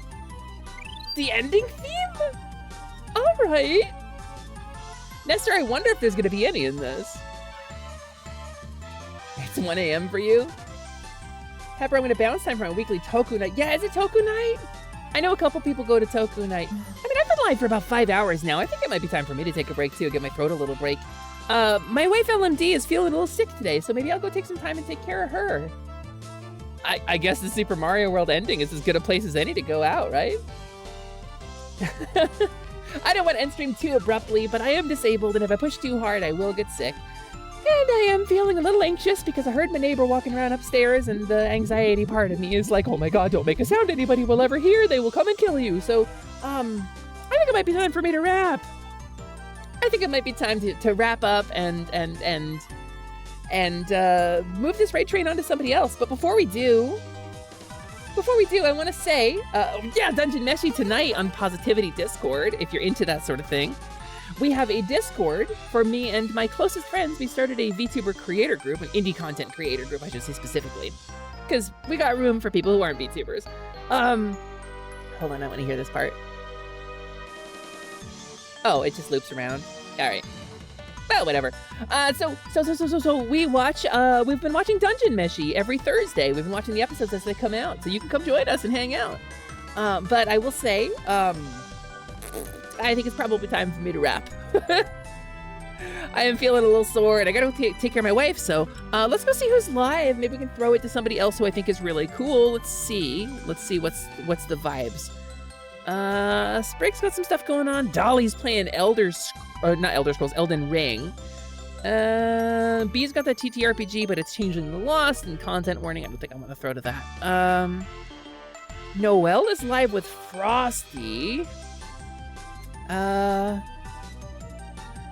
the ending theme? All right. Nestor, I wonder if there's gonna be any in this. It's 1 a.m. for you. Pepper, I'm gonna bounce time for my weekly Toku night. Yeah, is it Toku night? I know a couple people go to Toku night. I mean, I've been live for about 5 hours now. I think it might be time for me to take a break too, give my throat a little break. My wife LMD is feeling a little sick today, so maybe I'll go take some time and take care of her. I guess the Super Mario World ending is as good a place as any to go out, right? I don't want to end stream too abruptly, but I am disabled, and if I push too hard, I will get sick. And I am feeling a little anxious because I heard my neighbor walking around upstairs, and the anxiety part of me is like, oh my god, don't make a sound anybody will ever hear, they will come and kill you. So, I think it might be time for me to wrap. I think it might be time to wrap up and move this raid train onto somebody else. But before we do, I want to say, yeah, Dungeon Meshi tonight on Positivity Discord, if you're into that sort of thing. We have a Discord for me and my closest friends. We started a VTuber creator group, an indie content creator group, I should say specifically, because we got room for people who aren't VTubers. Hold on, I want to hear this part. Oh, it just loops around. All right. Well, whatever. So we watch, we've been watching Dungeon Meshi every Thursday. We've been watching the episodes as they come out, so you can come join us and hang out. But I will say, I think it's probably time for me to wrap. I am feeling a little sore, and I gotta take care of my wife, so let's go see who's live. Maybe we can throw it to somebody else who I think is really cool. Let's see what's the vibes. Sprig's got some stuff going on. Dolly's playing Elden Ring. B's got that TTRPG, but it's changing the Lost and content warning. I don't think I'm gonna throw to that. Noelle is live with Frosty.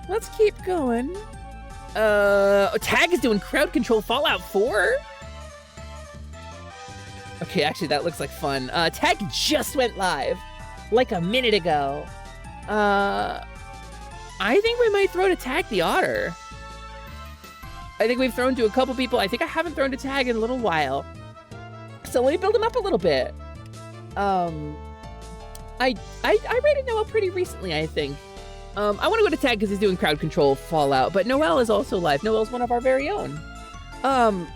Let's keep going. Tag is doing crowd control Fallout 4. Okay, actually that looks like fun. Tag just went live like a minute ago. I think we might throw to Tag the Otter. I think we've thrown to a couple people. I think I haven't thrown to Tag in a little while. So let me build him up a little bit. I rated Noelle pretty recently, I think. I want to go to Tag because he's doing crowd control Fallout, but Noelle is also live. Noelle's one of our very own. So I'm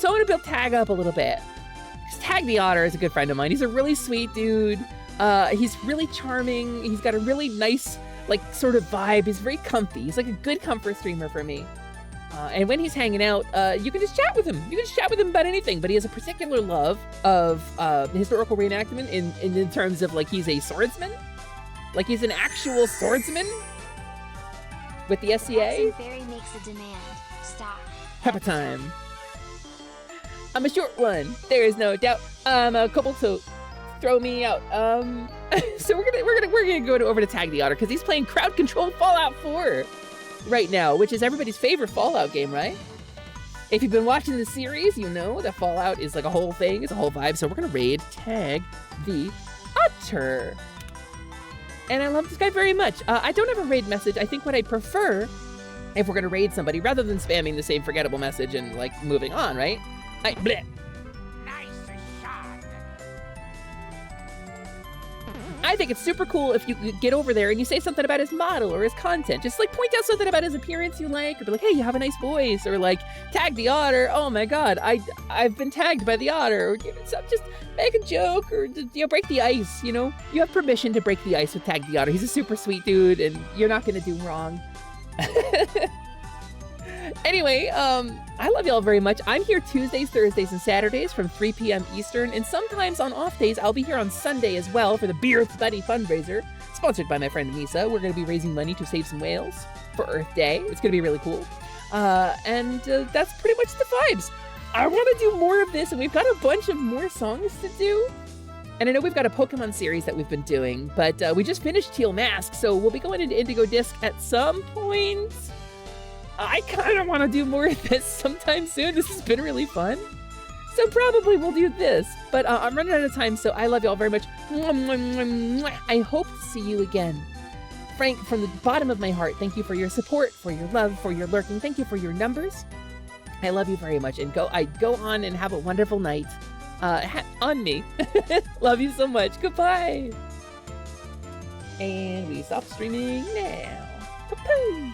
going to build Tag up a little bit. Tag the Otter is a good friend of mine. He's a really sweet dude. He's really charming. He's got a really nice, like, sort of vibe. He's very comfy. He's like a good comfort streamer for me. And when he's hanging out, you can just chat with him. You can just chat with him about anything, but he has a particular love of historical reenactment in terms of, like, he's a swordsman. Like, he's an actual swordsman with the SCA. Barry makes a demand. Stop. Pepper time. I'm a short one. There is no doubt. I'm a couple to throw me out. So we're gonna go over to Tag the Otter because he's playing crowd control Fallout 4 right now, which is everybody's favorite Fallout game, right? If you've been watching the series, you know that Fallout is like a whole thing. It's a whole vibe. So we're gonna raid Tag the water. And I love this guy very much. I don't have a raid message. I think what I prefer, if we're gonna raid somebody, rather than spamming the same forgettable message and like moving on, right? Bleh. I think it's super cool if you get over there and you say something about his model or his content. Just like point out something about his appearance you like, or be like, hey, you have a nice voice, or like tag the otter. Oh my god, I've been tagged by the otter. Or just make a joke, or break the ice. You know, you have permission to break the ice with Tag the Otter. He's a super sweet dude, and you're not gonna do wrong. Anyway, I love y'all very much. I'm here Tuesdays, Thursdays, and Saturdays from 3 p.m. Eastern, and sometimes on off days, I'll be here on Sunday as well for the Beer Buddy fundraiser, sponsored by my friend Misa. We're going to be raising money to save some whales for Earth Day. It's going to be really cool. And that's pretty much the vibes. I want to do more of this, and we've got a bunch of more songs to do. And I know we've got a Pokemon series that we've been doing, but we just finished Teal Mask, so we'll be going into Indigo Disc at some point. I kind of want to do more of this sometime soon. This has been really fun. So probably we'll do this. But I'm running out of time, so I love y'all very much. I hope to see you again. Frank, from the bottom of my heart, thank you for your support, for your love, for your lurking. Thank you for your numbers. I love you very much. And go on and have a wonderful night. On me. Love you so much. Goodbye. And we stop streaming now. Poo-poo.